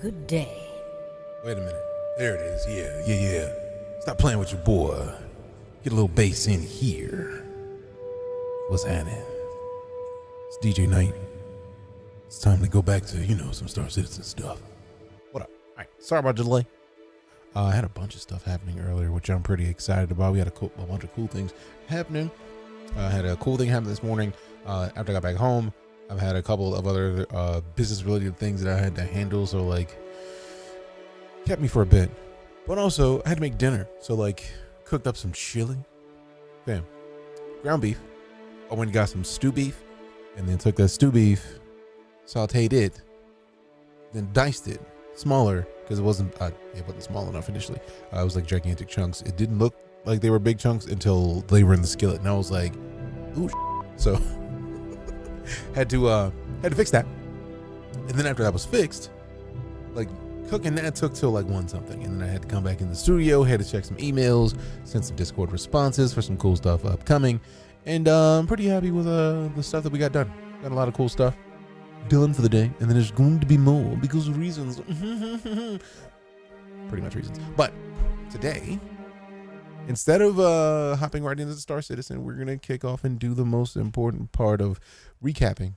Good day. Wait a minute. There it is. Yeah. Stop playing with your boy. Get a little bass in here. What's happening? It's DeejayKnight. It's time to go back to, some Star Citizen stuff. What up? All right. Sorry about the delay. I had a bunch of stuff happening earlier, which I'm pretty excited about. We had a bunch of cool things happening. I had a cool thing happen this morning after I got back home. I've had a couple of other business-related things that I had to handle, so, kept me for a bit. But also, I had to make dinner, so, cooked up some chili. Bam. Ground beef. I went and got some stew beef, and then took that stew beef, sauteed it, then diced it smaller, because it wasn't small enough initially. It was like gigantic chunks. It didn't look like they were big chunks until they were in the skillet, and I was like, ooh, so had to fix that. And then after that was fixed, cooking that took till 1 something, and then I had to come back in the studio, had to check some emails, send some Discord responses for some cool stuff upcoming, and I'm pretty happy with the stuff that we got done. Got a lot of cool stuff done for the day, and then there's going to be more because of reasons. Pretty much reasons. But today, instead of hopping right into the Star Citizen, we're gonna kick off and do the most important part of recapping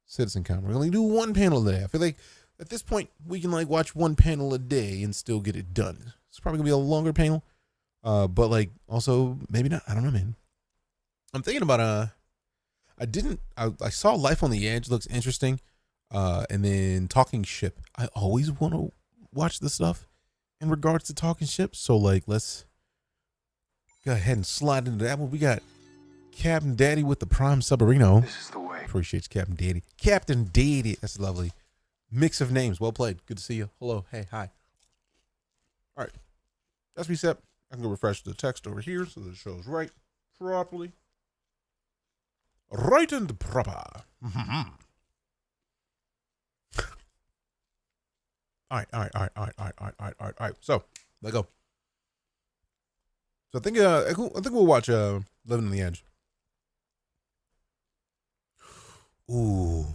CitizenCon. We're gonna do one panel a day. I feel like at this point we can watch one panel a day and still get it done. It's probably gonna be a longer panel, but also maybe not. I don't know, man. I'm thinking about I saw Life on the Edge looks interesting, and then Talking Ship. I always want to watch the stuff in regards to Talking Ship, so let's go ahead and slide into that one. We got Captain Daddy with the Prime Submarino. This is the way. Appreciate you, Captain Daddy. Captain Daddy. That's lovely. Mix of names. Well played. Good to see you. Hello. Hey. Hi. All right. That's reset. I can go refresh the text over here so that it shows right properly. Right and proper. All right. So, let's go. So I think we'll watch Living on the Edge. Ooh,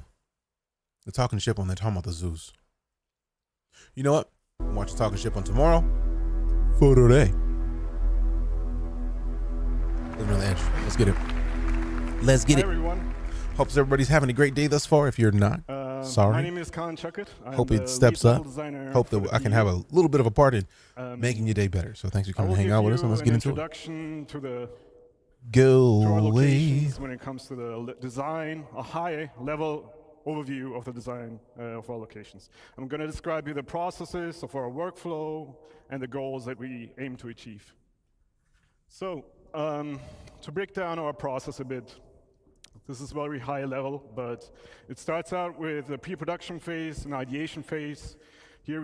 the Talking Ship on. They're talking about the Zeus. You know what? We'll watch the Talking Ship on tomorrow. Photo day. Living on the Edge. Let's get it. Let's get it. Hi, everyone. Hope everybody's having a great day thus far. If you're not, sorry. My name is Colin Chuckett. Hope it steps up. Hope that I can have a little bit of a part in making your day better. So thanks for coming to hang out with us, and let's get into it. Introduction to our Go away. locations when it comes to the design, a high-level overview of the design of our locations. I'm going to describe you the processes of our workflow and the goals that we aim to achieve. So, to break down our process a bit, this is very high level, but it starts out with a pre-production phase, an ideation phase. Here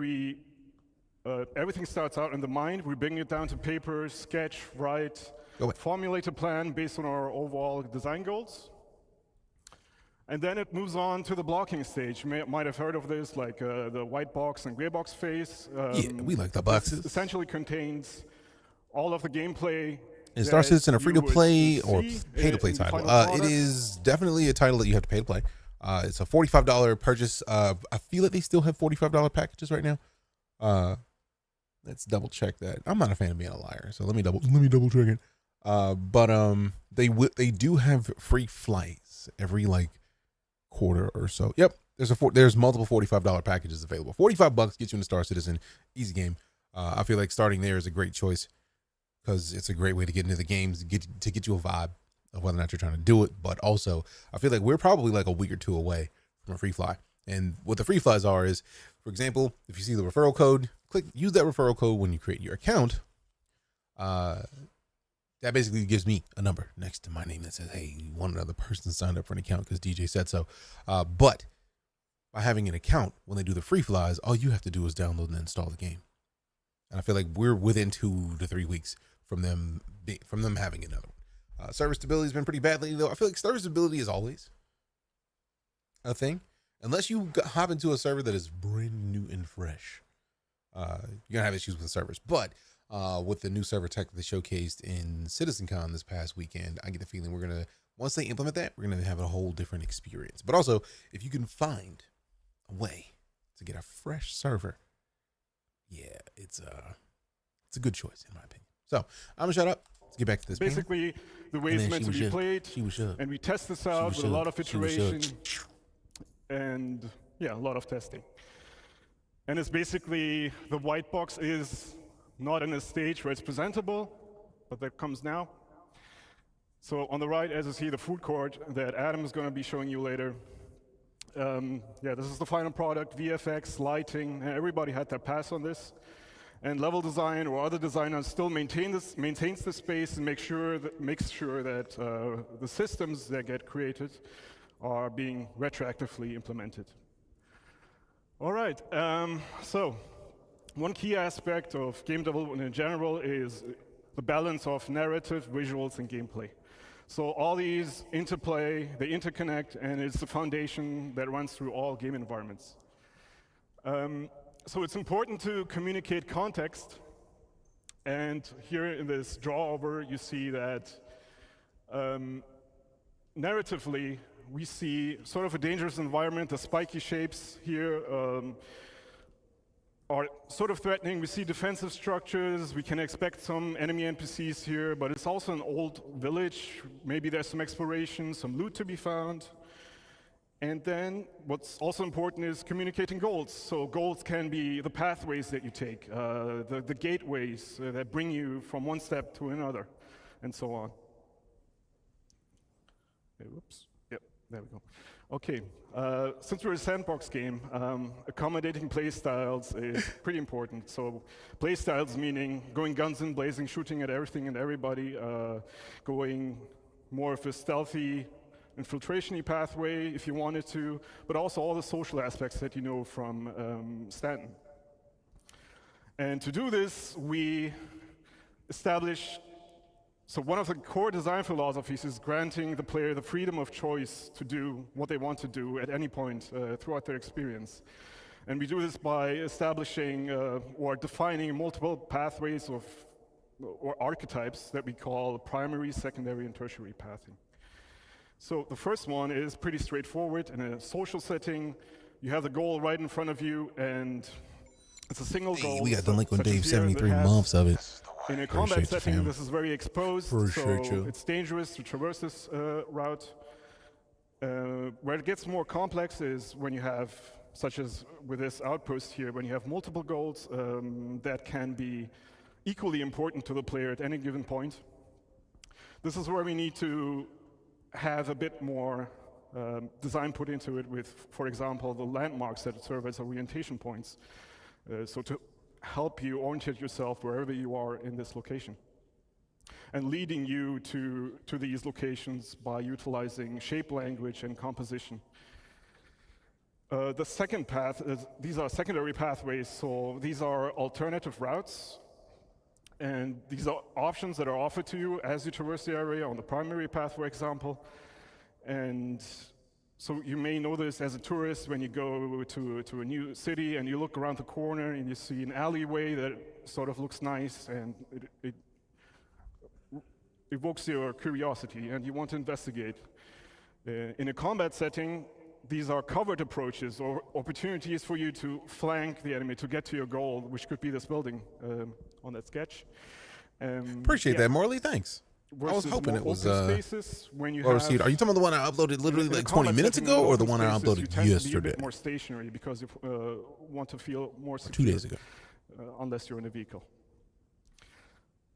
everything starts out in the mind. We bring it down to paper, sketch, write, formulate a plan based on our overall design goals. And then it moves on to the blocking stage. You might have heard of this, the white box and gray box phase. Yeah, we like the boxes. Essentially contains all of the gameplay. Is Star Citizen a free-to-play or pay-to-play title? It is definitely a title that you have to pay to play. It's a $45 purchase. I feel like they still have $45 packages right now. Let's double check that. I'm not a fan of being a liar, so let me double check it. But they do have free flights every quarter or so. Yep, there's multiple $45 packages available. $45 gets you into Star Citizen, easy game. I feel like starting there is a great choice, because it's a great way to get into the games, to get you a vibe of whether or not you're trying to do it. But also, I feel like we're probably a week or two away from a free fly. And what the free flies are is, for example, if you see the referral code, use that referral code when you create your account. That basically gives me a number next to my name that says, hey, one other person signed up for an account because DJ said so. But by having an account, when they do the free flies, all you have to do is download and install the game. And I feel like we're within 2 to 3 weeks from them having another one. Server stability has been pretty bad lately, though. I feel like server stability is always a thing, unless you hop into a server that is brand new and fresh. You're gonna have issues with the servers. But with the new server tech that they showcased in CitizenCon this past weekend, I get the feeling once they implement that, we're gonna have a whole different experience. But also, if you can find a way to get a fresh server it's a good choice in my opinion. So I'm gonna shut up. Let's get back to this. Basically, the way it's meant to be played, and we test this out with a lot of iteration, and yeah, a lot of testing. And it's basically, the white box is not in a stage where it's presentable, but that comes now. So on the right, as you see, the food court that Adam is going to be showing you later. Yeah, this is the final product, VFX, lighting, everybody had their pass on this. And level design or other designers still maintains the space and makes sure that the systems that get created are being retroactively implemented. All right, so one key aspect of game development in general is the balance of narrative, visuals, and gameplay. So all these interplay, they interconnect, and it's the foundation that runs through all game environments. So it's important to communicate context, and here in this draw over, you see that narratively, we see sort of a dangerous environment. The spiky shapes here are sort of threatening. We see defensive structures. We can expect some enemy NPCs here, but it's also an old village. Maybe there's some exploration, some loot to be found. And then what's also important is communicating goals. So goals can be the pathways that you take, the gateways that bring you from one step to another, and so on. Okay, whoops. Yep, there we go. Okay, since we're a sandbox game, accommodating play styles is pretty important. So play styles meaning going guns in blazing, shooting at everything and everybody, going more of a stealthy, infiltration-y pathway if you wanted to, but also all the social aspects that you know from Stanton. And to do this, we establish, so one of the core design philosophies is granting the player the freedom of choice to do what they want to do at any point throughout their experience. And we do this by establishing or defining multiple pathways or archetypes that we call primary, secondary, and tertiary pathing. So the first one is pretty straightforward. In a social setting, you have the goal right in front of you, and it's a single goal. We got Delinquent Dave 73 months of it. In a combat setting, this is very exposed, so it's dangerous to traverse this route. Where it gets more complex is when you have, such as with this outpost here, when you have multiple goals that can be equally important to the player at any given point. This is where we need to have a bit more design put into it with, for example, the landmarks that serve as orientation points. So to help you orientate yourself wherever you are in this location. And leading you to these locations by utilizing shape language and composition. The second path is, these are secondary pathways, so these are alternative routes. And these are options that are offered to you as you traverse the area on the primary path, for example. And so you may know this as a tourist when you go to a new city and you look around the corner and you see an alleyway that sort of looks nice and it evokes your curiosity and you want to investigate. In a combat setting, these are covered approaches or opportunities for you to flank the enemy to get to your goal, which could be this building on that sketch. Appreciate that, Morley. Thanks. I was hoping it was when you well received. Are you talking about the one I uploaded literally like 20 minutes ago, or the one I uploaded yesterday? A bit more stationary because you want to feel more secure. 2 days ago, unless you're in a vehicle.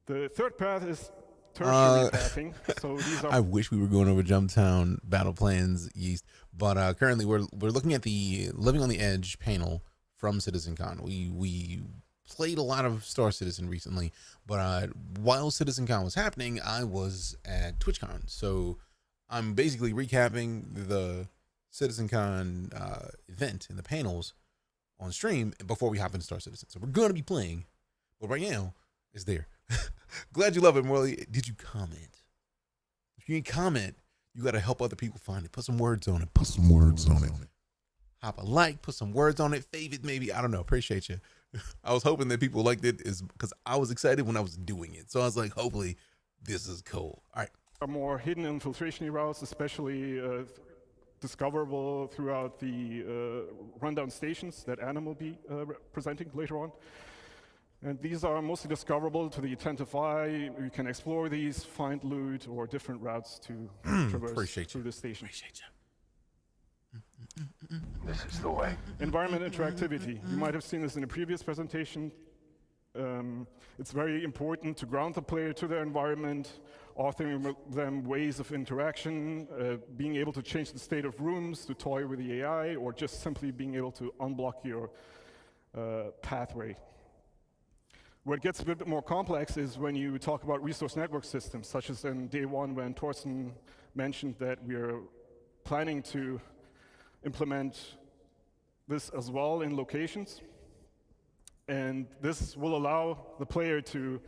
The third path is tertiary pathing. So these are I wish we were going over Jumptown Battle Plans Yeast, but currently we're looking at the Living on the Edge panel from CitizenCon. We played a lot of Star Citizen recently, but while CitizenCon was happening, I was at TwitchCon. So I'm basically recapping the CitizenCon event and the panels on stream before we hop into Star Citizen. So we're going to be playing, but right now it's there. Glad you love it, Morley. Did you comment? If you didn't comment, you got to help other people find it. Put some words on it. Put some words on it. Hop a like, put some words on it, fave it maybe. I don't know. Appreciate you. I was hoping that people liked it is because I was excited when I was doing it. So I was like, hopefully this is cool. All right. Are more hidden infiltration routes, especially discoverable throughout the rundown stations that Adam will be presenting later on. And these are mostly discoverable to the attentive eye. You can explore these, find loot, or different routes to traverse through the station. This is the way. Environment interactivity. You might have seen this in a previous presentation. It's very important to ground the player to their environment, offering them ways of interaction, being able to change the state of rooms to toy with the AI, or just simply being able to unblock your pathway. What gets a bit more complex is when you talk about resource network systems, such as in day one when Torsten mentioned that we're planning to implement this as well in locations. And this will allow the player to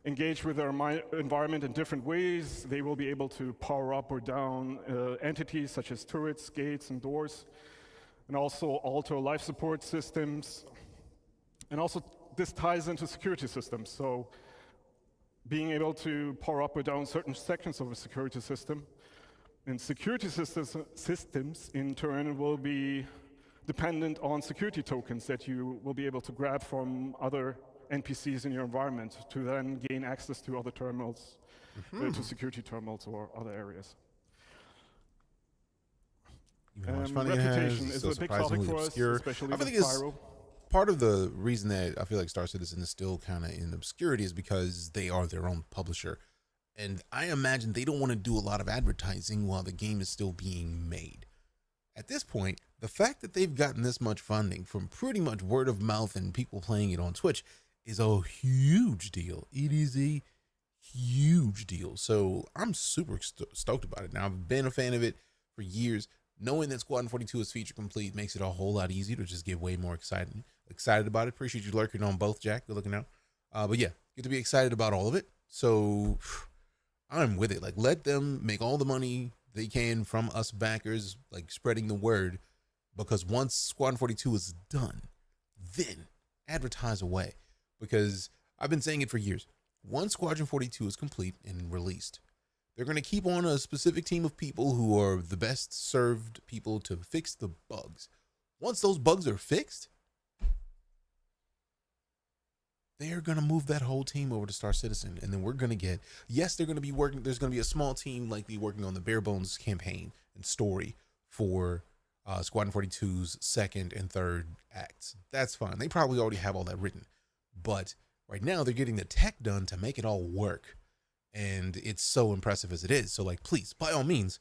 engage with their environment in different ways. They will be able to power up or down entities such as turrets, gates, and doors, and also alter life support systems. And also this ties into security systems. So being able to power up or down certain sections of a security system. And security systems in turn will be dependent on security tokens that you will be able to grab from other NPCs in your environment to then gain access to other terminals, to security terminals or other areas. Reputation is a big topic for us, especially with Pyro. Part of the reason that I feel like Star Citizen is still kind of in obscurity is because they are their own publisher. And I imagine they don't want to do a lot of advertising while the game is still being made. At this point, the fact that they've gotten this much funding from pretty much word of mouth and people playing it on Twitch is a huge deal. It is a huge deal. So I'm super stoked about it. Now, I've been a fan of it for years. Knowing that Squadron 42 is feature complete makes it a whole lot easier to just get way more excited about it. Appreciate you lurking on both, Jack. Good looking out. But yeah, get to be excited about all of it. So I'm with it. Like, let them make all the money they can from us backers, like spreading the word, because once Squadron 42 is done, then advertise away. Because I've been saying it for years. Once Squadron 42 is complete and released, they're going to keep on a specific team of people who are the best served people to fix the bugs. Once those bugs are fixed, they're going to move that whole team over to Star Citizen. And then we're going to get, yes, they're going to be working, there's going to be a small team likely working on the bare bones campaign and story for Squadron 42's second and third acts. That's fine. They probably already have all that written. But right now they're getting the tech done to make it all work. And it's so impressive as it is. So, like, please, by all means,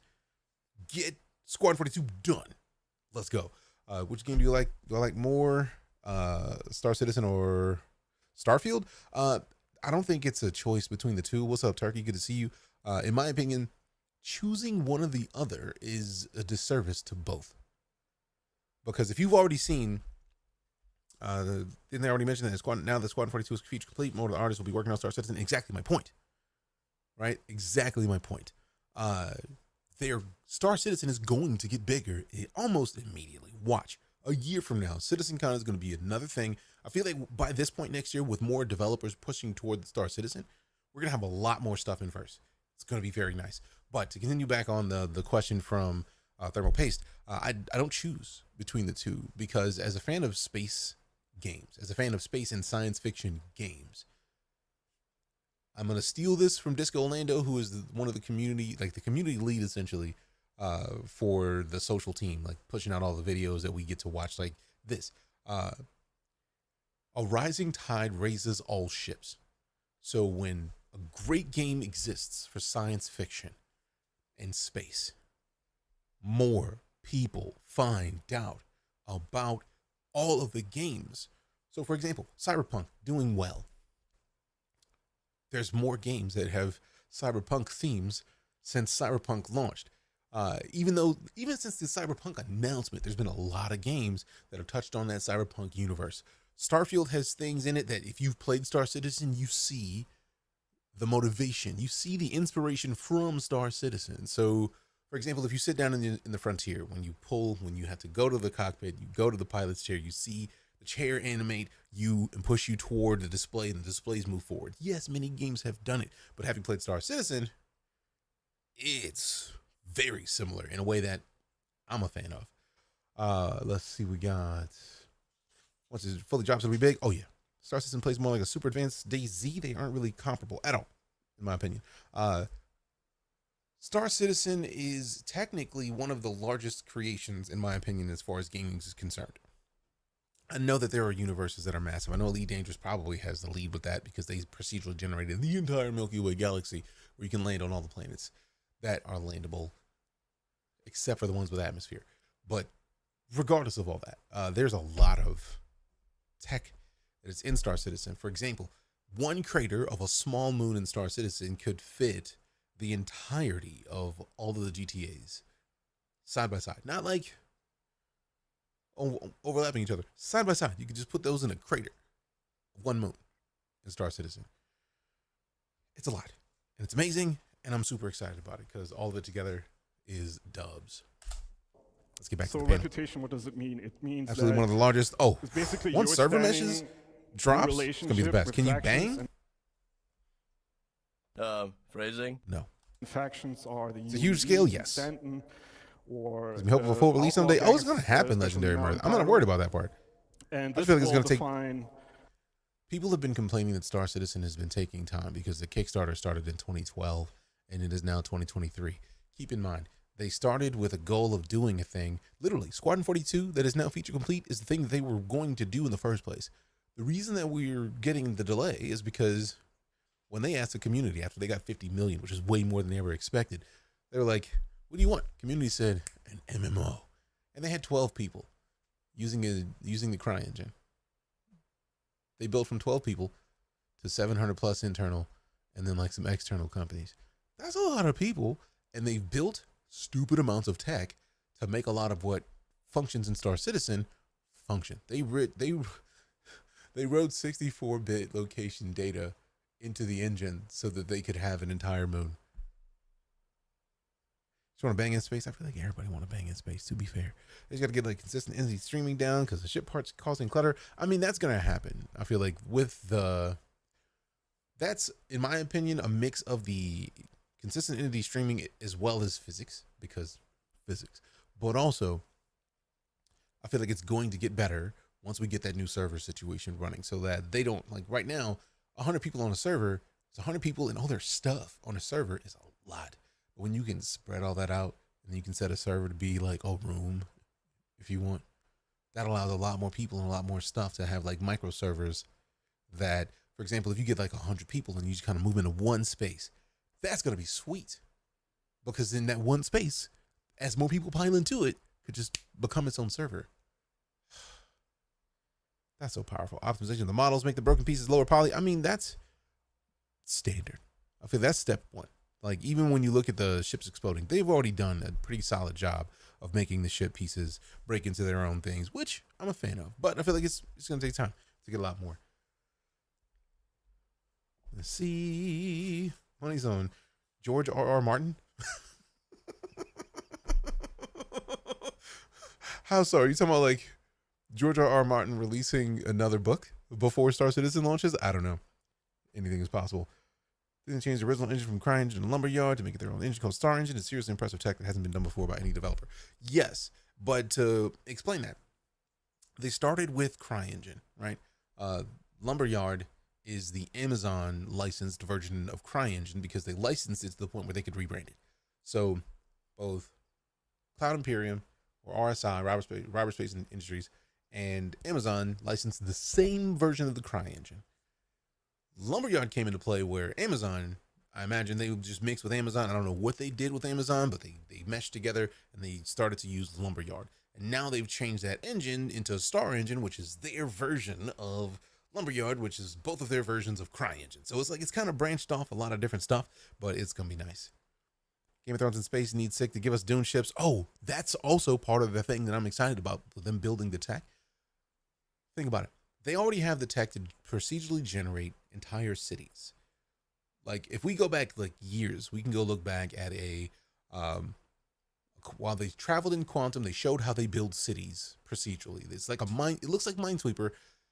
get Squadron 42 done. Let's go. Which game do you like? Do I like more? Star Citizen or Starfield? I don't think it's a choice between the two. What's up, Turkey? Good to see you. In my opinion, choosing one or the other is a disservice to both. Because if you've already seen, didn't they already mention that now that Squadron 42 is feature complete, more of the artists will be working on Star Citizen? Exactly my point. Right? Exactly my point. Their Star Citizen is going to get bigger almost immediately. Watch. A year from now, CitizenCon is going to be another thing. I feel like by this point next year, with more developers pushing toward Star Citizen, we're going to have a lot more stuff in first. It's going to be very nice. But to continue back on the question from Thermal Paste, I don't choose between the two because as a fan of space games, as a fan of space and science fiction games, I'm going to steal this from Disco Orlando, who is one of the community, like the community lead essentially, for the social team, like pushing out all the videos that we get to watch like this. A rising tide raises all ships. So when a great game exists for science fiction and space, more people find out about all of the games. So for example, Cyberpunk doing well. There's more games that have cyberpunk themes since Cyberpunk launched. Even since the Cyberpunk announcement, there's been a lot of games that have touched on that Cyberpunk universe. Starfield has things in it that if you've played Star Citizen, you see the motivation, you see the inspiration from Star Citizen. So, for example, if you sit down in the Frontier, when you have to go to the cockpit, you go to the pilot's chair, you see the chair animate you and push you toward the display, and the displays move forward. Yes, many games have done it, but having played Star Citizen, it's very similar in a way that I'm a fan of. Let's see, we got, once it's fully drops, it'll be big. Oh yeah, Star Citizen plays more like a super advanced DayZ. They aren't really comparable at all, in my opinion. Star Citizen is technically one of the largest creations, in my opinion, as far as gaming is concerned. I know that there are universes that are massive. I know Elite Dangerous probably has the lead with that because they procedurally generated the entire Milky Way galaxy where you can land on all the planets that are landable, except for the ones with atmosphere. But regardless of all that, there's a lot of tech that is in Star Citizen. For example, one crater of a small moon in Star Citizen could fit the entirety of all of the GTAs side by side. Not like overlapping each other. Side by side. You could just put those in a crater of one moon in Star Citizen. It's a lot. And it's amazing. And I'm super excited about it because all of it together is dubs. Let's get back to the panel. Reputation, what does it mean? It means absolutely that one of the largest. Oh, it's basically once server meshes drops, it's going to be the best. Can you bang? Phrasing? No. Factions are the it's a huge scale, yes. Stanton, or we hope for full release someday. Oh, it's going to happen, Legendary Murder. I'm not worried about that part. And I feel like it's going to take. People have been complaining that Star Citizen has been taking time because the Kickstarter started in 2012 and it is now 2023. Keep in mind, they started with a goal of doing a thing. Literally, Squadron 42 that is now feature complete is the thing that they were going to do in the first place. The reason that we're getting the delay is because when they asked the community after they got 50 million, which is way more than they ever expected, they were like, what do you want? Community said an MMO. And they had 12 people using the CryEngine. They built from 12 people to 700 plus internal and then like some external companies. That's a lot of people. And they've built stupid amounts of tech to make a lot of what functions in Star Citizen function. They wrote 64-bit location data into the engine so that they could have an entire moon. Just want to bang in space? I feel like everybody want to bang in space, to be fair. They just got to get like consistent energy streaming down because the ship parts causing clutter. I mean, that's going to happen. I feel like that's, in my opinion, a mix of the consistent entity streaming as well as physics, because physics. But also, I feel like it's going to get better once we get that new server situation running so that they don't, like right now, 100 people on a server, it's 100 people and all their stuff on a server is a lot. But when you can spread all that out and you can set a server to be like a room if you want, that allows a lot more people and a lot more stuff to have like micro servers that, for example, if you get like 100 people and you just kind of move into one space, that's going to be sweet because in that one space, as more people pile into it, could just become its own server. That's so powerful. Optimization of the models, make the broken pieces lower poly. I mean, that's standard. I feel that's step one. Like, even when you look at the ships exploding, they've already done a pretty solid job of making the ship pieces break into their own things, which I'm a fan of. But I feel like it's going to take time to get a lot more. Let's see. Money's on George R.R. Martin. How so? Are you talking about like George R.R. Martin releasing another book before Star Citizen launches? I don't know. Anything is possible. They didn't change the original engine from CryEngine and Lumberyard to make it their own engine called Star Engine. It's seriously impressive tech that hasn't been done before by any developer. Yes, but to explain that, they started with CryEngine, right? Lumberyard is the Amazon licensed version of CryEngine because they licensed it to the point where they could rebrand it. So both Cloud Imperium or RSI, Robert Space Industries, and Amazon licensed the same version of the CryEngine. Lumberyard came into play where Amazon, I imagine they would just mix with Amazon. I don't know what they did with Amazon, but they meshed together and they started to use Lumberyard. And now they've changed that engine into Star Engine, which is their version of Lumberyard, which is both of their versions of CryEngine. So it's like it's kind of branched off a lot of different stuff, but it's going to be nice. Game of Thrones in Space needs sick to give us Dune ships. Oh, that's also part of the thing that I'm excited about with them building the tech. Think about it. They already have the tech to procedurally generate entire cities. Like if we go back like years, we can go look back at while they traveled in Quantum, they showed how they build cities procedurally. It's like it looks like Minesweeper,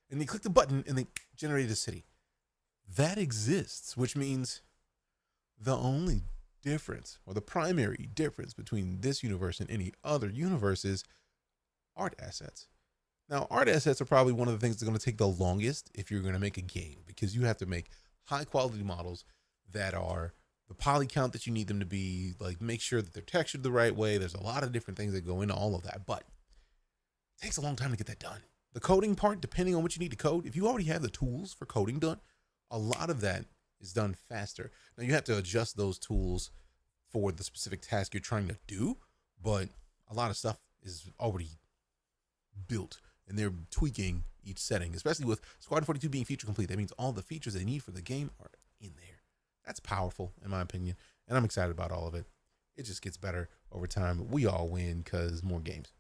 and they click the button and they generate a city. That exists, which means the only difference or the primary difference between this universe and any other universe is art assets. Now, art assets are probably one of the things that's going to take the longest if you're going to make a game, because you have to make high quality models that are the poly count that you need them to be, like make sure that they're textured the right way. There's a lot of different things that go into all of that, but it takes a long time to get that done. The coding part, depending on what you need to code, if you already have the tools for coding done, a lot of that is done faster. Now you have to adjust those tools for the specific task you're trying to do, but a lot of stuff is already built and they're tweaking each setting, especially with Squadron 42 being feature complete. That means all the features they need for the game are in there. That's powerful in my opinion, and I'm excited about all of it. It just gets better over time. We all win because more games.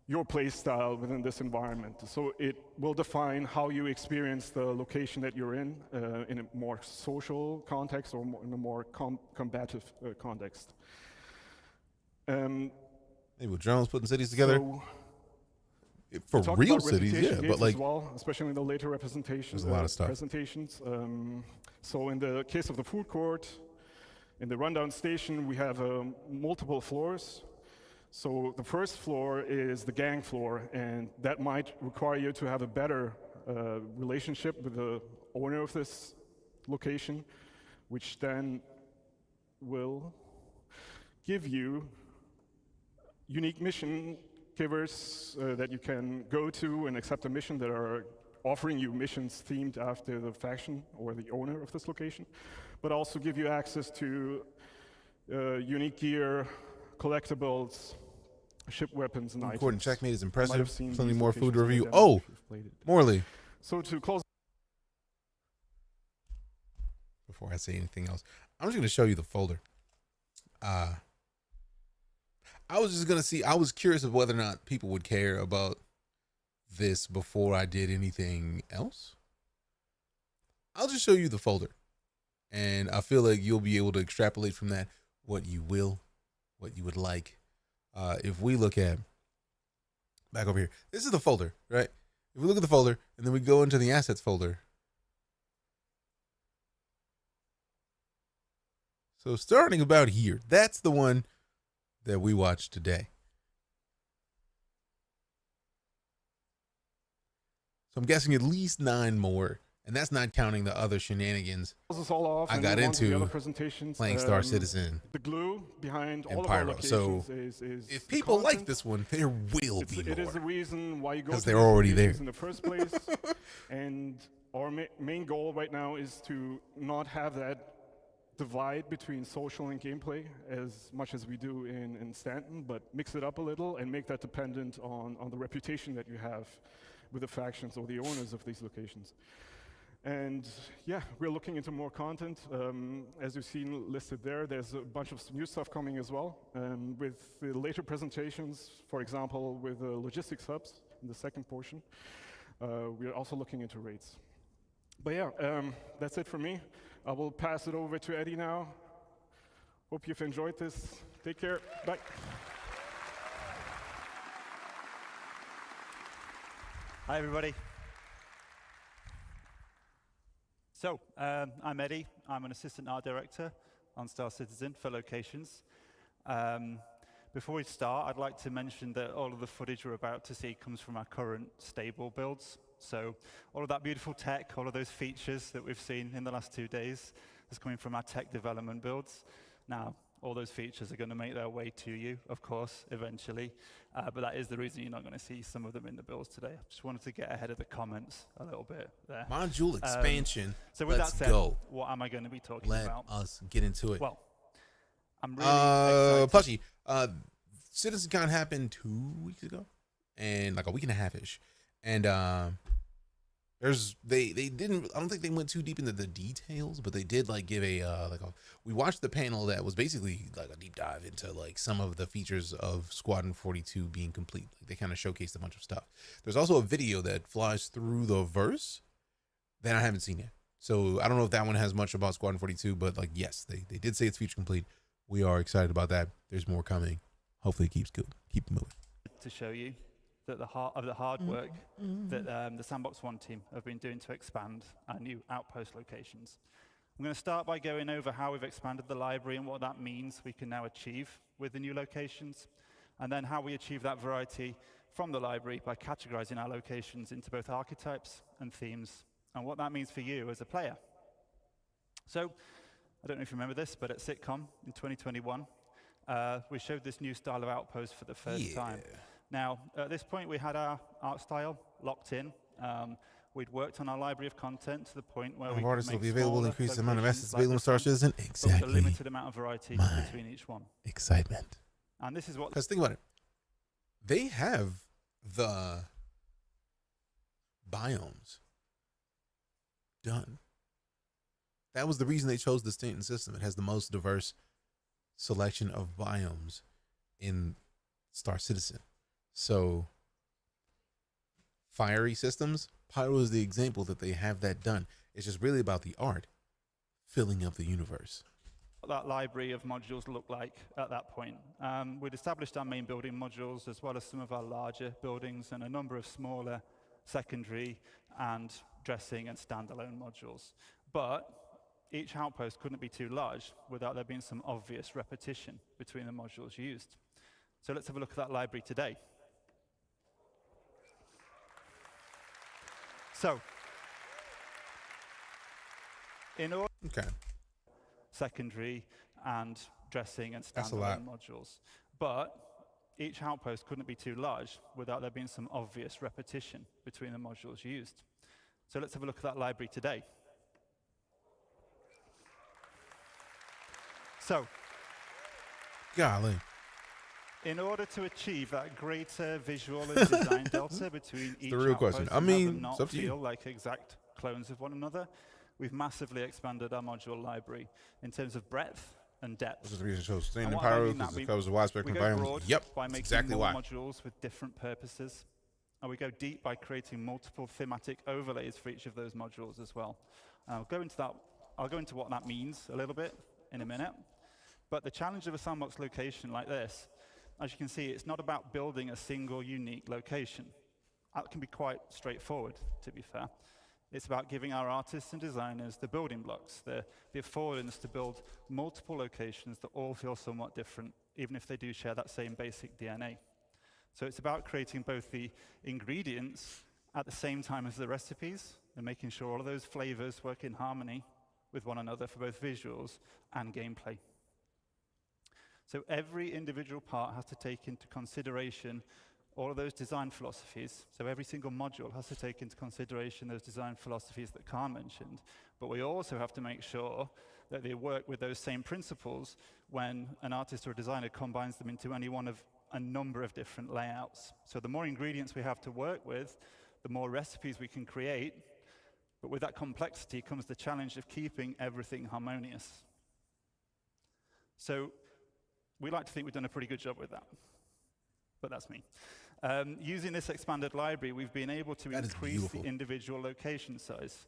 Your play style within this environment. So it will define how you experience the location that you're in a more social context or in a more combative context. Maybe with drones putting cities together. For real cities, yeah, but like, as well, especially in the later representations. There's a lot of stuff. Presentations. So in the case of the food court, in the rundown station, we have multiple floors. So the first floor is the gang floor, and that might require you to have a better relationship with the owner of this location, which then will give you unique mission givers that you can go to and accept a mission that are offering you missions themed after the faction or the owner of this location, but also give you access to unique gear, collectibles, ship weapons, and items. Important checkmate is impressive. Seen Plenty these more food to locations review. in the demo Oh, if you've played it. Morley. So to close, Before I say anything else, I'm just going to show you the folder. I was just going to see, I was curious of whether or not people would care about this before I did anything else. I'll just show you the folder, and I feel like you'll be able to extrapolate from that what you will, what you would like. If we look at back over here, this is the folder, right? If we look at the folder and then we go into the assets folder. So starting about here, that's the one that we watched today. So I'm guessing at least 9 more, and that's not counting the other shenanigans close this all off I and got move on to the into other presentations. playing Star Citizen The glue behind and all of our Pyro. So locations is if the people like content. this one, there will be It is the more. reason why you go to 'Cause they're these already there. locations in the first place. And our main goal right now is to not have that divide between social and gameplay as much as we do in Stanton, but mix it up a little and make that dependent on the reputation that you have with the factions or the owners of these locations. And yeah, we're looking into more content. As you've seen listed there, there's a bunch of new stuff coming as well. With the later presentations, for example, with the logistics hubs in the second portion, we're also looking into rates. But yeah, that's it for me. I will pass it over to Eddie now. Hope you've enjoyed this. Take care. Bye. Hi, everybody. So, I'm Eddie. I'm an assistant art director on Star Citizen for locations. Before we start, I'd like to mention that all of the footage we're about to see comes from our current stable builds. So all of that beautiful tech, all of those features that we've seen in the last 2 days is coming from our tech development builds. Now, all those features are going to make their way to you, of course, eventually. But that is the reason you're not going to see some of them in the builds today. I just wanted to get ahead of the comments a little bit there. Module expansion. So with Let's that said, go. what am I going to be talking Let about? us get into it. Well, I'm really excited. Plushy, CitizenCon happened 2 weeks ago, and like a week and a half-ish. And they didn't, I don't think they went too deep into the details, but they did like give we watched the panel that was basically like a deep dive into like some of the features of Squadron 42 being complete. Like, they kind of showcased a bunch of stuff. There's also a video that flies through the verse that I haven't seen yet. So I don't know if that one has much about Squadron 42, but like, yes, they did say it's feature complete. We are excited about that. There's more coming. Hopefully it keeps good. Keep moving. To show you that the heart of the hard work that the Sandbox One team have been doing to expand our new outpost locations. I'm going to start by going over how we've expanded the library and what that means we can now achieve with the new locations, and then how we achieve that variety from the library by categorizing our locations into both archetypes and themes, and what that means for you as a player. So, I don't know if you remember this, but at CitizenCon in 2021, we showed this new style of outpost for the first time. Now, at this point, we had our art style locked in. We'd worked on our library of content to the point where we artists could will make be available to smaller increase the amount of locations assets like available in this Star one, Citizen. but with Exactly. a limited amount of variety My between each one. excitement. And this is what... Because think about it. They have the biomes done. That was the reason they chose the Stanton system. It has the most diverse selection of biomes in Star Citizen. So, fiery systems, Pyro is the example that they have that done. It's just really about the art filling up the universe. What that library of modules looked like at that point. We'd established our main building modules as well as some of our larger buildings and a number of smaller secondary and dressing and standalone modules. But each outpost couldn't be too large without there being some obvious repetition between the modules used. So let's have a look at that library today. So, in order secondary and dressing and standalone modules, but each outpost couldn't be too large without there being some obvious repetition between the modules used. So let's have a look at that library today. So, Golly. in order to achieve that greater visual and design delta between each the real outpost question. I and have mean, them it's not up to you. feel like exact clones of one another, we've massively expanded our module library in terms of breadth and depth. This is the reason I chose Stanton And and what I Pyro mean that because we- it covers a wide We spectrum go of biomes. broad Yep, by that's making exactly more why. modules with different purposes, and we go deep by creating multiple thematic overlays for each of those modules as well. I'll go into what that means a little bit in a minute. But the challenge of a sandbox location like this, as you can see, it's not about building a single unique location. That can be quite straightforward, to be fair. It's about giving our artists and designers the building blocks, the affordance to build multiple locations that all feel somewhat different, even if they do share that same basic DNA. So it's about creating both the ingredients at the same time as the recipes, and making sure all of those flavors work in harmony with one another for both visuals and gameplay. So every individual part has to take into consideration all of those design philosophies. So every single module has to take into consideration those design philosophies that Khan mentioned. But we also have to make sure that they work with those same principles when an artist or a designer combines them into any one of a number of different layouts. So the more ingredients we have to work with, the more recipes we can create. But with that complexity comes the challenge of keeping everything harmonious. So we like to think we've done a pretty good job with that, but that's me. Using this expanded library, we've been able to increase the individual location size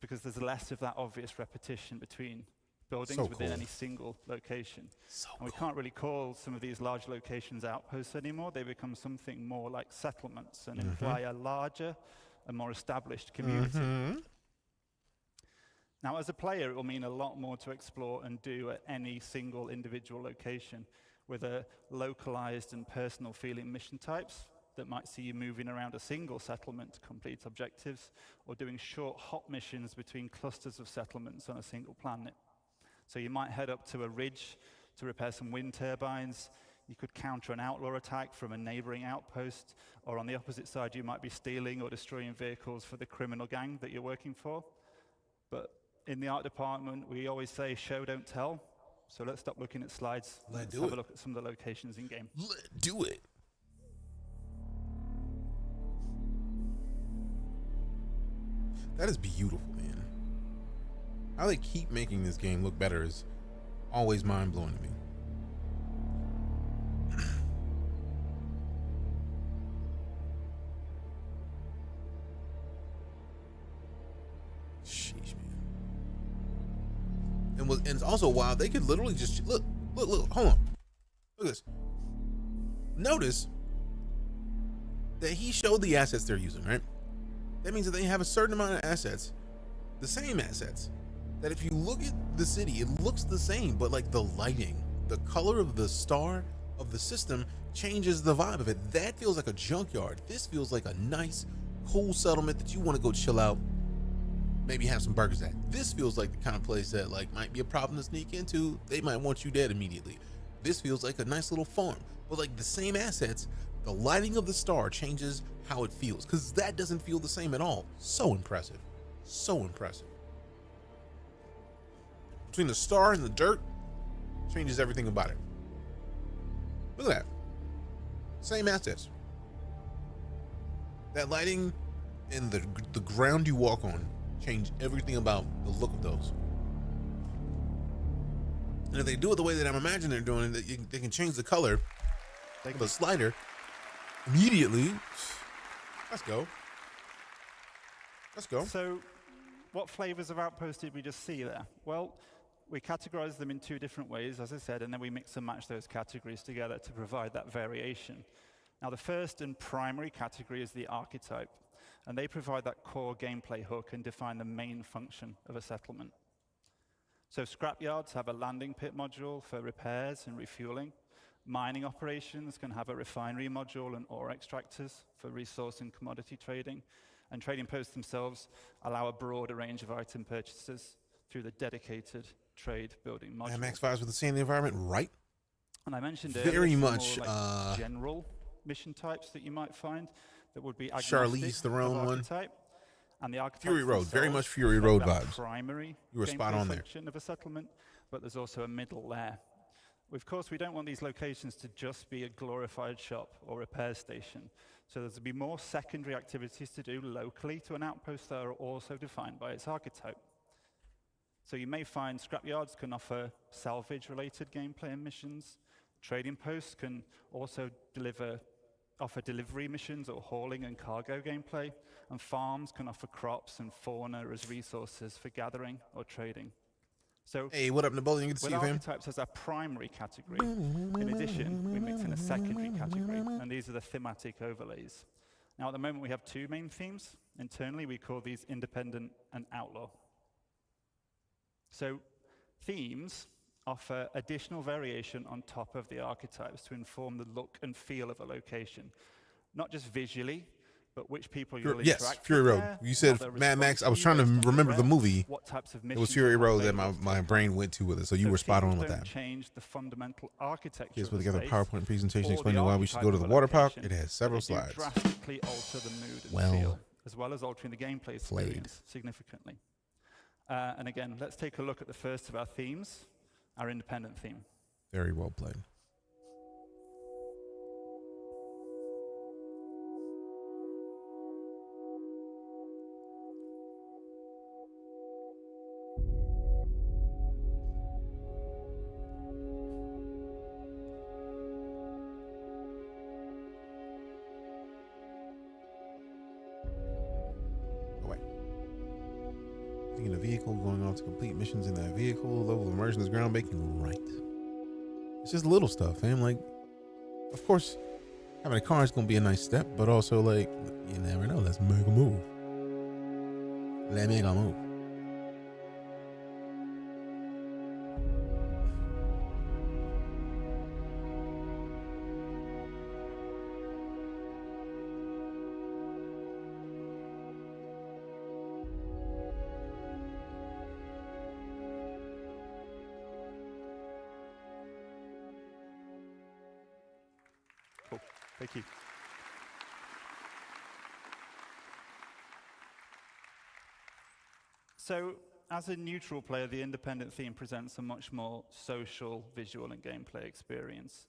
because there's less of that obvious repetition between buildings within any single location. And we can't really call some of these large locations outposts anymore. They become something more like settlements and imply a larger and more established community. Now, as a player, it will mean a lot more to explore and do at any single individual location with a localized and personal feeling mission types that might see you moving around a single settlement to complete objectives or doing short hop missions between clusters of settlements on a single planet. So you might head up to a ridge to repair some wind turbines. You could counter an outlaw attack from a neighboring outpost, or on the opposite side, you might be stealing or destroying vehicles for the criminal gang that you're working for. But in the art department, we always say, show, don't tell. So let's stop looking at slides. Let's have a look at some of the locations in game. Let's do it. That is beautiful, man. How they keep making this game look better is always mind-blowing to me. Sheesh, man. And it's also wild. They could literally just look. Hold on. Look at this. Notice that he showed the assets they're using, right? That means that they have a certain amount of assets, the same assets, that if you look at the city, it looks the same, but like the lighting, the color of the star of the system changes the vibe of it. That feels like a junkyard. This feels like a nice, cool settlement that you want to go chill out, maybe have some burgers at. This feels like the kind of place that like might be a problem to sneak into. They might want you dead immediately. This feels like a nice little farm, but like the same assets, the lighting of the star changes how it feels, because that doesn't feel the same at all. So impressive. So impressive. Between the star and the dirt, changes everything about it. Look at that. Same assets. That lighting and the ground you walk on change everything about the look of those. And if they do it the way that I'm imagining they're doing it, they can change the color of the slider immediately. Let's go. Let's go. So what flavors of Outpost did we just see there? Well, we categorize them in two different ways, as I said, and then we mix and match those categories together to provide that variation. Now, the first and primary category is the archetype, and they provide that core gameplay hook and define the main function of a settlement. So scrapyards have a landing pit module for repairs and refueling. Mining operations can have a refinery module and ore extractors for resource and commodity trading. And trading posts themselves allow a broader range of item purchases through the dedicated trade building module. Max vibes with the same environment, right? And I mentioned very earlier much more like general mission types that you might find that would be Charlize Theron one. And the archetypes Fury Road, very much themselves Fury Road reflect that vibes. Primary You were spot on there. function of a settlement, but there's also a middle layer. Of course, we don't want these locations to just be a glorified shop or repair station. So there's to be more secondary activities to do locally to an outpost that are also defined by its archetype. So you may find scrapyards can offer salvage-related gameplay and missions. Trading posts can also offer delivery missions or hauling and cargo gameplay. And farms can offer crops and fauna as resources for gathering or trading. So hey, what up, Napoleon? Good to see with you, fam. archetypes as our primary category, in addition, we mix in a secondary category, and these are the thematic overlays. Now, at the moment, we have two main themes. Internally, we call these independent and outlaw. So themes offer additional variation on top of the archetypes to inform the look and feel of a location, not just visually, but which people you'll interact with. Yes, Fury Road. There, You said Mad Max. I was trying to remember the movie. What types of It was missions Fury are Road that available my to brain went to with it, so you were spot on with themes that. don't change the fundamental architecture Kids of put the together a space PowerPoint presentation or explaining the why we should go to the archetype water of a park. location, It has several but they do slides. drastically alter the mood and Well feel, as well as altering the gameplay played. experience significantly. And again, let's take a look at the first of our themes, our independent theme. Very well played. In a vehicle, going off to complete missions in that vehicle, level of immersion is groundbreaking, right? It's just little stuff, fam. Like, of course, having a car is gonna be a nice step, but also like, you never know. Let's make a move. Let's make a move. Cool. Thank you. So, as a neutral player, the independent theme presents a much more social, visual, and gameplay experience.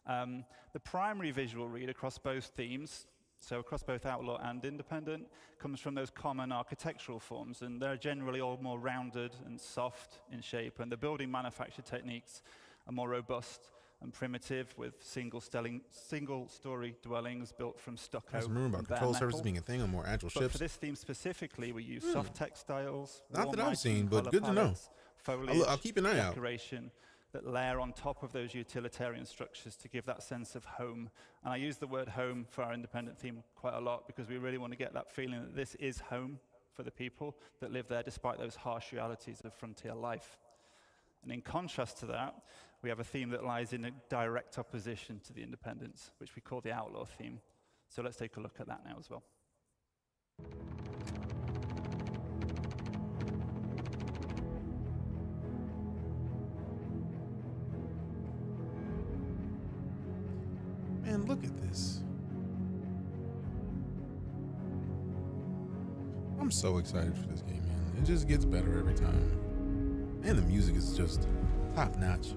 The primary visual read across both themes, so across both Outlaw and Independent, comes from those common architectural forms, and they're generally all more rounded and soft in shape, and the building manufacture techniques are more robust and primitive, with single-story dwellings built from stucco. I just remember about and bare control surfaces metal. being a thing on more agile But ships. for this theme specifically, we use soft textiles, Not warm that I've lighting, seen, but colour good to know. palettes, foliage, I'll keep an eye out. decoration that layer on top of those utilitarian structures to give that sense of home. And I use the word home for our independent theme quite a lot because we really want to get that feeling that this is home for the people that live there despite those harsh realities of frontier life. And in contrast to that, we have a theme that lies in a direct opposition to the independents, which we call the outlaw theme. So let's take a look at that now as well. Man, look at this. I'm so excited for this game, man. It just gets better every time. And the music is just top notch.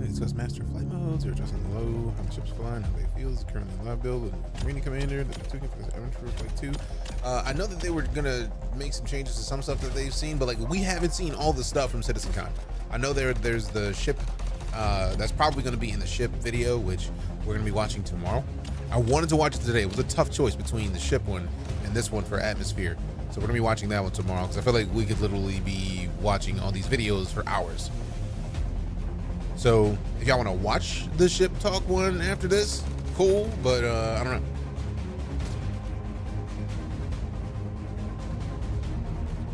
Discuss master flight modes. You're adjusting the low, how the ship's flying, how they feel. Is currently in live build with Marine Commander that they're taking for this adventure flight 2. I know that they were gonna make some changes to some stuff that they've seen, but like we haven't seen all the stuff from CitizenCon. I know there's the ship that's probably gonna be in the ship video, which we're gonna be watching tomorrow. I wanted to watch it today. It was a tough choice between the ship one and this one for atmosphere. So we're gonna be watching that one tomorrow because I feel like we could literally be watching all these videos for hours. So if y'all want to watch the ship talk one after this, cool, but I don't know.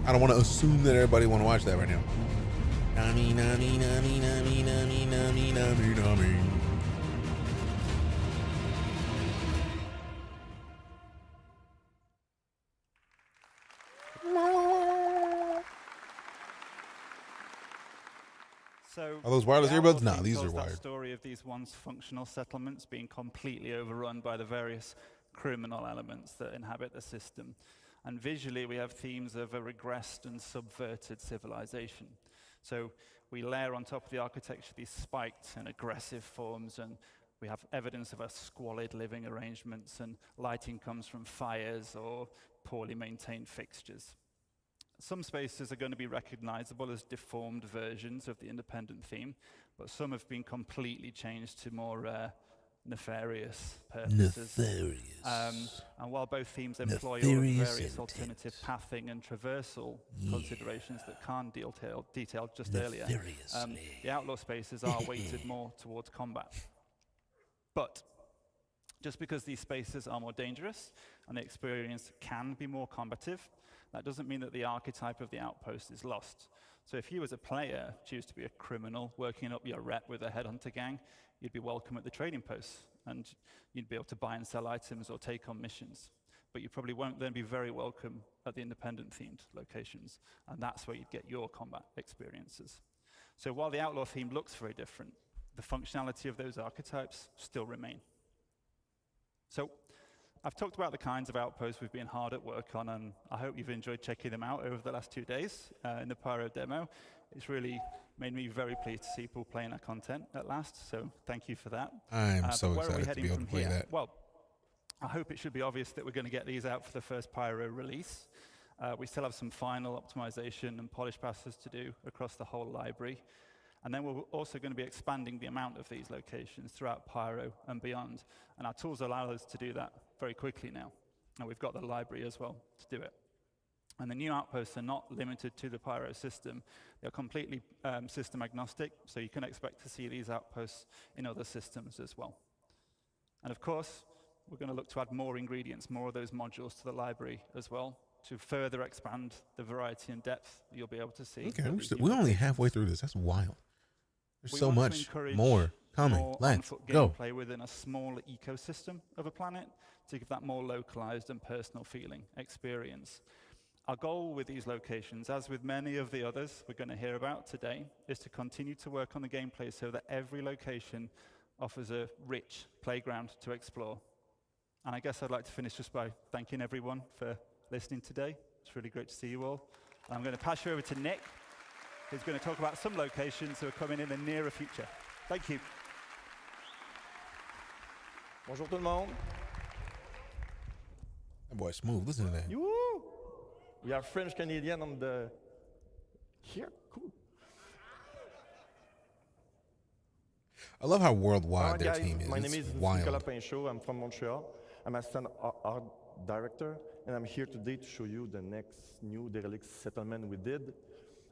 I don't want to assume that everybody want to watch that right now. Nami, nami, nami, nami, nami, nami, nami, nami. So Are those wireless the outlaw earbuds? Nah, theme these tells are that wired. story of these once functional settlements being completely overrun by the various criminal elements that inhabit the system. And visually, we have themes of a regressed and subverted civilization. So we layer on top of the architecture these spiked and aggressive forms, and we have evidence of a squalid living arrangements, and lighting comes from fires or poorly maintained fixtures. Some spaces are going to be recognizable as deformed versions of the independent theme, but some have been completely changed to more nefarious purposes. And while both themes employ all of the various alternative pathing and traversal considerations that Khan detailed just earlier, the outlaw spaces are weighted more towards combat. But just because these spaces are more dangerous and the experience can be more combative, that doesn't mean that the archetype of the outpost is lost. So if you as a player choose to be a criminal working up your rep with a headhunter gang, you'd be welcome at the trading posts and you'd be able to buy and sell items or take on missions. But you probably won't then be very welcome at the independent themed locations, and that's where you'd get your combat experiences. So while the outlaw theme looks very different, the functionality of those archetypes still remain. So I've talked about the kinds of outposts we've been hard at work on, and I hope you've enjoyed checking them out over the last 2 days in the Pyro demo. It's really made me very pleased to see people playing our content at last, so thank you for that. I'm so excited to be able to play that. Well, I hope it should be obvious that we're going to get these out for the first Pyro release. We still have some final optimization and polish passes to do across the whole library. And then we're also going to be expanding the amount of these locations throughout Pyro and beyond. And our tools allow us to do that very quickly now. And we've got the library as well to do it. And the new outposts are not limited to the Pyro system. They're completely system agnostic, so you can expect to see these outposts in other systems as well. And of course, we're going to look to add more ingredients, more of those modules to the library as well, to further expand the variety and depth you'll be able to see. Okay, we're only halfway through this. That's wild. There's so much more coming. Let's go. Gameplay within a small ecosystem of a planet to give that more localized and personal feeling experience. Our goal with these locations, as with many of the others we're going to hear about today, is to continue to work on the gameplay so that every location offers a rich playground to explore. And I guess I'd like to finish just by thanking everyone for listening today. It's really great to see you all. I'm going to pass you over to Nick, who's going to talk about some locations who are coming in the nearer future. Thank you. Bonjour tout le monde. That boy smooth. Listen to that. Woo! We are French Canadian on the here. Cool. I love how worldwide their guys, team is. my name It's is wild. Nicolas Pinchot. I'm from Montreal. I'm assistant director, and I'm here today to show you the next new derelict settlement we did.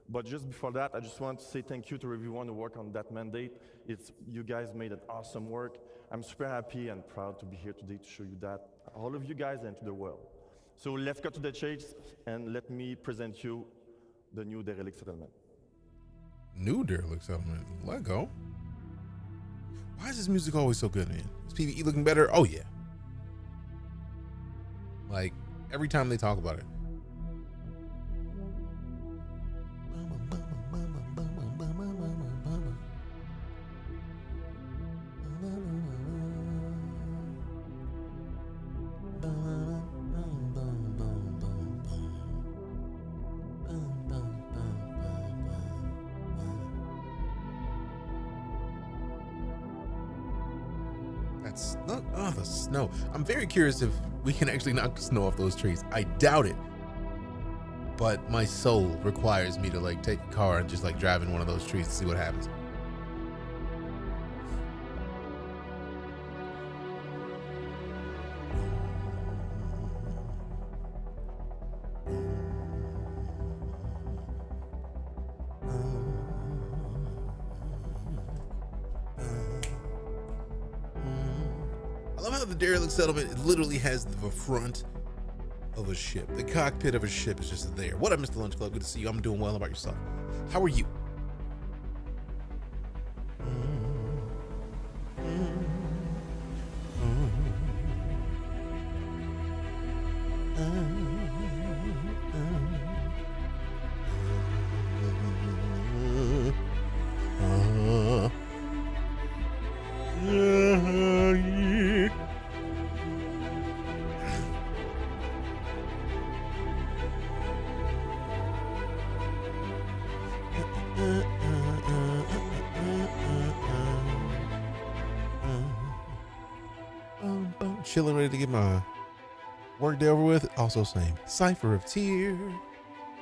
But just before that, I just want to say thank you to everyone who worked on that mandate. You guys made an awesome work. I'm super happy and proud to be here today to show you that, all of you guys and to the world. So let's go to the chase and let me present you the new derelict settlement. New derelict settlement. Let go. Why is this music always so good, man? Is PvE looking better? Oh yeah. Like every time they talk about it. That's not, oh, the snow. I'm very curious if we can actually knock snow off those trees. I doubt it. But my soul requires me to like take a car and just like drive in one of those trees to see what happens. I love how the derelict settlement, it literally has the front of a ship. The cockpit of a ship is just there. What up, Mr. Lunch Club? Good to see you. I'm doing well. How about yourself? How are you? Chilling, ready to get my work day over with. Also same. Cypher of Tear.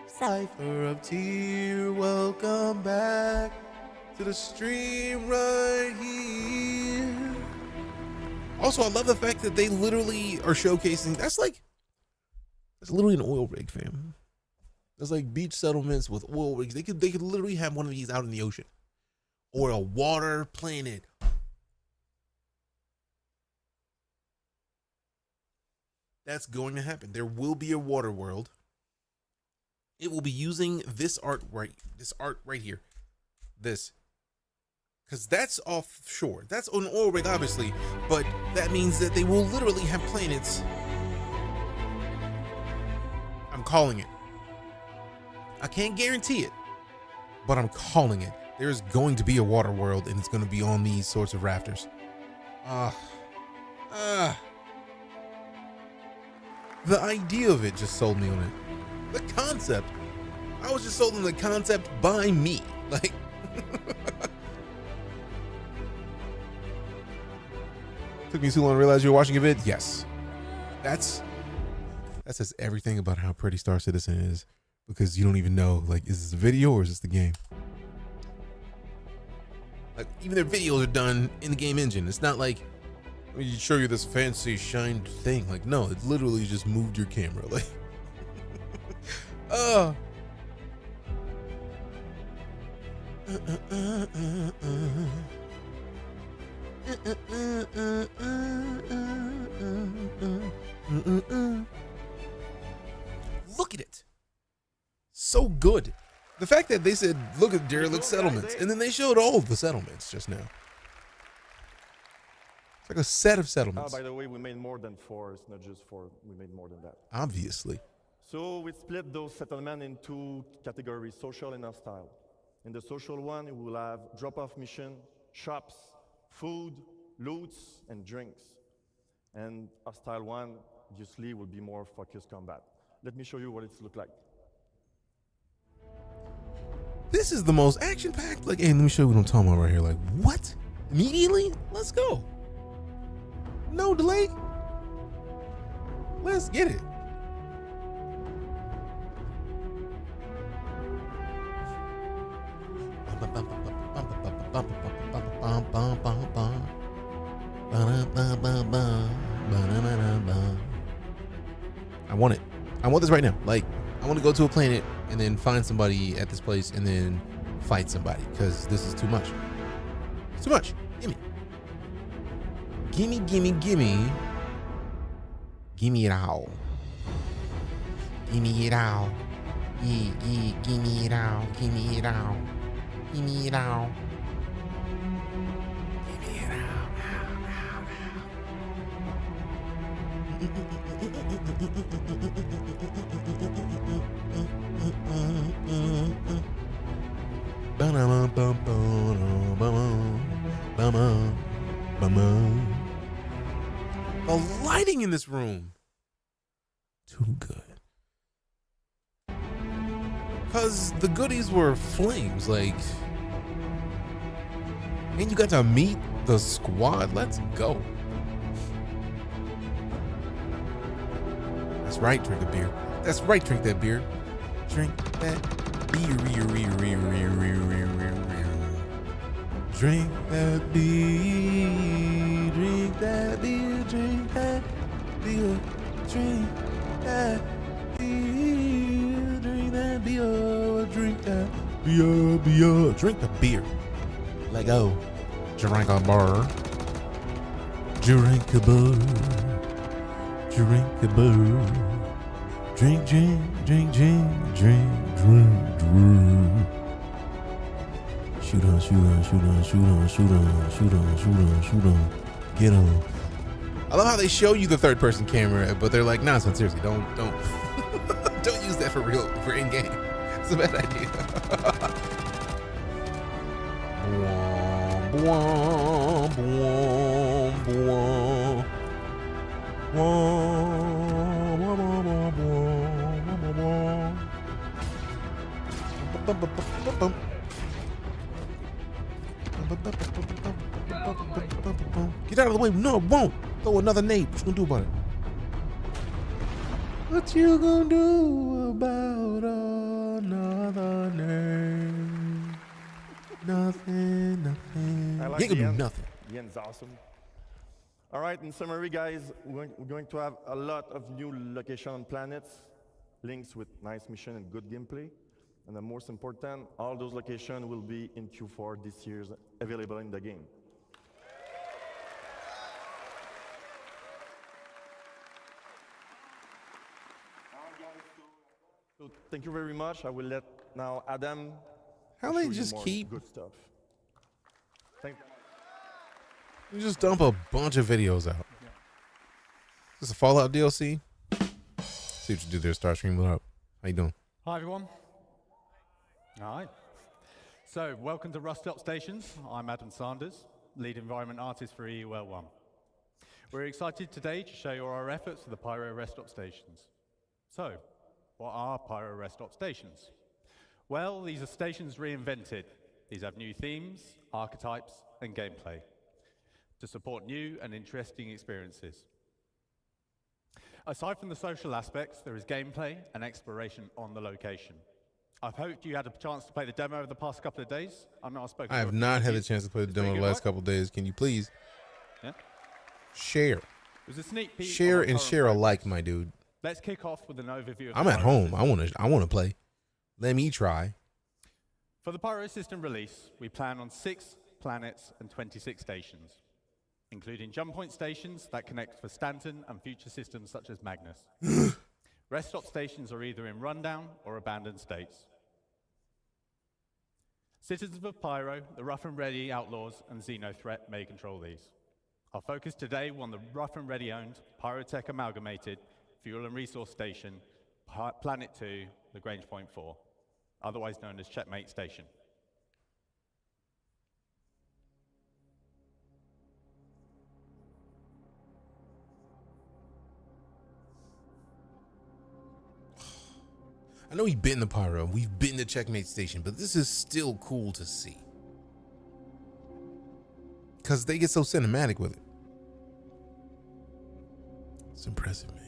Cypher of Tear. Welcome back to the stream right here. Also, I love the fact that they literally are showcasing. That's literally an oil rig, fam. There's like beach settlements with oil rigs. They could literally have one of these out in the ocean or a water planet. That's going to happen. There will be a water world. It will be using this art right here. This. Because that's offshore. That's an oil rig, obviously. But that means that they will literally have planets. I'm calling it. I can't guarantee it, but I'm calling it. There's going to be a water world, and it's going to be on these sorts of rafters. The idea of it just sold me on it. The concept. I was just sold on the concept by me. Like, took me too long to realize you were watching a vid? Yes. That says everything about how pretty Star Citizen is, because you don't even know, like, is this a video or is this the game? Like, even their videos are done in the game engine. It's not like, let me show you this fancy shined thing. Like, no, it literally just moved your camera. Like, look at it. So good. The fact that they said, look at derelict settlements, and then they showed all of the settlements just now. Like a set of settlements. By the way, we made more than 4. It's not just 4. We made more than that. Obviously. So we split those settlements into categories, social and hostile. In the social one, we will have drop-off mission, shops, food, loots, and drinks. And hostile one, obviously, will be more focused combat. Let me show you what it's look like. This is the most action-packed. Like, hey, let me show you what I'm talking about right here. Like, what? Immediately? Let's go. No delay. Let's get it. I want it. I want this right now. Like, I want to go to a planet and then find somebody at this place and then fight somebody, because this is too much. It's too much. Gimme. Gimme, gimme, gimme. Gimme it all. Gimme it all. Yeah, yeah, gimme it all. Gimme it all. Gimme it all. Gimme it all. The lighting in this room, too good. Cause the goodies were flames, like, and you got to meet the squad. Let's go. That's right, drink a beer. That's right, drink that beer. Drink that beer. Drink that beer. Drink that beer. Drink that beer. Drink that beer. Drink that beer. Drink that beer. Drink the beer. Let go. Drink a bar. Drink a bar. Drink a bar. Drink, drink, drink, drink, drink, drink, drink. Shoot on, shoot on, shoot on, shoot on, shoot on, shoot on, shoot on, shoot on. Get on. I love how they show you the third person camera, but they're like, nah, son, seriously, don't don't use that for real, for in game. It's a bad idea. Bwom, bwom, bwom, bwom. Get out of the way. No, it won't. Throw another nade. What you gonna do about it? What you gonna do about another nade? Nothing, nothing. I like You ain't the gonna do end. nothing. The end's awesome. All right, in summary, guys, we're going to have a lot of new location on planets, links with nice mission and good gameplay. And the most important, all those locations will be in Q4 this year, available in the game. So thank you very much. I will let now Adam How show they you just more keep, good stuff. Thank you. you just dump a bunch of videos out. Is this a Fallout DLC? See what you do there, Starscream. What up? How you doing? Hi, everyone. All right. So, welcome to Rust Up Stations. I'm Adam Sanders, lead environment artist for EUL1. We're excited today to show you our efforts for the Pyro Rest Stop Stations. So, what are Pyro Rest Stop Stations? Well, these are stations reinvented. These have new themes, archetypes, and gameplay to support new and interesting experiences. Aside from the social aspects, there is gameplay and exploration on the location. I've hoped you had a chance to play the demo over the past couple of days. I have not had the chance to play the demo the last couple of days. Can you please share? It was a sneak peek. Share and share alike, my dude. Let's kick off with an overview of I'm the at Pyro home. system. I wanna play. Let me try. For the Pyro system release, we plan on 6 planets and 26 stations, including jump point stations that connect for Stanton and future systems such as Magnus. Rest stop stations are either in rundown or abandoned states. Citizens of Pyro, the Rough and Ready Outlaws, and Xenothreat may control these. Our focus today will on the Rough and Ready owned Pyrotech Amalgamated Fuel and Resource Station, Planet 2, Lagrange Point 4, otherwise known as Checkmate Station. I know we've been to Pyro, we've been to Checkmate Station, but this is still cool to see. Because they get so cinematic with it. It's impressive, man.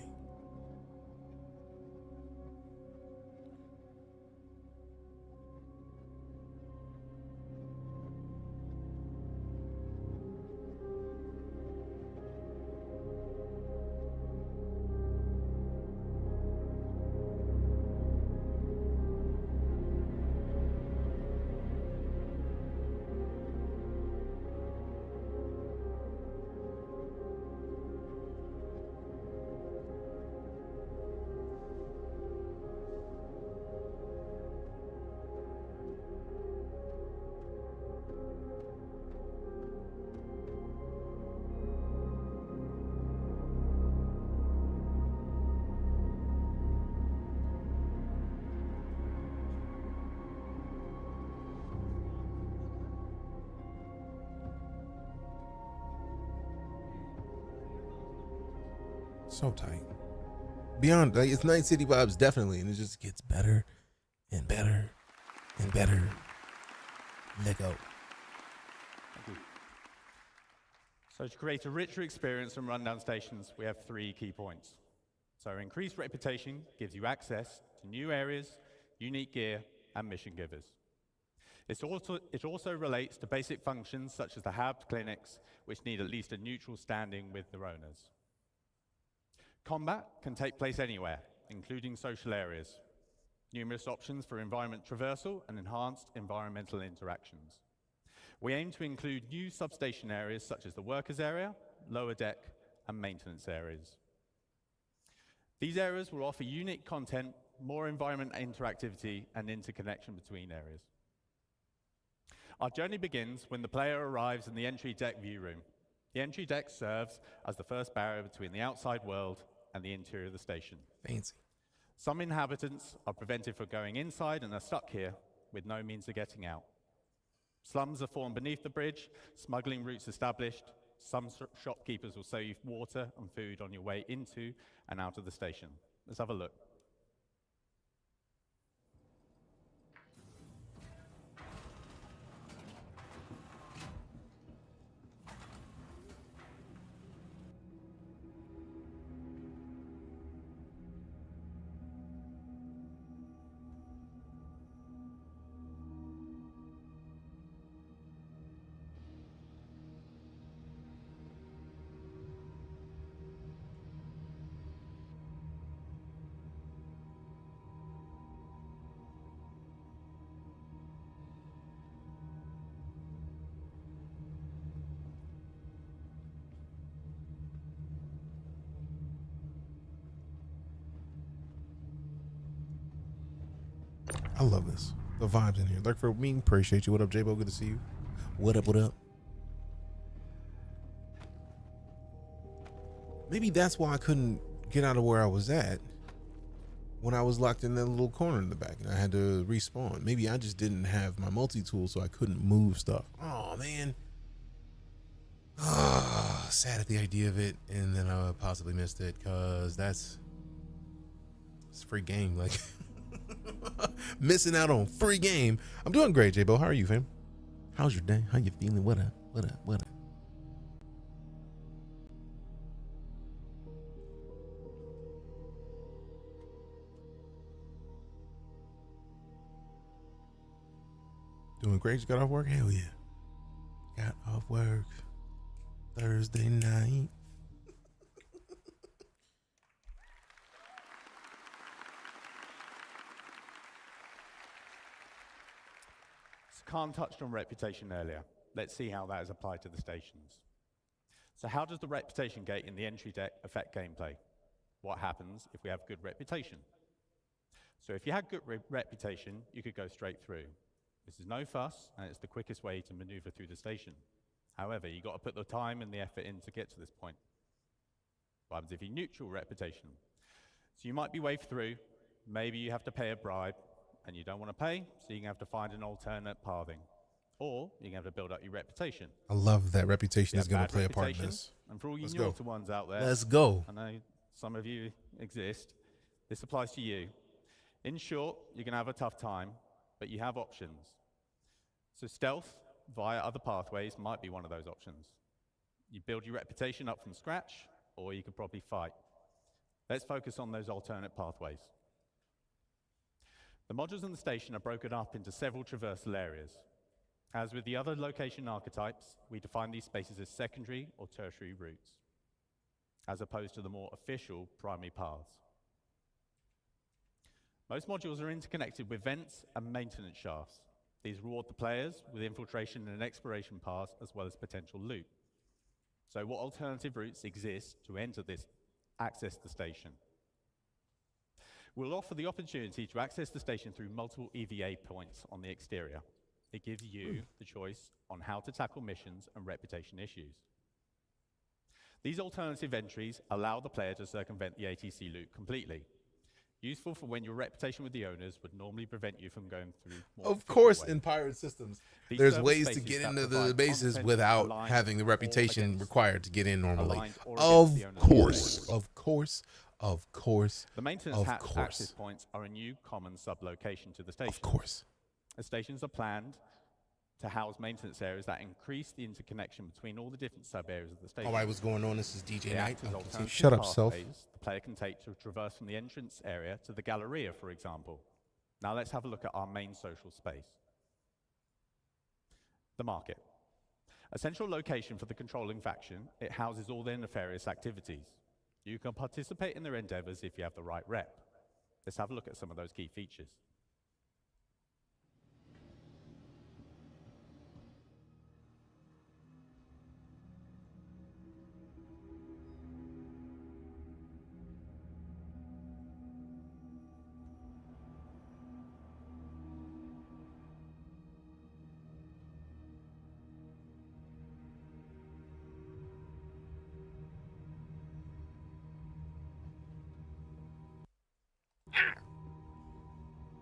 So tight. Beyond, like, it's Night City vibes, definitely, and it just gets better and better and better. Let go. So to create a richer experience from rundown stations, we have 3 key points. So increased reputation gives you access to new areas, unique gear, and mission givers. It also relates to basic functions such as the hub clinics, which need at least a neutral standing with their owners. Combat can take place anywhere, including social areas. Numerous options for environment traversal and enhanced environmental interactions. We aim to include new substation areas such as the workers area, lower deck, and maintenance areas. These areas will offer unique content, more environment interactivity, and interconnection between areas. Our journey begins when the player arrives in the entry deck view room. The entry deck serves as the first barrier between the outside world and the interior of the station. Fancy. Some inhabitants are prevented from going inside and are stuck here with no means of getting out. Slums are formed beneath the bridge, smuggling routes established. Some shopkeepers will sell you water and food on your way into and out of the station. Let's have a look. I love this. The vibes in here. Lurk for me. Appreciate you. What up, J-Bo? Good to see you. What up, what up? Maybe that's why I couldn't get out of where I was at when I was locked in that little corner in the back and I had to respawn. Maybe I just didn't have my multi-tool, so I couldn't move stuff. Oh, man. Sad at the idea of it, and then I possibly missed it because it's a free game. Like, missing out on free game. I'm doing great, J-Bo. How are you, fam? How's your day? How you feeling? What up? What up? What up? Doing great. You got off work? Hell yeah. Got off work Thursday night. Khan touched on reputation earlier. Let's see how that is applied to the stations. So how does the reputation gate in the entry deck affect gameplay? What happens if we have good reputation? So if you had good reputation, you could go straight through. This is no fuss, and it's the quickest way to maneuver through the station. However, you've got to put the time and the effort in to get to this point. What happens if you neutral reputation? So you might be waved through, maybe you have to pay a bribe, and you don't want to pay, so you're going to have to find an alternate pathing. Or you're going to have to build up your reputation. I love that reputation is going to play a part in this. And for all you Let's naughty go. ones out there, Let's go. I know some of you exist, this applies to you. In short, you're going to have a tough time, but you have options. So stealth via other pathways might be one of those options. You build your reputation up from scratch, or you could probably fight. Let's focus on those alternate pathways. The modules in the station are broken up into several traversal areas. As with the other location archetypes, we define these spaces as secondary or tertiary routes, as opposed to the more official primary paths. Most modules are interconnected with vents and maintenance shafts. These reward the players with infiltration and exploration paths, as well as potential loot. So what alternative routes exist to access the station? We'll offer the opportunity to access the station through multiple EVA points on the exterior. It gives you the choice on how to tackle missions and reputation issues. These alternative entries allow the player to circumvent the ATC loop completely. Useful for when your reputation with the owners would normally prevent you from going through more. Of course, ways. in pirate systems, These there's service ways to spaces get that into the provide bases content without aligned having the or reputation against- required to get in normally. aligned or Of against the owner's course. Of course. Of course. The maintenance Of access course. points are a new common sub-location to the station. Of course. The stations are planned to house maintenance areas that increase the interconnection between all the different sub-areas of the station. All right, what's going on? This is They DeejayKnight. act as alternative Shut up, self. pathways the player can take to traverse from the entrance area to the Galleria, for example. Now let's have a look at our main social space. The market. A central location for the controlling faction, it houses all their nefarious activities. You can participate in their endeavors if you have the right rep. Let's have a look at some of those key features.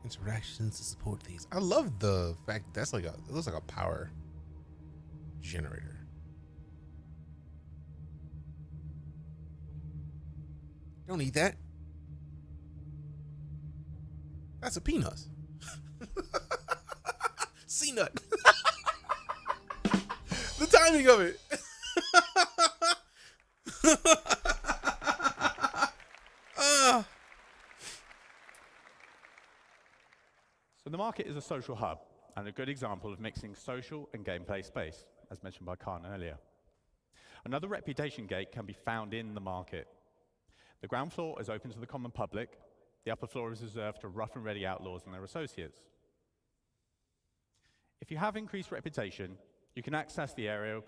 Interactions to support these. I love the fact that's like it looks like a power generator. Don't need that. That's a peanut. C-nut. The timing of it. So the market is a social hub and a good example of mixing social and gameplay space, as mentioned by Khan earlier. Another reputation gate can be found in the market. The ground floor is open to the common public. The upper floor is reserved to rough and ready outlaws and their associates. If you have increased reputation, you can access the area.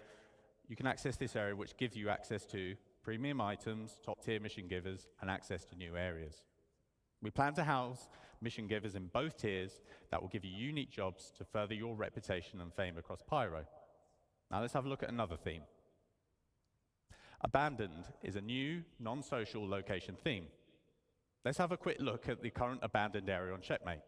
You can access this area, which gives you access to premium items, top-tier mission givers, and access to new areas. We plan to house mission givers in both tiers that will give you unique jobs to further your reputation and fame across Pyro. Now let's have a look at another theme. Abandoned is a new, non-social location theme. Let's have a quick look at the current abandoned area on Checkmate.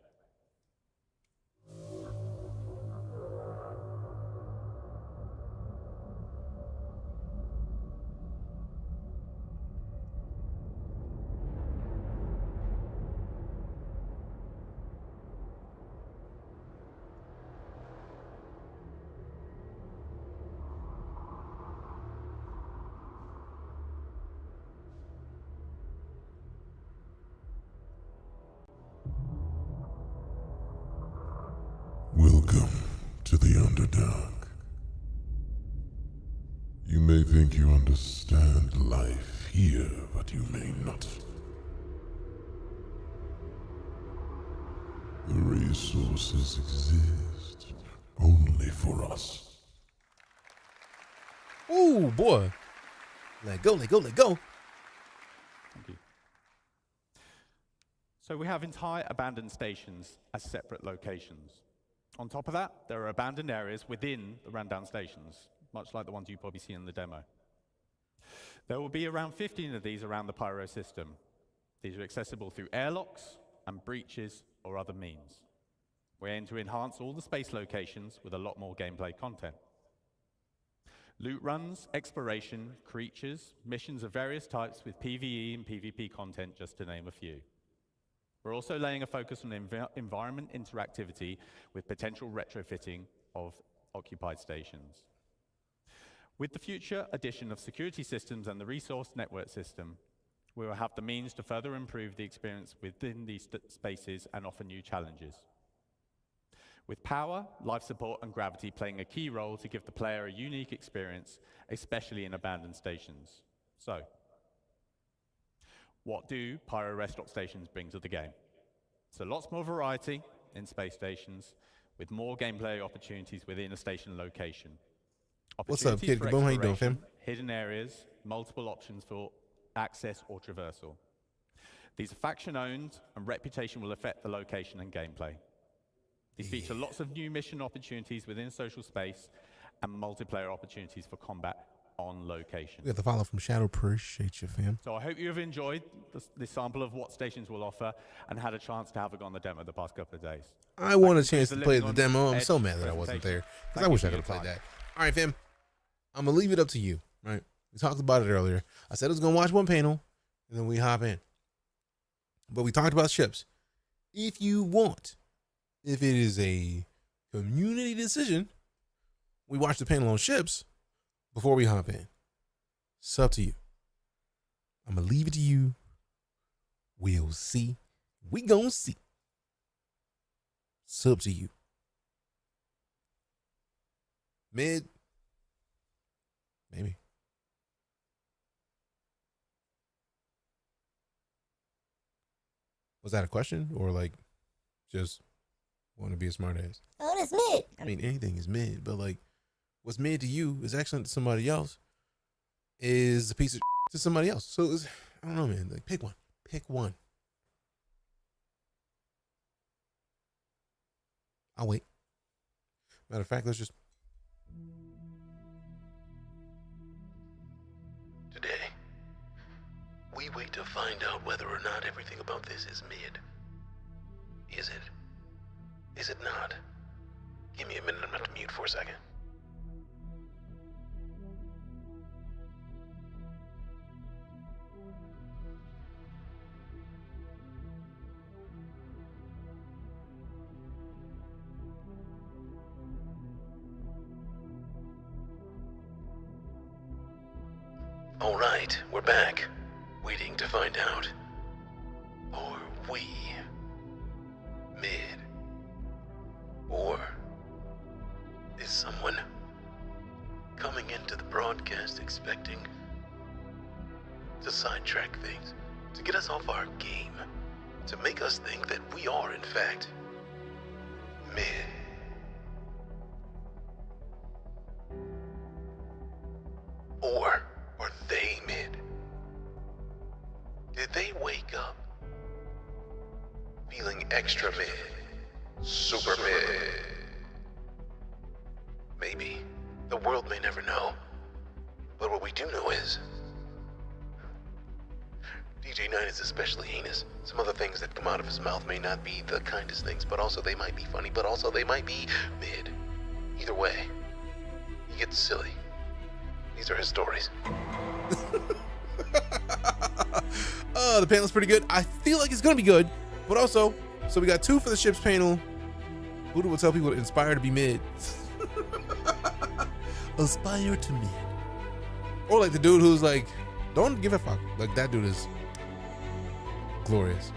Welcome to the Underdark. You may think you understand life here, but you may not. The resources exist only for us. Oh boy. Let go, let go, let go. Thank you. So we have entire abandoned stations as separate locations. On top of that, there are abandoned areas within the rundown stations, much like the ones you probably see in the demo. There will be around 15 of these around the Pyro system. These are accessible through airlocks and breaches or other means. We aim to enhance all the space locations with a lot more gameplay content. Loot runs, exploration, creatures, missions of various types with PvE and PvP content, just to name a few. We're also laying a focus on environment interactivity with potential retrofitting of occupied stations. With the future addition of security systems and the resource network system, we will have the means to further improve the experience within these spaces and offer new challenges. With power, life support, and gravity playing a key role to give the player a unique experience, especially in abandoned stations. So, what do Pyro rest stop stations bring to the game? So lots more variety in space stations, with more gameplay opportunities within a station location. What's up, Kid Kaboom? How you doing, fam? Hidden areas, multiple options for access or traversal. These are faction-owned, and reputation will affect the location and gameplay. These feature lots of new mission opportunities within social space and multiplayer opportunities for combat on location. We got the follow from Shadow. Appreciate you, fam. So I hope you have enjoyed this sample of what stations will offer and had a chance to have a go on the demo the past couple of days. I want a chance to play the demo. I'm so mad that I wasn't there because I wish I could have played that. All right, fam. I'm going to leave it up to you, right? We talked about it earlier. I said I was going to watch one panel, and then we hop in. But we talked about ships. If you want, if it is a community decision, we watch the panel on ships before we hop in. It's up to you. I'm going to leave it to you. We'll see. We gonna see. It's up to you. Mid. Maybe. Was that a question or like just want to be a smart ass? Oh, that's mid. I mean, anything is mid, but like what's mid to you is excellent to somebody else is a piece of to somebody else. So it's, I don't know, man. Like pick one. Pick one. I'll wait. Matter of fact, let's just. Today, we wait to find out whether or not everything about this is mid. Is it? Is it not? Give me a minute, I'm gonna have to mute for a second. All right, we're back, waiting to find out. Are we mid? Or is someone coming into the broadcast expecting to sidetrack things, to get us off our game, to make us think that we are, in fact, mid? Or are they mid? Did they wake up feeling extra mid? Super mid? Maybe. The world may never know. But what we do know is DeejayKnight is especially heinous. Some of the things that come out of his mouth may not be the kindest things, but also they might be funny, but also they might be mid. Either way, he gets silly. These are his stories. The panel's pretty good. I feel like it's gonna be good, but also, so we got 2 for the ships panel. Who will tell people to inspire to be mid? Aspire to mid. Or like the dude who's like, don't give a fuck. Like that dude is glorious.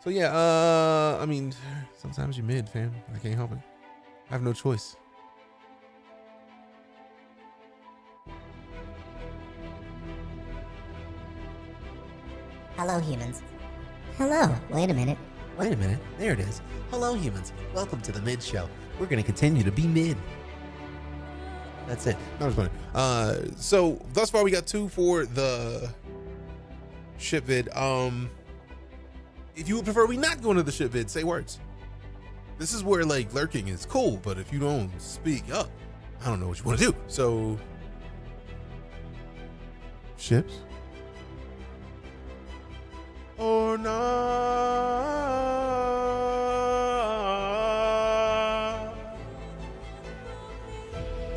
So yeah, I mean, sometimes you're mid, fam. I can't help it. I have no choice. Hello, humans. Hello. Wait a minute. Wait a minute. There it is. Hello, humans. Welcome to the Mid Show. We're going to continue to be mid. That's it. That was funny. So thus far we got 2 for the ship vid. If you would prefer we not go into the ship vid, say words. This is where like lurking is cool, but if you don't speak up, I don't know what you want to do. So ships or not?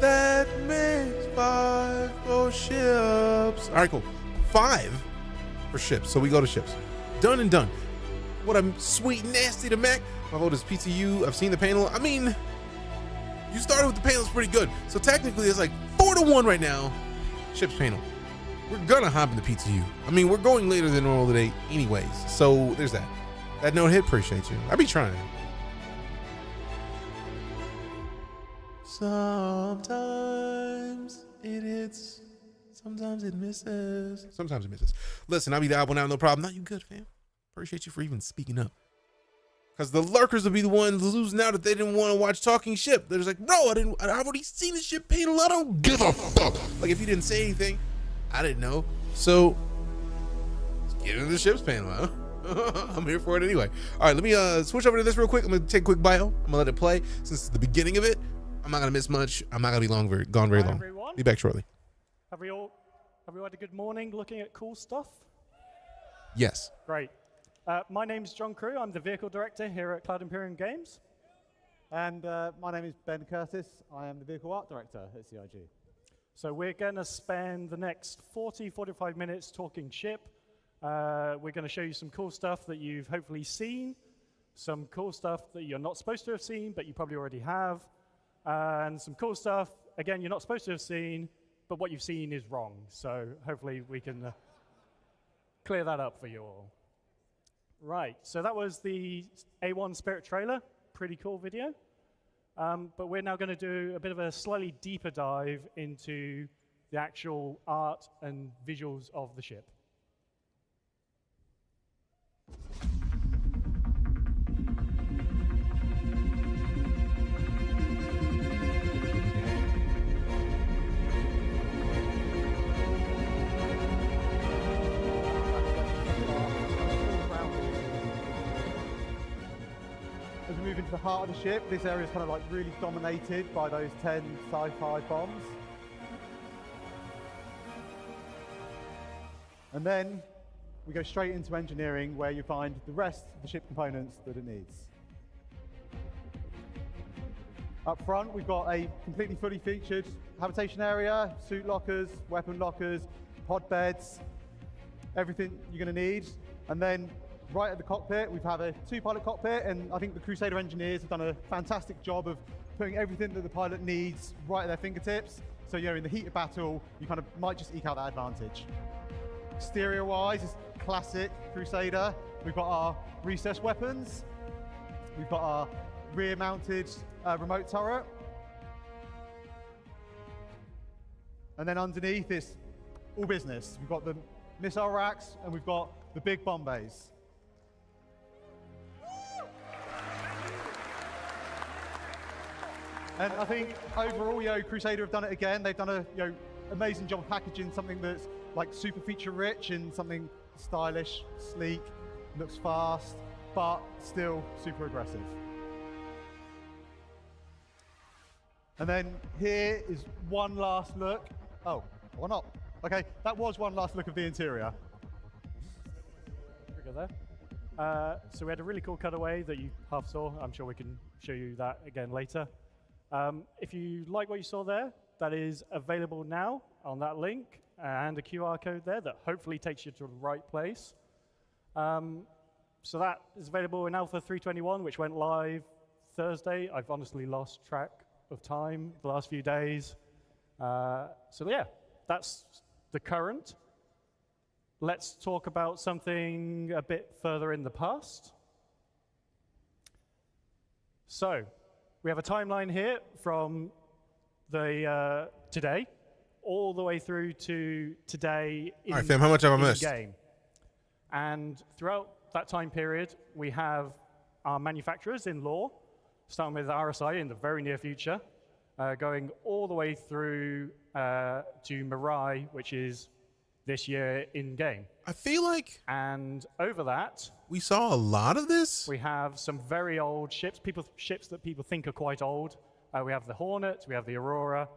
That makes 5 for ships. All right, cool. 5 for ships. So we go to ships. Done and done. What a sweet nasty to Mac. My vote is PTU. I've seen the panel. I mean, you started with the panel. It's pretty good. So technically, it's like 4-1 right now. Ships panel. We're gonna hop into PTU. I mean, we're going later than normal today, anyways. So there's that. That note hit. Appreciate you. I be trying. Sometimes it hits. Sometimes it misses. Sometimes it misses. Listen, I'll be the odd one out, no problem. Not you good, fam. Appreciate you for even speaking up. Because the lurkers will be the ones losing out if they didn't want to watch Talking Ship. They're just like, bro, I've already seen the ship panel. I don't give a fuck. Like, if you didn't say anything, I didn't know. So, let's get into the ships panel, huh? I'm here for it anyway. All right, let me switch over to this real quick. I'm going to take a quick bio. I'm going to let it play. Since it's the beginning of it, I'm not going to miss much. I'm not going to be gone very long. Everyone. Be back shortly. Have we had a good morning looking at cool stuff? Yes. Great. My name's John Crew. I'm the vehicle director here at Cloud Imperium Games. And my name is Ben Curtis. I am the Vehicle Art Director at CIG. So we're going to spend the next 45 minutes talking ship. We're going to show you some cool stuff that you've hopefully seen, some cool stuff that you're not supposed to have seen, but you probably already have, and some cool stuff, again, you're not supposed to have seen, but what you've seen is wrong. So hopefully we can clear that up for you all. Right, so that was the A1 Spirit trailer. Pretty cool video. But we're now going to do a bit of a slightly deeper dive into the actual art and visuals of the ship. As we move into the heart of the ship, this area is kind of like really dominated by those 10 sci-fi bombs. And then we go straight into engineering, where you find the rest of the ship components that it needs. Up front, we've got a completely fully featured habitation area, suit lockers, weapon lockers, pod beds, everything you're going to need. And then right at the cockpit, we have a two-pilot cockpit, and I think the Crusader engineers have done a fantastic job of putting everything that the pilot needs right at their fingertips. So, in the heat of battle, you kind of might just eke out that advantage. Exterior-wise, it's classic Crusader. We've got our recessed weapons. We've got our rear-mounted remote turret. And then underneath, it's all business. We've got the missile racks, and we've got the big bomb bays. And I think overall, Crusader have done it again. They've done a amazing job of packaging something that's like super feature rich and something stylish, sleek, looks fast, but still super aggressive. And then here is one last look. Oh, or not. Okay, that was one last look of the interior. There. So we had a really cool cutaway that you half saw. I'm sure we can show you that again later. If you like what you saw there, that is available now on that link and a QR code there that hopefully takes you to the right place. So that is available in Alpha 321, which went live Thursday. I've honestly lost track of time the last few days. So yeah, that's the current. Let's talk about something a bit further in the past. So we have a timeline here from the today all the way through to today in, all right, fam, how much have I missed? Game. And throughout that time period, we have our manufacturers in law, starting with RSI in the very near future, going all the way through to Mirai, which is this year in-game. I feel like... And over that... we saw a lot of this? We have some very old ships, ships that people think are quite old. We have the Hornet, we have the Aurora.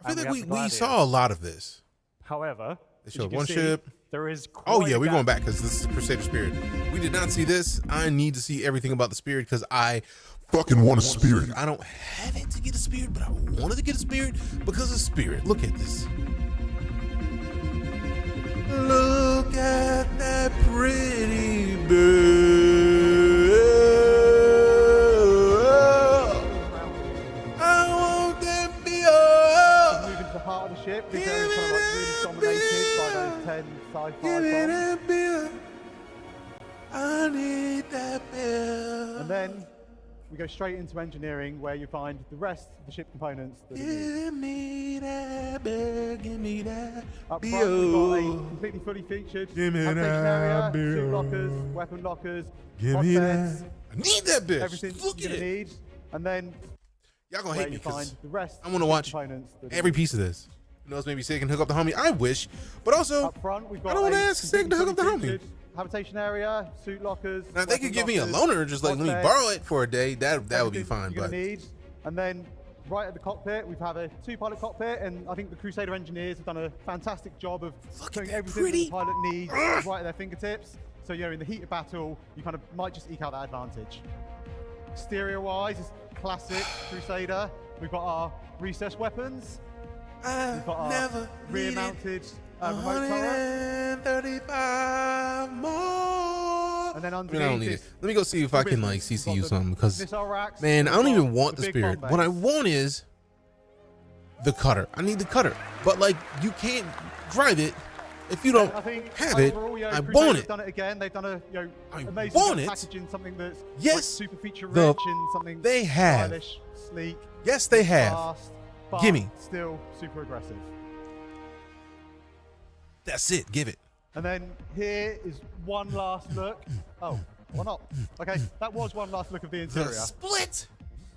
I feel like we saw a lot of this. However, they showed one ship. There is oh yeah, we're going back because this is Crusader Spirit. We did not see this. I need to see everything about the Spirit because I fucking want a Spirit. I don't have it to get a Spirit, but I wanted to get a Spirit because of Spirit. Look at this. Look at that pretty bird. I want that be all. Moving to the heart of the ship, this area is kind of like really dominated by those 10 sci-fi bombs. I need that bill. And then we go straight into engineering, where you find the rest of the ship components that give me that bill, give me that up front, we've got a completely fully featured habitation area, suit lockers, weapon lockers, pod beds. I need that bitch. Everything you're gonna need. And then y'all gonna hate me because the rest I want to watch every piece of this. Who knows, maybe Sig can hook up the homie. I wish, but also up front, we've got I don't want to ask Sig to hook up the homie. Habitation area, suit lockers. Now if they could give me a loaner, just like let me borrow it for a day, that would be fine. You're gonna need. And then right at the cockpit, we have a two-pilot cockpit, and I think the Crusader engineers have done a fantastic job of putting everything that the pilot needs right at their fingertips. So in the heat of battle, you kind of might just eke out that advantage. exterior-wise, it's classic Crusader. We've got our recessed weapons. We've got our rear-mounted remote turret. 35 more. And then I underneath don't need it. Let me go see if I can like CCU something, because missile racks. man, I don't even want the big Spirit. bomb What I bays. want is the cutter. I need the cutter, but like you can't drive it if you don't I think have it. overall, I Crusader's want it. done it again. They've done a I amazing want job it. packaging something that's Yes, like super feature the- rich and something they have. stylish, sleek. Yes, they have. Fast, but Gimme. still super aggressive. That's it. Give it. And then here is one last look. Oh, or not? Okay, that was one last look of the The interior. split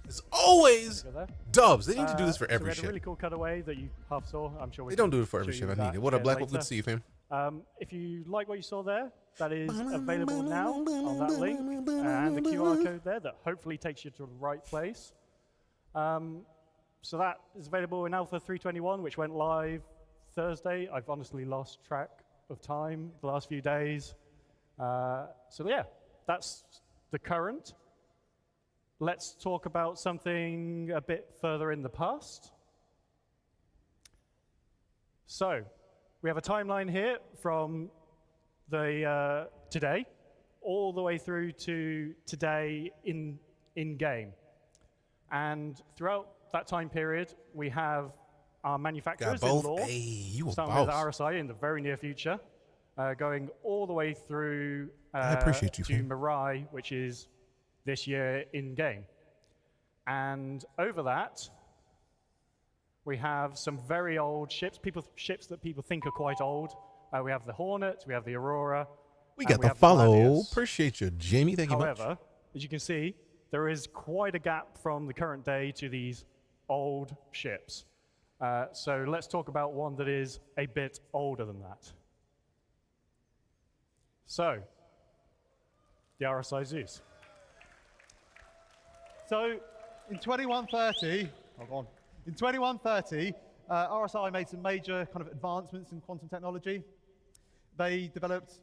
is always Go there. dubs. They need to do this for So every we had a ship. really cool cutaway that you half saw. I'm sure we They don't can do it for every show ship. you I that need it. What up, bit Black Wolf? Good later. to see you, fam. If you like what you saw there, that is available now on that link, and the QR code there that hopefully takes you to the right place. So that is available in Alpha 321, which went live Thursday. I've honestly lost track of time the last few days. So yeah, that's the current. Let's talk about something a bit further in the past. So we have a timeline here from the today all the way through to today in game. And throughout that time period, we have our manufacturers Got in both. law, Hey, you a starting with boss. RSI in the very near future, going all the way through I appreciate you, to fam. Mirai, which is this year in game. And over that, we have some very old ships, ships that people think are quite old. We have the Hornet, we have the Aurora. We and got the have follow. Gladius. Appreciate you, Jamie. Thank you much. However, as you can see, there is quite a gap from the current day to these old ships. So let's talk about one that is a bit older than that. So, the RSI Zeus. So in 2130, hold on. In 2130, RSI made some major kind of advancements in quantum technology. They developed,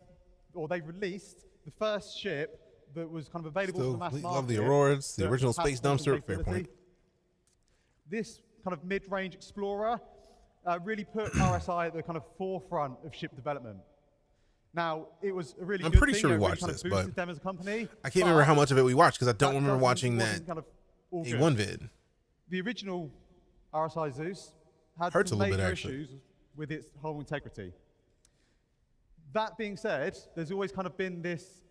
or they released, the first ship that was kind of available Still for the mass market. love the Auroras, the that original had space quantum dumpster. Fair capability. point. This kind of mid-range explorer really put RSI at the kind of forefront of ship development. Now, it was a really I'm good pretty thing. sure we It really watched kind this, of boosted but them as a company. I can't remember how much of it we watched because I don't that remember watching that wasn't kind of all good. A1 vid. The original RSI Zeus had Hurts some a little bit, major actually. issues with its hull integrity. That being said, there's always kind of been this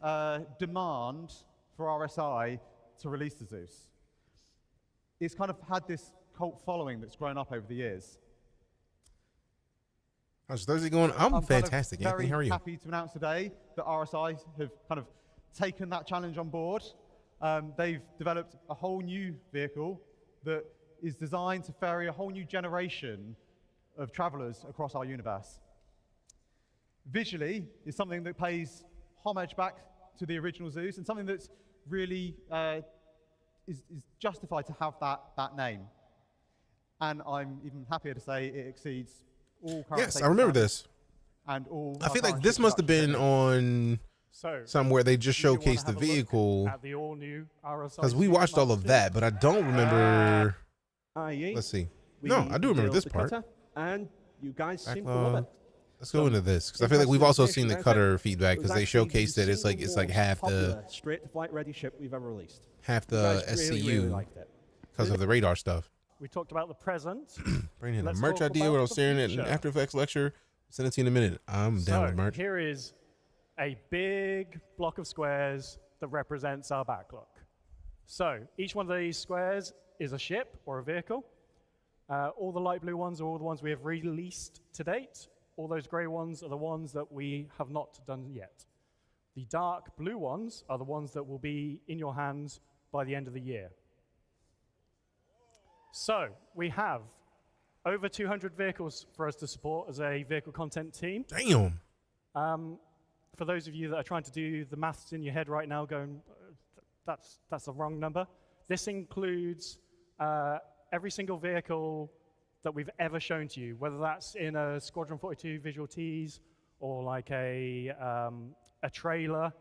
demand for RSI to release the Zeus. It's kind of had this cult following that's grown up over the years. How's Thursday going? I'm kind of fantastic, Anthony. very How are you? happy to announce today that RSI have kind of taken that challenge on board. They've developed a whole new vehicle that is designed to ferry a whole new generation of travelers across our universe. Visually, it's something that pays homage back to the original Zeus and something that's really is justified to have that name. And I'm even happier to say it exceeds all current Yes, I safety remember standards this. and all I our feel like current this ship must have production been standards. on So, somewhere they just do you wanna showcased the have a look vehicle at the all-new RSI because we Zeus watched all of Master? that, but I don't remember. i.e. Let's see. we No, I do remember built this the part. cutter, and you guys seem to love Backlog. it. Let's go into this because I feel like we've also seen the cutter feedback It was because they actually the showcased it. It's like single half most the popular straight-to-flight ready ship we've ever released. half You the guys really, really SCU liked it. because of the radar stuff. We talked about the present. Bringing in a Let's merch talk idea about when I was the staring at an future. After Effects lecture. Send it to you in a minute. I'm down with merch. Here is a big block of squares that represents our backlog. So each one of these squares is a ship or a vehicle. All the light blue ones are all the ones we have released to date. All those gray ones are the ones that we have not done yet. The dark blue ones are the ones that will be in your hands by the end of the year. So we have over 200 vehicles for us to support as a vehicle content team. Damn. For those of you that are trying to do the maths in your head right now, going, that's the wrong number. This includes every single vehicle that we've ever shown to you, whether that's in a Squadron 42 visual tease or like a trailer.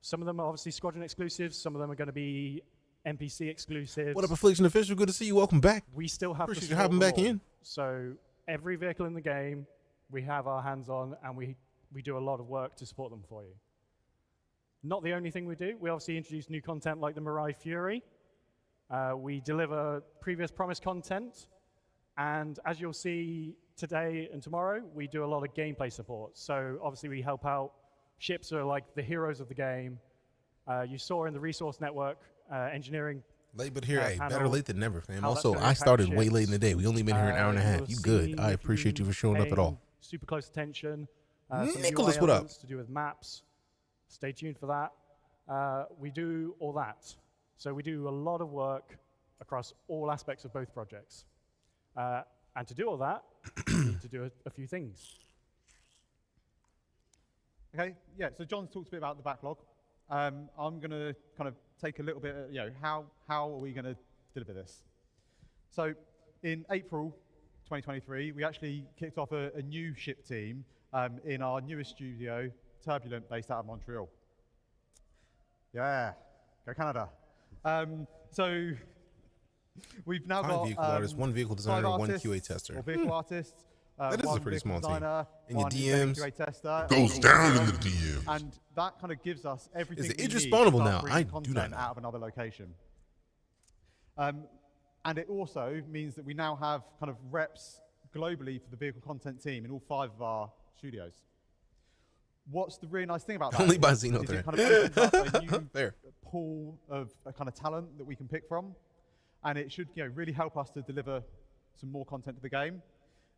Some of them are obviously Squadron exclusives. Some of them are going to be NPC exclusives. What up, Affliction Official? Good to see you. Welcome back. We still have Appreciate to you support hopping them back all. in. So every vehicle in the game, we have our hands on, and we do a lot of work to support them for you. Not the only thing we do. We obviously introduce new content like the Mirai Fury. We deliver previous promised content. And as you'll see today and tomorrow, we do a lot of gameplay support. So obviously we help out. Ships are like the heroes of the game. You saw in the resource network engineering. Late but here, hey, better late than never, fam. how that's Also, gonna I impact started way ships. late in the day. We only been here an hour and a half. You'll You see good. I if appreciate you you've for showing up at all. paying super close attention. Some Nicholas, UI what up? elements to do with maps. Stay tuned for that. We do all that. So we do a lot of work across all aspects of both projects. And to do all that, we need to do a few things. Okay, yeah, so John's talked a bit about the backlog. I'm going to kind of take a little bit, how are we going to deliver this? So in April 2023, we actually kicked off a new ship team in our newest studio, Turbulent, based out of Montreal. Yeah, go Canada. So we've now 5 got vehicle artists, 1 vehicle 5 designer, 1 artists QA tester. or vehicle artists. That is a 1 pretty vehicle small team. designer, In your 1 DMs, QA tester, Goes down in the DM. and that kind of gives us everything Is it we Idris need to spawnable start now? bringing I do content not know. out of another location. And it also means that we now have kind of reps globally for the vehicle content team in all 5 of our studios. What's the really nice thing about that? Only by is Xeno it there. kind of opens up a new There. pool of a kind of talent that we can pick from, and it should really help us to deliver some more content to the game.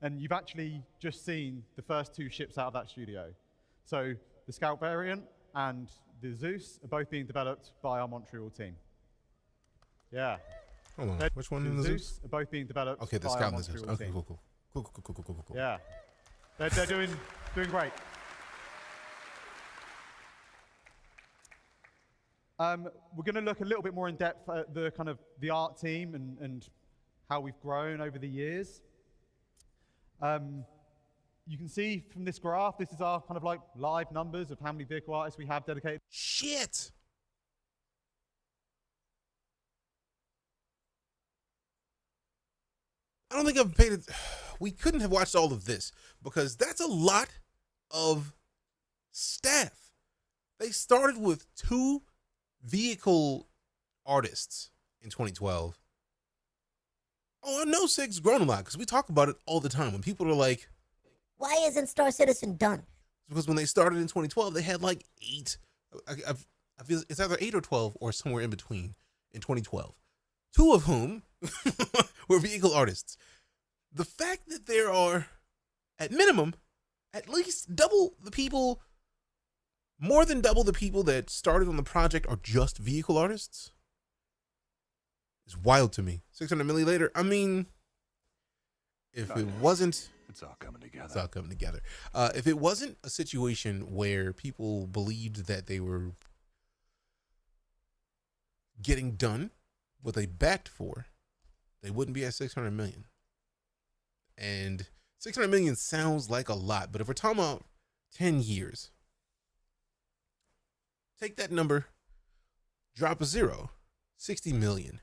And you've actually just seen the first 2 ships out of that studio. So the Scout variant and the Zeus are both being developed by our Montreal team. Yeah. Hold on. Which one The in the Zeus Zeus? are both being developed Okay, the by Scout our and the Zeus. Montreal Okay, team. cool. Cool. Yeah. They're doing great. We're going to look a little bit more in depth at the kind of the art team and how we've grown over the years. You can see from this graph, this is our kind of like live numbers of how many vehicle artists we have dedicated. Shit. I don't think I've paid it. We couldn't have watched all of this because that's a lot of staff. They started with 2 vehicle artists in 2012. Oh, I know SIG's grown a lot because we talk about it all the time. When people are like, Why isn't Star Citizen done? because when they started in 2012, they had like 8. I feel it's either 8 or 12 or somewhere in between in 2012. 2 of whom were vehicle artists. The fact that there are, at minimum, at least double the people, more than double the people that started on the project are just vehicle artists is wild to me. 600 million later, I mean, if it wasn't... It's all coming together. It's all coming together. If it wasn't a situation where people believed that they were getting done what they backed for, they wouldn't be at 600 million. And 600 million sounds like a lot, but if we're talking about 10 years, take that number, drop a 0, 60 million.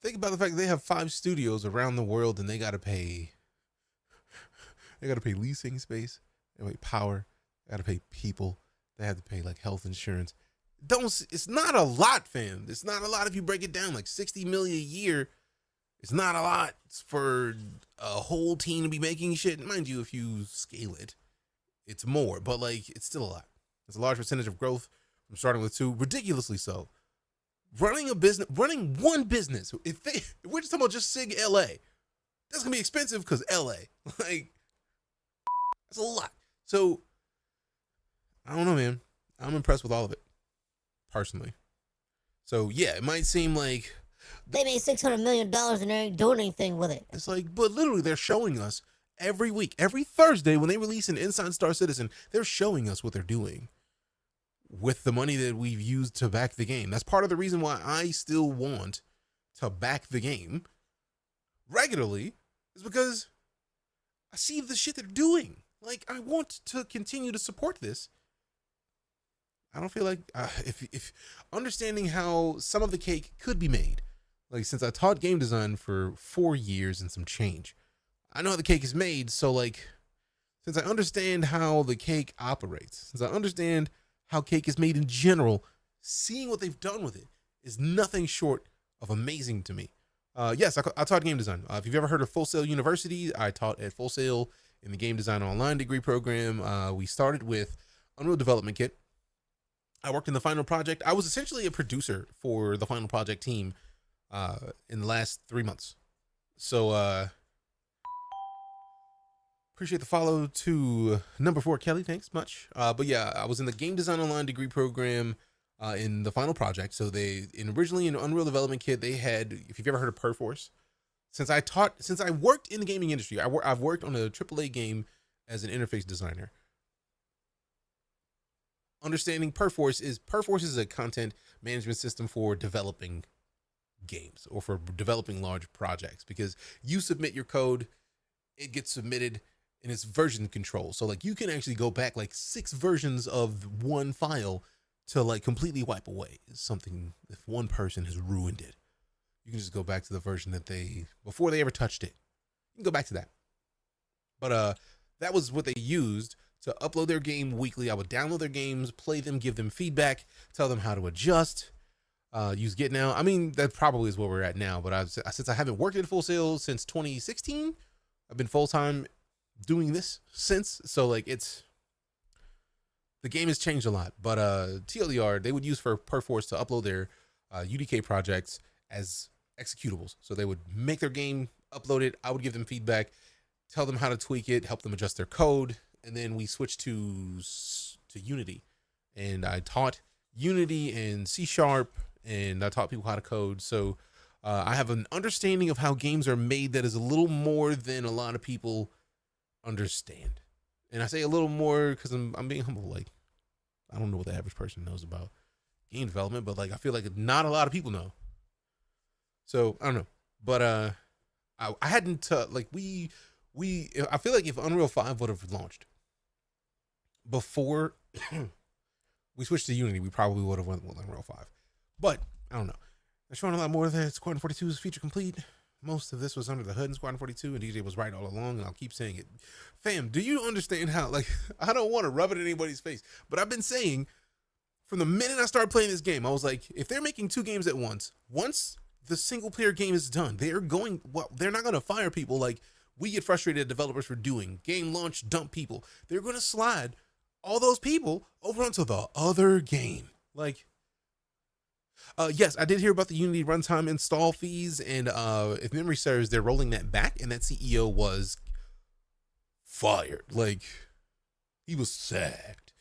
Think about the fact that they have 5 studios around the world and they got to pay leasing space, they pay power, they got to pay people, they have to pay like health insurance. It's not a lot, fam. It's not a lot if you break it down. Like 60 million a year, it's not a lot for a whole team to be making shit. Mind you, if you scale it, it's more, but like it's still a lot. It's a large percentage of growth from starting with 2, ridiculously so. Running one business, if we're just talking about just SIG LA, that's gonna be expensive because LA, like, that's a lot. So, I don't know, man. I'm impressed with all of it, personally. So, yeah, it might seem like They made $600 million and they ain't doing anything with it. it's like, but literally they're showing us every week, every Thursday when they release an Inside Star Citizen, they're showing us what they're doing with the money that we've used to back the game. That's part of the reason why I still want to back the game regularly, is because I see the shit they're doing. Like, I want to continue to support this. I don't feel like if understanding how some of the cake could be made, like since I taught game design for 4 years and some change, I know how the cake is made. So like, since I understand how the cake operates, since I understand how cake is made in general, seeing what they've done with it is nothing short of amazing to me. Yes, I taught game design. If you've ever heard of Full Sail University, I taught at Full Sail in the game design online degree program. We started with Unreal Development Kit. I worked in the final project. I was essentially a producer for the final project team in the last 3 months. So appreciate the follow to number 4, Kelly. Thanks much. But yeah, I was in the game design online degree program in the final project. So originally in Unreal Development Kit, they had, if you've ever heard of Perforce, since I worked in the gaming industry, I've worked on a AAA game as an interface designer. Understanding Perforce is a content management system for developing games or for developing large projects, because you submit your code, it gets submitted, and it's version control. So like you can actually go back like 6 versions of one file to like completely wipe away something. If one person has ruined it, you can just go back to the version that before they ever touched it. You can go back to that. But that was what they used to upload their game weekly. I would download their games, play them, give them feedback, tell them how to adjust, use Git now. I mean, that probably is where we're at now, but since I haven't worked at Full Sail since 2016, I've been full-time doing this since. So like the game has changed a lot, but TLDR, they would use for Perforce to upload their UDK projects as executables. So they would make their game, upload it, I would give them feedback, tell them how to tweak it, help them adjust their code, and then we switched to Unity. And I taught Unity and C#, and I taught people how to code. So I have an understanding of how games are made that is a little more than a lot of people understand. And I say a little more because I'm being humble. Like, I don't know what the average person knows about game development, but like I feel like not a lot of people know. So I don't know. But I hadn't like I feel like if Unreal 5 would have launched before we switched to Unity, we probably would have went with Unreal 5. But I don't know. They're showing a lot more that Squadron 42 is feature complete. Most of this was under the hood in Squadron 42, and DJ was right all along, and I'll keep saying it. Fam, do you understand how, like, I don't want to rub it in anybody's face, but I've been saying from the minute I started playing this game, I was like, if they're making 2 games at once the single player game is done, they're not going to fire people like we get frustrated at developers for doing. Game launch, dump people. They're going to slide all those people over onto the other game. Like, yes, I did hear about the Unity runtime install fees, and if memory serves, they're rolling that back, and that CEO was fired. Like, he was sacked.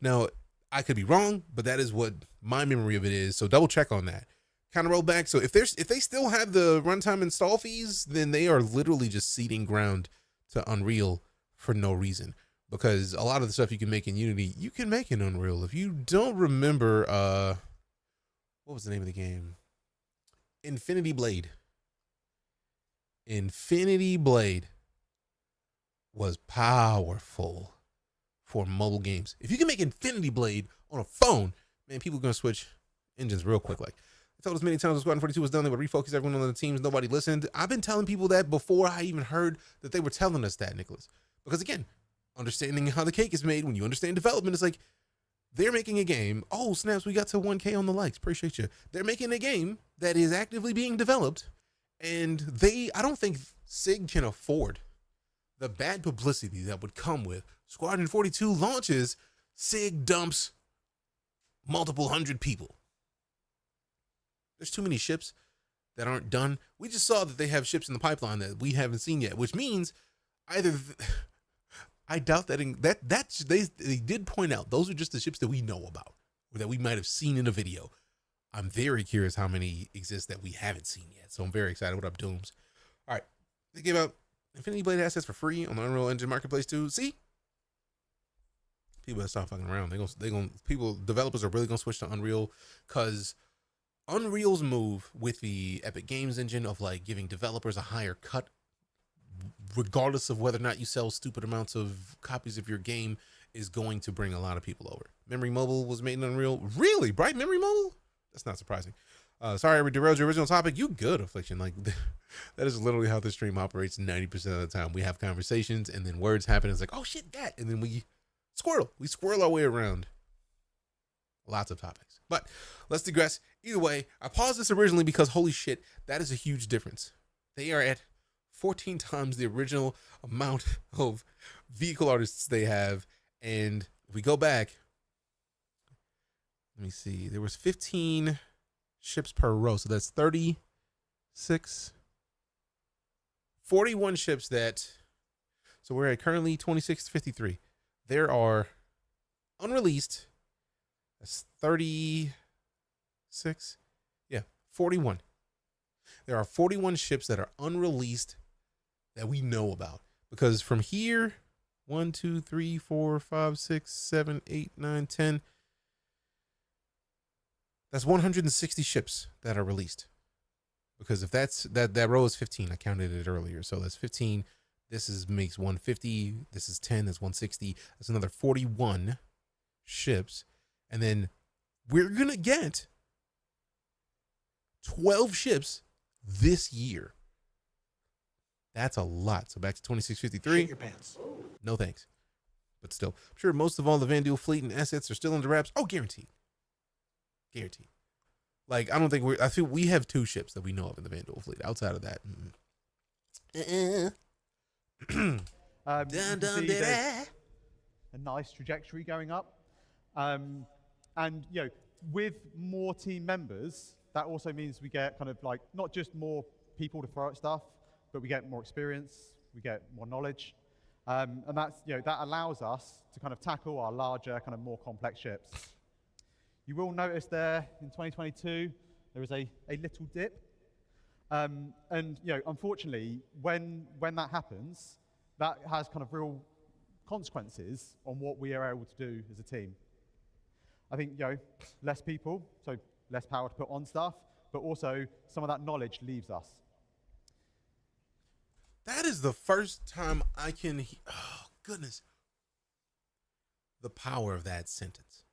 Now, I could be wrong, but that is what my memory of it is, so double check on that. Kind of roll back. So if they still have the runtime install fees, then they are literally just ceding ground to Unreal for no reason, because a lot of the stuff you can make in Unity, you can make in Unreal. If you don't remember, what was the name of the game? Infinity Blade. Infinity Blade was powerful for mobile games. If you can make Infinity Blade on a phone, man, people are going to switch engines real quick. Like, I told us many times when Squadron 42 was done, they would refocus everyone on the teams. Nobody listened. I've been telling people that before I even heard that they were telling us that, Nicholas. Because again, understanding how the cake is made, when you understand development, it's like, they're making a game. Oh, snaps, we got to 1K on the likes. Appreciate you. They're making a game that is actively being developed, and I don't think SIG can afford the bad publicity that would come with Squadron 42 launches, SIG dumps multiple hundred people. There's too many ships that aren't done. We just saw that they have ships in the pipeline that we haven't seen yet, which means either I doubt that they did point out those are just the ships that we know about or that we might have seen in a video. I'm very curious how many exist that we haven't seen yet. So I'm very excited. What up, Dooms? All right. They gave out Infinity Blade assets for free on the Unreal Engine Marketplace too. See? People that stop fucking around. Developers are really gonna switch to Unreal, because Unreal's move with the Epic Games engine of like giving developers a higher cut, regardless of whether or not you sell stupid amounts of copies of your game, is going to bring a lot of people over. Memory Mobile was made in Unreal. Really? Bright Memory Mobile? That's not surprising. Sorry, I derailed your original topic. You good, Affliction. Like, that is literally how the stream operates 90% of the time. We have conversations, and then words happen. It's like, oh, shit, that. And then we squirrel our way around lots of topics. But let's digress. Either way, I paused this originally because, holy shit, that is a huge difference. They are at 14 times the original amount of vehicle artists they have. And if we go back, let me see. There was 15 ships per row. So that's 36, 41 ships that, so we're at currently 26 to 53. There are unreleased, that's 36, yeah, 41. There are 41 ships that are unreleased that we know about. Because from here, 1, 2, 3, 4, 5, 6, 7, 8, 9, 10. That's 160 ships that are released. Because if that's that row is 15, I counted it earlier. So that's 15. This makes 150. This is 10. That's 160. That's another 41 ships. And then we're gonna get 12 ships this year. That's a lot. So back to 2653. Shit your pants. No thanks. But still, I'm sure most of all the Van Duel fleet and assets are still under wraps. Oh, guaranteed. Guaranteed. Like, I don't think I feel we have 2 ships that we know of in the Van Duel fleet. Outside of that. A nice trajectory going up. And, you know, with more team members, that also means we get kind of like, not just more people to throw at stuff, but we get more experience, we get more knowledge. And that's, you know, that allows us to kind of tackle our larger, kind of more complex ships. You will notice there in 2022, there is a little dip. And, you know, unfortunately, when that happens, that has kind of real consequences on what we are able to do as a team. I think, you know, less people, so less power to put on stuff, but also some of that knowledge leaves us. That is the first time I can, oh goodness, the power of that sentence.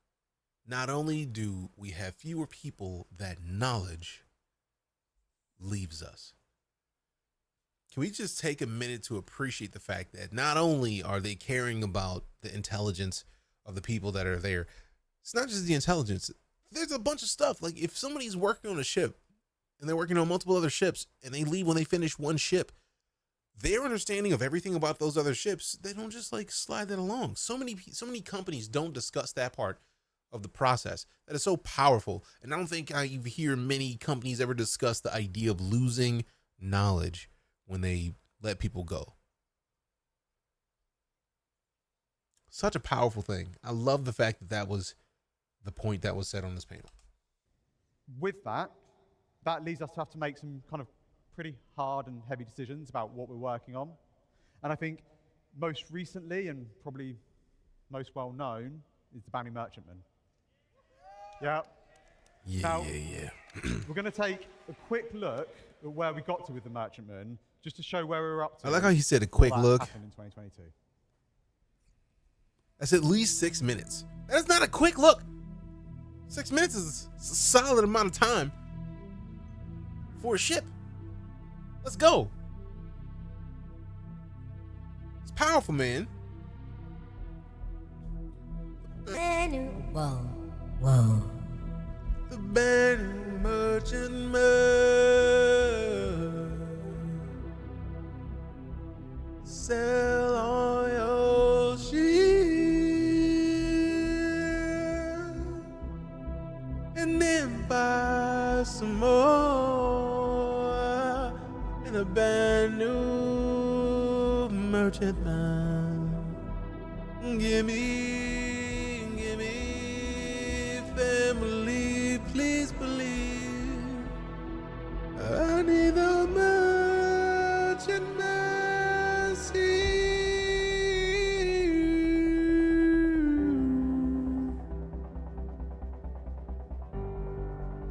Not only do we have fewer people, that knowledge leaves us. Can we just take a minute to appreciate the fact that not only are they caring about the intelligence of the people that are there, it's not just the intelligence. There's a bunch of stuff. Like if somebody's working on a ship and they're working on multiple other ships and they leave when they finish one ship, their understanding of everything about those other ships, they don't just like slide that along. So many companies don't discuss that part of the process. That is so powerful. And I don't think I hear many companies ever discuss the idea of losing knowledge when they let people go. Such a powerful thing. I love the fact that that was the point that was said on this panel. With that leads us to have to make some kind of pretty hard and heavy decisions about what we're working on. And I think most recently and probably most well known is the Bounty Merchantman. Yeah. Now, we're going to take a quick look at where we got to with the Merchantman, just to show where we were up to. I like how he said a quick look. Happened in 2022. That's at least 6 minutes. That is not a quick look. 6 minutes is a solid amount of time for a ship. Let's go. It's powerful, man. Whoa. Whoa. The Bounty Merchantman. Sell all your shit and then buy some more in a brand new merchantman. Give me family, please believe. I need the merchantman.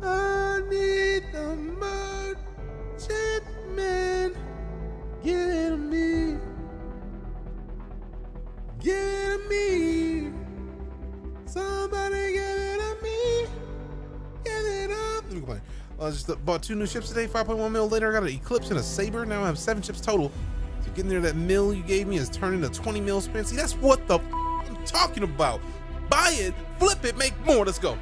I need the merchantman. Give it to me. Give it to me. I just bought 2 new ships today. 5.1 mil later, I got an Eclipse and a Saber. Now I have 7 ships total. So getting there, that mil you gave me is turning to 20 mil spend. See, that's what the I'm talking about. Buy it, flip it, make more. Let's go.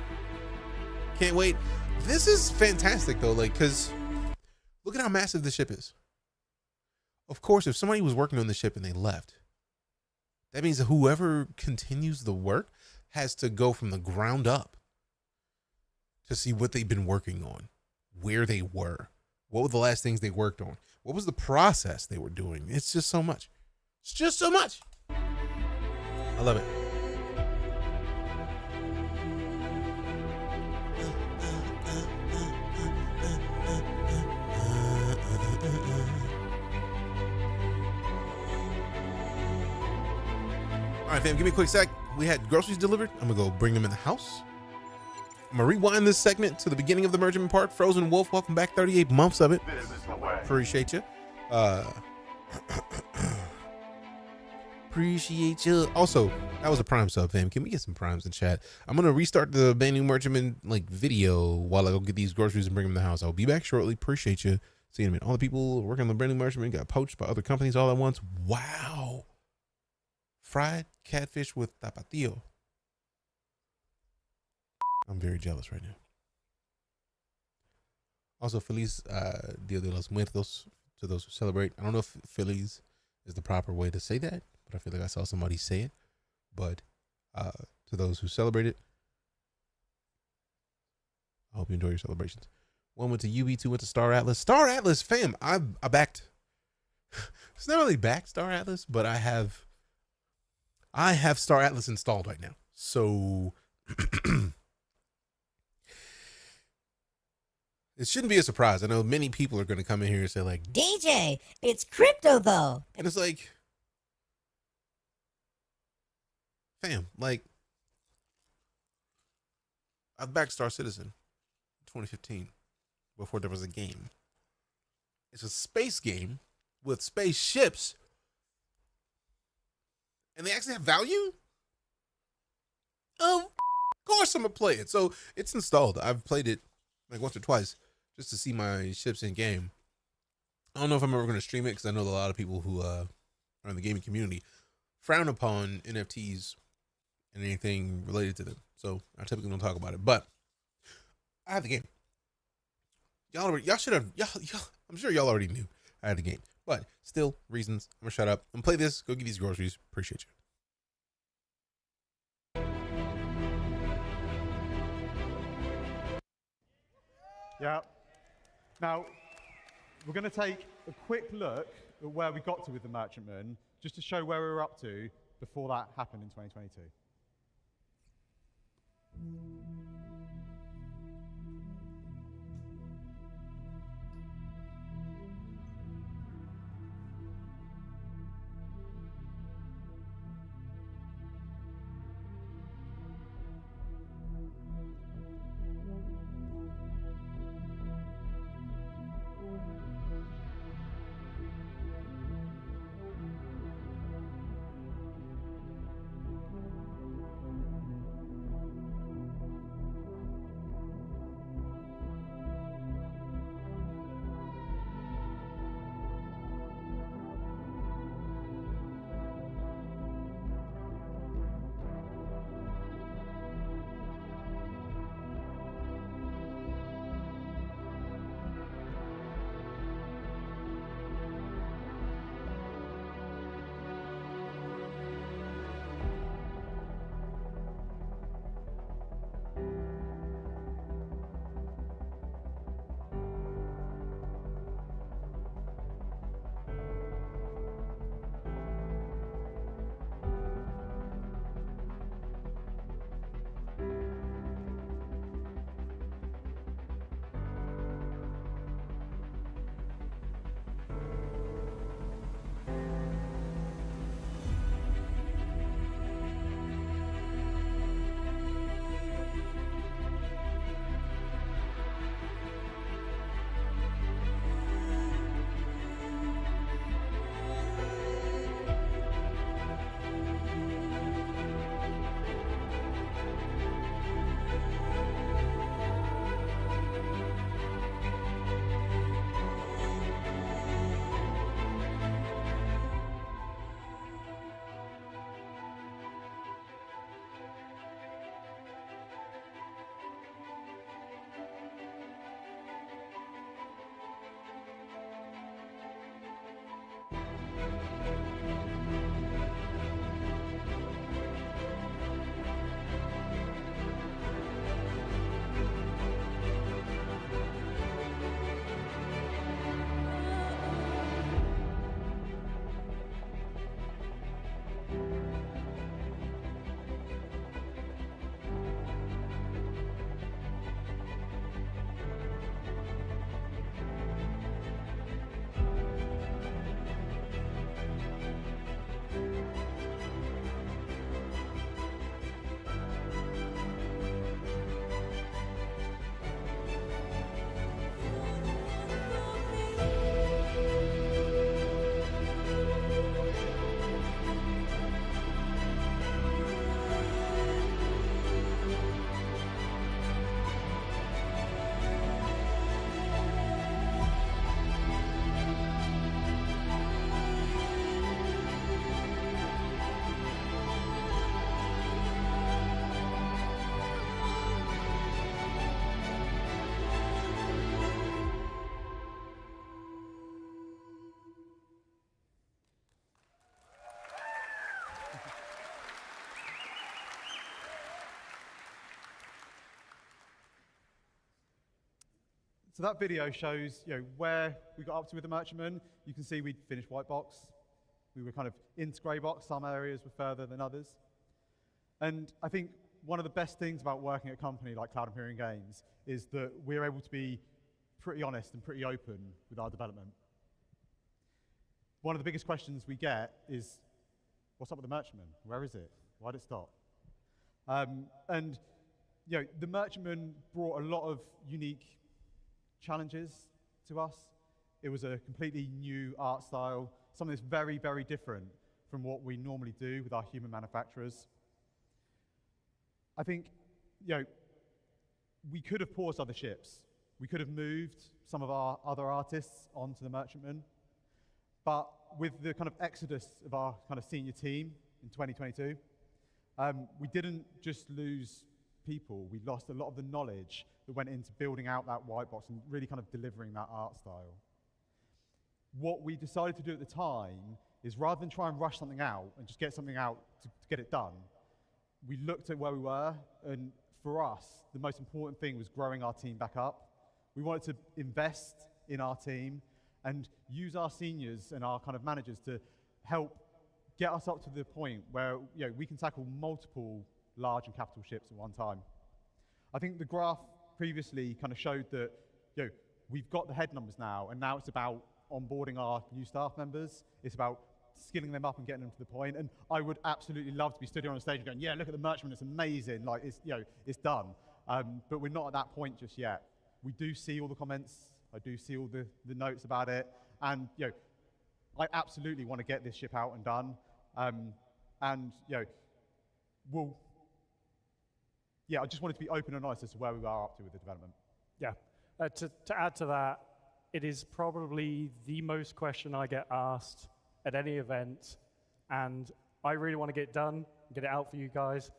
Can't wait. This is fantastic though, like, cause look at how massive the ship is. Of course, if somebody was working on the ship and they left, that means that whoever continues the work has to go from the ground up to see what they've been working on, where they were, what were the last things they worked on, what was the process they were doing. It's just so much. It's just so much. I love it. All right, fam, give me a quick sec. We had groceries delivered. I'm gonna go bring them in the house. I'm gonna rewind this segment to the beginning of the merchant part. Frozen Wolf, welcome back. 38 months of it. Appreciate you. Appreciate you. Also, that was a Prime sub, fam. Can we get some Primes in chat? I'm gonna restart the brand new merchantman like video while I go get these groceries and bring them in the house. I'll be back shortly. Appreciate you. See you in a minute. All the people working on the brand new merchantman got poached by other companies all at once. Wow. Fried catfish with tapatio. I'm very jealous right now. Also, Feliz Dia de los Muertos to those who celebrate. I don't know if Feliz is the proper way to say that, but I feel like I saw somebody say it. But to those who celebrate it, I hope you enjoy your celebrations. 1 went to UB, 2 went to Star Atlas. Star Atlas, fam, I backed. It's not really backed Star Atlas, but I have Star Atlas installed right now. So it shouldn't be a surprise. I know many people are going to come in here and say like, DJ, it's crypto though. and it's like, fam, like, I backed Star Citizen 2015 before there was a game. It's a space game with spaceships, and they actually have value. Of course I'm gonna play it. So it's installed. I've played it like once or twice just to see my ships in game. I don't know if I'm ever going to stream it because I know a lot of people who are in the gaming community frown upon NFTs and anything related to them. So I typically don't talk about it. But I have the game. Y'all should have. I'm sure y'all already knew I had the game. But still, reasons. I'm gonna shut up and play this. Go get these groceries. Appreciate you. Yeah. Now, we're going to take a quick look at where we got to with the merchantman, just to show where we were up to before that happened in 2022. So that video shows where we got up to with the Merchantman. You can see we'd finished white box. We were kind of into grey box. Some areas were further than others. And I think one of the best things about working at a company like Cloud Empyrean Games is that we're able to be pretty honest and pretty open with our development. One of the biggest questions we get is, what's up with the Merchantman? Where is it? Why did it stop? And the Merchantman brought a lot of unique challenges to us. It was a completely new art style, something that's very, very different from what we normally do with our human manufacturers. I think, we could have paused other ships. We could have moved some of our other artists onto the Merchantman. But with the kind of exodus of our kind of senior team in 2022, we didn't just lose people. We lost a lot of the knowledge that went into building out that white box and really kind of delivering that art style. What we decided to do at the time is, rather than try and rush something out and just get something out to get it done, we looked at where we were, and for us, the most important thing was growing our team back up. We wanted to invest in our team and use our seniors and our kind of managers to help get us up to the point where we can tackle multiple large and capital ships at one time. I think the graph previously kind of showed that we've got the head numbers now, and now it's about onboarding our new staff members. It's about skilling them up and getting them to the point. And I would absolutely love to be stood here on the stage and going, yeah, look at the Merchantman, it's amazing, like it's done. But we're not at that point just yet. We do see all the comments, I do see all the notes about it, and I absolutely want to get this ship out and done. I just wanted to be open and honest as to where we are up to with the development. Yeah, to add to that, it is probably the most question I get asked at any event, and I really want to get it done, get it out for you guys,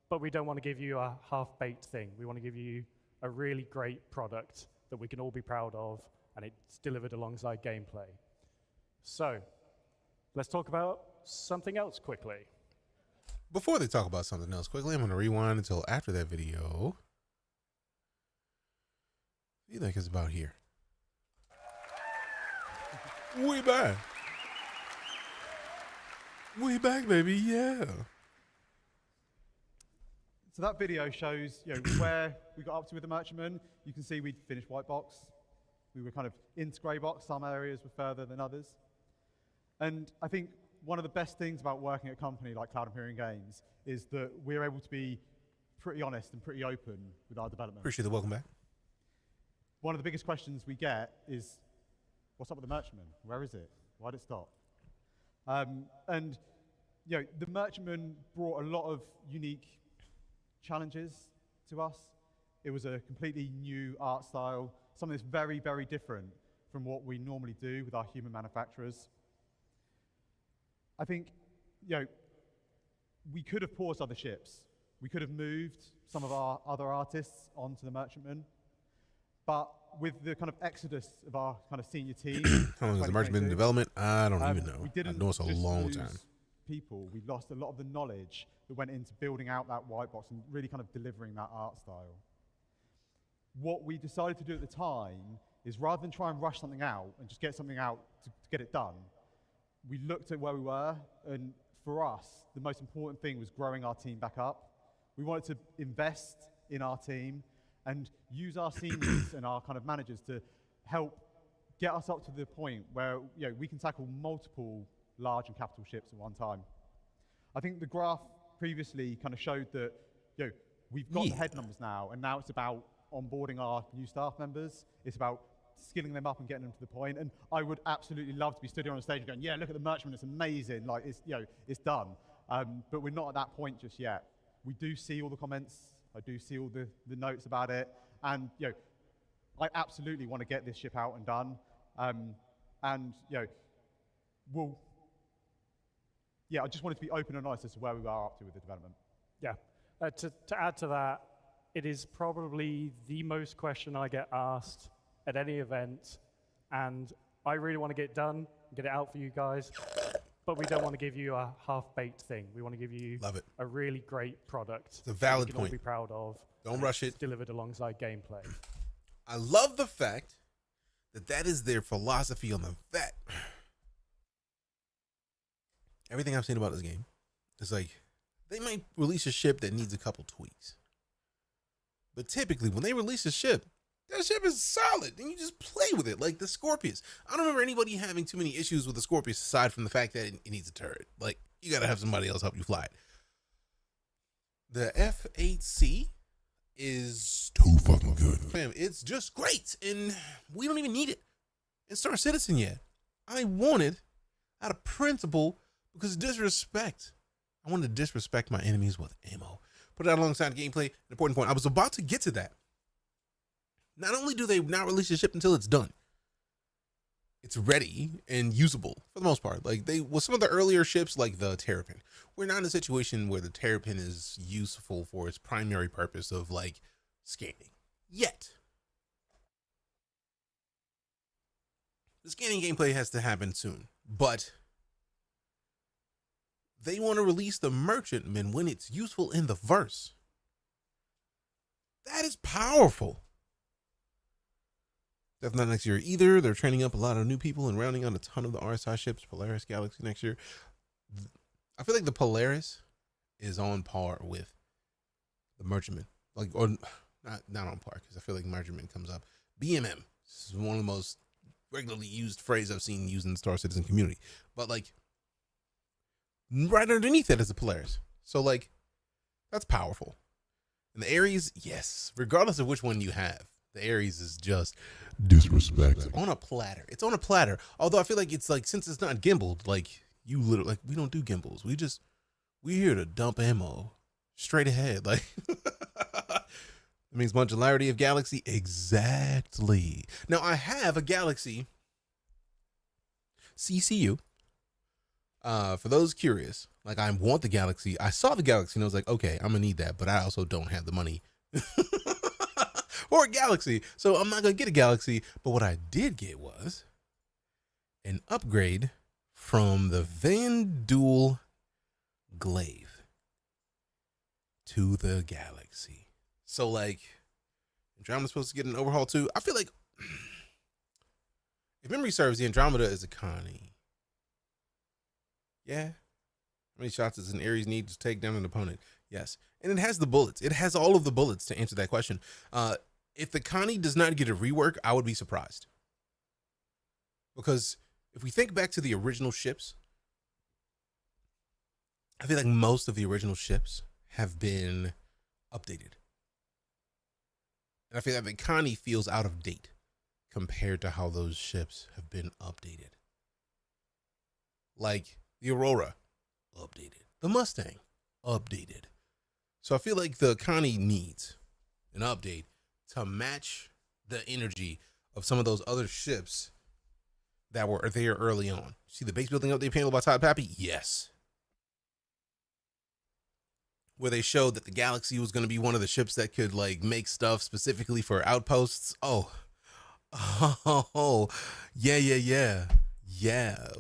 but we don't want to give you a half-baked thing. We want to give you a really great product that we can all be proud of, and it's delivered alongside gameplay. So, let's talk about something else quickly. Before they talk about something else quickly, I'm going to rewind until after that video. What do you think it's about here? We back. We back, baby, yeah. So that video shows where we got up to with the Merchantman. You can see we'd finished white box. We were kind of into grey box. Some areas were further than others. And I think one of the best things about working at a company like Cloud Empyrean Games is that we're able to be pretty honest and pretty open with our development. Appreciate the welcome back. One of the biggest questions we get is, what's up with the Merchantman? Where is it? Why did it stop? The Merchantman brought a lot of unique challenges to us. It was a completely new art style, something that's very, very different from what we normally do with our human manufacturers. I think, we could have paused other ships. We could have moved some of our other artists onto the Merchantman. But with the kind of exodus of our kind of senior team, how long has the Merchantman in development? I don't even know. We didn't I know it's a just long lose time. People. We lost a lot of the knowledge that went into building out that white box and really kind of delivering that art style. What we decided to do at the time is, rather than try and rush something out and just get something out to get it done, we looked at where we were, and for us, the most important thing was growing our team back up. We wanted to invest in our team and use our seniors and our kind of managers to help get us up to the point where we can tackle multiple large and capital ships at one time. I think the graph previously kind of showed that we've got the head numbers now, and now it's about onboarding our new staff members. It's about skilling them up and getting them to the point. And I would absolutely love to be stood here on the stage and going, yeah, look at the Merchantman, it's amazing, like it's done. But we're not at that point just yet. We do see all the comments, I do see all the notes about it, and I absolutely want to get this ship out and done. I just wanted to be open and honest as to where we are up to with the development. Yeah, to add to that, it is probably the most question I get asked at any event, and I really want to get it done, get it out for you guys, but we don't want to give you a half-baked thing. We want to give you a really great product. It's a valid that we can all point. be proud of. Don't rush it. Delivered alongside gameplay. I love the fact that that is their philosophy on the vet. Everything I've seen about this game is like, they might release a ship that needs a couple tweaks. But typically, when they release a ship, that ship is solid, and you just play with it, like the Scorpius. I don't remember anybody having too many issues with the Scorpius, aside from the fact that it needs a turret. Like, you gotta have somebody else help you fly it. The F8C is too fucking good. Man, it's just great, and we don't even need it in Star Citizen yet. I want it out of principle because disrespect. I wanted to disrespect my enemies with ammo. Put it out alongside gameplay. An important point. I was about to get to that. Not only do they not release the ship until it's done, it's ready and usable for the most part. Like with some of the earlier ships, like the Terrapin, we're not in a situation where the Terrapin is useful for its primary purpose of like scanning yet. The scanning gameplay has to happen soon, but they want to release the merchantman when it's useful in the verse. That is powerful. Definitely not next year either. They're training up a lot of new people and rounding out a ton of the RSI ships, Polaris Galaxy next year. I feel like the Polaris is on par with the merchantman. Like, or not on par, because I feel like merchantman comes up. BMM. This is one of the most regularly used phrase I've seen used in the Star Citizen community. But like, right underneath it is the Polaris. So like, that's powerful. And the Ares, yes, regardless of which one you have, the Ares is just disrespect on a platter. It's on a platter. Although I feel like it's like, since it's not gimbaled, like you literally, like we don't do gimbals. We're here to dump ammo straight ahead. Like that means modularity of Galaxy. Exactly. Now I have a Galaxy CCU. For those curious, like I want the Galaxy. I saw the Galaxy and I was like, okay, I'm gonna need that, but I also don't have the money for a Galaxy, so I'm not gonna get a Galaxy. But what I did get was an upgrade from the Vanduul Glaive to the Galaxy. So like, Andromeda's supposed to get an overhaul too. I feel like, if memory serves, the Andromeda is a Connie. Yeah. How many shots does an Ares need to take down an opponent? Yes. And it has the bullets. It has all of the bullets to answer that question. If the Connie does not get a rework, I would be surprised. Because if we think back to the original ships, I feel like most of the original ships have been updated. And I feel like the Connie feels out of date compared to how those ships have been updated. Like the Aurora, updated. The Mustang, updated. So I feel like the Connie needs an update to match the energy of some of those other ships that were there early on. See the base building update panel by Todd Pappy? Yes. Where they showed that the Galaxy was going to be one of the ships that could like make stuff specifically for outposts. Oh, yeah.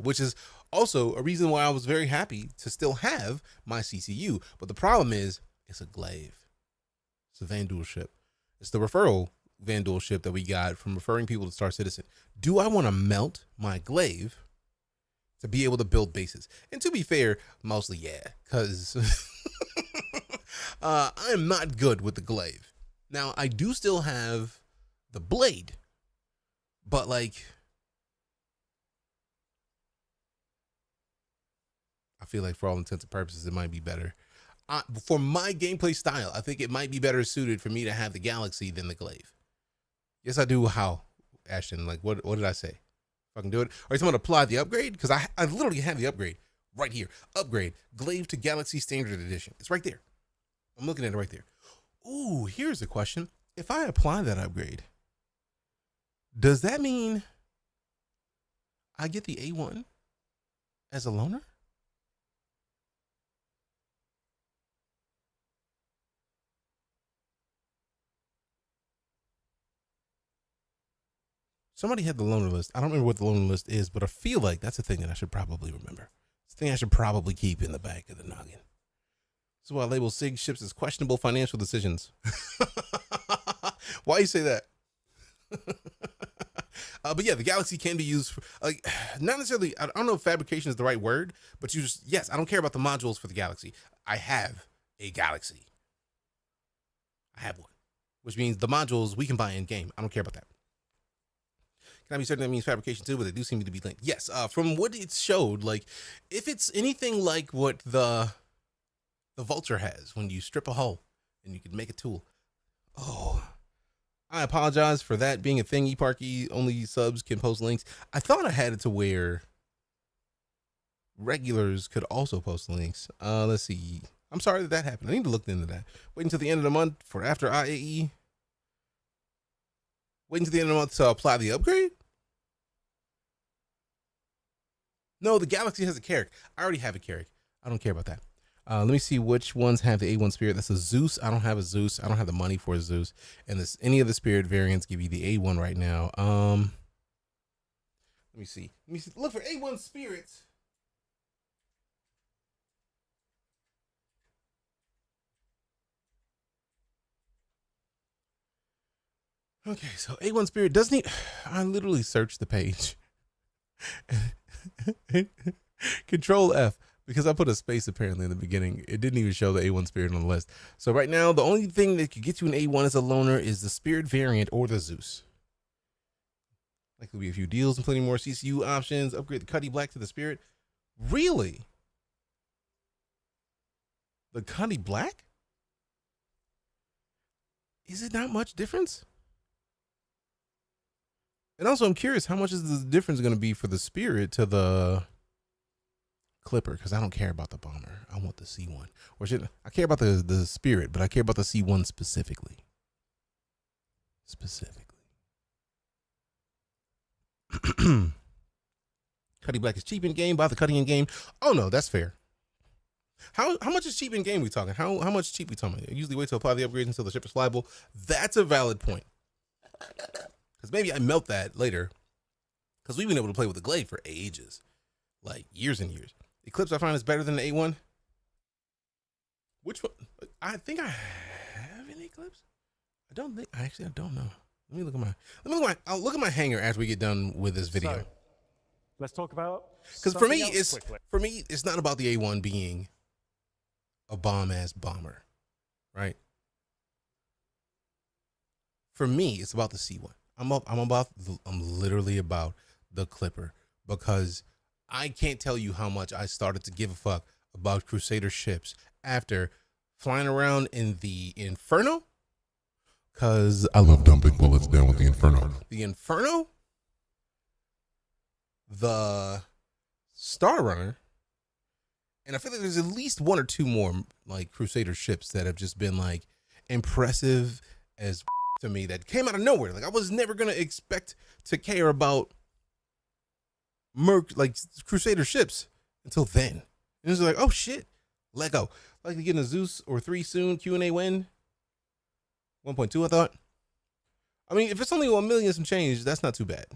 Which is also a reason why I was very happy to still have my CCU. But the problem is, it's a Glaive. It's a Vanduul ship. It's the referral Vanduul ship that we got from referring people to Star Citizen. Do I want to melt my Glaive to be able to build bases? And to be fair, mostly yeah, because I'm not good with the Glaive. Now, I do still have the blade, but like, I feel like for all intents and purposes, it might be better. For my gameplay style, I think it might be better suited for me to have the Galaxy than the Glaive. Yes, I do. How, Ashton? Like, what did I say? If I can do it? Or is someone apply the upgrade? Because I literally have the upgrade right here. Upgrade, Glaive to Galaxy Standard Edition. It's right there. I'm looking at it right there. Ooh, here's a question. If I apply that upgrade, does that mean I get the A1 as a loaner? Somebody had the loaner list. I don't remember what the loaner list is, but I feel like that's a thing that I should probably remember. It's a thing I should probably keep in the back of the noggin. This is why I label SIG ships as questionable financial decisions. Why you say that? But yeah, the Galaxy can be used for, like, not necessarily, I don't know if fabrication is the right word, but you just, yes, I don't care about the modules for the Galaxy. I have a Galaxy. I have one, which means the modules we can buy in game. I don't care about that. Can I be certain that means fabrication too? But they do seem to be linked. Yes, from what it showed, like, if it's anything like what the Vulture has, when you strip a hull and you can make a tool. Oh, I apologize for that being a thing. eParky only subs can post links. I thought I had it to where regulars could also post links. Let's see. I'm sorry that happened. I need to look into that. Wait until the end of the month for after IAE. Wait until the end of the month to apply the upgrade. No, the Galaxy has a Carrack. I already have a Carrack. I don't care about that. Let me see which ones have the A1 Spirit. That's a Zeus. I don't have a Zeus. I don't have the money for a Zeus. And any of the Spirit variants give you the A1 right now. Let me see. Look for A1 Spirits. Okay, so A1 Spirit doesn't even, I literally searched the page. Control F. Because I put a space apparently in the beginning. It didn't even show the A1 Spirit on the list. So right now, the only thing that could get you an A1 as a loaner is the Spirit variant or the Zeus. Likely be a few deals, including more CCU options. Upgrade the Cuddy Black to the Spirit. Really? The Cuddy Black? Is it not much difference? And also, I'm curious, how much is the difference going to be for the Spirit to the Clipper? Because I don't care about the Bomber. I want the C1. Or I care about the Spirit, but I care about the C1 specifically. Cuddy Black is cheap in game. Buy the Cuddy in game. Oh no, that's fair. How much is cheap in game we talking? How much cheap we talking? I usually wait to apply the upgrades until the ship is flyable. That's a valid point. Because maybe I melt that later. Because we've been able to play with the Glade for ages. Like years and years. Eclipse I find is better than the A1. Which one? I think I have an Eclipse. I don't know. Let me look at my hanger after we get done with this video. So, let's talk about, because for me it's not about the A1 being a bomb-ass bomber, right? For me, it's about the C1. I'm literally about the Clipper, because I can't tell you how much I started to give a fuck about Crusader ships after flying around in the Inferno, because I love dumping bullets down with the Inferno. The Inferno, the Star Runner, and I feel like there's at least one or two more like Crusader ships that have just been like impressive as to me, that came out of nowhere. Like I was never gonna expect to care about Crusader ships until then. And it was like, oh shit, let go. Like to get a Zeus or 3 soon. Q&A win 1.2. I thought. I mean, if it's only 1 million some change, that's not too bad.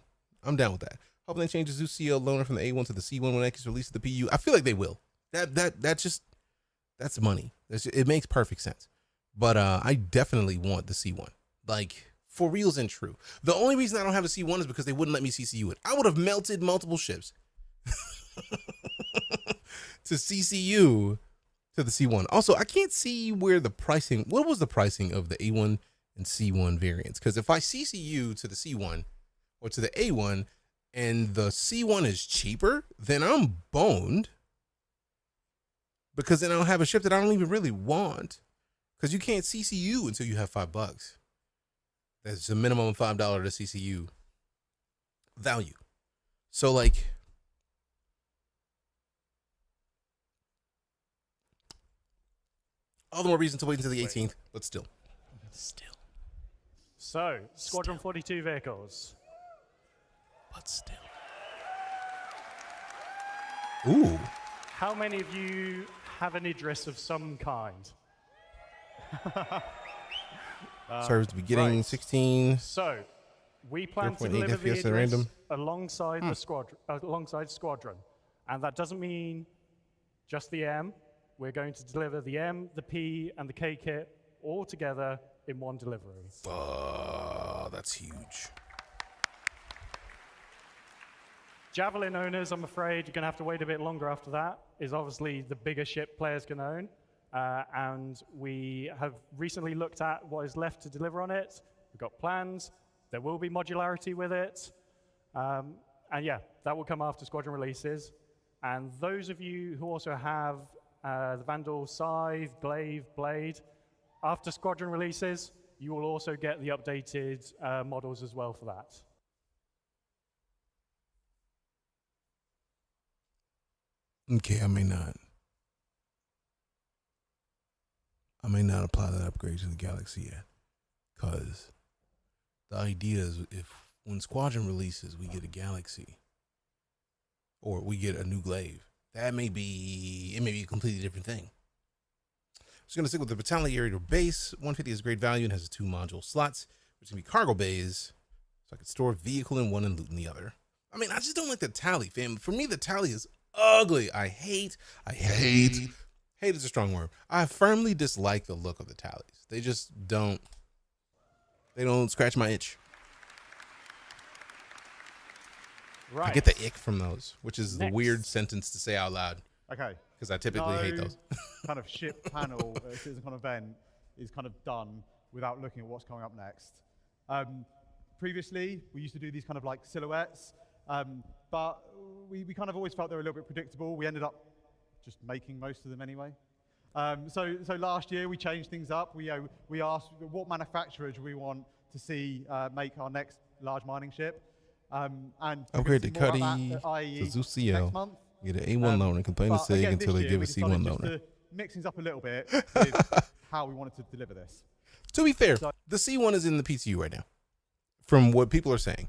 I'm down with that. Hoping they change the Zeus CL loaner from the A1 to the C1 when it gets released to the PU. I feel like they will. That's money. It makes perfect sense. But I definitely want the C1. Like, for reals and true. The only reason I don't have a C1 is because they wouldn't let me CCU it. I would have melted multiple ships to CCU to the C1. Also, I can't see where the pricing, what was the pricing of the A1 and C1 variants? Because if I CCU to the C1 or to the A1 and the C1 is cheaper, then I'm boned. Because then I'll have a ship that I don't even really want. Because you can't CCU until you have $5. That's a minimum of $5 to CCU value. So like, all the more reason to wait until the 18th, but still. So, Squadron 42 vehicles. But still. Ooh. How many of you have an Idris of some kind? Serves to be getting 16. So, we plan to deliver the Idris alongside the Squadron, and that doesn't mean just the M. We're going to deliver the M, the P, and the K kit all together in one delivery. That's huge. Javelin owners, I'm afraid you're going to have to wait a bit longer after that, is obviously the bigger ship players can own. And we have recently looked at what is left to deliver on it. We've got plans. There will be modularity with it. And yeah, that will come after squadron releases. And those of you who also have the Vandal Scythe, Glaive, Blade, after squadron releases, you will also get the updated models as well for that. Okay, I may not apply that upgrade to the Galaxy yet, because the idea is if when Squadron releases, we get a Galaxy, or we get a new Glaive, it may be a completely different thing. I'm just going to stick with the Battalion base. 150 is great value and has 2 module slots, which can be cargo bays, so I could store vehicle in one and loot in the other. I mean, I just don't like the tally, fam. For me, the tally is ugly. I hate is a strong word. I firmly dislike the look of the tallies. They just don't scratch my itch. Right. I get the ick from those, which is the weird sentence to say out loud. Okay. Because I typically hate those. Kind of ship panel at a CitizenCon event is kind of done without looking at what's coming up next. Previously, we used to do these kind of like silhouettes, but we kind of always felt they were a little bit predictable. We ended up just making most of them anyway. So last year we changed things up. We asked what manufacturer do we want to see make our next large mining ship. And upgrade to Cuddy, to Zeus CL, get an A1 loaner, and complain to SIG until they give a C1 loaner. Mix things up a little bit with how we wanted to deliver this. To be fair, the C1 is in the PTU right now, from what people are saying.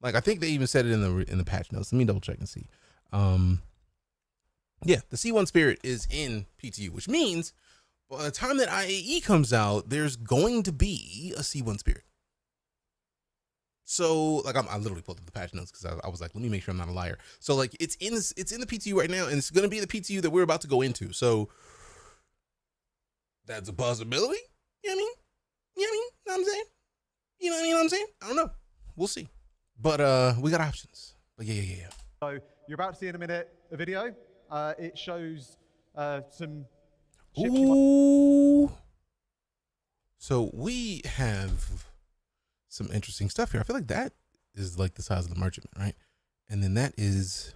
Like, I think they even said it in the patch notes. Let me double check and see. Yeah, the C1 Spirit is in PTU, which means by the time that IAE comes out, there's going to be a C1 Spirit. So, like, I literally pulled up the patch notes because I was like, let me make sure I'm not a liar. So, like, it's in the PTU right now, and it's going to be the PTU that we're about to go into. So, that's a possibility. You know what I mean? You know what I'm saying? You know what I'm saying? I don't know. We'll see. But we got options. But yeah. So, you're about to see in a minute a video. It shows some ships. Ooh. So we have some interesting stuff here. I feel like that is like the size of the merchantman, right? And then that is,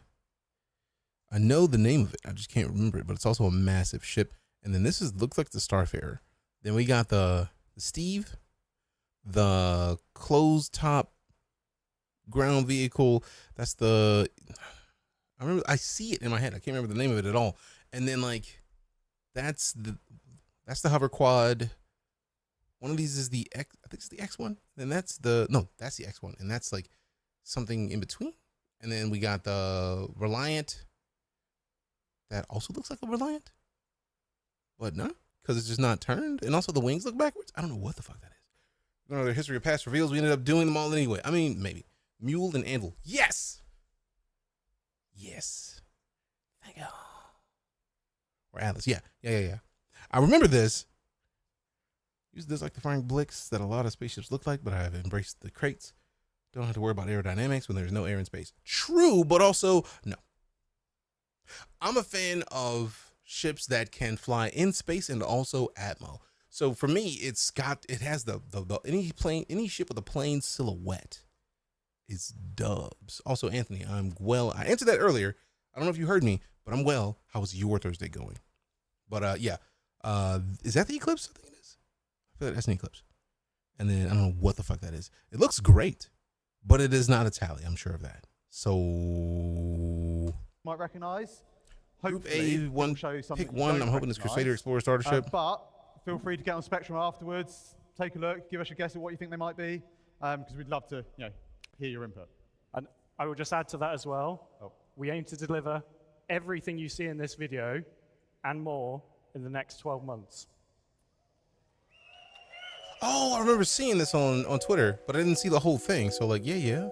I know the name of it, I just can't remember it, but it's also a massive ship. And then this looks like the Starfarer. Then we got the Steve, the closed top ground vehicle. That's the, I see it in my head. I can't remember the name of it at all. And then like, that's the hover quad. One of these is the X, I think it's the X1. Then that's the X1. And that's like something in between. And then we got the Reliant. That also looks like a Reliant. But no, because it's just not turned. And also the wings look backwards. I don't know what the fuck that is. You know, the history of past reveals, we ended up doing them all anyway. I mean, maybe. Mule and Anvil. Yes! Yes. Thank you. Or Atlas. Yeah. I remember this. Use this like the flying blicks that a lot of spaceships look like, but I have embraced the crates. Don't have to worry about aerodynamics when there's no air in space. True, but also no. I'm a fan of ships that can fly in space and also Atmo. So for me, it has any ship with a plain silhouette is dubs. Also, Anthony, I'm well. I answered that earlier. I don't know if you heard me, but I'm well. How was your Thursday going? But yeah, is that the Eclipse? I think it is. I feel like that's an Eclipse. And then I don't know what the fuck that is. It looks great, but it is not a tally. I'm sure of that. So might recognize. Group A, pick one. I'm hoping it's Crusader Explorer Starter Ship. But feel free to get on Spectrum afterwards. Take a look. Give us a guess at what you think they might be, because we'd love to, hear your input. And I will just add to that as well. We aim to deliver everything you see in this video and more in the next 12 months. Oh, I remember seeing this on Twitter, but I didn't see the whole thing. So like, yeah.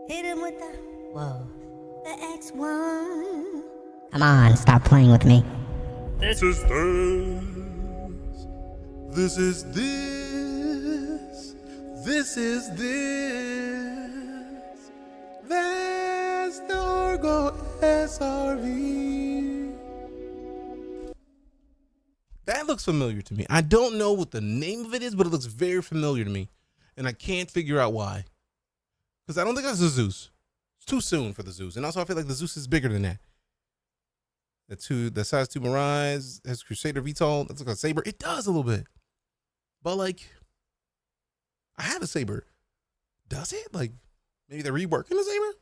Hit him with the, whoa, the X1. Come on, stop playing with me. This is this. This is this. This is this. That's the Orgo SRV. That looks familiar to me. I don't know what the name of it is, but it looks very familiar to me. And I can't figure out why. Because I don't think that's the Zeus. It's too soon for the Zeus. And also I feel like the Zeus is bigger than that. The size 2 Mirage has Crusader VTOL. That's like a Saber. It does a little bit. But like, I have a Saber. Does it? Like, maybe they're reworking the Saber?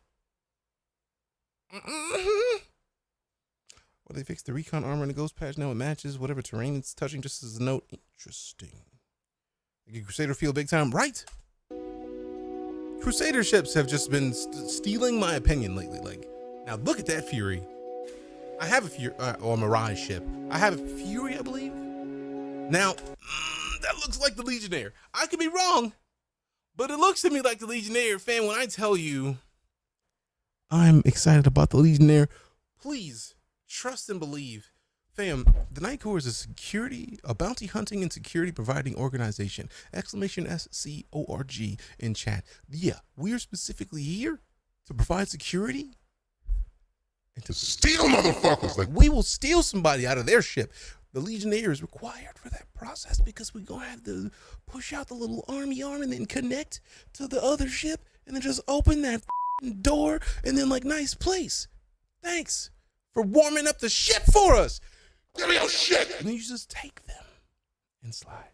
Well, they fixed the recon armor in the Ghost patch. Now it matches whatever terrain it's touching, just as a note. Interesting. Like a Crusader feel big time, right? Crusader ships have just been stealing my opinion lately. Like, now look at that Fury. I have a Fury, or a Mirage ship. I have a Fury, I believe. Now, that looks like the Legionnaire. I could be wrong, but it looks to me like the Legionnaire. Fam, when I tell you I'm excited about the Legionnaire, please trust and believe. Fam, the Night Corps is a bounty hunting and security providing organization. !SCORG in chat. Yeah, we're specifically here to provide security and to steal motherfuckers. Like, we will steal somebody out of their ship. The Legionnaire is required for that process because we're going to have to push out the little army arm and then connect to the other ship and then just open that door and then like, nice place. Thanks for warming up the ship for us. Give me your shit. And then you just take them and slide.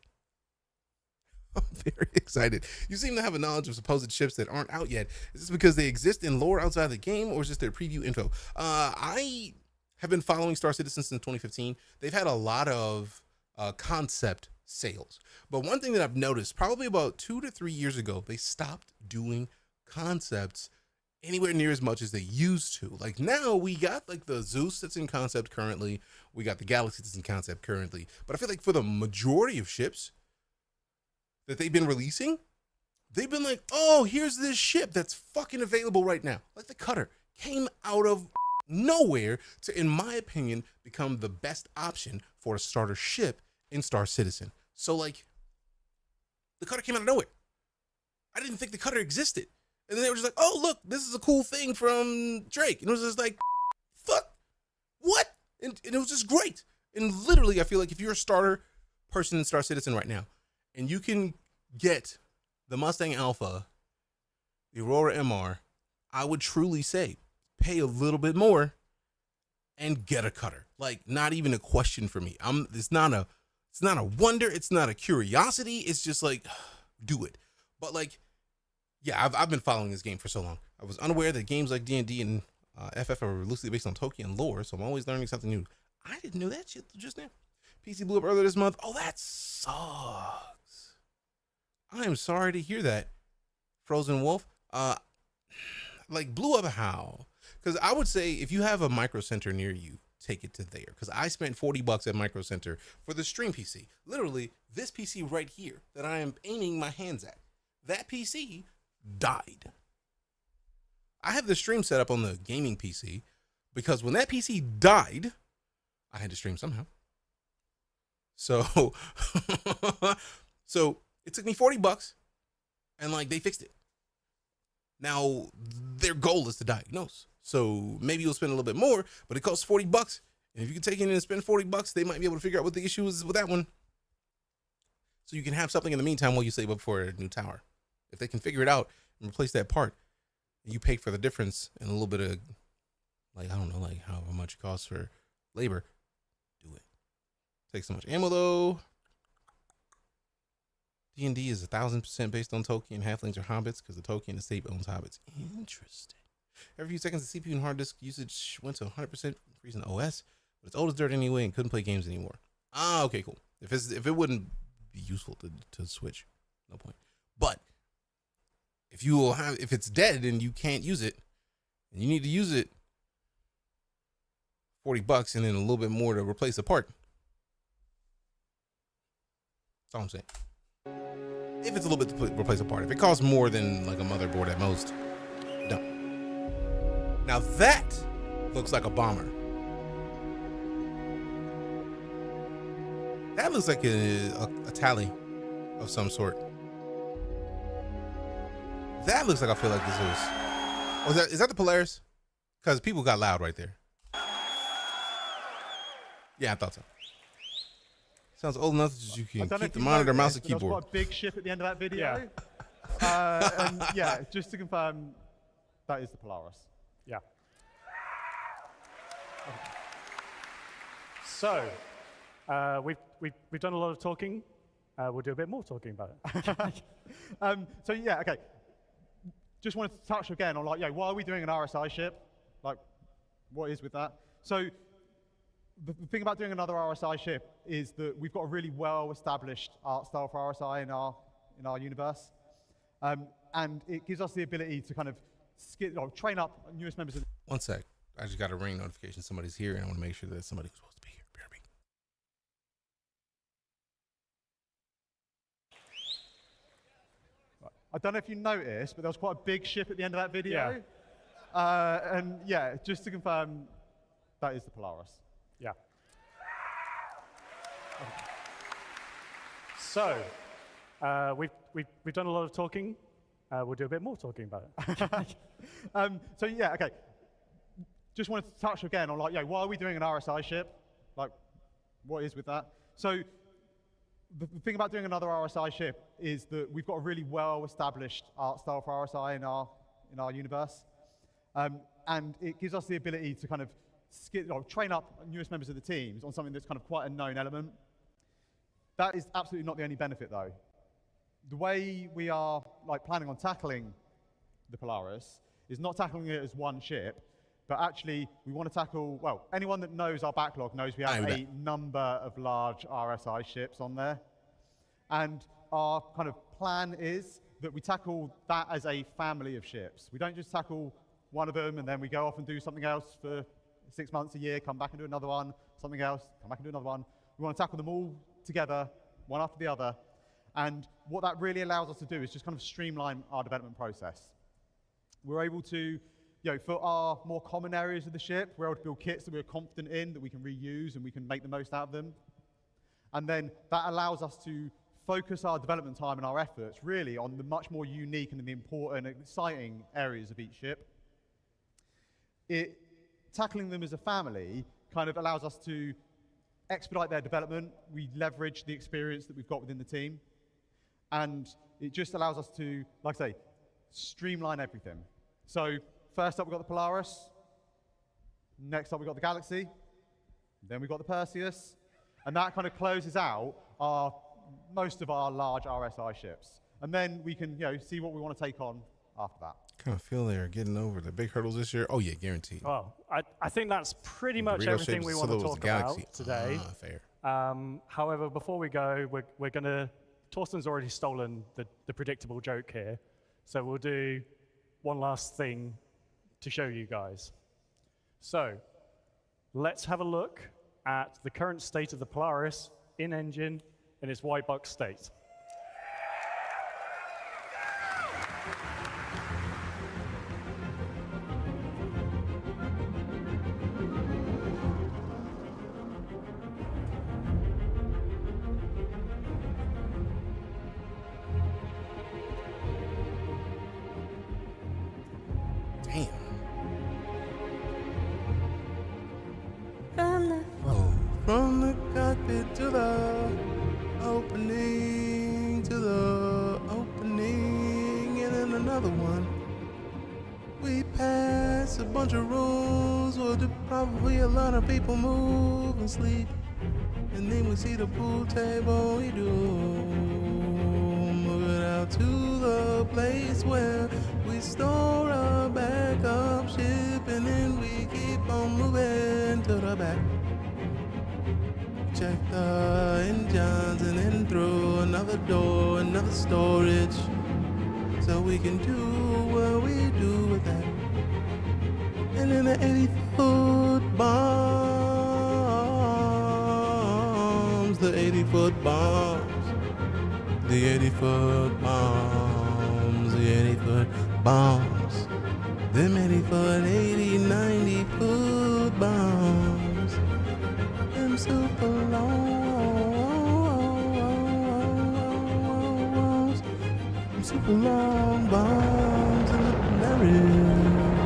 I'm very excited. You seem to have a knowledge of supposed ships that aren't out yet. Is this because they exist in lore outside the game, or is this their preview info? I have been following Star Citizen since 2015. They've had a lot of concept sales. But one thing that I've noticed, probably about 2 to 3 years ago, they stopped doing concepts anywhere near as much as they used to. Like, now we got like the Zeus that's in concept currently. We got the Galaxy that's in concept currently. But I feel like for the majority of ships that they've been releasing, they've been like, oh, here's this ship that's fucking available right now. Like the Cutter came out of nowhere to, in my opinion, become the best option for a starter ship in Star Citizen. So like, the Cutter came out of nowhere. I didn't think the Cutter existed. And then they were just like, oh, look, this is a cool thing from Drake. And it was just like, fuck, what? And it was just great. And literally, I feel like if you're a starter person in Star Citizen right now, and you can get the Mustang Alpha, the Aurora MR, I would truly say, pay a little bit more and get a Cutter. Like, not even a question for me. It's not a wonder. It's not a curiosity. It's just like, do it. But like, yeah, I've been following this game for so long. I was unaware that games like D&D and FF are loosely based on Tolkien lore, so I'm always learning something new. I didn't know that shit just now. PC blew up earlier this month. Oh, that sucks. I am sorry to hear that, Frozen Wolf. Like, blew up how? Because I would say if you have a Micro Center near you, take it to there. Because I spent $40 at Micro Center for the stream PC. Literally, this PC right here that I am aiming my hands at. That PC died. I have the stream set up on the gaming PC because when that PC died, I had to stream somehow. So, so it took me $40 and like they fixed it. Now their goal is to diagnose. So maybe you'll spend a little bit more, but it costs $40. And if you can take it in and spend $40, they might be able to figure out what the issue is with that one. So you can have something in the meantime while you save up for a new tower. If they can figure it out and replace that part, and you pay for the difference and a little bit of, like, I don't know, like however much it costs for labor, do it. Takes so much ammo though. D&D is 1,000% based on Tolkien. Halflings are hobbits because the Tolkien estate owns hobbits. Interesting. Every few seconds, the CPU and hard disk usage went to 100%, freezing the OS, but it's old as dirt anyway and couldn't play games anymore. Ah, okay, cool. If it wouldn't be useful to switch, no point. But if it's dead and you can't use it, and you need to use it, $40 and then a little bit more to replace the part. That's all I'm saying. If it's a little bit to replace a part, if it costs more than like a motherboard at most, don't. Now that looks like a bomber. That looks like a tally of some sort. That looks like I feel like this is. Oh, is that the Polaris? Because people got loud right there. Yeah, I thought so. Sounds old enough that you can keep the monitor, mouse, and keyboard. There was quite a big ship at the end of that video. And yeah, just to confirm, that is the Polaris. Yeah. So, we've done a lot of talking. We'll do a bit more talking about it. So yeah, okay. Just wanted to touch again on like, why are we doing an RSI ship? Like, what is with that? So the thing about doing another RSI ship is that we've got a really well-established art style for RSI in our universe, and it gives us the ability to kind of train up newest members. One sec, I just got a ring notification. Somebody's here, and I want to make sure that somebody who's supposed to be here. I don't know if you noticed, but there was quite a big ship at the end of that video. And yeah, just to confirm, that is the Polaris. Yeah. So, we've done a lot of talking. We'll do a bit more talking about it. So yeah, okay. Just wanted to touch again on like, why are we doing an RSI ship? Like, what is with that? So the thing about doing another RSI ship is that we've got a really well-established art style for RSI in our universe, and it gives us the ability to kind of train up newest members of the teams on something that's kind of quite a known element. That is absolutely not the only benefit, though. The way we are planning on tackling the Polaris is not tackling it as one ship, but actually we want to tackle, well, anyone that knows our backlog knows we have a number of large RSI ships on there. And our kind of plan is that we tackle that as a family of ships. We don't just tackle one of them and then we go off and do something else for 6 months, a year, come back and do another one, something else, come back and do another one. We want to tackle them all together, one after the other. And what that really allows us to do is just kind of streamline our development process. We're able to, for our more common areas of the ship, we're able to build kits that we're confident in, that we can reuse and we can make the most out of them. And then that allows us to focus our development time and our efforts really on the much more unique and the important and exciting areas of each ship. Tackling them as a family kind of allows us to expedite their development. We leverage the experience that we've got within the team. And it just allows us to, like I say, streamline everything. So first up, we've got the Polaris. Next up, we've got the Galaxy. Then we've got the Perseus. And that kind of closes out most of our large RSI ships. And then we can see what we want to take on after that. Kind of feel they're getting over the big hurdles this year. Oh yeah, guaranteed. Well, I think that's pretty much everything we want to talk about today. Fair. However, before we go, we're going to, Torsten's already stolen the predictable joke here. So we'll do one last thing to show you guys. So let's have a look at the current state of the Polaris in engine in its white box state. From the cockpit to the opening, and then another one. We pass a bunch of rules, or do probably a lot of people move and sleep. And then we see the pool table, we do move it out to the place where we store a backup ship, and then we keep on moving to the back. Check the engines and then through another door, another storage, so we can do what we do with that. And then the 80-foot bombs, the 80-foot bombs, the 80-foot bombs, the 80-foot bombs, them 80-foot, 80, 90-foot bombs. Super long, super long bombs in the Polaris.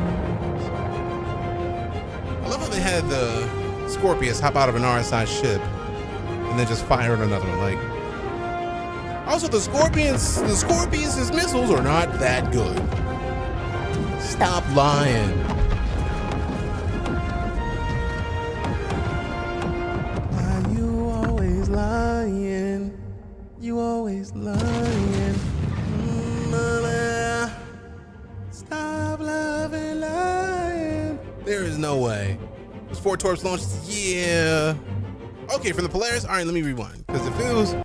how they had the Scorpius hop out of an RSI ship and then just fire at another one. Like, also the Scorpius' missiles are not that good. Stop lying. Why you always lying? You always lying. Stop loving lying. There is no way. There's 4 torps launched. Yeah. Okay, from the Polaris. All right, let me rewind. Because if it was...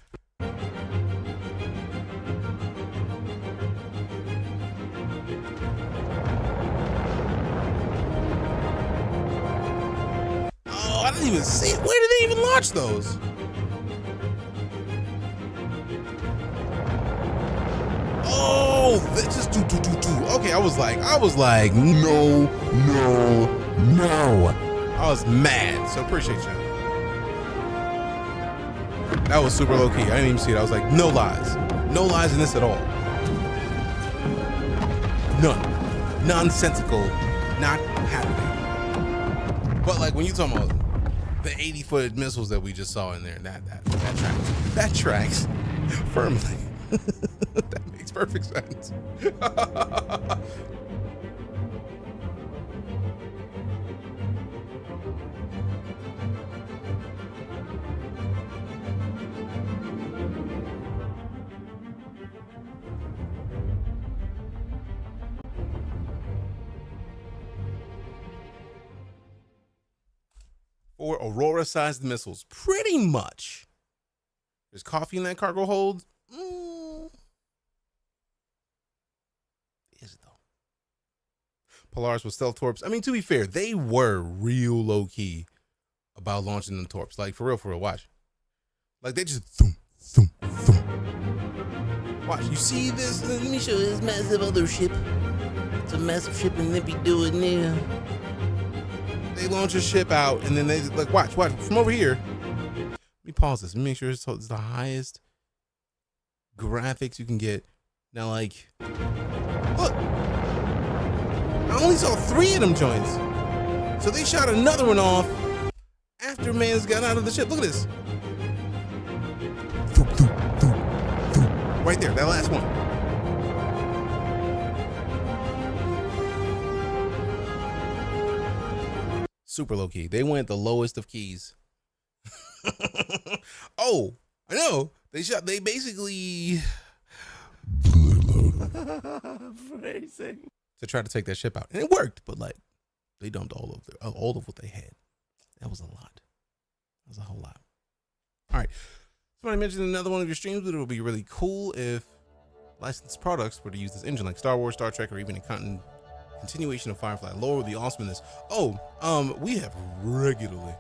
Oh, I didn't even see it. Where did they even launch those? Oh, they just do. Okay, I was like, no. I was mad, so appreciate you. That was super low key. I didn't even see it. I was like, no lies. No lies in this at all. None. Nonsensical. Not happening. But like when you talking about the 80-foot missiles that we just saw in there, that tracks firmly. That makes perfect sense. Or Aurora-sized missiles, pretty much. There's coffee in that cargo hold. Is it though? Polaris with stealth torps. I mean, to be fair, they were real low key about launching them torps. Like for real. Watch. Like they just thump. Watch. You see this? Let me show you this massive other ship. It's a massive ship, and they be doing there. They launch a ship out, and then they like watch from over here. Let me pause this. Let me make sure it's the highest graphics you can get. Now, like, look, I only saw 3 of them joints, so they shot another one off after man's got out of the ship. Look at this, right there, that last one. Super low key. They went the lowest of keys. Oh, I know. They basically phrasing to try to take that ship out, and it worked. But like, they dumped all of what they had. That was a lot. That was a whole lot. All right. Somebody mentioned another one of your streams, but it would be really cool if licensed products were to use this engine, like Star Wars, Star Trek, or even a continuation of Firefly. Lore would be awesome in this. Oh, we have regularly.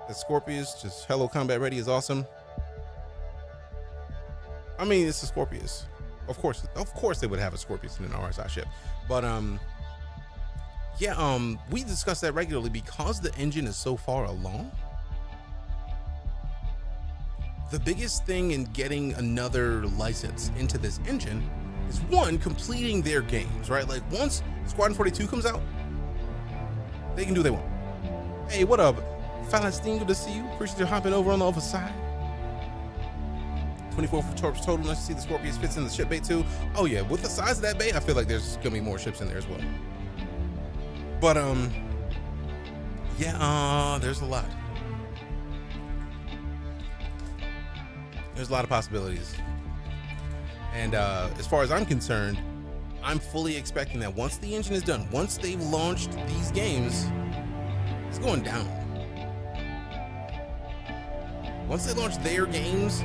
The Scorpius, just hello combat ready is awesome. I mean, it's a Scorpius. Of course they would have a Scorpius in an RSI ship. But we discuss that regularly because the engine is so far along. The biggest thing in getting another license into this engine is one, completing their games, right? Like once Squadron 42 comes out, they can do what they want. Hey, what up? Palestine, good to see you. Appreciate you hopping over on the other side. 24 for torps total. Nice to see the Scorpius fits in the ship bay too. Oh yeah, with the size of that bay, I feel like there's gonna be more ships in there as well. But there's a lot. There's a lot of possibilities. And as far as I'm concerned, I'm fully expecting that once the engine is done, once they've launched these games, it's going down. Once they launch their games,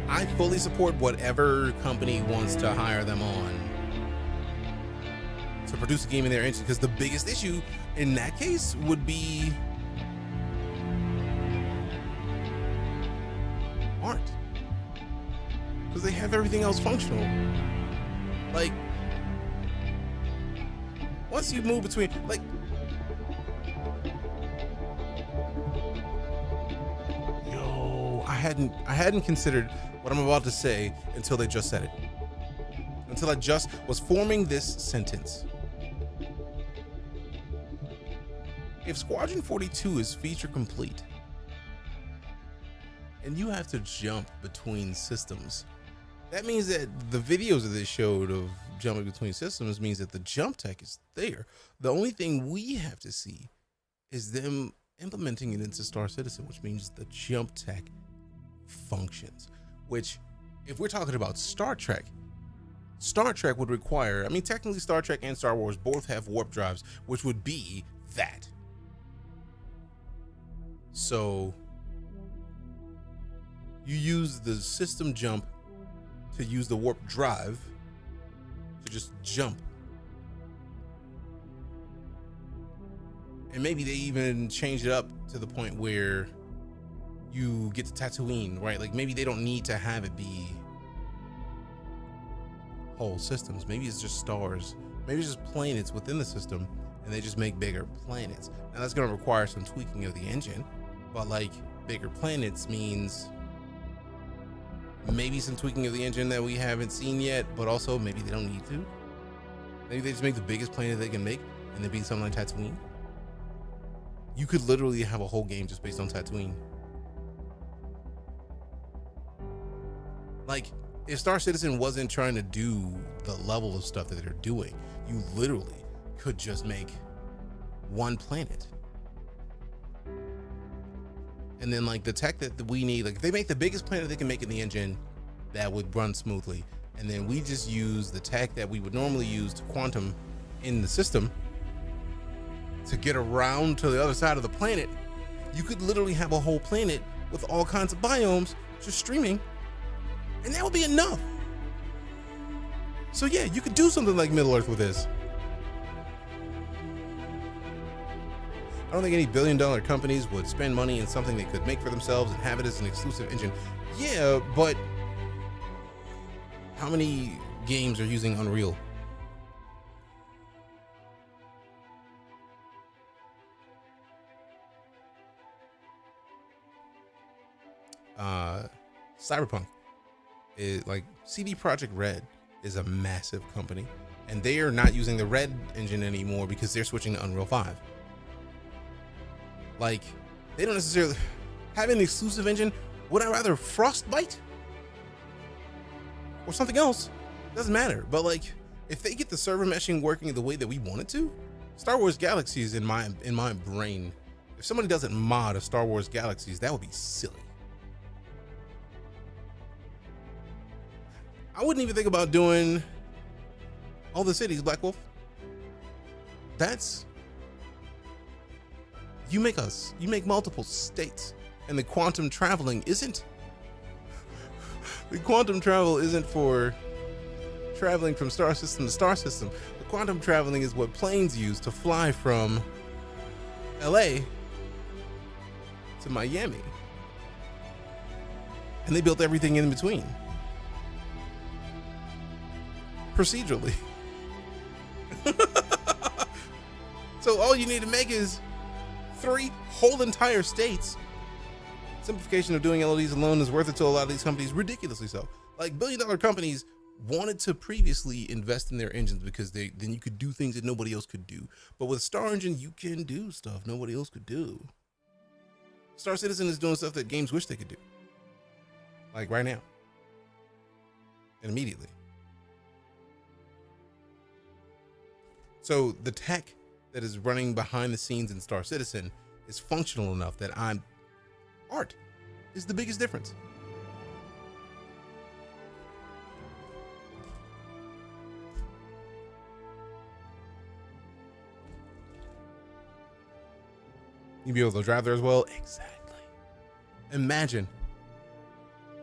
I fully support whatever company wants to hire them on to produce a game in their engine, because the biggest issue in that case would be art. Because they have everything else functional. Like, once you move between, like, I hadn't considered what I'm about to say until they just said it. Until I just was forming this sentence. if Squadron 42 is feature complete and you have to jump between systems, that means that the videos that they showed of jumping between systems means that the jump tech is there. The only thing we have to see is them implementing it into Star Citizen, which means the jump tech functions. Which, if we're talking about Star Trek would require, I mean, technically Star Trek and Star Wars both have warp drives, which would be that. So you use the system jump to use the warp drive to just jump. And maybe they even change it up to the point where you get to Tatooine, right? Like maybe they don't need to have it be whole systems. Maybe it's just stars. Maybe it's just planets within the system and they just make bigger planets. Now that's going to require some tweaking of the engine, but like bigger planets means maybe some tweaking of the engine that we haven't seen yet, but also maybe they don't need to. Maybe they just make the biggest planet they can make and then be something like Tatooine. You could literally have a whole game just based on Tatooine. Like, if Star Citizen wasn't trying to do the level of stuff that they're doing, you literally could just make one planet. And then like the tech that we need, like if they make the biggest planet they can make in the engine, that would run smoothly. And then we just use the tech that we would normally use to quantum in the system to get around to the other side of the planet. You could literally have a whole planet with all kinds of biomes just streaming, and that would be enough. So yeah, you could do something like Middle Earth with this. I don't think any billion-dollar companies would spend money in something they could make for themselves and have it as an exclusive engine. Yeah, but how many games are using Unreal? Cyberpunk is like CD Projekt Red is a massive company, and they are not using the Red engine anymore because they're switching to Unreal 5. Like, they don't necessarily have an exclusive engine. Would I rather Frostbite or something else? Doesn't matter. But like, if they get the server meshing working the way that we want it to, Star Wars Galaxies in my brain. If somebody doesn't mod a Star Wars Galaxies, that would be silly. I wouldn't even think about doing all the cities, Black Wolf. That's, you make multiple states, and the quantum traveling isn't, the quantum travel isn't for traveling from star system to star system. The quantum traveling is what planes use to fly from LA to Miami. And they built everything in between. Procedurally. So all you need to make is 3 whole entire states. Simplification of doing LODs alone is worth it to a lot of these companies, ridiculously so. Like billion-dollar companies wanted to previously invest in their engines because then you could do things that nobody else could do. But with Star Engine, you can do stuff nobody else could do. Star Citizen is doing stuff that games wish they could do. Like right now. And immediately. So the tech that is running behind the scenes in Star Citizen is functional enough that art is the biggest difference. You'd be able to drive there as well. Exactly. Imagine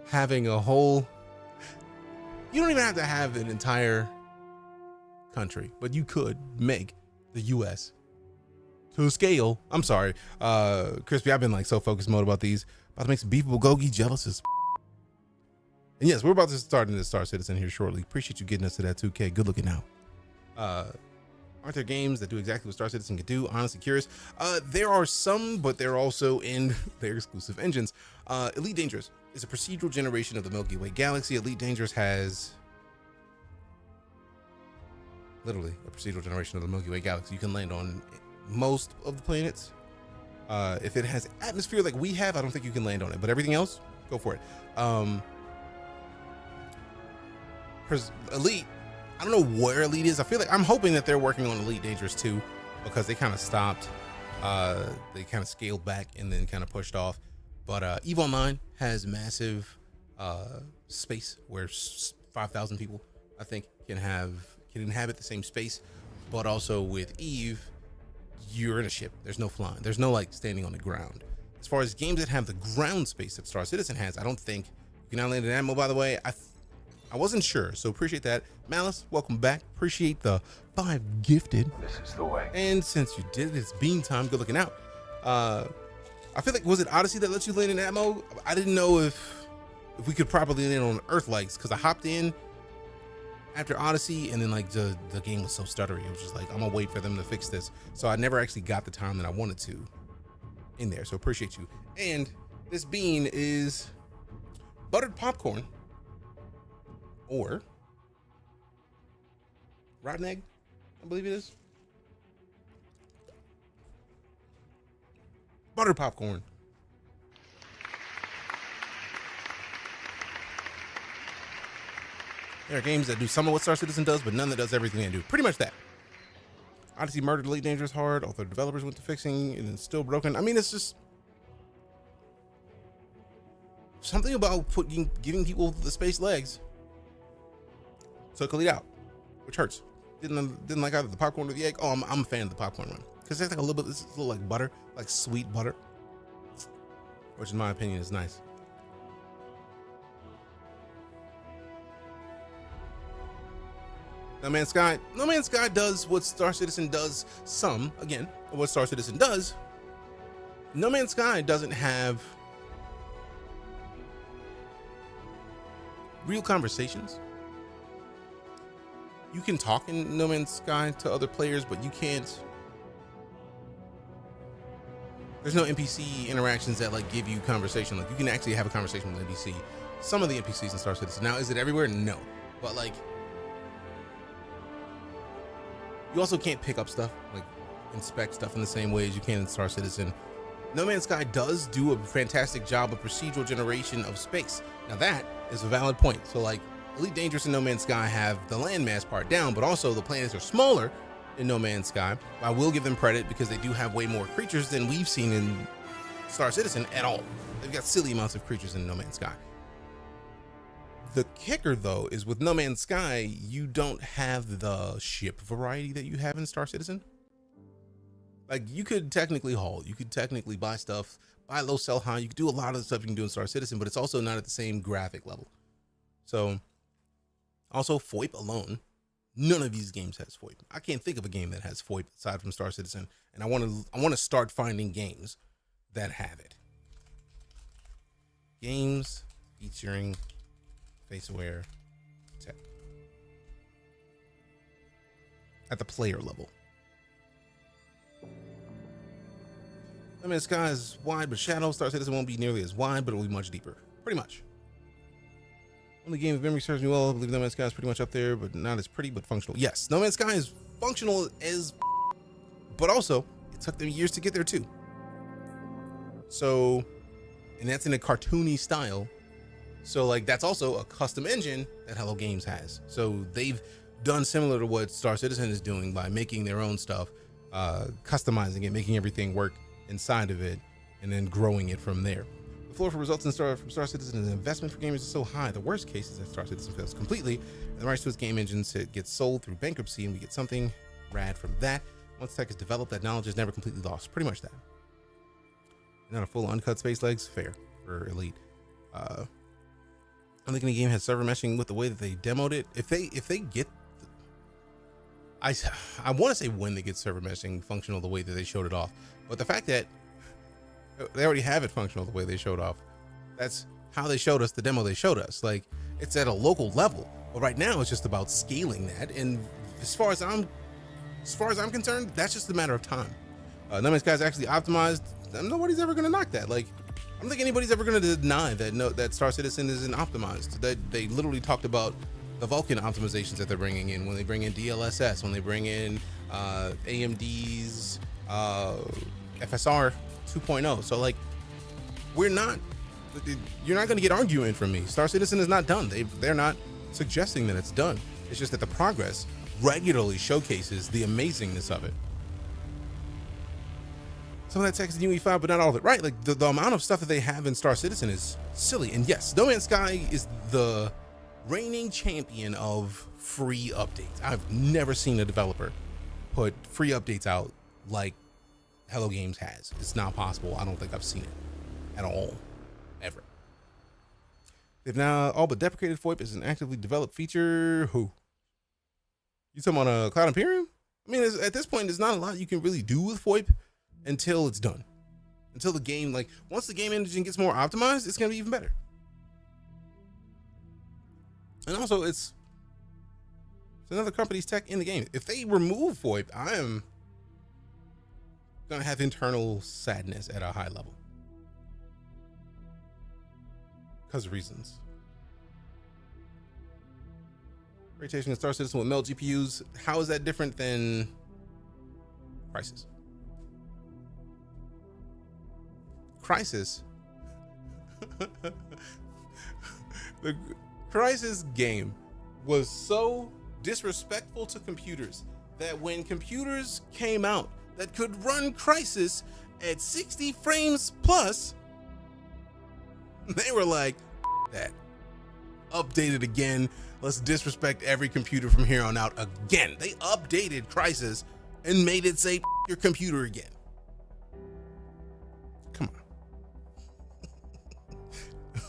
having a whole, you don't even have to have an entire country, but you could make the US to scale. I'm sorry, Crispy, I've been like so focused mode about these, about to make some beef bulgogi jealous as and yes, we're about to start into Star Citizen here shortly. Appreciate you getting us to that 2K. Good looking now. Aren't there games that do exactly what Star Citizen could do? Honestly curious. There are some, but they're also in their exclusive engines. Elite Dangerous is a procedural generation of the Milky Way galaxy. Elite Dangerous has literally a procedural generation of the Milky Way galaxy. You can land on most of the planets. If it has atmosphere like we have, I don't think you can land on it, but everything else, go for it. Elite, I don't know where Elite is. I feel like I'm hoping that they're working on Elite Dangerous 2 because they kind of stopped. They kind of scaled back and then kind of pushed off. But EVE Online has massive space where 5,000 people, I think, can inhabit the same space. But also with EVE, you're in a ship. There's no flying. There's no like standing on the ground. As far as games that have the ground space that Star Citizen has, I don't think you can now land an ammo. By the way, I wasn't sure, so appreciate that. Malice, welcome back. Appreciate the 5 gifted. This is the way. And since you did, it's bean time. Good looking out. I feel like, was it Odyssey that lets you land in ammo? I didn't know if we could properly land on Earthlights because I hopped in after Odyssey and then like the game was so stuttery. It was just like, I'm gonna wait for them to fix this. So I never actually got the time that I wanted to in there. So appreciate you. And this bean is buttered popcorn or rotten egg, I believe it is. Buttered popcorn. There are games that do some of what Star Citizen does, but none that does everything they do. Pretty much that. Odyssey murdered Elite Dangerous hard. All the developers went to fixing, and it's still broken. I mean, it's just something about giving people the space legs. Took Elite out, which hurts. Didn't like either the popcorn or the egg. Oh, I'm a fan of the popcorn one because it's like a little bit. It's a little like butter, like sweet butter, which in my opinion is nice. No Man's Sky does what Star Citizen does some. Again, what Star Citizen does. No Man's Sky doesn't have real conversations. You can talk in No Man's Sky to other players, but you can't. There's no NPC interactions that like give you conversation. Like you can actually have a conversation with an NPC. Some of the NPCs in Star Citizen. Now, is it everywhere? No, but like. You also can't pick up stuff, like inspect stuff in the same way as you can in Star Citizen. No Man's Sky does do a fantastic job of procedural generation of space. Now that is a valid point. So like Elite Dangerous and No Man's Sky have the landmass part down, but also the planets are smaller in No Man's Sky. I will give them credit because they do have way more creatures than we've seen in Star Citizen at all. They've got silly amounts of creatures in No Man's Sky. The kicker, though, is with No Man's Sky, you don't have the ship variety that you have in Star Citizen. Like, you could technically haul, you could technically buy stuff, buy low, sell high. You could do a lot of the stuff you can do in Star Citizen, but it's also not at the same graphic level. So, also, FOIP alone, none of these games has FOIP. I can't think of a game that has FOIP aside from Star Citizen, and I want to start finding games that have it. Games featuring face-aware tech at the player level. I mean, Sky is wide but shallow. Star Citizen won't be nearly as wide, but it'll be much deeper. Pretty much. Only game, if memory serves me well, I believe No Man's Sky is pretty much up there, but not as pretty, but functional. Yes, No Man's Sky is functional as, but also it took them years to get there too. So, and that's in a cartoony style. So like that's also a custom engine that Hello Games has. So they've done similar to what Star Citizen is doing by making their own stuff, customizing it, making everything work inside of it, and then growing it from there. The floor for results from Star Citizen and the investment for gamers is so high. The worst case is that Star Citizen fails completely, and the rights to its game engines gets sold through bankruptcy, and we get something rad from that. Once tech is developed, that knowledge is never completely lost. Pretty much that. Not a full uncut space legs, fair for Elite. I don't think any game has server meshing with the way that they demoed it. If they get, I want to say when they get server meshing functional the way that they showed it off, but the fact that they already have it functional the way they showed off, that's how they showed us the demo they showed us. Like it's at a local level, but right now it's just about scaling that. And as far as I'm concerned, that's just a matter of time. No Man's Sky is actually optimized. Nobody's ever gonna knock that. Like I don't think anybody's ever going to deny that Star Citizen isn't optimized. That they literally talked about the Vulkan optimizations that they're bringing in when they bring in DLSS, when they bring in AMD's FSR 2.0. So like, you're not going to get argument from me. Star Citizen is not done. They're not suggesting that it's done. It's just that the progress regularly showcases the amazingness of it. Some of that text in UE5, but not all of it, right? Like the amount of stuff that they have in Star Citizen is silly. And yes, No Man's Sky is the reigning champion of free updates. I've never seen a developer put free updates out like Hello Games has. It's not possible. I don't think I've seen it at all, ever. They've now all but deprecated FOIP as an actively developed feature. Who? You talking about Cloud Imperium? I mean, at this point, there's not a lot you can really do with FOIP until it's done. Until the game, like, once the game engine gets more optimized, it's going to be even better. And also, it's another company's tech in the game. If they remove FOIP, I am going to have internal sadness at a high level. Because of reasons. Rotation in Star Citizen with melt GPUs. How is that different than Crysis? Crysis. The Crysis game was so disrespectful to computers that when computers came out that could run Crysis at 60 frames plus, they were like, that. Updated again. Let's disrespect every computer from here on out again. They updated Crysis and made it say your computer again. Come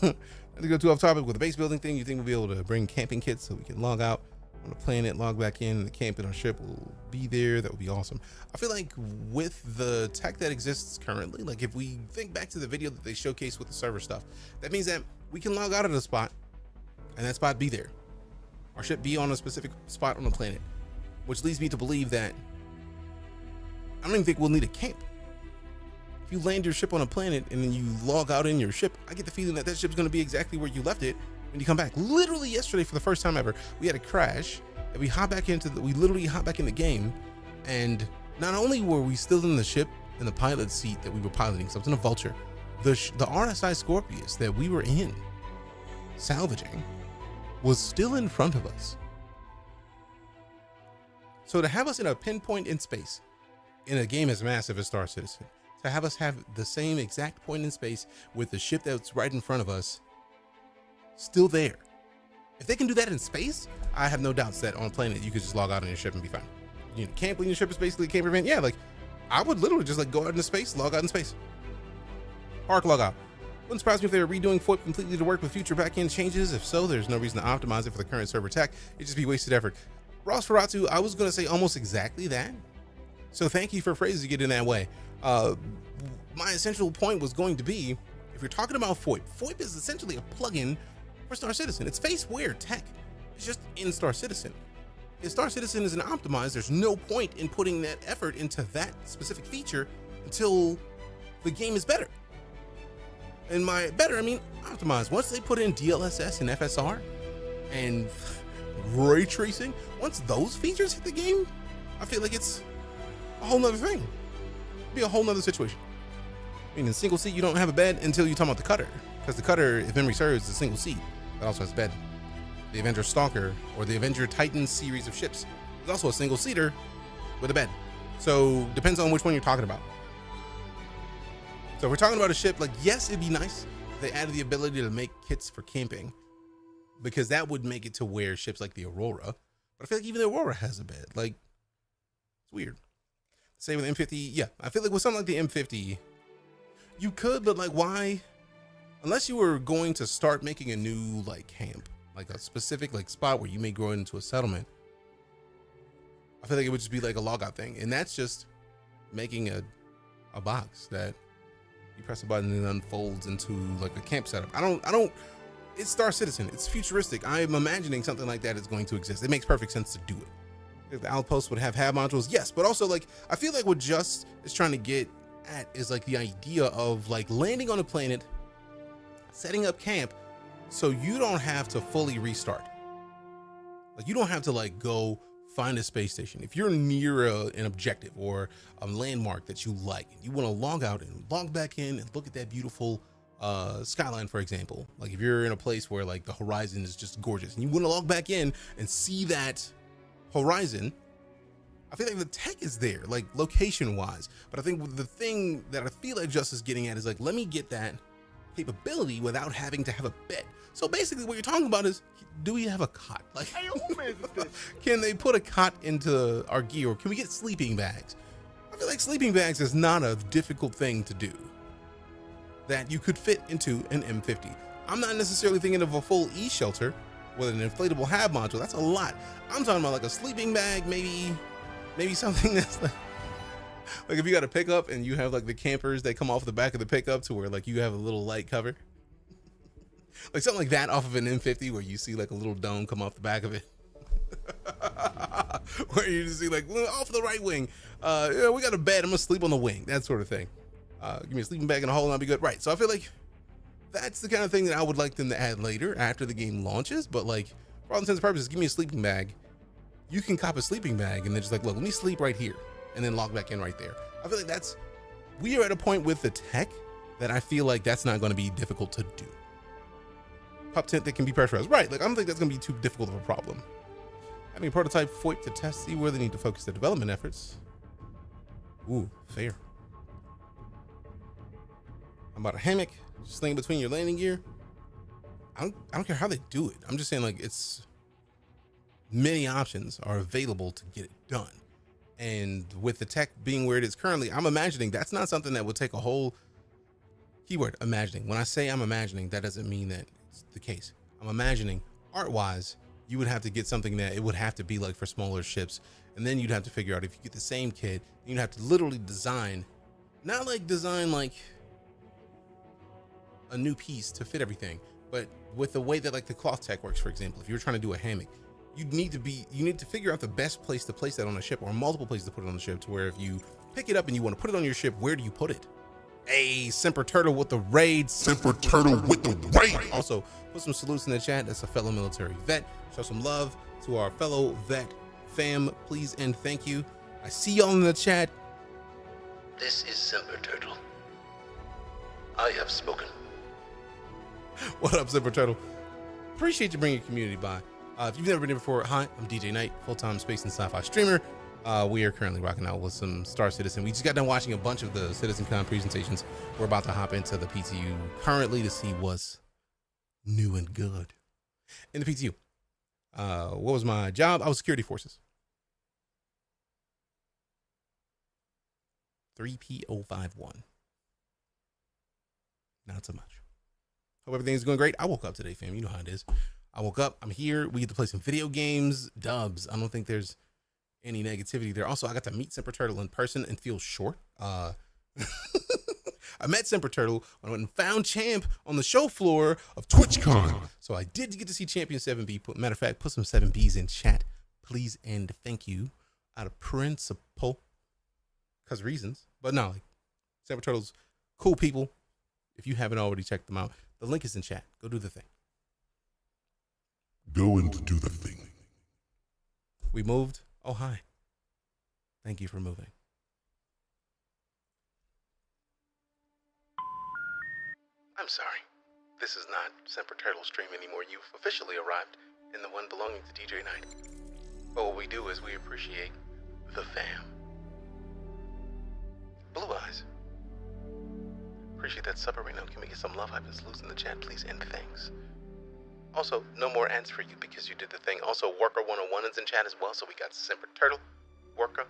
on. To go too off topic with the base building thing, you think we'll be able to bring camping kits so we can log out on the planet, log back in, and the camp in our ship will be there. That would be awesome. I feel like with the tech that exists currently, like if we think back to the video that they showcased with the server stuff, that means that we can log out of the spot and that spot be there. Our ship be on a specific spot on the planet, which leads me to believe that I don't even think we'll need a camp. If you land your ship on a planet and then you log out in your ship, I get the feeling that that ship's going to be exactly where you left it when you come back. Literally yesterday, for the first time ever, we had a crash and we literally hopped back in the game, and not only were we still in the ship in the pilot seat that we were piloting, so I was in a Vulture, the RSI Scorpius that we were in salvaging was still in front of us. So to have us in a pinpoint in space in a game as massive as Star Citizen, to have us have the same exact point in space with the ship that's right in front of us still there. If they can do that in space, I have no doubts that on a planet you could just log out on your ship and be fine. You know, camp when your ship is basically a camper event. Yeah, like I would literally just like go out into space, log out in space. Park log out. Wouldn't surprise me if they were redoing FOIP completely to work with future backend changes. If so, there's no reason to optimize it for the current server tech. It'd just be wasted effort. Ross Ferratu, I was going to say almost exactly that. So thank you for phrasing it in that way. My essential point was going to be, if you're talking about FOIP, FOIP is essentially a plugin for Star Citizen. It's faceware tech. It's just in Star Citizen. If Star Citizen isn't optimized, there's no point in putting that effort into that specific feature until the game is better. And by better, I mean optimized. Once they put in DLSS and FSR and ray tracing, once those features hit the game, I feel like it's a whole nother thing. It'd be a whole nother situation. I mean, in single seat, you don't have a bed until you talk about the Cutter, because the Cutter, if memory serves, is a single seat that also has a bed. The Avenger Stalker or the Avenger Titan series of ships is also a single seater with a bed. So depends on which one you're talking about. So if we're talking about a ship, like, yes, it'd be nice if they added the ability to make kits for camping, because that would make it to where ships like the Aurora, but I feel like even the Aurora has a bed. Like, it's weird. Same with M50. Yeah, I feel like with something like the M50, you could, but like, why? Unless you were going to start making a new like camp, like a specific like spot where you may grow into a settlement, I feel like it would just be like a logout thing, and that's just making a box that you press a button and it unfolds into like a camp setup. I don't. It's Star Citizen. It's futuristic. I'm imagining something like that is going to exist. It makes perfect sense to do it. If the outpost would have modules, yes, but also like I feel like what Just is trying to get at is like the idea of like landing on a planet, setting up camp, so you don't have to fully restart. Like you don't have to like go find a space station, if you're near an objective or a landmark that you like, and you want to log out and log back in and look at that beautiful skyline, for example, like if you're in a place where like the horizon is just gorgeous and you want to log back in and see that horizon, I feel like the tech is there, like location wise. But I think the thing that I feel like Just is getting at is like, let me get that capability without having to have a bed. So basically what you're talking about is, do we have a cot? Like, can they put a cot into our gear, or can we get sleeping bags? I feel like sleeping bags is not a difficult thing to do that you could fit into an M50. I'm not necessarily thinking of a full E-shelter with an inflatable hab module. That's a lot. I'm talking about like a sleeping bag, maybe something that's like if you got a pickup and you have like the campers that come off the back of the pickup to where like you have a little light cover. Like something like that off of an M50 where you see like a little dome come off the back of it. Where you just see like off the right wing. Yeah, we got a bed, I'm gonna sleep on the wing, that sort of thing. Give me a sleeping bag in a hole and I'll be good. Right, so I feel like that's the kind of thing that I would like them to add later after the game launches. But like, for all intents and purposes, give me a sleeping bag. You can cop a sleeping bag and then just like, look, let me sleep right here and then log back in right there. I feel like we are at a point with the tech that I feel like that's not going to be difficult to do. Pop tent that can be pressurized, right? Like I don't think that's going to be too difficult of a problem. Having a prototype FOIP to test, see where they need to focus their development efforts. Ooh, fair. How about a hammock? Just laying between your landing gear. I don't care how they do it. I'm just saying like many options are available to get it done. And with the tech being where it is currently, I'm imagining that's not something that would take a whole keyword, imagining. When I say I'm imagining, that doesn't mean that it's the case. I'm imagining art-wise, you would have to get something that it would have to be like for smaller ships. And then you'd have to figure out if you get the same kit, you'd have to literally design, not like design like a new piece to fit everything, but with the way that like the cloth tech works, for example, if you're trying to do a hammock, you need to figure out the best place to place that on a ship, or multiple places to put it on the ship, to where if you pick it up and you want to put it on your ship, where do you put it? Hey, Semper Turtle with the raid. Semper Turtle with the raid. Also, put some salutes in the chat. That's a fellow military vet. Show some love to our fellow vet fam, please and thank you. I see y'all in the chat. This is Semper Turtle. I have spoken. What up, Semper Turtle? Appreciate you bringing your community by. If you've never been here before, hi, I'm DeejayKnight, full-time space and sci-fi streamer. We are currently rocking out with some Star Citizen. We just got done watching a bunch of the CitizenCon presentations. We're about to hop into the PTU currently to see what's new and good. In the PTU, what was my job? I was security forces. 3P051. Not so much. Hope everything's going great. I woke up today, fam. You know how it is. I woke up, I'm here. We get to play some video games, dubs. I don't think there's any negativity there. Also, I got to meet Semper Turtle in person and feel short. I met Semper Turtle when I went and found Champ on the show floor of TwitchCon. So I did get to see Champion 7B. Matter of fact, put some 7Bs in chat, please and thank you, out of principle, because reasons. But no, like, Semper Turtle's cool people. If you haven't already checked them out, the link is in chat. Go do the thing. Go and do the thing. We moved. Oh, hi. Thank you for moving. I'm sorry. This is not Semper Turtle stream anymore. You've officially arrived in the one belonging to DeejayKnight. But what we do is we appreciate the fam. Blue Eyes. Appreciate that sub right now. Can we get some love hype and salutes in the chat, please, and thanks. Also, no more ads for you because you did the thing. Also, Worker 101 is in chat as well, so we got Semper Turtle, Worker.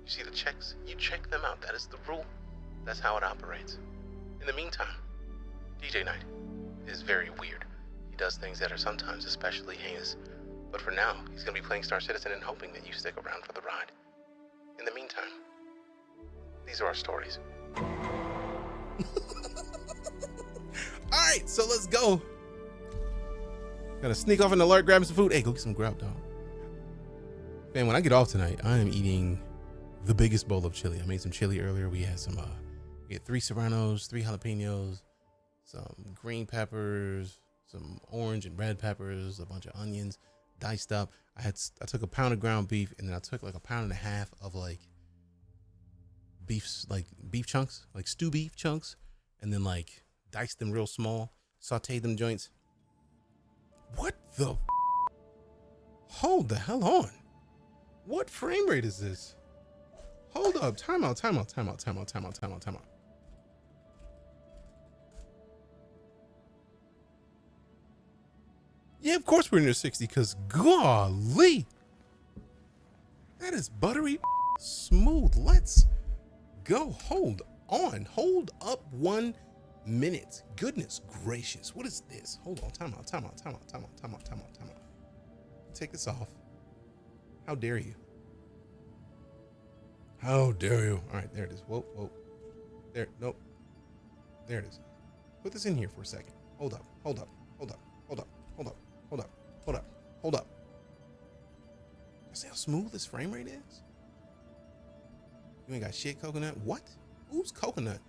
You see the checks? You check them out. That is the rule. That's how it operates. In the meantime, DeejayKnight is very weird. He does things that are sometimes especially heinous. But for now, he's going to be playing Star Citizen and hoping that you stick around for the ride. In the meantime, these are our stories. All right, so let's go. Gotta sneak off an alert, grab some food. Hey, go get some grub, dog. Man, when I get off tonight, I am eating the biggest bowl of chili. I made some chili earlier. We had some, we had 3 serranos, 3 jalapenos, some green peppers, some orange and red peppers, a bunch of onions diced up. I took a pound of ground beef, and then I took like a pound and a half of like beef chunks, like stew beef chunks, and then like diced them real small, sauteed them joints. What the? Hold the hell on. What frame rate is this? Hold up. Time out. Yeah, of course we're in the 60 because golly. That is buttery smooth. Let's go. Hold on. Hold up 1 minute. Goodness gracious. What is this? Hold on. Time out. Take this off. How dare you? How dare you? All right, there it is. Whoa. There, nope. There it is. Put this in here for a second. Hold up. See how smooth this frame rate is? You ain't got shit, Coconut? What? Who's Coconut?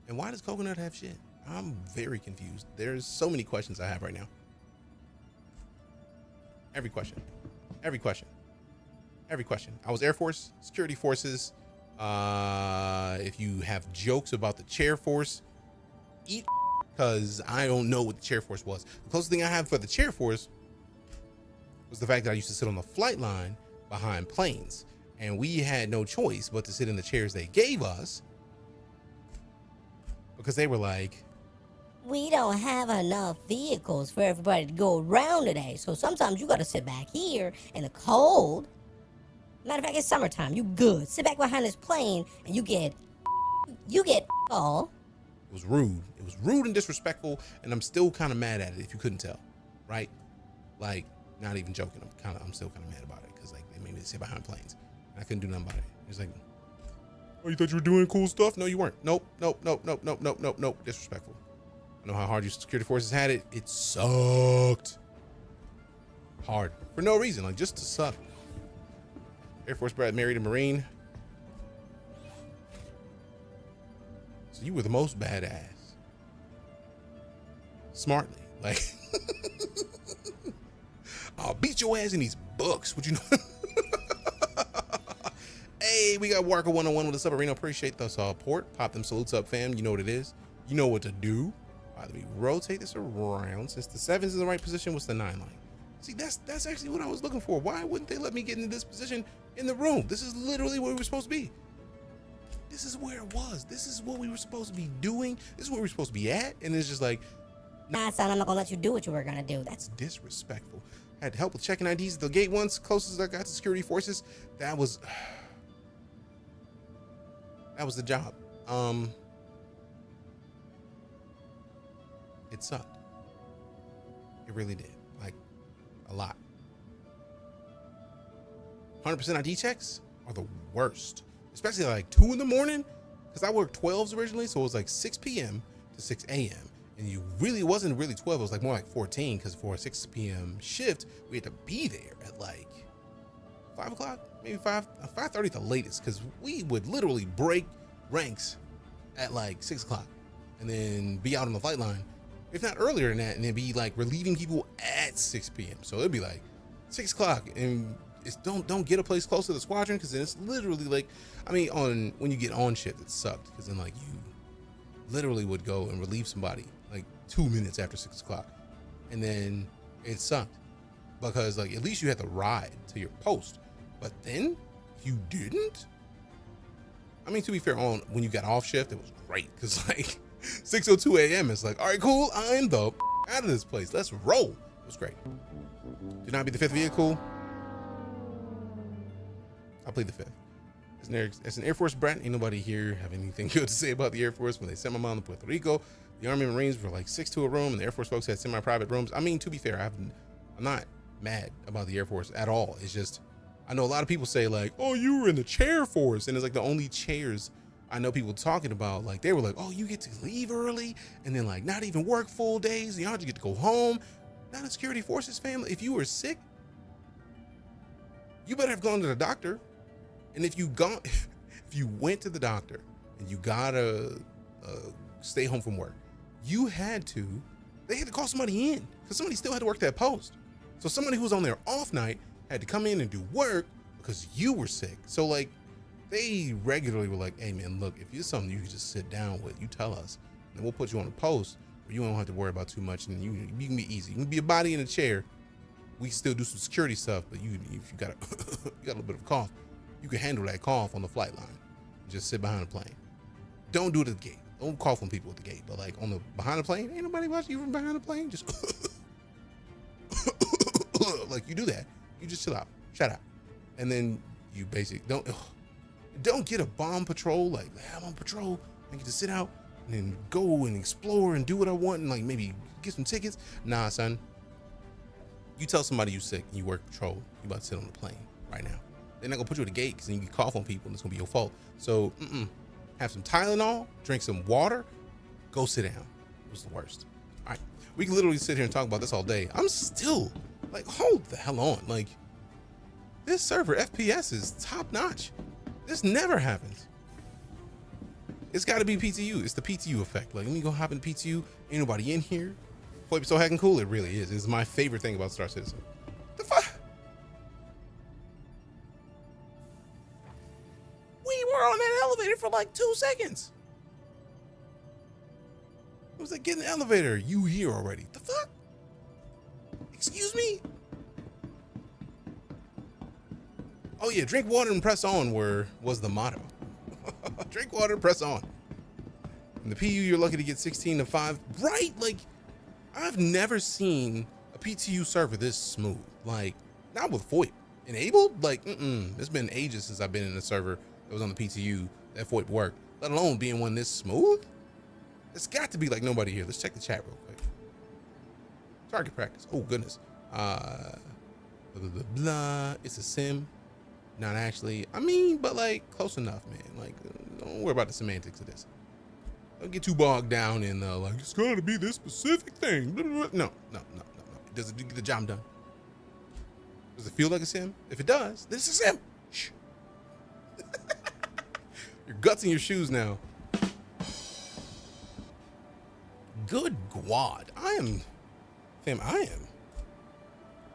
And why does Coconut have shit? I'm very confused. There's so many questions I have right now. Every question. I was Air Force, security forces. If you have jokes about the chair force, eat, because I don't know what the chair force was. The closest thing I have for the chair force was the fact that I used to sit on the flight line behind planes, and we had no choice but to sit in the chairs they gave us because they were like, we don't have enough vehicles for everybody to go around today, so sometimes you gotta sit back here in the cold. Matter of fact, it's summertime. You good. Sit back behind this plane and you get all. It was rude. It was rude and disrespectful, and I'm still kind of mad at it if you couldn't tell, right? Like, not even joking. I'm still kind of mad about it because like they made me sit behind planes and I couldn't do nothing about it. It was like, oh, you thought you were doing cool stuff? No, you weren't. Nope. Disrespectful. I know how hard your security forces had it. It sucked hard for no reason, like just to suck. Air Force brat married a Marine. So you were the most badass. Smartly, like, I'll beat your ass in these books. Would you know? Hey, we got Walker 101 with us up, Arena. Appreciate the support. Pop them salutes up, fam. You know what it is. You know what to do. All right, let me rotate this around. Since the 7's in the right position, what's the 9 line? See, that's actually what I was looking for. Why wouldn't they let me get into this position in the room? This is literally where we were supposed to be. This is where it was. This is what we were supposed to be doing. This is where we were supposed to be at. And it's just like, Nah, son, I'm not gonna let you do what you were gonna do. That's disrespectful. I had help with checking IDs at the gate once. Closest I got to security forces. That was the job. It sucked. It really did. Like, a lot. 100% ID checks are the worst, especially like 2 in the morning, because I worked 12s originally, so it was like 6 p.m. to 6 a.m. and it wasn't really 12, it was like more like 14, because for a 6 p.m. shift, we had to be there at like 5 o'clock, maybe 5:30 at the latest, because we would literally break ranks at like 6 o'clock and then be out on the flight line, if not earlier than that, and then be like relieving people at 6 p.m. So it'd be like 6 o'clock, and it's don't get a place close to the squadron, because then it's literally like, I mean, when you get on shift, it sucked, because then like you literally would go and relieve somebody like 2 minutes after 6 o'clock, and then it sucked because like at least you had to ride to your post, but then you didn't. I mean, to be fair, when you got off shift, it was great, because like 6:02 a.m. it's like, all right, cool, I'm the out of this place, let's roll. It was great. Do not be the 5th vehicle. I played the 5th. As an Air Force brat, ain't nobody here have anything good to say about the Air Force. When they sent my mom to Puerto Rico, the Army and Marines were like 6 to a room, and the Air Force folks had semi-private rooms. I mean, to be fair, I'm not mad about the Air Force at all. It's just, I know a lot of people say like, oh, you were in the chair force, and it's like the only chairs I know people talking about. Like, they were like, oh, you get to leave early and then like not even work full days, and y'all just get to go home. Not a security forces family. If you were sick, you better have gone to the doctor. And if you went to the doctor and you gotta stay home from work, they had to call somebody in, because somebody still had to work that post. So somebody who was on their off night had to come in and do work because you were sick. So like, they regularly were like, hey man, look, if it's something you can just sit down with, you tell us, and we'll put you on a post where you don't have to worry about too much, and you can be easy. You can be a body in a chair. We can still do some security stuff, but if you got you got a little bit of a cough, you can handle that cough on the flight line. Just sit behind the plane. Don't do it at the gate. Don't cough on people at the gate, but like on the behind the plane, ain't nobody watching you from behind the plane. Just like you do that. You just chill out, shut out, and then you basically don't get a bomb patrol. Like I'm on patrol, I get to sit out and then go and explore and do what I want and like maybe get some tickets. Nah, son. You tell somebody you sick and you work patrol, you about to sit on the plane right now. They're not gonna put you at the gate because then you can cough on people and it's gonna be your fault. So have some Tylenol, drink some water, go sit down. It was the worst. All right, we can literally sit here and talk about this all day. I'm still like, hold the hell on. Like, this server FPS is top notch. This never happens. It's got to be PTU. It's the PTU effect. Like, let me go hop in PTU. Ain't nobody in here. FOIP so hacking cool. It really is. It's my favorite thing about Star Citizen. The fuck? We were on that elevator for like 2 seconds. It was like, get in the elevator. You here already. The fuck? Excuse me? Oh yeah, drink water and press on was the motto. Drink water, press on. In the PU, you're lucky to get 16 to 5. Right? Like, I've never seen a PTU server this smooth. Like, not with FOIP. Enabled? Like, it's been ages since I've been in a server that was on the PTU that FOIP worked, let alone being one this smooth. It's got to be like nobody here. Let's check the chat real quick. Target practice. Oh, goodness. Blah, blah, blah, blah. It's a sim. Not actually. I mean, but like close enough, man. Like, don't worry about the semantics of this. Don't get too bogged down in like it's gotta be this specific thing. No. Does it get the job done? Does it feel like a sim? If it does, then it's a sim. Shh. Your guts in your shoes now. Good God. I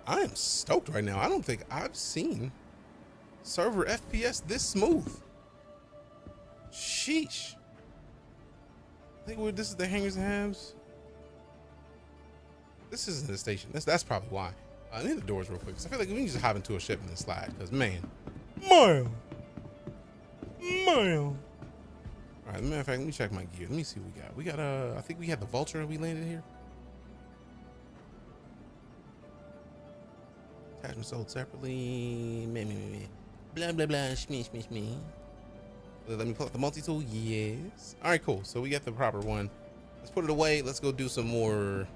am stoked right now. I don't think I've seen server FPS this smooth. Sheesh. I think this is the hangers and halves. This isn't the station. That's probably why. I need the doors real quick because I feel like we can just hop into a ship and then slide. Because man, mile. All right. Matter of fact, let me check my gear. Let me see what we got. We got I think we had the Vulture. We landed here. Attachment sold separately. Me. Blah blah blah. Shmee. Let me pull up the multi-tool. Yes. All right, cool. So we got the proper one. Let's put it away. Let's go do some more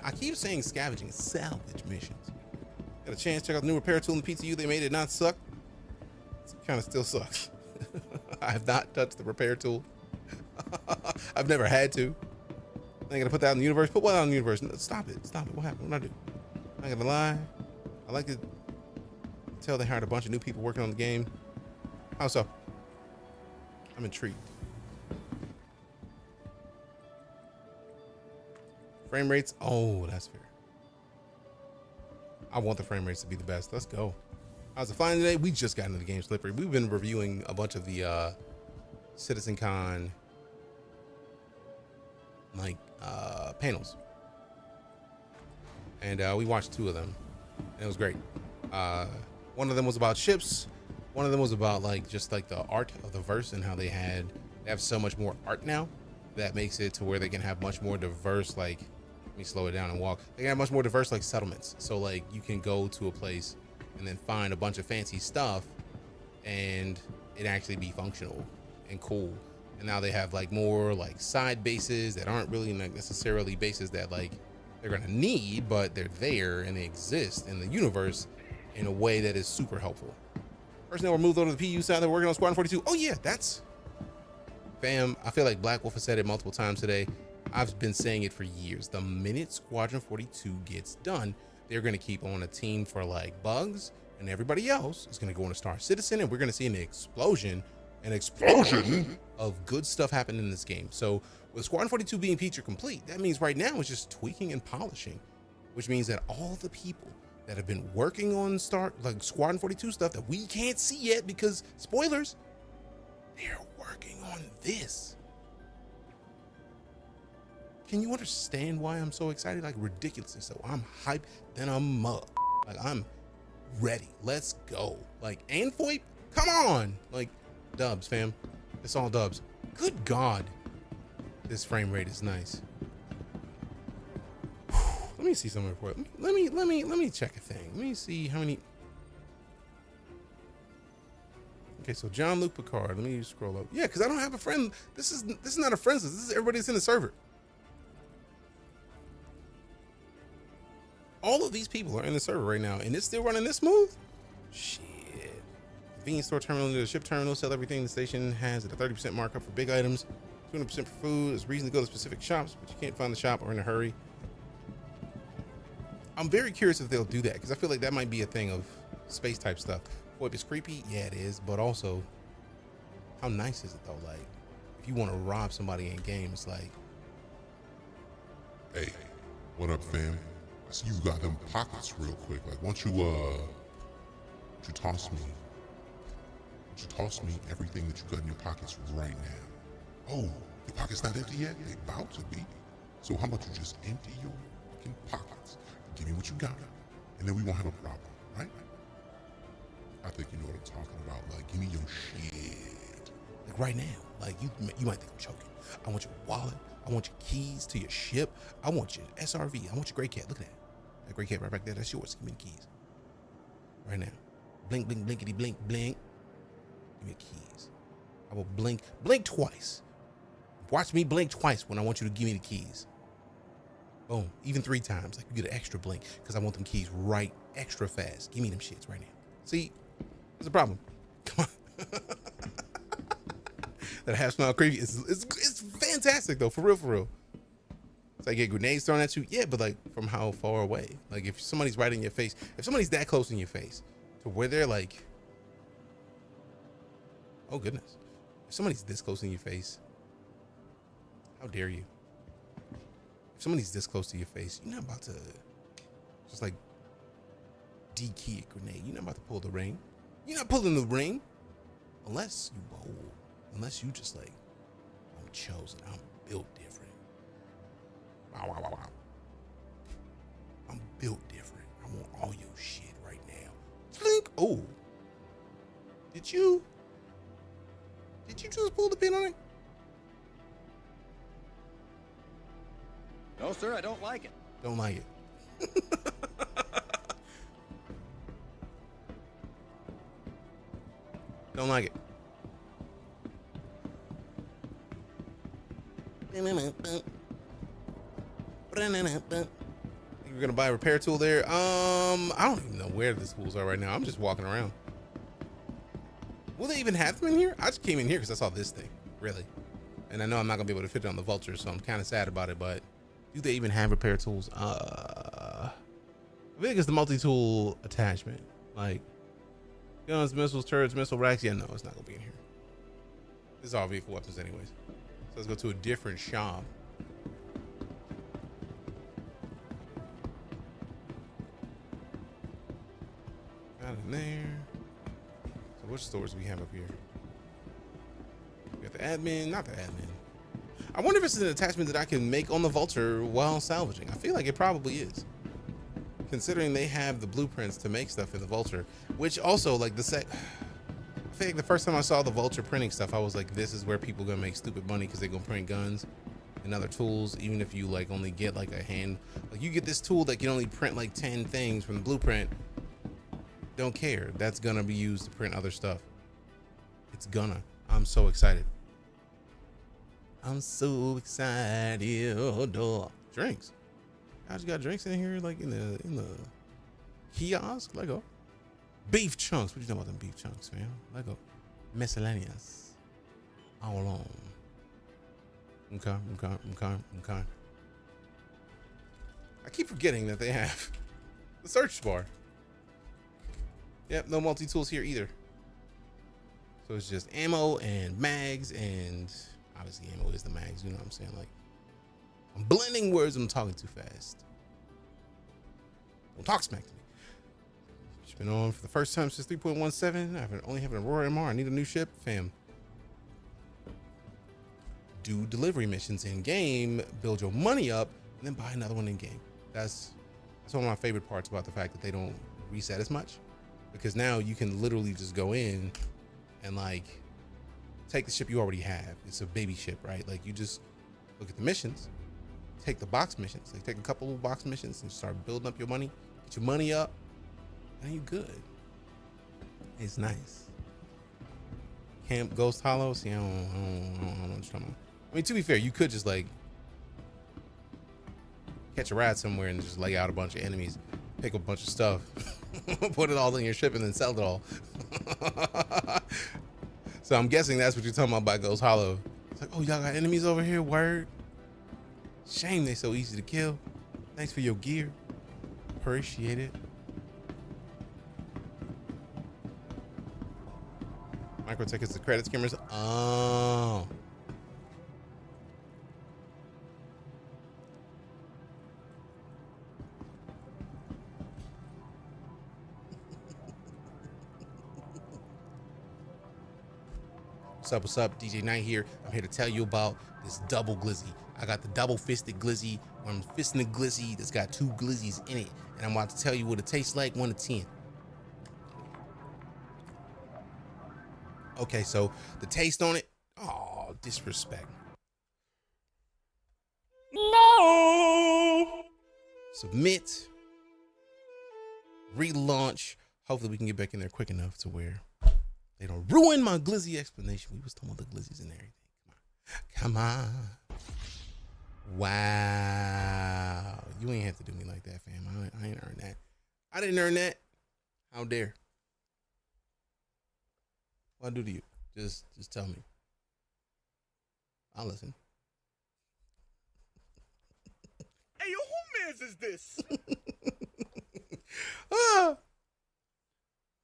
I keep saying scavenging, salvage missions. Got a chance to check out the new repair tool in the PTU. They made it not suck. It kind of still sucks. I have not touched the repair tool. I've never had to. I ain't gonna put that out in the universe. Put what out in the universe? No, stop it. What happened? What did I do? I'm not gonna lie. I like to tell they hired a bunch of new people working on the game. How so? I'm intrigued. Frame rates. Oh, that's fair. I want the frame rates to be the best. Let's go. How's it flying today? We just got into the game slippery. We've been reviewing a bunch of the CitizenCon panels. And we watched 2 of them. And it was great. One of them was about ships. One of them was about just the art of the verse and how they have so much more art now that makes it to where they can have much more diverse, let me slow it down and walk. They can have much more diverse settlements. So you can go to a place and then find a bunch of fancy stuff and it actually be functional and cool. And now they have more side bases that aren't really necessarily bases that they're gonna need, but they're there and they exist in the universe in a way that is super helpful. Personnel were moved over to the PU side. They're working on Squadron 42. Oh yeah, fam. I feel like Black Wolf has said it multiple times today. I've been saying it for years. The minute Squadron 42 gets done, they're gonna keep on a team for bugs, and everybody else is gonna go into Star Citizen, and we're gonna see an explosion of good stuff happen in this game. So with Squadron 42 being feature complete, that means right now it's just tweaking and polishing, which means that all the people that have been working on Squadron 42 stuff that we can't see yet because spoilers, they're working on this. Can you understand why I'm so excited? Like ridiculously so. I'm hyped, then I'm mug. Like I'm ready. Let's go. Like Anfoip, come on. Like dubs, fam. It's all dubs. Good God. This frame rate is nice. Let me see something report. Let me check a thing. Let me see how many. Okay, so Jean-Luc Picard. Let me scroll up. Yeah, because I don't have a friend. This is not a friends list. This is everybody that's in the server. All of these people are in the server right now, and it's still running this smooth? Shit. Convenience store terminal near the ship terminal. Sell everything the station has at a 30% markup for big items. 200% for food. There's reason to go to specific shops, but you can't find the shop or in a hurry. I'm very curious if they'll do that, because I feel like that might be a thing of space type stuff. Boy, if it's creepy, yeah, it is, but also, how nice is it though? Like, if you want to rob somebody in game, it's like, hey, what up, fam? I see you got them pockets real quick. Like, why don't you toss me everything that you got in your pockets right now? Oh, your pocket's not empty yet? They about to be. So how about you just empty your fucking pockets? Give me what you got, and then we won't have a problem, right? I think you know what I'm talking about. Like, give me your shit. Like right now, like you might think I'm joking. I want your wallet. I want your keys to your ship. I want your SRV. I want your gray cat. Look at that. That gray cat right back there. That's yours. Give me the keys. Right now. Blink, blink, blinkety, blink, blink. Give me the keys. I will blink twice. Watch me blink twice when I want you to give me the keys. Boom. Even 3 times. Like you get an extra blink because I want them keys right extra fast. Give me them shits right now. See, there's a problem. Come on. That half smile creepy. It's fantastic though. For real. It's like get grenades thrown at you. Yeah, but like from how far away? Like if somebody's right in your face, if somebody's that close in your face to where they're like, oh goodness. If somebody's this close in your face, how dare you? If somebody's this close to your face, you're not about to just like de-key a grenade. You're not about to pull the ring. You're not pulling the ring unless you bold. Unless you just like, I'm chosen. I'm built different. Wow. I'm built different. I want all your shit right now. Blink. Oh. Did you just pull the pin on it? No, sir, I don't like it. Don't like it. Don't like it. You're gonna buy a repair tool there. I don't even know where the tools are right now. I'm just walking around. Will they even have them in here? I just came in here because I saw this thing, really. And I know I'm not gonna be able to fit it on the Vulture, so I'm kind of sad about it, but do they even have repair tools? I think it's the multi-tool attachment. Like guns, missiles, turrets, missile racks. Yeah, no, it's not gonna be in here. This is all vehicle weapons anyways. So let's go to a different shop. Got in there. So which stores do we have up here? We got the admin, not the admin. I wonder if it's an attachment that I can make on the Vulture while salvaging. I feel like it probably is, considering they have the blueprints to make stuff in the Vulture, which also like I feel like the first time I saw the Vulture printing stuff, I was like, this is where people gonna make stupid money because they're gonna print guns and other tools, even if you like only get like a hand, like you get this tool that can only print like 10 things from the blueprint. Don't care. That's gonna be used to print other stuff. It's gonna. I'm so excited. I'm so excited. Oh, drinks. I just got drinks in here, like in the kiosk. Lego. Beef chunks. What you talking about them beef chunks, fam? Lego. Miscellaneous. All along. Okay. I keep forgetting that they have the search bar. Yep, no multi-tools here either. So it's just ammo and mags, and obviously ammo is the mags, you know what I'm saying? Like, I'm blending words, I'm talking too fast. Don't talk smack to me. It's been on for the first time since 3.17. I only have an Aurora MR. I need a new ship, fam. Do delivery missions in game, build your money up, and then buy another one in game. That's one of my favorite parts about the fact that they don't reset as much, because now you can literally just go in and like take the ship you already have. It's a baby ship, right? Like you just look at the missions, take the box missions, like take a couple of box missions and start building up your money, get your money up, and you good. It's nice. Camp Ghost Hollow. See, I don't know what you're talking about. I mean, to be fair, you could just like catch a ride somewhere and just lay out a bunch of enemies, pick up a bunch of stuff, put it all in your ship, and then sell it all. So I'm guessing that's what you're talking about by Ghost Hollow. It's like, oh, y'all got enemies over here? Word. Shame they so easy to kill. Thanks for your gear. Appreciate it. Micro tickets to credit skimmers. Oh. What's up? DeejayKnight here. I'm here to tell you about this double glizzy. I got the double fisted glizzy, where I'm fisting the glizzy that's got 2 glizzies in it. And I'm about to tell you what it tastes like, 1 to 10. Okay, so the taste on it, oh, disrespect. No! Submit. Relaunch. Hopefully we can get back in there quick enough to where they don't ruin my glizzy explanation. We was talking about the glizzies and everything. Come on. Wow. You ain't have to do me like that, fam. I ain't earned that. I didn't earn that. How dare. What I do to you? Just tell me. I'll listen. Hey, yo, who mans is this?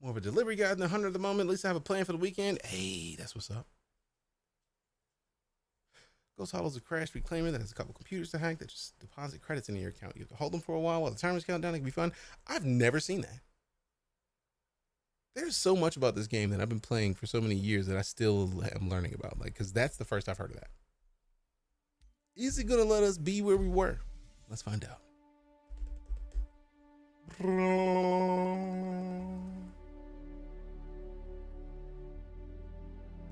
More of a delivery guy than 100 at the moment. At least I have a plan for the weekend. Hey, that's what's up. Ghost Hollow's a crash reclaimer that has a couple computers to hack that just deposit credits into your account. You have to hold them for a while the timers count down. It can be fun. I've never seen that. There's so much about this game that I've been playing for so many years that I still am learning about. Like, because that's the first I've heard of that. Is it going to let us be where we were? Let's find out.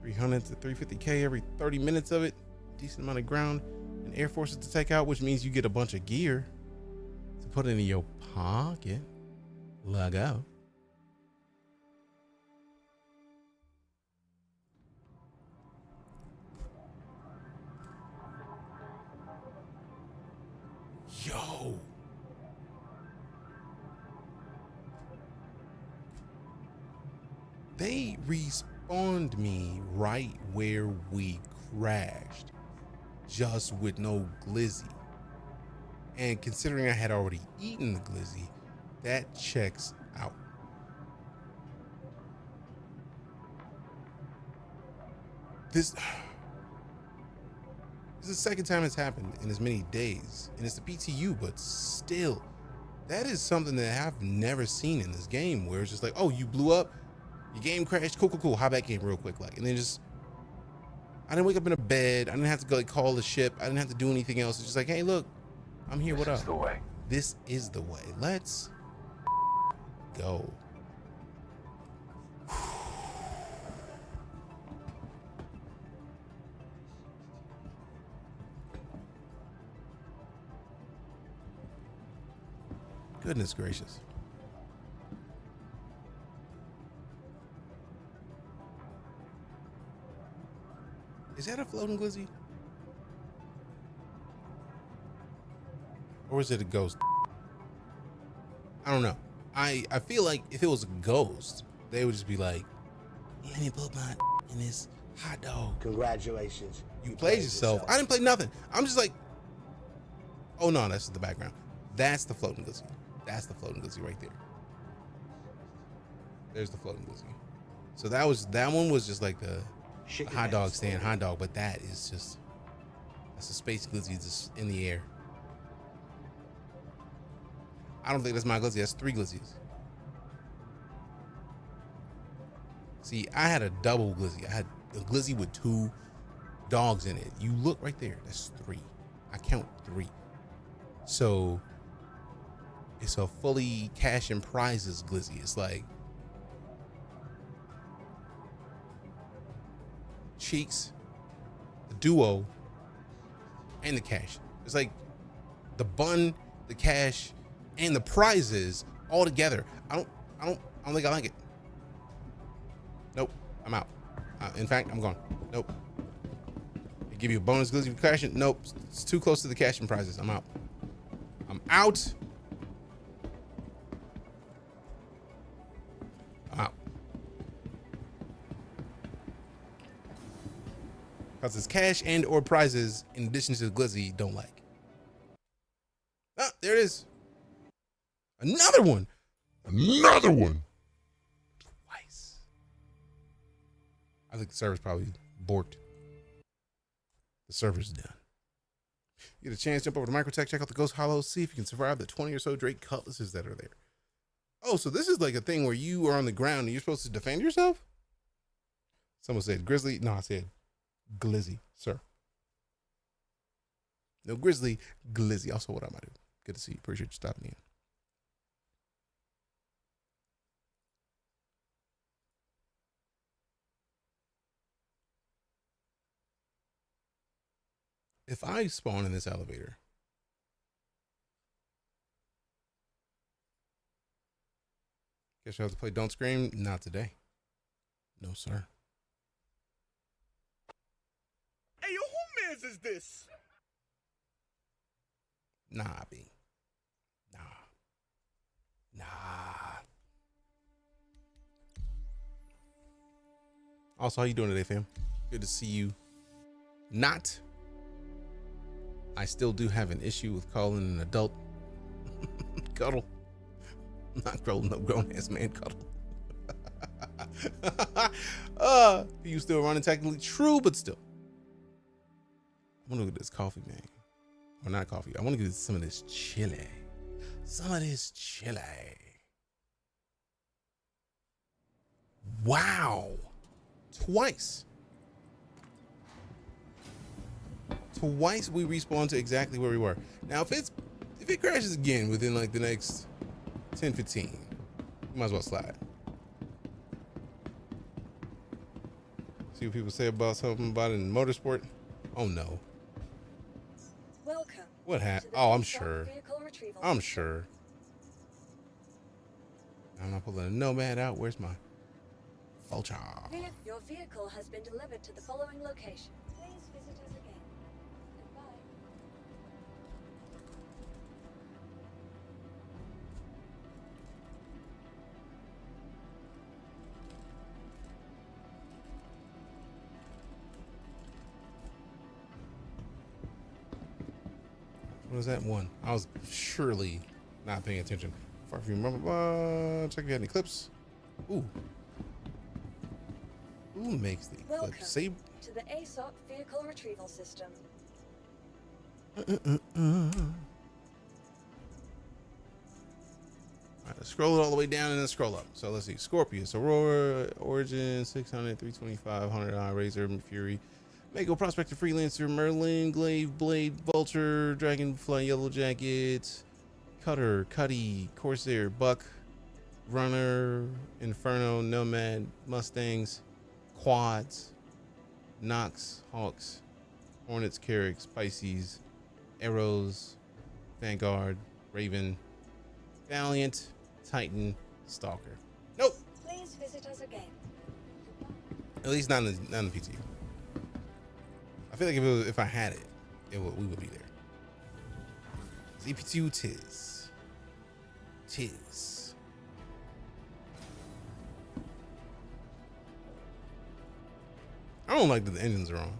300 to 350K every 30 minutes of it. Decent amount of ground and air forces to take out, which means you get a bunch of gear to put into your pocket. Log out. Yo. They respawned me right where we crashed, just with no glizzy. And considering I had already eaten the glizzy, that checks out. This is the second time it's happened in as many days, and it's the PTU, but still, that is something that I've never seen in this game, where it's just like, oh, you blew up, your game crashed, cool, hop back in real quick, like, and then just, I didn't wake up in a bed, I didn't have to go like call the ship, I didn't have to do anything else. It's just like, hey, look, I'm here, what up? This is the way. This is the way. Let's go. Goodness gracious. Is that a floating glizzy? Or is it a ghost? I don't know. I feel like if it was a ghost, they would just be like, let me put my in this hot dog. Congratulations. You played yourself. I didn't play nothing. I'm just like, oh no, that's the background. That's the floating glizzy. That's the floating glizzy right there. There's the floating glizzy. So that one was just like the hot dog stand, hot dog, but that is just, that's a space glizzy just in the air. I don't think that's my glizzy. That's 3 glizzies. See, I had a double glizzy. I had a glizzy with 2 dogs in it. You look right there. That's 3. I count 3. So it's a fully cash and prizes glizzy. It's like cheeks, the duo, and the cash. It's like the bun, the cash, and the prizes all together. I don't think I like it. Nope, I'm out. In fact, I'm gone. Nope. They give you a bonus glizzy for cashing. Nope, it's too close to the cash and prizes. I'm out. I'm out. I'm out. Because it's cash and or prizes in addition to the glizzy don't like. Ah, there it is. Another one. Another one. Twice. I think the server's probably borked. The server's done. You get a chance, jump over to Microtech, check out the Ghost Hollows, see if you can survive the 20 or so Drake cutlasses that are there. Oh, so this is like a thing where you are on the ground and you're supposed to defend yourself? Someone said grizzly. No, I said glizzy, sir. No, grizzly, glizzy. Also, what I'm gonna do. Good to see you. Appreciate you stopping in. If I spawn in this elevator, guess I have to play Don't Scream? Not today. No, sir. Hey, yo, who mans is this? Nah, B. Nah. Also, how you doing today, fam? Good to see you. Not. I still do have an issue with calling an adult cuddle. Not calling no grown-ass man cuddle. You still running technically true, but still. I want to look at this coffee, man. Or not coffee. I want to get some of this chili. Some of this chili. Wow. Twice we respawn to exactly where we were. Now, if it crashes again within like the next 10-15, you might as well slide. See what people say about something about it in motorsport. Oh no. Welcome. What happened? Oh, I'm sure. I'm sure. I'm not pulling a Nomad out. Where's my vulture? Your vehicle has been delivered to the following location. Please visit us again. Goodbye. What was that one? I was surely not paying attention. Far from remember. Check if you had any clips. Ooh. Who makes the Welcome clips? Save. to the ASOC vehicle retrieval system. All right, let's scroll it all the way down and then scroll up. So let's see. Scorpius, Aurora, Origin, 600, 325, 100, Razor, Fury, Mako, Prospector, Freelancer, Merlin, Glaive, Blade, Vulture, Dragonfly, Yellow Jacket, Cutter, Cuddy, Corsair, Buck, Runner, Inferno, Nomad, Mustangs, Quads, Nox, Hawks, Hornets, Carracks, Pisces, Arrows, Vanguard, Raven, Valiant, Titan, Stalker. Nope. Please visit us again. At least not in the PTU. I feel like if I had it, we would be there. ZPTU tis. I don't like that the engines are on.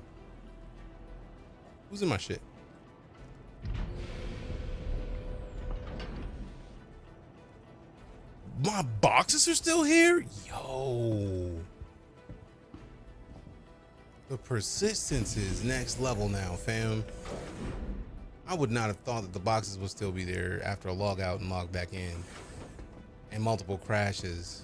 Who's in my shit? My boxes are still here? Yo. The persistence is next level now, fam. I would not have thought that the boxes would still be there after a log out and log back in and multiple crashes.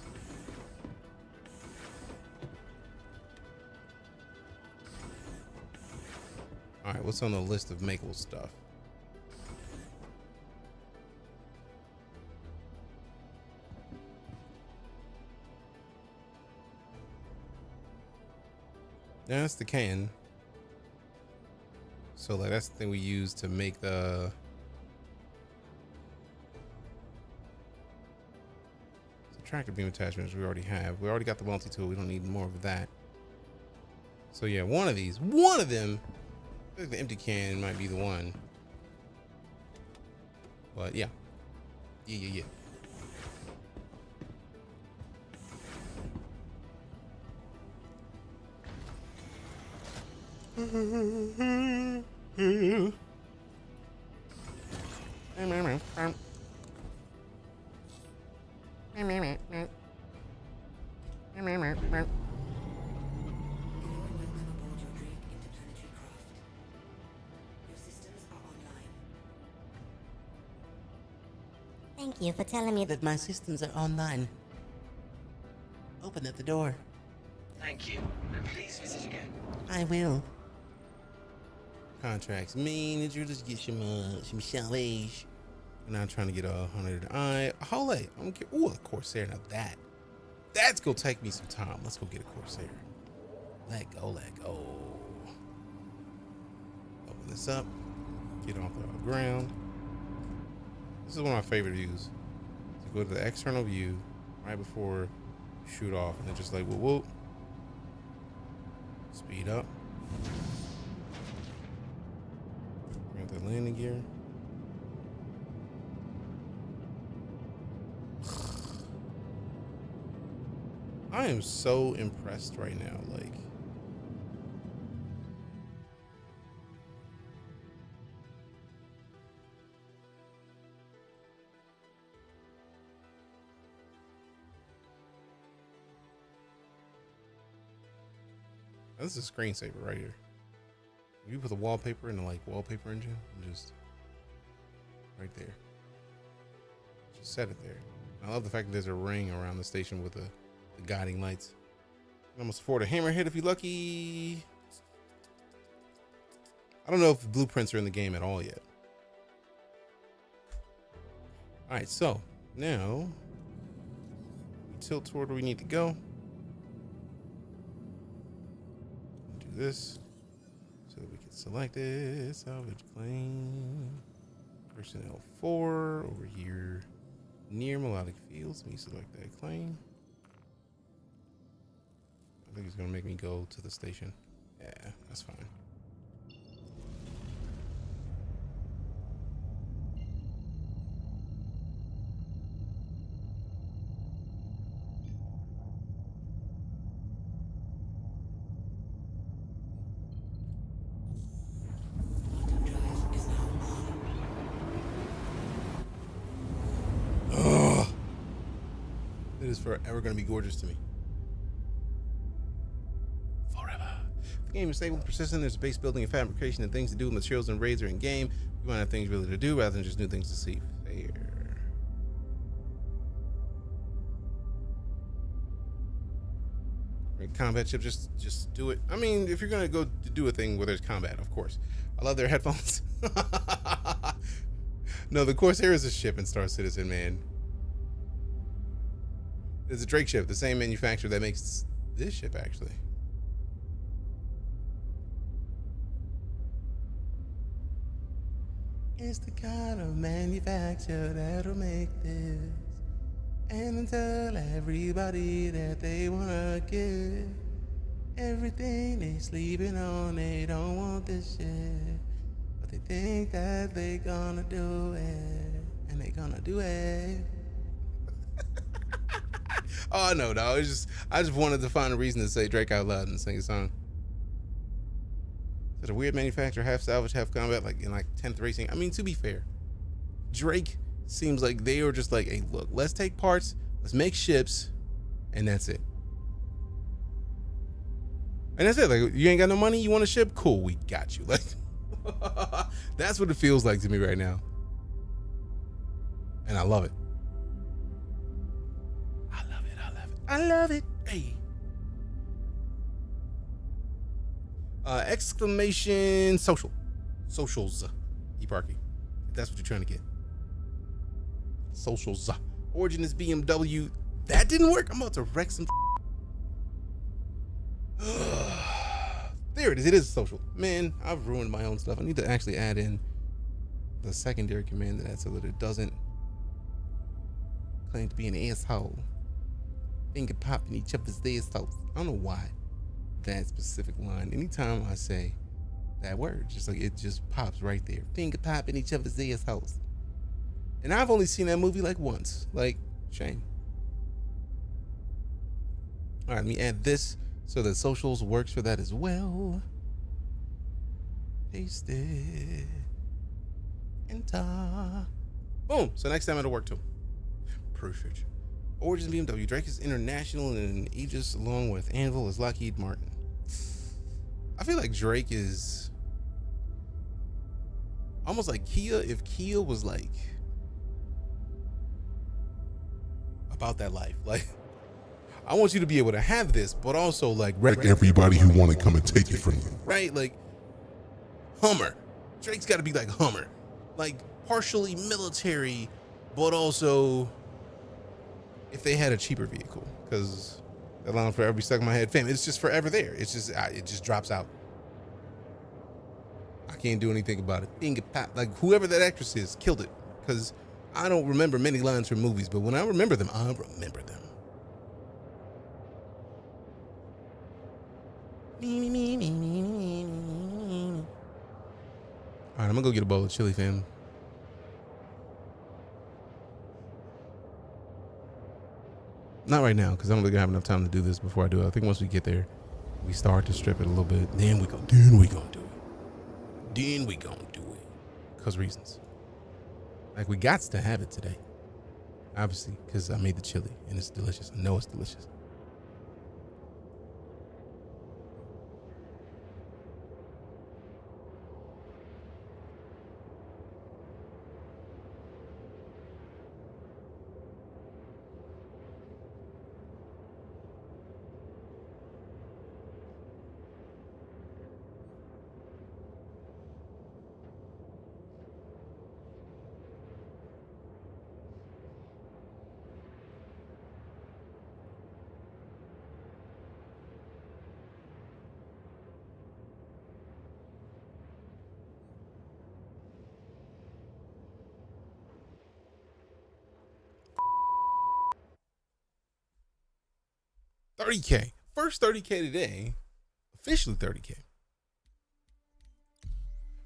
All right, what's on the list of makeable stuff? Yeah, that's the can. So like that's the thing we use to make the tractor beam attachments we already have. We already got the multi-tool. We don't need more of that. So yeah, one of them, I think the empty can might be the one. But yeah. Yeah. Thank you for telling me that my systems are online. Open up the door. Thank you. Please visit again. I will. Contracts mean that you just get some salvage. And I'm trying to get 100. Hold it. I'm gonna get a Corsair. Now that's gonna take me some time. Let's go get a Corsair. Let go. Open this up. Get off the ground. This is one of my favorite views. So go to the external view right before you shoot off, and then just like whoop. Speed up. Bring up the landing gear. I am so impressed right now. Like, this is a screensaver right here. You put the wallpaper in the like wallpaper engine and just right there. Just set it there. I love the fact that there's a ring around the station with the guiding lights. You almost afford a hammerhead if you're lucky. I don't know if the blueprints are in the game at all yet. All right, so now tilt toward where we need to go. Do this so that we can select it. Salvage claim. Personnel 4 over here near melodic fields. Let me select that claim. I think he's gonna make me go to the station. Yeah, that's fine. Ugh. It is forever gonna be gorgeous to me. The game is stable and persistent. There's base building and fabrication and things to do. Materials and raids are in game. We want to have things really to do rather than just new things to see. Fair. Combat ship, just do it. I mean, if you're gonna go to do a thing where there's combat, of course. I love their headphones. No, the Corsair is a ship in Star Citizen, man. It's a Drake ship, the same manufacturer that makes this ship, actually. It's the kind of manufacturer that'll make this and tell everybody that they wanna get everything they sleeping on. They don't want this shit, but they think that they gonna do it, and they gonna do it. Oh no, I just wanted to find a reason to say Drake out loud and sing a song. A weird manufacturer, half salvage, half combat, like in like 10th racing. I mean, to be fair, Drake seems like they are just like, hey, look, let's take parts, let's make ships, and that's it. And that's it. Like, you ain't got no money, you want a ship? Cool, we got you. Like, that's what it feels like to me right now. And I love it. I love it. Hey. Exclamation social. Socials. E-Parky. If that's what you're trying to get. Socials. Origin is BMW. That didn't work. I'm about to wreck some. There it is. It is social. Man, I've ruined my own stuff. I need to actually add in the secondary command to that so that it doesn't claim to be an asshole. Finger popping each other's assholes. I don't know why that specific line. Anytime I say that word, just like it just pops right there. Finger popping each other's assholes. And I've only seen that movie like once. Like, shame. All right, let me add this so that socials works for that as well. Paste it. Enter. Boom. So next time it'll work too. Appreciate you. Origins BMW. Drake is international and Aegis along with Anvil is Lockheed Martin. I feel like Drake is almost like Kia if Kia was like about that life. Like, I want you to be able to have this, but also like everybody who want to come and take it from you. Right? Like Hummer. Drake's got to be like Hummer. Like partially military, but also if they had a cheaper vehicle, because that line forever be stuck in my head. Fam, it's just forever there. It's just it just drops out. I can't do anything about it. Finger pop. Like whoever that actress is killed it, because I don't remember many lines from movies, but when I remember them, I remember them. All right, I'm gonna go get a bowl of chili, fam. Not right now, because I don't think I have enough time to do this before I do it. I think once we get there, we start to strip it a little bit. Then we gonna do it. Then we gonna do it. Because reasons. Like, we got to have it today. Obviously, because I made the chili, and it's delicious. I know it's delicious. $30K. First $30K today. Officially $30K.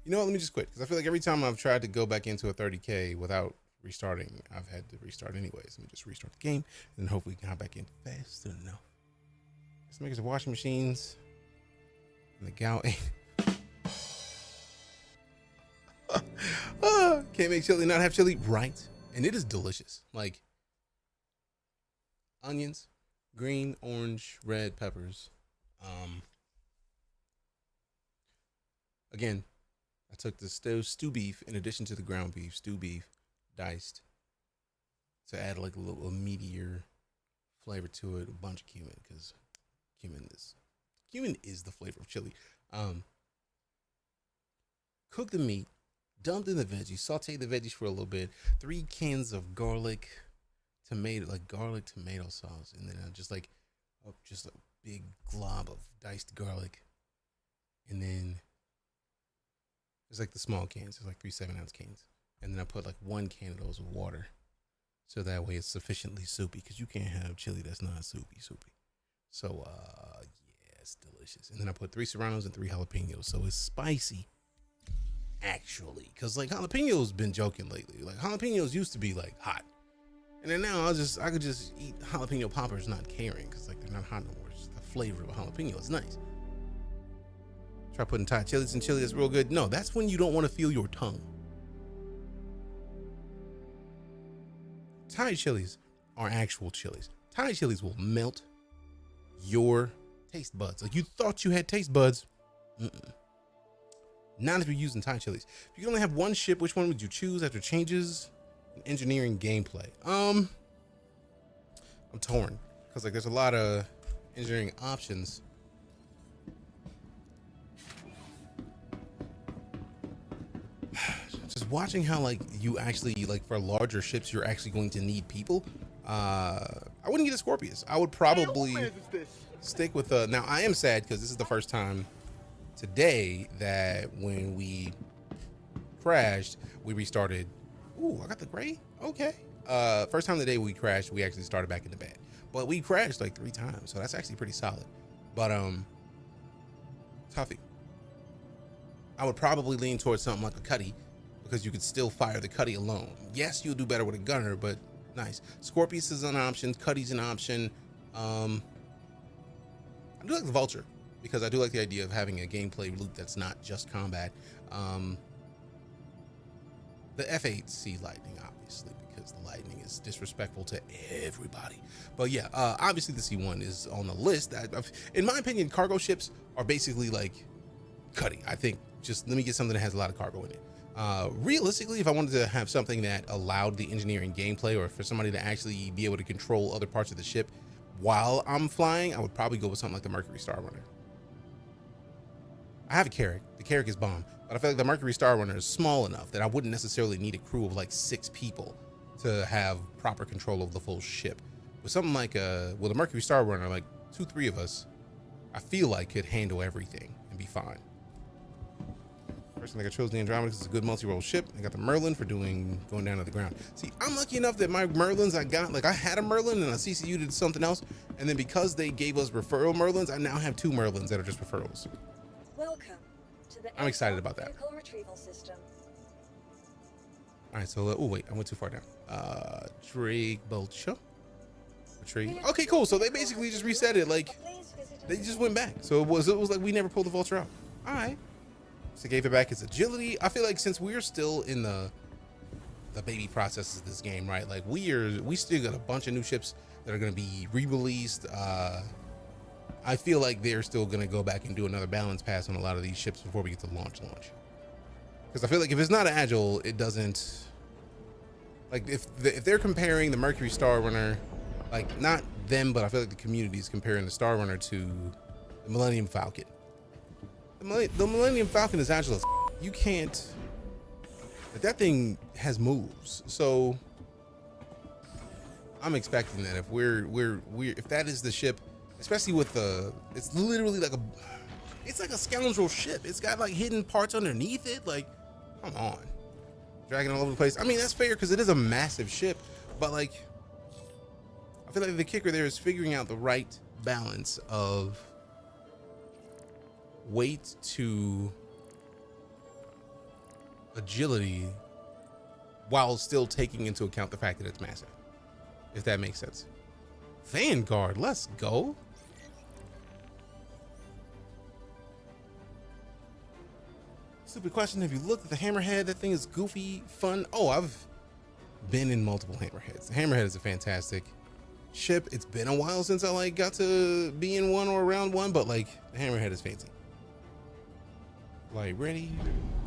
You know what? Let me just quit, because I feel like every time I've tried to go back into a 30K without restarting, I've had to restart anyways. Let me just restart the game, and then hopefully we can hop back in fast enough. Let's make some washing machines. And the gal can't make chili, not have chili. Right. And it is delicious. Like onions, green, orange, red peppers. Again, I took the stew beef in addition to the ground beef, stew beef, diced to add like a little meatier flavor to it. A bunch of cumin, because cumin is the flavor of chili. Cook the meat, dumped in the veggies, saute the veggies for a little bit. 3 cans of garlic tomato sauce, and then just a big glob of diced garlic, and then it's like the small cans, it's like 3 7-ounce cans, and then I put like 1 can of those of water, so that way it's sufficiently soupy, because you can't have chili that's not soupy. So yeah, it's delicious. And then I put 3 serranos and 3 jalapenos, so it's spicy. Actually, because like jalapenos been joking lately. Like jalapenos used to be like hot. And then now I could just eat jalapeno poppers not caring, because like they're not hot no more. It's just the flavor of a jalapeno. It's nice. Try putting Thai chilies in chili that's real good. No, that's when you don't want to feel your tongue. Thai chilies are actual chilies. Thai chilies will melt your taste buds. Like you thought you had taste buds. Not if you're using Thai chilies. If you could only have one ship, which one would you choose after changes in engineering gameplay? I'm torn, because like there's a lot of engineering options. watching how like you actually like for larger ships you're actually going to need people. I wouldn't get a Scorpius. I would probably stick with now I am sad because this is the first time today that when we crashed we restarted. Ooh, I got the gray. Okay. First time today we crashed, we actually started back in the bad. But we crashed like 3 times, so that's actually pretty solid. But Tuffy. I would probably lean towards something like a Cuddy because you could still fire the Cuddy alone. Yes, you'll do better with a gunner, but nice. Scorpius is an option. Cuddy's an option. I do like the Vulture because I do like the idea of having a gameplay loop that's not just combat. The F8C Lightning, obviously, because the Lightning is disrespectful to everybody. But yeah, obviously the C1 is on the list. In my opinion, cargo ships are basically like Cuddy. I think just let me get something that has a lot of cargo in it. Realistically, if I wanted to have something that allowed the engineering gameplay or for somebody to actually be able to control other parts of the ship while I'm flying, I would probably go with something like the Mercury Star Runner. I have a Carrack. The Carrack is bomb, but I feel like the Mercury Star Runner is small enough that I wouldn't necessarily need a crew of like 6 people to have proper control of the full ship. With something like the Mercury Star Runner, like 2-3 of us, I feel like could handle everything and be fine. First thing I chose the Andromeda because it's a good multi-role ship. I got the Merlin for going down to the ground. See, I'm lucky enough that my Merlins I got, like I had a Merlin and a CCU did something else, and then because they gave us referral Merlins, I now have 2 Merlins that are just referrals. Welcome to the I'm excited about that. vehicle retrieval system. All right, so oh wait, I went too far down. Drake Bolcha. Retrieve. Okay, cool. So they basically just reset it. Like they just went back. So it was like we never pulled the Vulture out. All right. So gave it back its agility. I feel like since we're still in the baby processes of this game, right? Like we still got a bunch of new ships that are going to be re-released. I feel like they're still going to go back and do another balance pass on a lot of these ships before we get to launch. Because I feel like if it's not agile, it doesn't. Like if they're comparing the Mercury Star Runner, like not them, but I feel like the community is comparing the Star Runner to the Millennium Falcon. The Millennium Falcon is agile as you can't. Like that thing has moves, so I'm expecting that if if that is the ship, especially with it's literally like it's like a scoundrel ship. It's got like hidden parts underneath it. Like, come on, dragging all over the place. I mean, that's fair because it is a massive ship, but like, I feel like the kicker there is figuring out the right balance of weight to agility while still taking into account the fact that it's massive, if that makes sense. Vanguard, let's go. Stupid question. Have you looked at the Hammerhead? That thing is goofy, fun. Oh, I've been in multiple Hammerheads. The Hammerhead is a fantastic ship. It's been a while since I like got to be in one or around one, but like the Hammerhead is fancy. Flight ready.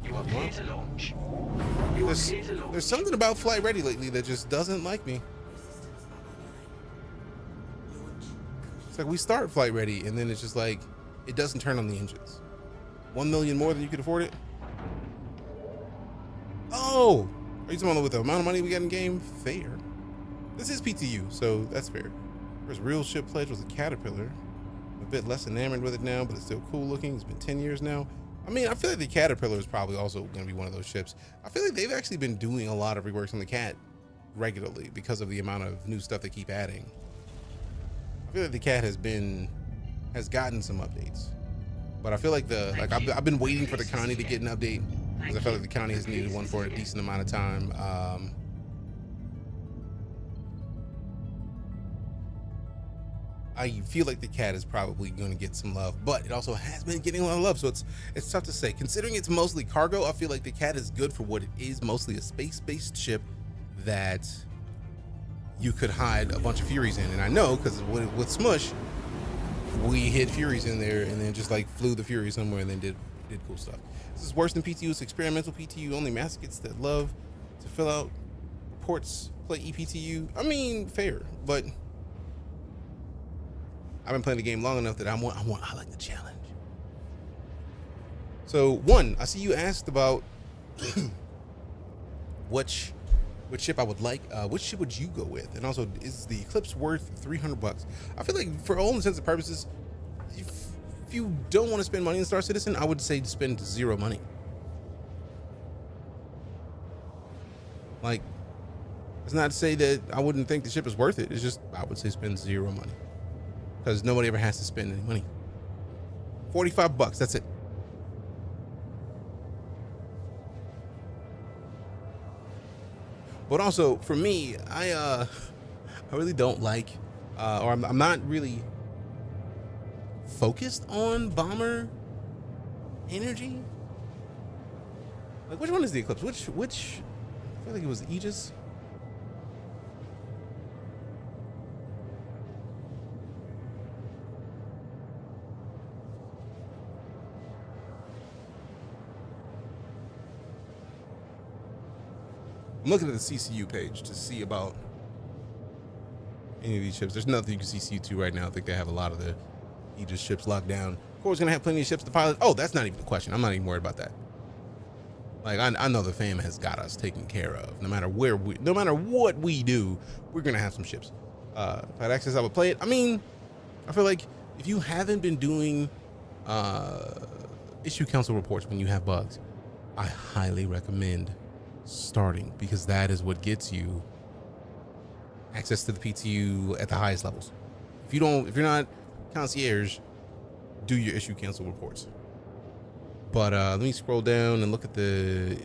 You are clear to launch. There's something about flight ready lately that just doesn't like me. It's like we start flight ready and then it's just like it doesn't turn on the engines. 1 million more than you could afford it. Oh, are you talking about with the amount of money we got in game? Fair. This is PTU, so that's fair. First real ship pledge was a Caterpillar. I'm a bit less enamored with it now, but it's still cool looking. It's been 10 years now. I mean, I feel like the Caterpillar is probably also going to be one of those ships. I feel like they've actually been doing a lot of reworks on the Cat regularly because of the amount of new stuff they keep adding. I feel like the Cat has gotten some updates, but I feel like I've been waiting for the Connie to get an update because I feel like the Connie has needed one for a decent amount of time. I feel like the Cat is probably going to get some love, but it also has been getting a lot of love, so it's tough to say. Considering it's mostly cargo, I feel like the Cat is good for what it is, mostly a space-based ship that you could hide a bunch of Furies in. And I know because with Smush, we hid Furies in there and then just like flew the Fury somewhere and then did cool stuff. This is worse than PTU. It's experimental PTU. Only masochists that love to fill out reports play ePTU. I mean, fair, but I've been playing the game long enough that I like the challenge. So one, I see you asked about which ship I would like. Which ship would you go with? And also, is the Eclipse worth $300? I feel like for all intents and purposes, if you don't want to spend money in Star Citizen, I would say spend zero money. Like, it's not to say that I wouldn't think the ship is worth it. It's just I would say spend zero money because nobody ever has to spend any money. $45. That's it. But also for me, I really don't like, or I'm not really focused on bomber energy. Like, which one is the Eclipse? Which I feel like it was Aegis. I'm looking at the CCU page to see about any of these ships. There's nothing you can see CCU right now. I think they have a lot of the Aegis ships locked down. Of course, gonna have plenty of ships to pilot. Oh, that's not even the question. I'm not even worried about that. Like, I know the fam has got us taken care of. No matter what we do, we're gonna have some ships. If I had access, I would play it. I mean, I feel like if you haven't been doing issue council reports when you have bugs, I highly recommend starting, because that is what gets you access to the PTU at the highest levels. If you're not concierge, do your issue council reports. But let me scroll down and look at the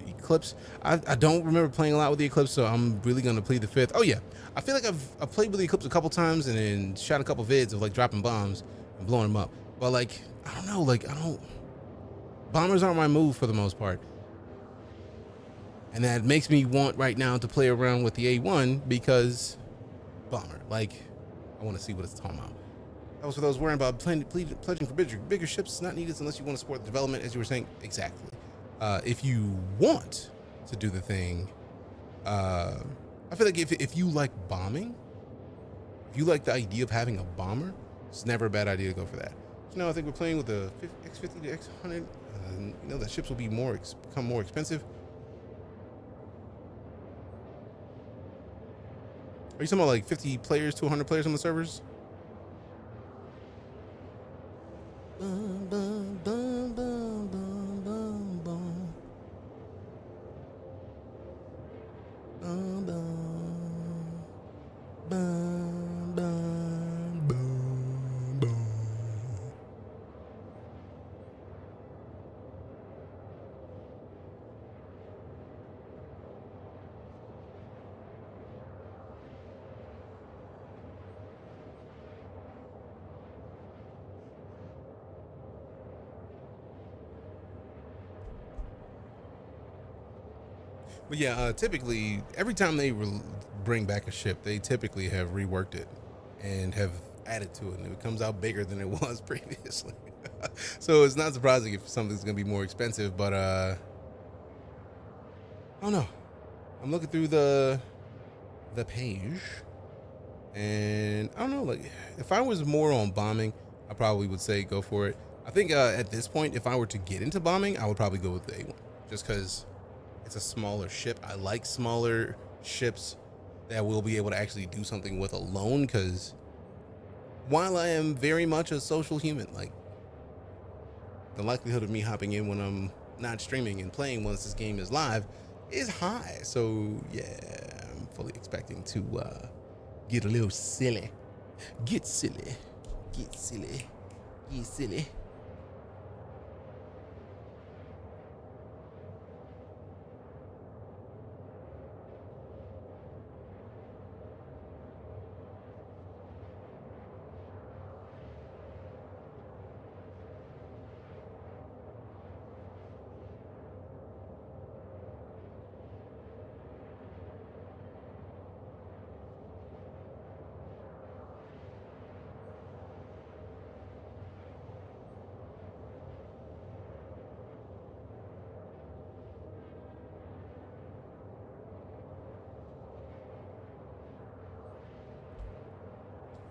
Eclipse. I don't remember playing a lot with the Eclipse, so I'm really gonna plead the fifth. Oh yeah, I feel like I've played with the Eclipse a couple times and then shot a couple vids of like dropping bombs and blowing them up. But like, I don't know, bombers aren't my move for the most part. And that makes me want right now to play around with the A1 because bomber, like, I want to see what it's talking about. That was for those worrying about pledging for bigger ships. It's not needed unless you want to support the development, as you were saying. Exactly. If you want to do the thing, I feel like if you like bombing, if you like the idea of having a bomber, it's never a bad idea to go for that. So now I think we're playing with the X50 to X100. That ships will be become more expensive. Are you talking about like 50 players to 100 players on the servers? Bum, bum, bum, bum, bum, bum, bum. Bum, bum, bum, bum, bum, bum. But yeah, typically, every time they bring back a ship, they typically have reworked it and have added to it, and it comes out bigger than it was previously. So it's not surprising if something's going to be more expensive, but I don't know. I'm looking through the page, and I don't know, like, if I was more on bombing, I probably would say go for it. I think at this point, if I were to get into bombing, I would probably go with the A1, just because it's a smaller ship. I like smaller ships that will be able to actually do something with alone, because while I am very much a social human, like, the likelihood of me hopping in when I'm not streaming and playing once this game is live is high. So yeah, I'm fully expecting to get a little silly. Get silly. Get silly. Get silly.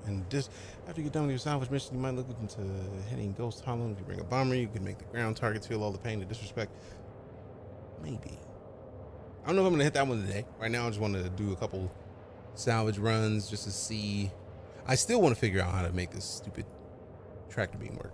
And just after you get done with your salvage mission, you might look into hitting Ghost Hollow. If you bring a bomber, you can make the ground targets feel all the pain and disrespect. Maybe. I don't know if I'm gonna hit that one today. Right now, I just want to do a couple salvage runs just to see. I still want to figure out how to make this stupid tractor beam work.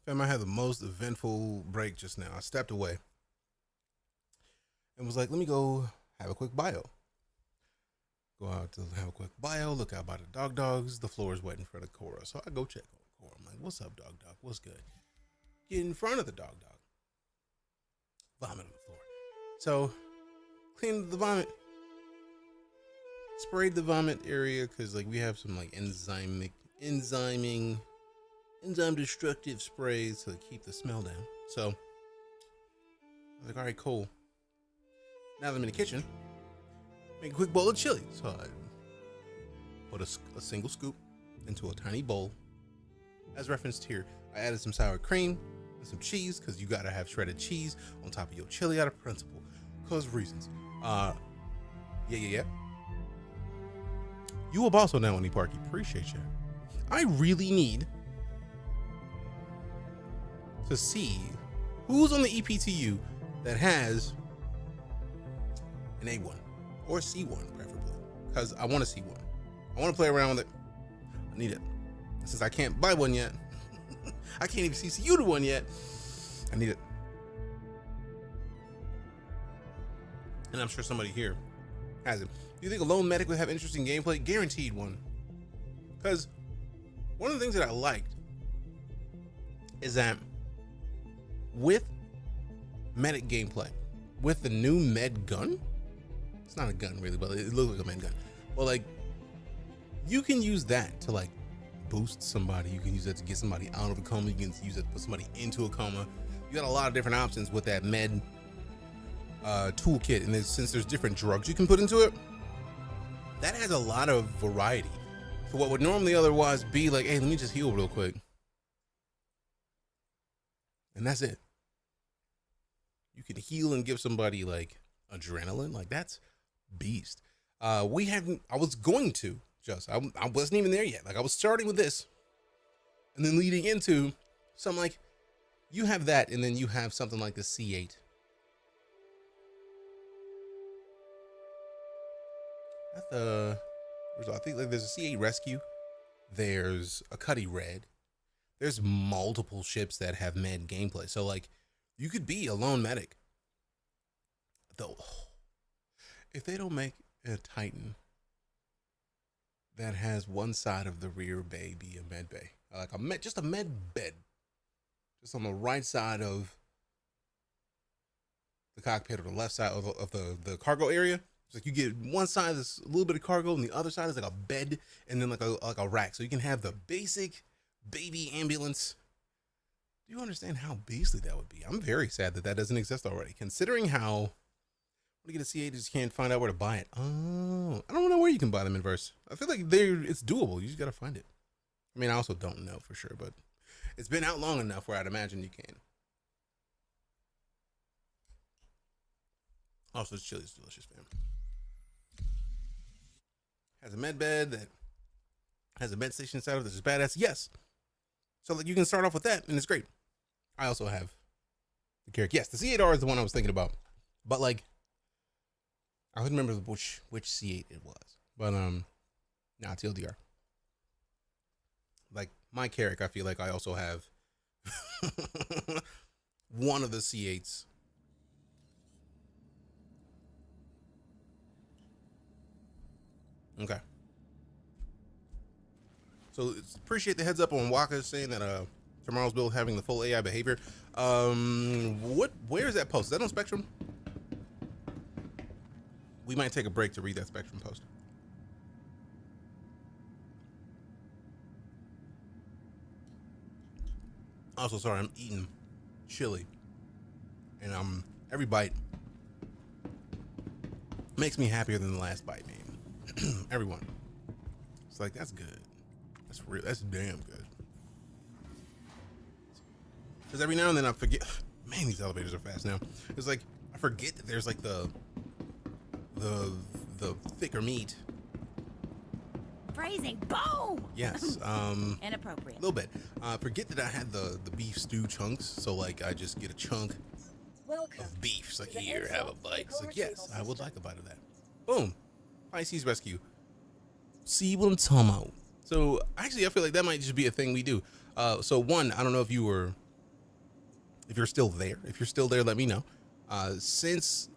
Fam, I had the most eventful break just now. I stepped away and was like, let me go have a quick bio. Go out to have a quick bio, look out by the dogs. The floor is wet in front of Cora. So I go check on Cora. I'm like, what's up, dog? What's good? Get in front of the dog. Vomit on the floor. So cleaned the vomit. Sprayed the vomit area because like we have some like enzyme destructive sprays to keep the smell down. So I was like, all right, cool. Now that I'm in the kitchen, make a quick bowl of chili. So I put a single scoop into a tiny bowl. As referenced here, I added some sour cream and some cheese because you gotta have shredded cheese on top of your chili out of principle, cause reasons. Yeah. You a boss on that one, Parky. Appreciate you. I really need to see who's on the EPTU that has an A1 or C1 preferably, because I want to see one. I want to play around with it. I need it. Since I can't buy one yet, I can't even CCU to one yet. I need it. And I'm sure somebody here has it. Do you think a lone medic would have interesting gameplay? Guaranteed one. Because one of the things that I liked is that with medic gameplay, with the new med gun, it's not a gun really, but it looks like a med gun. Well, like, you can use that to like boost somebody. You can use that to get somebody out of a coma. You can use it to put somebody into a coma. You got a lot of different options with that med toolkit. And since there's different drugs you can put into it, that has a lot of variety to what would normally otherwise be like, hey, let me just heal real quick. And that's it. You can heal and give somebody like adrenaline. Like, that's beast. I was going to I wasn't even there yet. Like, I was starting with this and then leading into some, like, you have that, and then you have something like the C8. I think like there's a C8 rescue. There's a Cuddy Red. There's multiple ships that have med gameplay. So like, you could be a lone medic. Though, if they don't make a Titan that has one side of the rear bay be a med bay, like just a med bed, just on the right side of the cockpit or the left side of the cargo area. It's like you get one side is a little bit of cargo and the other side is like a bed and then like a rack. So you can have the basic baby ambulance. Do you understand how beastly that would be? I'm very sad that doesn't exist already, considering how when you get a C8, you just can't find out where to buy it. Oh, I don't know where you can buy them in verse. I feel like it's doable. You just got to find it. I mean, I also don't know for sure, but it's been out long enough where I'd imagine you can. Also, this chili is delicious, fam. Has a med bed that has a med station inside of it that's just badass. Yes. So like you can start off with that and it's great. I also have the character. Yes, the C8R is the one I was thinking about. But like, I couldn't remember which C8 it was. But nah, TLDR. Like my character, I feel like I also have one of the C8s. Okay. So appreciate the heads up on Waka saying that tomorrow's build having the full AI behavior. Where is that post? Is that on Spectrum? We might take a break to read that Spectrum post. Also, sorry, I'm eating chili. And every bite makes me happier than the last bite, man. Everyone. It's like, that's good. That's real. That's damn good. Because every now and then I forget. Man, these elevators are fast now. It's like I forget that there's like the thicker meat. Phrasing. Boom. Yes. Inappropriate. A little bit. Forget that I had the beef stew chunks. So like I just get a chunk of beef. It's like, here, have a bite. It's like, yes, I would like a bite of that. Boom. Pisces Rescue. See what I'm talking about. So actually, I feel like that might just be a thing we do. So one, I don't know if you were If you're still there, let me know. Since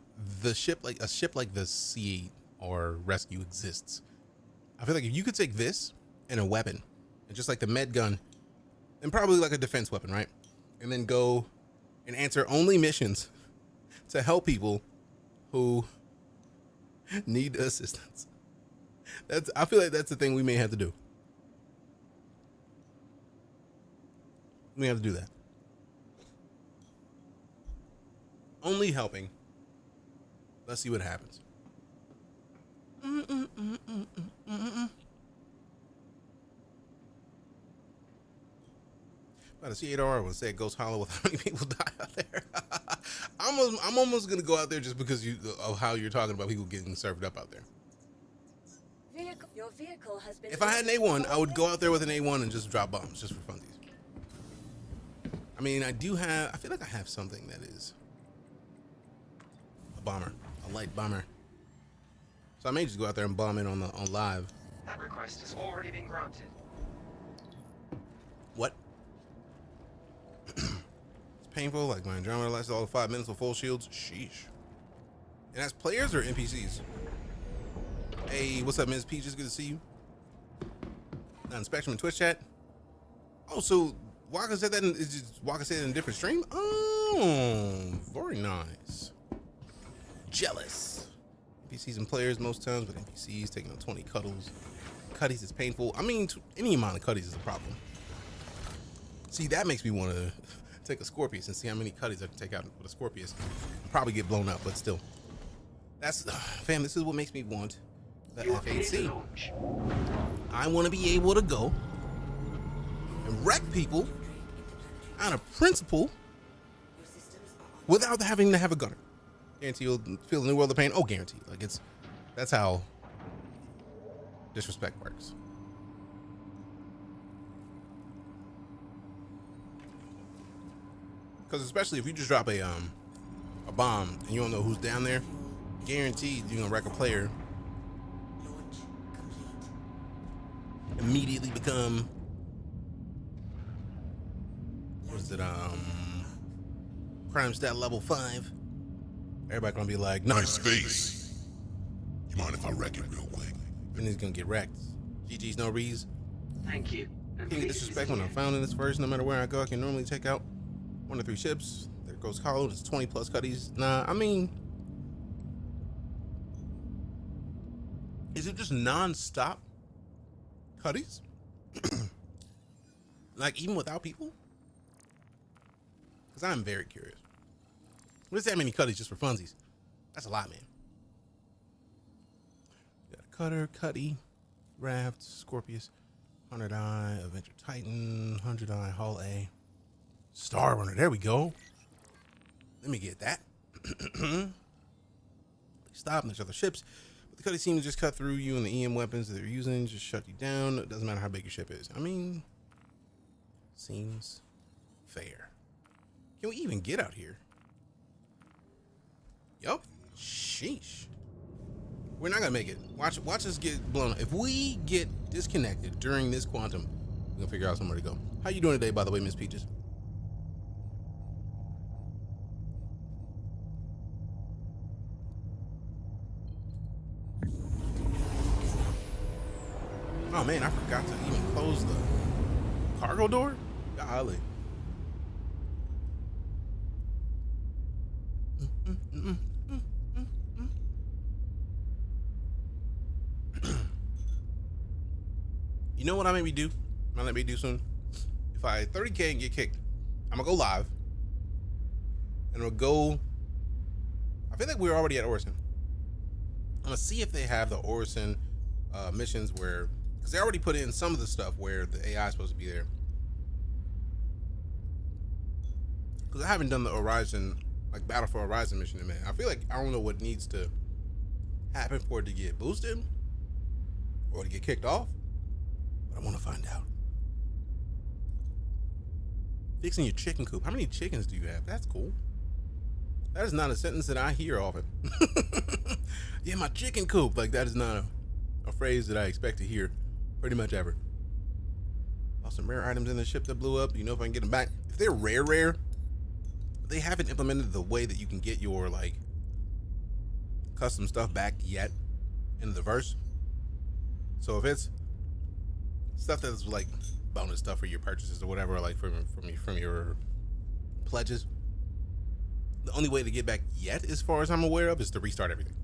a ship like the C8 or Rescue exists, I feel like if you could take this and a weapon, and just like the med gun, and probably like a defense weapon, right? And then go and answer only missions to help people who need assistance. I feel like that's the thing we may have to do. We have to do that. Only helping. Let's see what happens. About a C8R would say it goes hollow with how many people die out there. I'm almost gonna go out there just because of how you're talking about people getting served up out there. Your vehicle has been. If I had an A1, I would go out there with an A1 and just drop bombs just for funsies. I mean, I feel like I have something that is a bomber, a light bomber. So I may just go out there and bomb it on live. That request has already been granted. What? It's painful, like my Andromeda lasted all 5 minutes with full shields. Sheesh. And that's players or NPCs? Hey, what's up, Ms. Peaches? Good to see you. On Spectrum and Twitch chat. Oh, so Waka said that Waka said it in a different stream? Oh, very nice. Jealous. NPCs and players most times, but NPCs taking on 20 cuddles. Cutties is painful. I mean, any amount of cutties is a problem. See, that makes me want to take a Scorpius and see how many cutties I can take out with a Scorpius. I'll probably get blown up, but still. That's, fam, this is what makes me want the F8C. I want to be able to go and wreck people out of principle without having to have a gunner. Guarantee you'll feel a new world of pain. Oh, guaranteed. Like that's how disrespect works. Because especially if you just drop a bomb and you don't know who's down there, guaranteed you're gonna wreck a player. Immediately become, what is it? Crime stat level 5. Everybody gonna be like, nice face. You mind if I wreck it real quick? And he's gonna get wrecked. GG's no reason. Thank you. Can't get disrespect when I'm found in this version. No matter where I go, I can normally take out 1 to 3 ships. There goes Hollow. There's 20 plus cutties. Nah, I mean, is it just non-stop cutties? Like even without people? Because I'm very curious. What is that many cutties just for funsies? That's a lot, man. Got a Cutter, Cutty, Raft, Scorpius, 100 Eye, Avenger Titan, 100 Eye, Hull A, Star Runner. There we go. Let me get that. Stop and there's other ships. But the cutty seem to just cut through you and the EM weapons that they're using, just shut you down. It doesn't matter how big your ship is. I mean, seems fair. Can we even get out here? Yup. Sheesh. We're not gonna make it. Watch us get blown up. If we get disconnected during this quantum, we're gonna figure out somewhere to go. How you doing today, by the way, Miss Peaches? Oh man, I forgot to even close the cargo door. Golly. You know what I maybe do? Might let me do soon. If I 30K and get kicked, I'm gonna go live. And I'm gonna go. I feel like we're already at Orison. I'm gonna see if they have the Orison missions where, because they already put in some of the stuff where the AI is supposed to be there. Because I haven't done the Horizon, like Battle for Horizon mission in a minute. I feel like I don't know what needs to happen for it to get boosted or to get kicked off. I want to find out. Fixing your chicken coop. How many chickens do you have? That's cool. That is not a sentence that I hear often. Yeah, my chicken coop. Like, that is not a phrase that I expect to hear pretty much ever. Lost some rare items in the ship that blew up. Do you know if I can get them back? If they're rare, they haven't implemented the way that you can get your like custom stuff back yet in the verse. So if it's stuff that's like bonus stuff for your purchases or whatever, like from your pledges, the only way to get back yet, as far as I'm aware of, is to restart everything.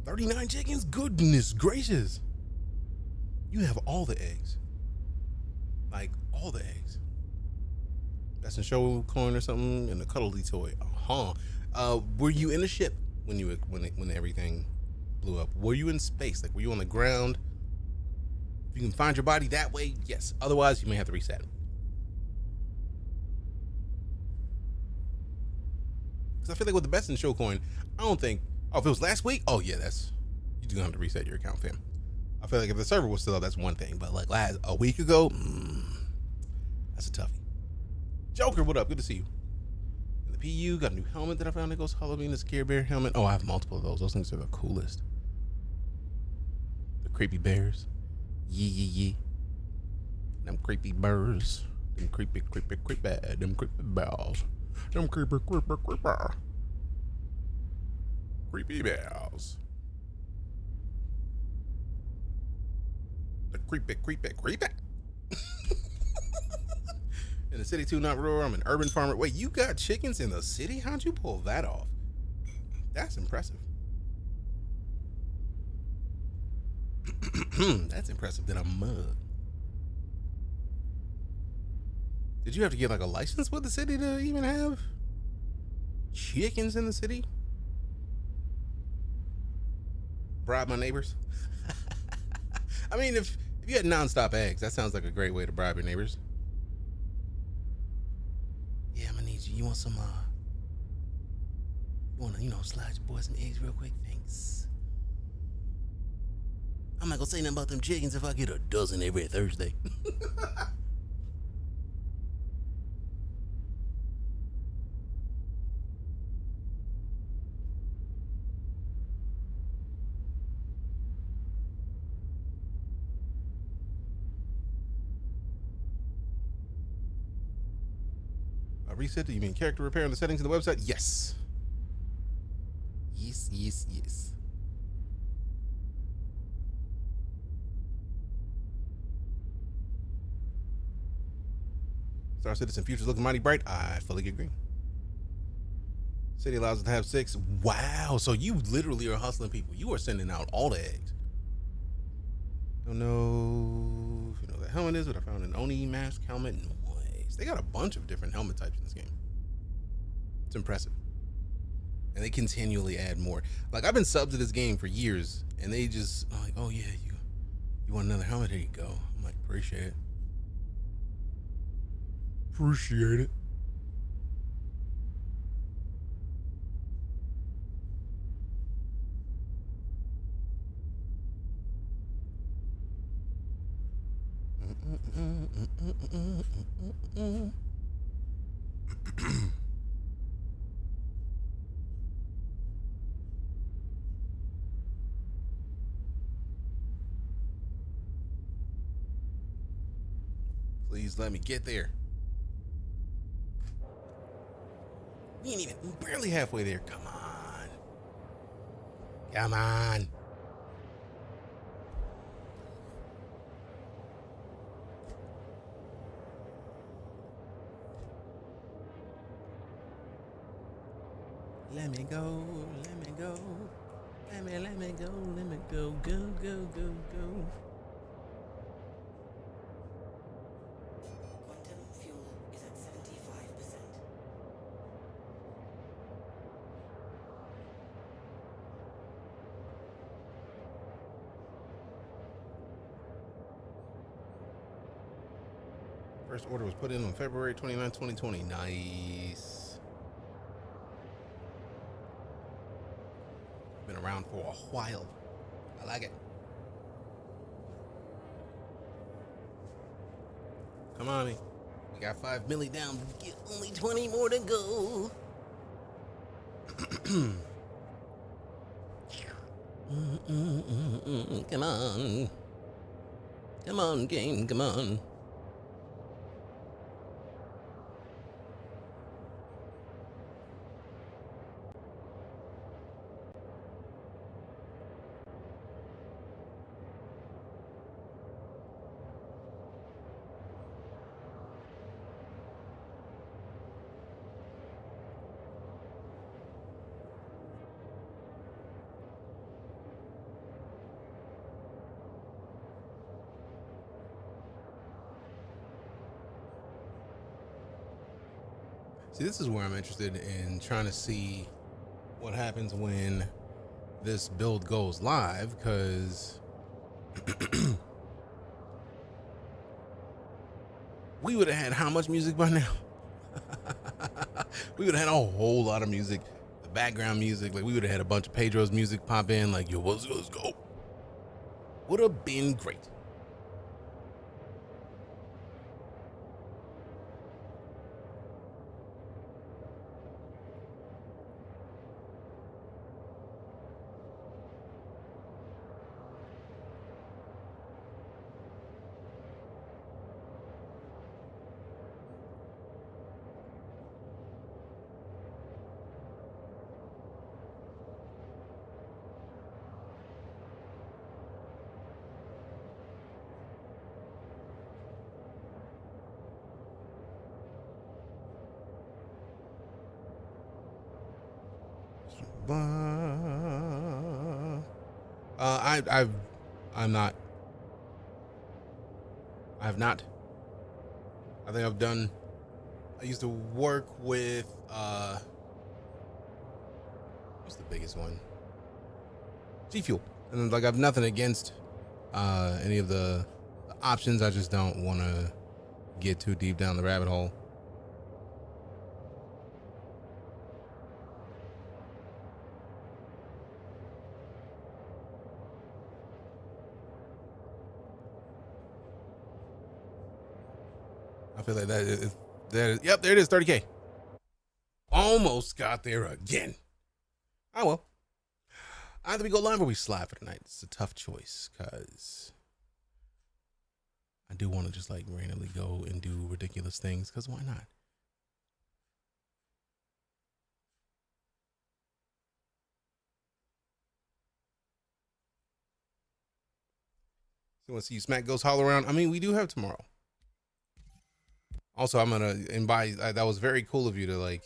39 chickens? Goodness gracious. You have all the eggs. Like, all the eggs. That's a show coin or something, and a cuddly toy. Were you in a ship when everything blew up? Were you in space? Like, were you on the ground? If you can find your body that way, yes. Otherwise, you may have to reset. Because I feel like with the best in show coin, I don't think, if it was last week, you're gonna have to reset your account, fam. I feel like if the server was still up, that's one thing. But like a week ago, that's a toughie. Joker, what up? Good to see you. And the PU got a new helmet that I found that goes Halloween, the Scare Bear helmet. I have multiple of those. Those things are the coolest. The creepy bears. Yee. Them creepy birds. Them creepy. Them creepy bells. Them creepy. Creepy bells. The creepy. In the city too, not rural. I'm an urban farmer. Wait, you got chickens in the city? How'd you pull that off? That's impressive. That's impressive than a mug. Did you have to get like a license with the city to even have chickens in the city? Bribe my neighbors? I mean, if you had nonstop eggs, that sounds like a great way to bribe your neighbors. Yeah, I'm gonna need you. You want some, you wanna, slide your boy some eggs real quick? Thanks. I'm not gonna say nothing about them chickens if I get a dozen every Thursday. Reset, do you mean character repair on the settings of the website? Yes. Yes. Star Citizen future's looking mighty bright. I fully agree. City allows us to have 6. Wow, so you literally are hustling people. You are sending out all the eggs. Don't know if you know what that helmet is, but I found an Oni mask helmet. They got a bunch of different helmet types in this game. It's impressive. And they continually add more. Like, I've been subbed to this game for years, and they just like, oh yeah, you want another helmet? Here you go. I'm like, appreciate it. Appreciate it. Please let me get there. We ain't even barely halfway there. Come on. Come on. Let me go, let me go. Let me go, go. Quantum fuel is at 75%. First order was put in on February 29, 2020. Nice. Been around for a while. I like it. Come on, me. We got 5 milli down. Get only 20 more to go. Come on. Come on, game. Come on. See, this is where I'm interested in trying to see what happens when this build goes live, because we would have had how much music by now? We would have had a whole lot of music, the background music. Like, we would have had a bunch of Pedro's music pop in, like, yo, let's go. Would have been great. I've not. I think I've done. I used to work with what's the biggest one? G Fuel. And like, I've nothing against any of the options. I just don't want to get too deep down the rabbit hole. I feel like yep, there it is, 30K. Almost got there again. Oh well. Either we go live or we slide for tonight. It's a tough choice, because I do want to just like randomly go and do ridiculous things, because why not? So want to see you smack Ghost Hollow around? I mean, we do have tomorrow. Also, I'm gonna invite. That was very cool of you to like.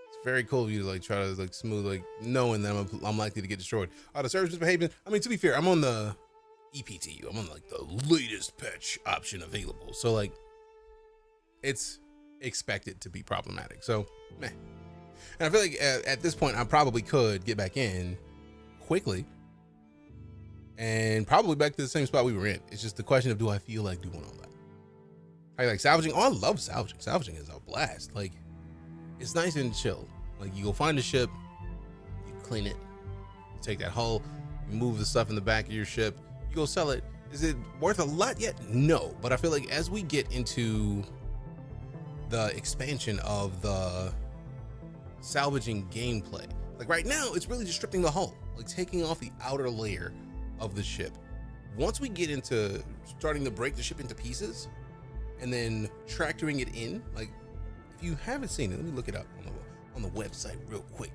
It's very cool of you to like try to like smooth, like knowing that I'm likely to get destroyed. The service misbehaving. I mean, to be fair, I'm on the EPTU. I'm on like the latest patch option available. So like, it's expected to be problematic. So, meh. And I feel like at this point, I probably could get back in quickly. And probably back to the same spot we were in. It's just the question of, do I feel like doing all that? I like salvaging. Oh, I love salvaging. Salvaging is a blast. Like, it's nice and chill. Like, you go find a ship, you clean it, you take that hull, you move the stuff in the back of your ship, you go sell it. Is it worth a lot yet? No. But I feel like as we get into the expansion of the salvaging gameplay, like right now, it's really just stripping the hull, like taking off the outer layer of the ship. Once we get into starting to break the ship into pieces and then tractoring it in, like, if you haven't seen it, let me look it up on the website real quick.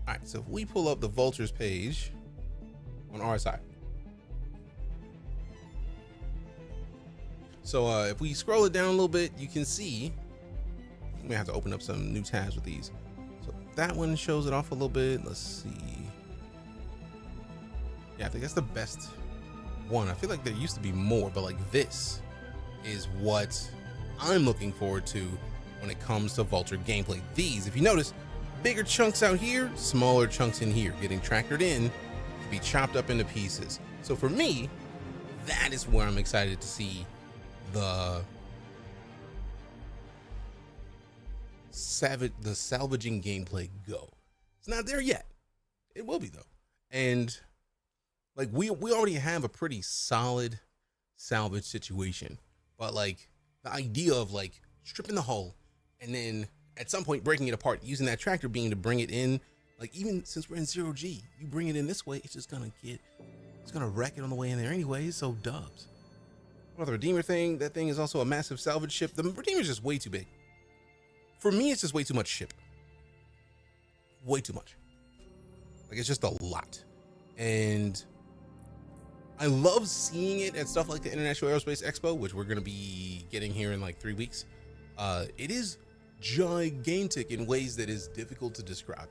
All right, so if we pull up the Vultures page on our side. So if we scroll it down a little bit, you can see, we may have to open up some new tabs with these. So that one shows it off a little bit. Let's see. Yeah, I think that's the best one. I feel like there used to be more, but like this is what I'm looking forward to when it comes to Vulture gameplay. These, if you notice, bigger chunks out here, smaller chunks in here, getting tractored in to be chopped up into pieces. So for me, that is where I'm excited to see the salvaging gameplay go. It's not there yet. It will be though. And like we already have a pretty solid salvage situation, but like the idea of like stripping the hull and then at some point breaking it apart, using that tractor beam to bring it in, like even since we're in 0G, you bring it in this way, it's gonna wreck it on the way in there anyway. So dubs. Well, the Redeemer thing, that thing is also a massive salvage ship. The Redeemer is just way too big. For me, it's just way too much ship. Way too much. Like, it's just a lot. And I love seeing it at stuff like the International Aerospace Expo, which we're going to be getting here in like 3 weeks. It is gigantic in ways that is difficult to describe.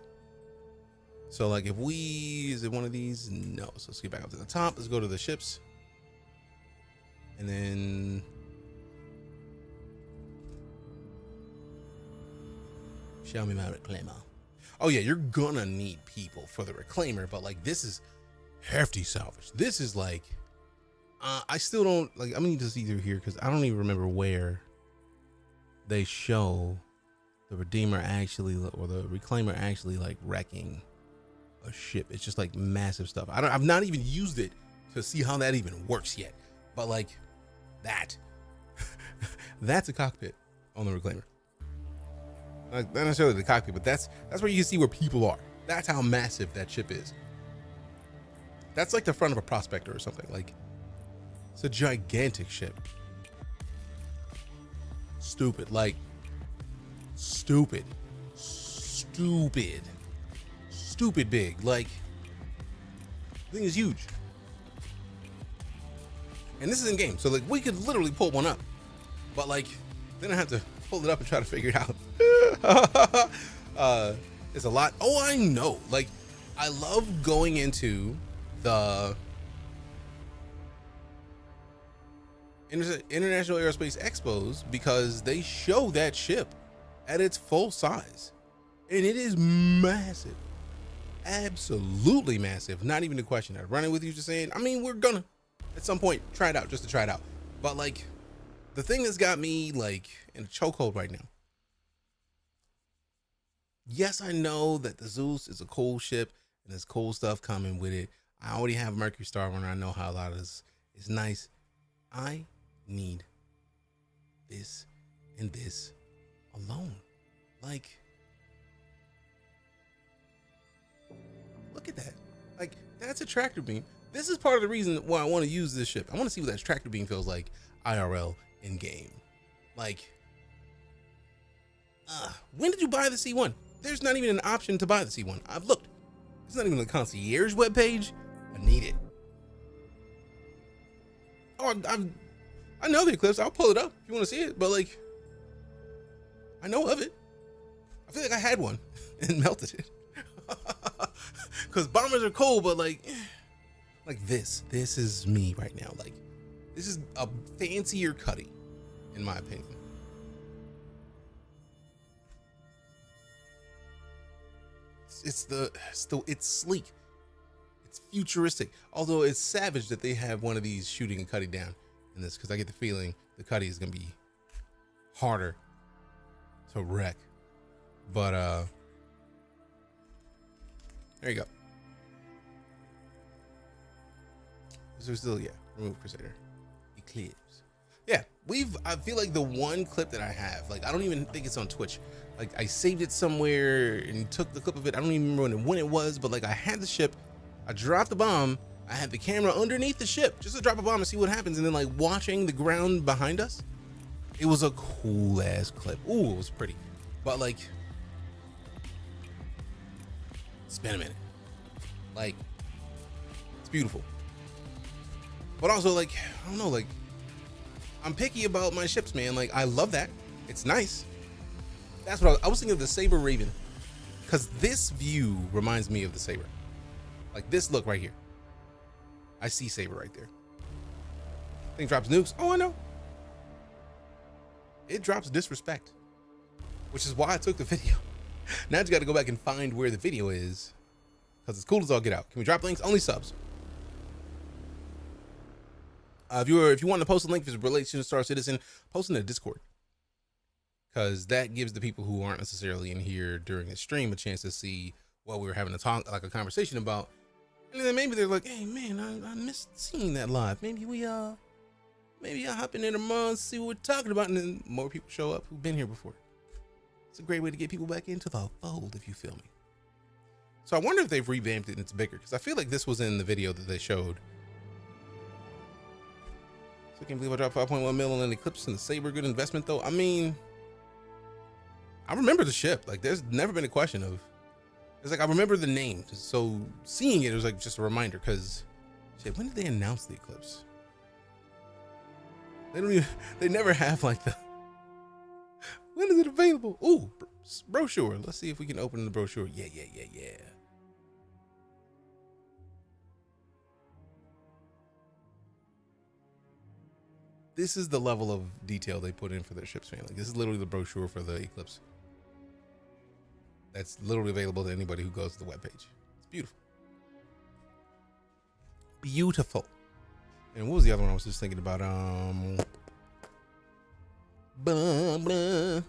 So like if is it one of these? No. So let's get back up to the top. Let's go to the ships. And then show me my reclaimer. Oh yeah, you're gonna need people for the reclaimer, but like this is hefty salvage. This is like I still don't like. I'm gonna need to see through here because I don't even remember where they show the Redeemer actually or the Reclaimer actually like wrecking a ship. It's just like massive stuff. I've not even used it to see how that even works yet. But like that's a cockpit on the Reclaimer. Like not necessarily the cockpit, but that's where you can see where people are. That's how massive that ship is. That's like the front of a prospector or something. Like it's a gigantic ship. Stupid, like stupid big. Like the thing is huge. And this is in game, so like we could literally pull one up. But like then I have to pull it up and try to figure it out. It's a lot. Oh, I know. Like I love going into the International Aerospace Expos because they show that ship at its full size, and it is massive, absolutely massive. Not even a question. I'd run it with you, just saying. I mean, we're gonna at some point try it out, just to try it out. But like, the thing that's got me like in a chokehold right now. Yes, I know that the Zeus is a cool ship and there's cool stuff coming with it. I already have Mercury Star Runner. I know how a lot of this is nice. I need this and this alone. Like, look at that. Like, that's a tractor beam. This is part of the reason why I want to use this ship. I want to see what that tractor beam feels like IRL in game. Like, when did you buy the C1? There's not even an option to buy the C1. I've looked. It's not even the concierge webpage. I need it. Oh, I know the Eclipse. I'll pull it up if you want to see it. But like, I know of it. I feel like I had one and melted it. Because bombers are cool, but like this is me right now. Like, this is a fancier Cuddy, in my opinion. It's sleek. It's futuristic. Although it's savage that they have one of these shooting a Cuddy down in this, because I get the feeling the Cuddy is gonna be harder to wreck. But there you go. So still, yeah, remove Crusader. Eclipse. Yeah, I feel like the one clip that I have, like, I don't even think it's on Twitch. Like, I saved it somewhere and took the clip of it. I don't even remember when it was, but like, I had the ship, I dropped the bomb, I had the camera underneath the ship just to drop a bomb and see what happens, and then like watching the ground behind us. It was a cool ass clip. Ooh, it was pretty. But like, it's been a minute. Like, it's beautiful. But also, like, I don't know, like, I'm picky about my ships, man. Like, I love that. It's nice. That's what I was thinking of, the Saber Raven. Because this view reminds me of the Saber. Like, this look right here. I see Saber right there. Thing drops nukes. Oh, I know. It drops disrespect. Which is why I took the video. Now I just got to go back and find where the video is. Because it's cool as all get out. Can we drop links? Only subs. If you want to post a link if it relates to Star Citizen, post in the Discord. Because that gives the people who aren't necessarily in here during the stream a chance to see what we were having a conversation about. And then maybe they're like, hey man, I missed seeing that live. Maybe I'll hop in there tomorrow and see what we're talking about. And then more people show up who've been here before. It's a great way to get people back into the fold, if you feel me. So I wonder if they've revamped it and it's bigger, because I feel like this was in the video that they showed. So I can't believe I dropped 5.1 mil on an Eclipse and the Saber. Good investment though. I mean, I remember the ship. Like, there's never been a question of, it's like, I remember the name. So seeing it was like just a reminder, because shit, when did they announce the Eclipse? They never have like the, when is it available? Ooh, brochure. Let's see if we can open the brochure. Yeah. this is the level of detail they put in for their ships, man. Like, this is literally the brochure for the Eclipse. That's literally available to anybody who goes to the webpage. It's beautiful. Beautiful. And what was the other one I was just thinking about? Blah, blah.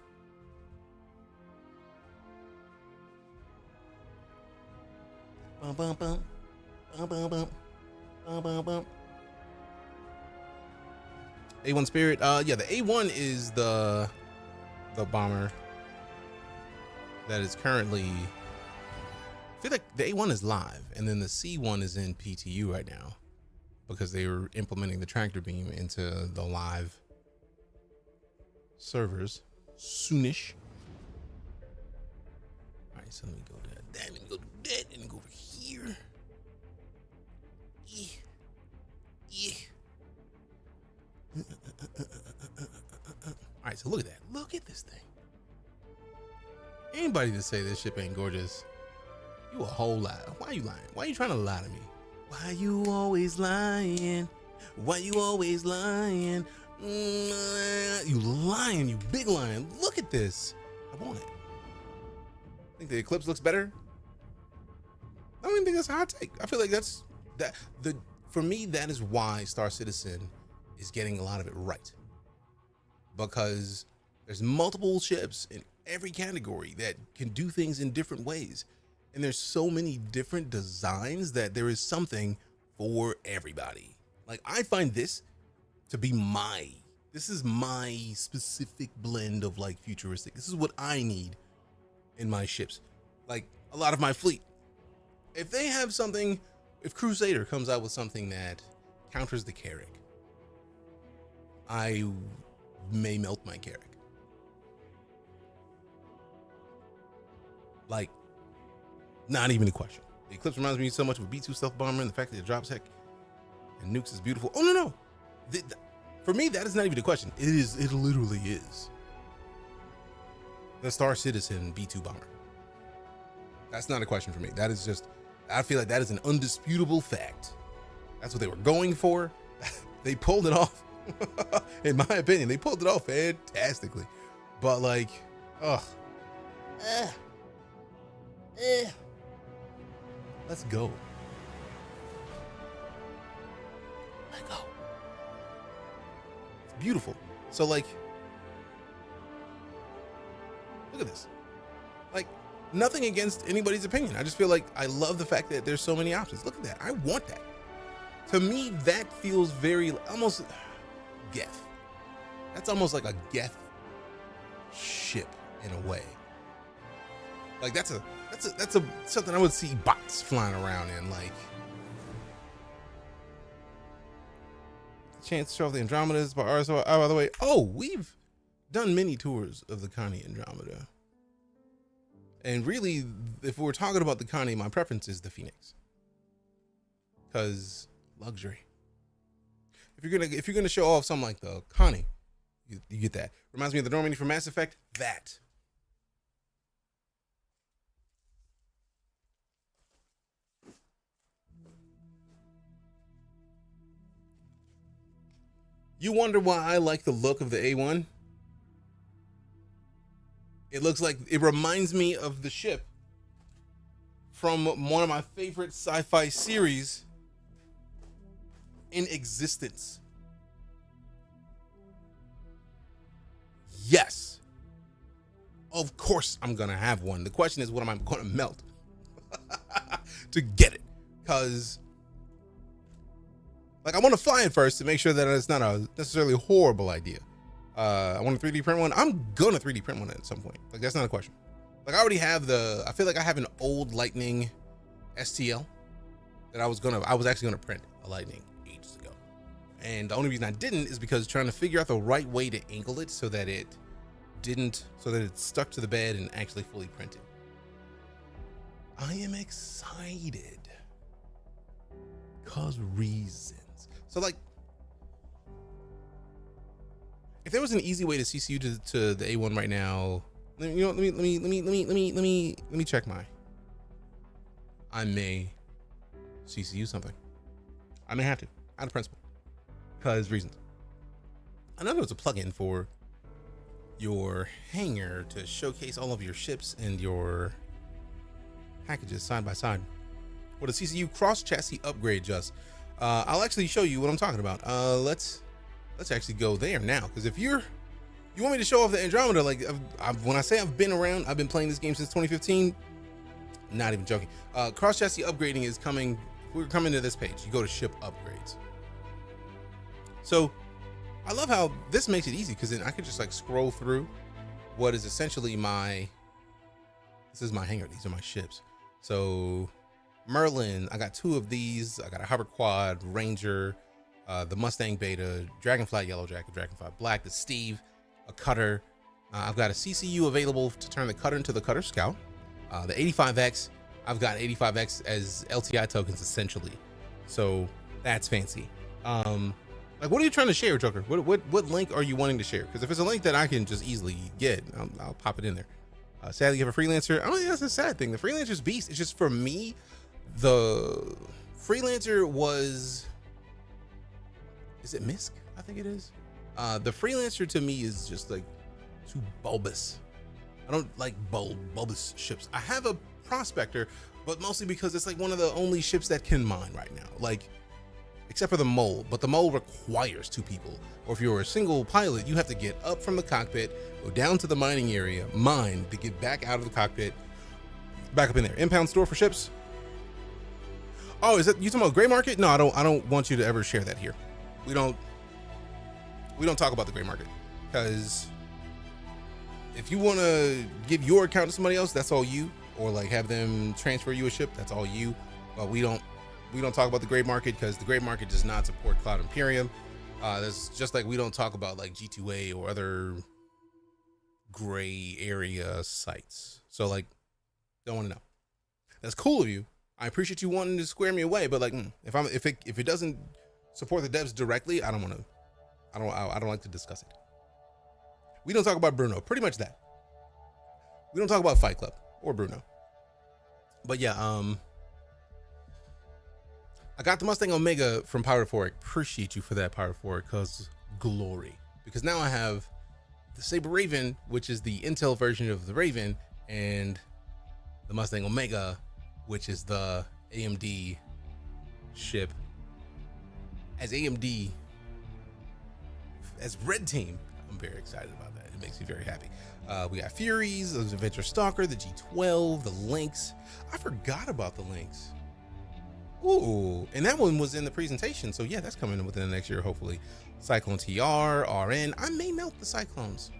Bum, bum, bum. Bum, bum, bum. Bum, bum, bum. A1 Spirit. Yeah, the A1 is the bomber that is currently. I feel like the A1 is live, and then the C1 is in PTU right now because they were implementing the tractor beam into the live servers soonish. All right, so let me go to that. Let me go to that, and go over here. Yeah. Yeah. All right, so look at that. Look at this thing. Anybody to say this ship ain't gorgeous, you a whole lie. Why are you lying? Why are you trying to lie to me? Why you always lying? Why you always lying? You lying, you big lying. Look at this. I want it. Think the Eclipse looks better? I don't even think that's a hot take. I feel like for me, that is why Star Citizen is getting a lot of it right. Because there's multiple ships in every category that can do things in different ways. And there's so many different designs that there is something for everybody. Like, I find this to be this is my specific blend of like futuristic. This is what I need in my ships. Like a lot of my fleet. If they have something, if Crusader comes out with something that counters the Carrack, I may melt my Carrack. Like, not even a question. The Eclipse reminds me so much of a B-2 stealth bomber, and the fact that it drops heck and nukes is beautiful. Oh, no. For me, that is not even a question. It literally is the Star Citizen B-2 bomber. That's not a question for me. That is just, I feel like that is an undisputable fact. That's what they were going for. They pulled it off. In my opinion, they pulled it off fantastically. But like, let's go. Let go. It's beautiful. So like, look at this. Like, nothing against anybody's opinion. I just feel like I love the fact that there's so many options. Look at that. I want that. To me, that feels very almost Geth. That's almost like a Geth ship in a way. Like that's something I would see bots flying around in. Like, chance to show off the Andromedas by RSO. Oh, by the way, we've done many tours of the Connie Andromeda. And really, if we're talking about the Connie, my preference is the Phoenix. Because luxury. If you're gonna show off something like the Connie, you get that. Reminds me of the Normandy from Mass Effect. That. You wonder why I like the look of the A1? It reminds me of the ship from one of my favorite sci-fi series in existence. Yes. Of course I'm gonna have one. The question is, what am I gonna melt to get it? Because like, I want to fly it first to make sure that it's not a necessarily horrible idea. I want to 3D print one. I'm gonna 3D print one at some point. Like, that's not a question. Like, I already have I feel like I have an old Lightning STL that I was actually gonna print a Lightning ages ago. And the only reason I didn't is because trying to figure out the right way to angle it so that it stuck to the bed and actually fully printed. I am excited. Cause reasons. So like, if there was an easy way to CC you to the A1 right now, let me check I may CC you something. I may have to, out of principle, because reasons. I know there's a plugin for your hangar to showcase all of your ships and your packages side by side. What a CCU cross chassis upgrade just. I'll actually show you what I'm talking about. Let's actually go there now, because if you want me to show off the Andromeda, like when I say I've been around, I've been playing this game since 2015. Not even joking. Cross chassis upgrading is coming. We're coming to this page. You go to ship upgrades. So I love how this makes it easy, because then I could just like scroll through what is essentially this is my hangar. These are my ships. So Merlin, I got 2 of these. I got a hover quad, Ranger, the Mustang Beta, Dragonfly Yellow Jacket, Dragonfly Black, the Steve, a Cutter. I've got a CCU available to turn the Cutter into the Cutter Scout. The 85X, I've got 85X as LTI tokens essentially. So that's fancy. Like, what are you trying to share, Joker? What link are you wanting to share? Because if it's a link that I can just easily get, I'll pop it in there. Sadly, you have a freelancer. I don't think that's a sad thing. The freelancer's beast. It's just, for me, the freelancer was, is it Misk? I think it is. The freelancer to me is just like too bulbous. I don't like bulbous ships. I have a prospector, but mostly because it's like one of the only ships that can mine right now. Like, except for the mole, but the mole requires 2 people. Or if you're a single pilot, you have to get up from the cockpit, go down to the mining area, mine to get back out of the cockpit, back up in there. Impound store for ships. Oh, is that you talking about gray market? No, I don't want you to ever share that here. We don't talk about the gray market, because if you want to give your account to somebody else, that's all you, or like have them transfer you a ship, that's all you. But we don't talk about the gray market, because the gray market does not support Cloud Imperium. That's just like we don't talk about like G2A or other gray area sites. So like, don't want to know. That's cool of you. I appreciate you wanting to square me away, but like, if it doesn't support the devs directly, I don't like to discuss it. We don't talk about Bruno. Pretty much that. We don't talk about Fight Club or Bruno. But yeah, I got the Mustang Omega from Pyrophoric. Appreciate you for that, Pyrophoric, cause glory. Because now I have the Saber Raven, which is the Intel version of the Raven, and the Mustang Omega, which is the AMD ship. As AMD, as Red Team, I'm very excited about that. It makes me very happy. We got Furies, the Adventure Stalker, the G12, the Lynx. I forgot about the Lynx. Ooh, and that one was in the presentation. So yeah, that's coming in within the next year, hopefully. Cyclone TR, RN. I may melt the Cyclones.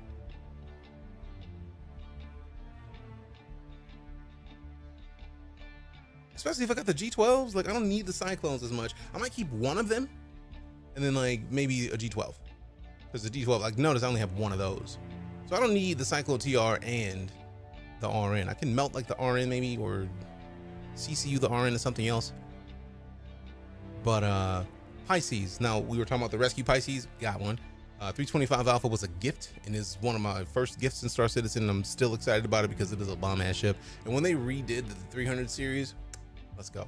Especially if I got the G12s. Like, I don't need the Cyclones as much. I might keep one of them, and then like maybe a G12. Because the G12, like, notice I only have one of those. So I don't need the Cyclone TR and the RN. I can melt like the RN maybe, or CCU the RN or something else. But Pisces, now we were talking about the Rescue Pisces, got one. 325 Alpha was a gift and is one of my first gifts in Star Citizen. I'm still excited about it because it is a bomb ass ship. And when they redid the 300 series, let's go.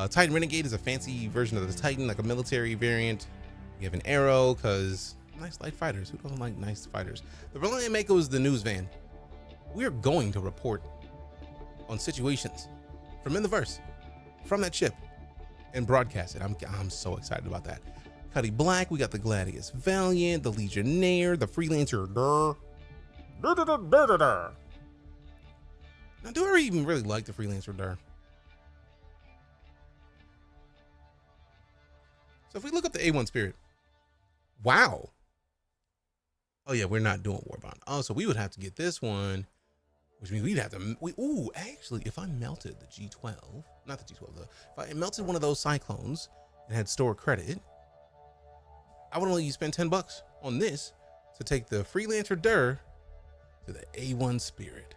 Titan Renegade is a fancy version of the Titan, like a military variant. You have an Arrow, because nice light fighters. Who doesn't like nice fighters? The Reliant Mako is the news van. We are going to report on situations from in the verse, from that ship, and broadcast it. I'm so excited about that. Cuddy Black, we got the Gladius Valiant, the Legionnaire, the Freelancer. Now, do I even really like the Freelancer? So if we look up the A1 Spirit, wow. Oh yeah, we're not doing Warbond. Oh, so we would have to get this one, which means we'd have to. Ooh, actually, if I melted the G12, not the G12, if I melted one of those Cyclones and had store credit, I would only spend $10 on this to take the Freelancer to the A1 Spirit.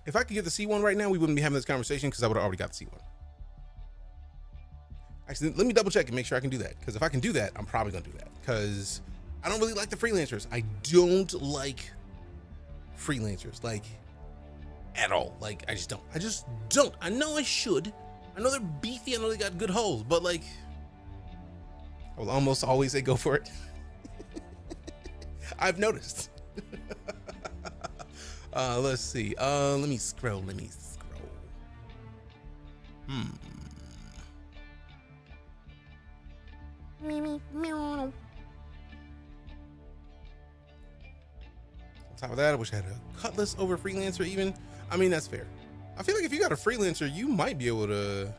If I could get the C1 right now, we wouldn't be having this conversation because I would have already got the C1. Actually, let me double check and make sure I can do that. Because if I can do that, I'm probably going to do that. Because I don't really like the Freelancers. I don't like Freelancers. Like, at all. Like, I just don't. I know I should. I know they're beefy. I know they got good holes, but like, I will almost always say go for it. I've noticed. Let's see. Let me scroll. On top of that, I wish I had a cutlass over freelancer even. I mean, that's fair. I feel like if you got a freelancer, you might be able to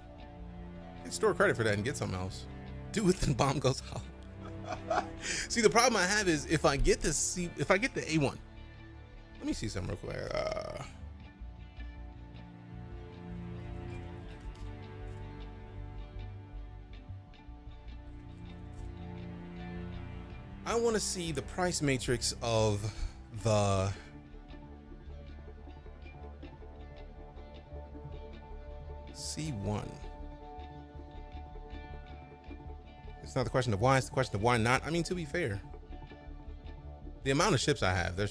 store credit for that and get something else. Do it, then bomb goes off. See, the problem I have is if I get the A1. Let me see something real quick. I want to see the price matrix of the C1. It's not the question of why, it's the question of why not. I mean, to be fair, the amount of ships I have, I'm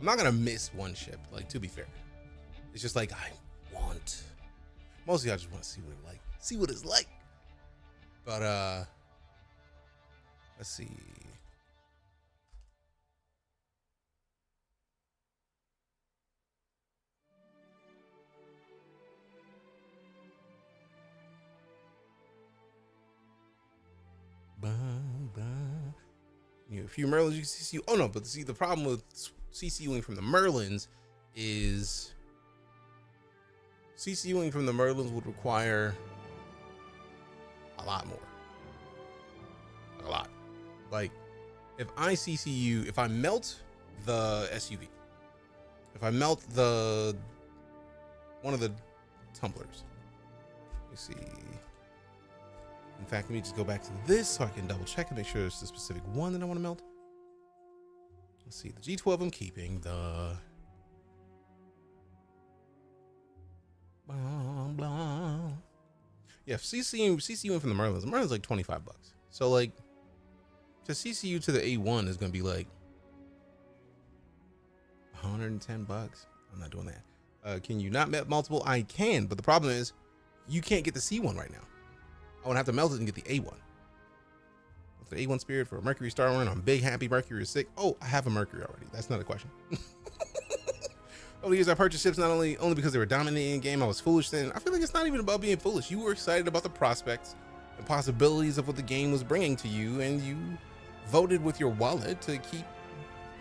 not gonna miss one ship, like, to be fair. It's just like mostly I just want to see what it's like. But let's see. You know, a few Merlins you can CCU. Oh no, but see, the problem with CCUing from the Merlins is CCUing from the Merlins would require a lot more. A lot. Like, if I CCU, if I melt the SUV, if I melt one of the tumblers, let me see. In fact, let me just go back to this so I can double check and make sure it's the specific one that I want to melt. Let's see, the G12 I'm keeping, the yeah, CCUing from the Merlin's like $25. So like to CCU to the A1 is gonna be like $110. I'm not doing that. Can you not melt multiple? I can, but the problem is you can't get the C1 right now. I would have to melt it and get the A1. With the A1 Spirit for a Mercury Star Run, I'm big happy Mercury is sick. Oh, I have a Mercury already. That's not a question. Over the years, I purchased ships not only because they were dominating in game. I was foolish then. I feel like it's not even about being foolish. You were excited about the prospects and possibilities of what the game was bringing to you, and you voted with your wallet to keep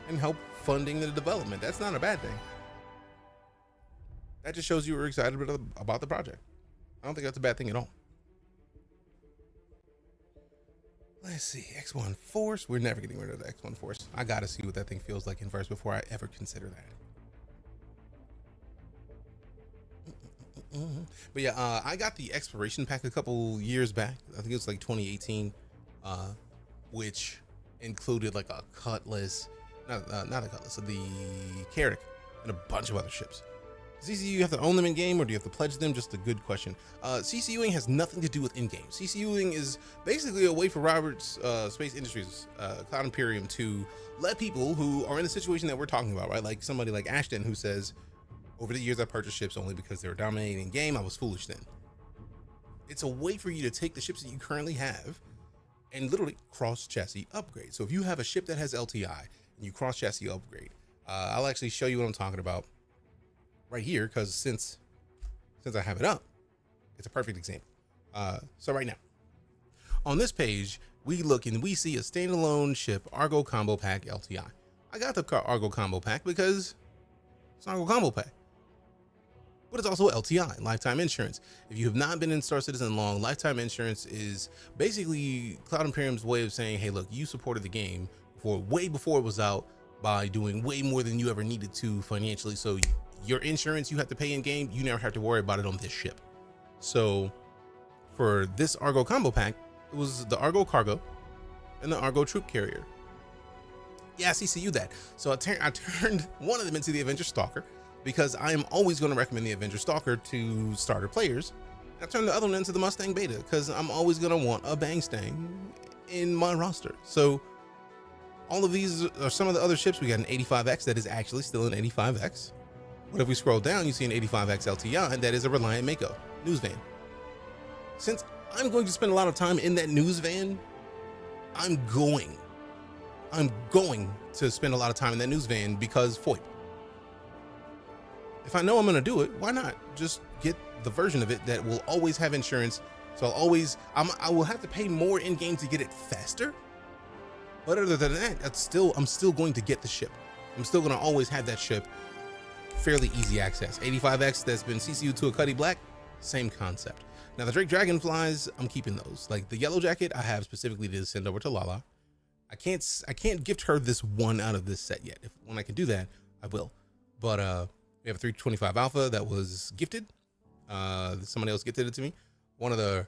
and help funding the development. That's not a bad thing. That just shows you were excited about the project. I don't think that's a bad thing at all. Let's see, X1 Force. We're never getting rid of the X1 Force. I gotta see what that thing feels like in verse before I ever consider that. But yeah, I got the Exploration Pack a couple years back. I think it was like 2018, which included like a Cutlass, not a Cutlass, the Carrack, and a bunch of other ships. CCU, you have to own them in game, or do you have to pledge them? Just a good question. CCUing has nothing to do with in game. CCUing is basically a way for Roberts Space Industries, Cloud Imperium, to let people who are in the situation that we're talking about, right? Like somebody like Ashton, who says, over the years I purchased ships only because they were dominating in game. I was foolish then. It's a way for you to take the ships that you currently have and literally cross chassis upgrade. So if you have a ship that has LTI and you cross chassis upgrade, I'll actually show you what I'm talking about right here, because since I have it up, it's a perfect example. So right now on this page, we look and we see a standalone ship Argo Combo Pack LTI. I got the Argo Combo Pack because it's an Argo Combo Pack, but it's also LTI, lifetime insurance. If you have not been in Star Citizen long, lifetime insurance is basically Cloud Imperium's way of saying, hey, look, you supported the game way before it was out by doing way more than you ever needed to financially. So your insurance you have to pay in game, you never have to worry about it on this ship. So for this Argo Combo Pack, it was the Argo Cargo and the Argo Troop Carrier. Yeah, CCU that. So I turned one of them into the Avenger Stalker because I am always going to recommend the Avenger Stalker to starter players. I turned the other one into the Mustang Beta because I'm always going to want a Bangstang in my roster. So all of these are some of the other ships. We got an 85X that is actually still an 85X. But if we scroll down, you see an 85X LTI, and that is a Reliant Mako news van. Since I'm going to spend a lot of time in that news van, I'm going to spend a lot of time in that news van because FOIP. If I know I'm going to do it, why not just get the version of it that will always have insurance? So I will have to pay more in game to get it faster. But other than that, I'm still going to get the ship. I'm still going to always have that ship. Fairly easy access. 85X that's been CCU'd to a Cuddy Black, same concept. Now the Drake Dragonflies, I'm keeping those. Like the yellow jacket, I have specifically to send over to Lala. I can't gift her this one out of this set yet. When I can do that, I will. But we have a 325 Alpha that was gifted. Somebody else gifted it to me. One of the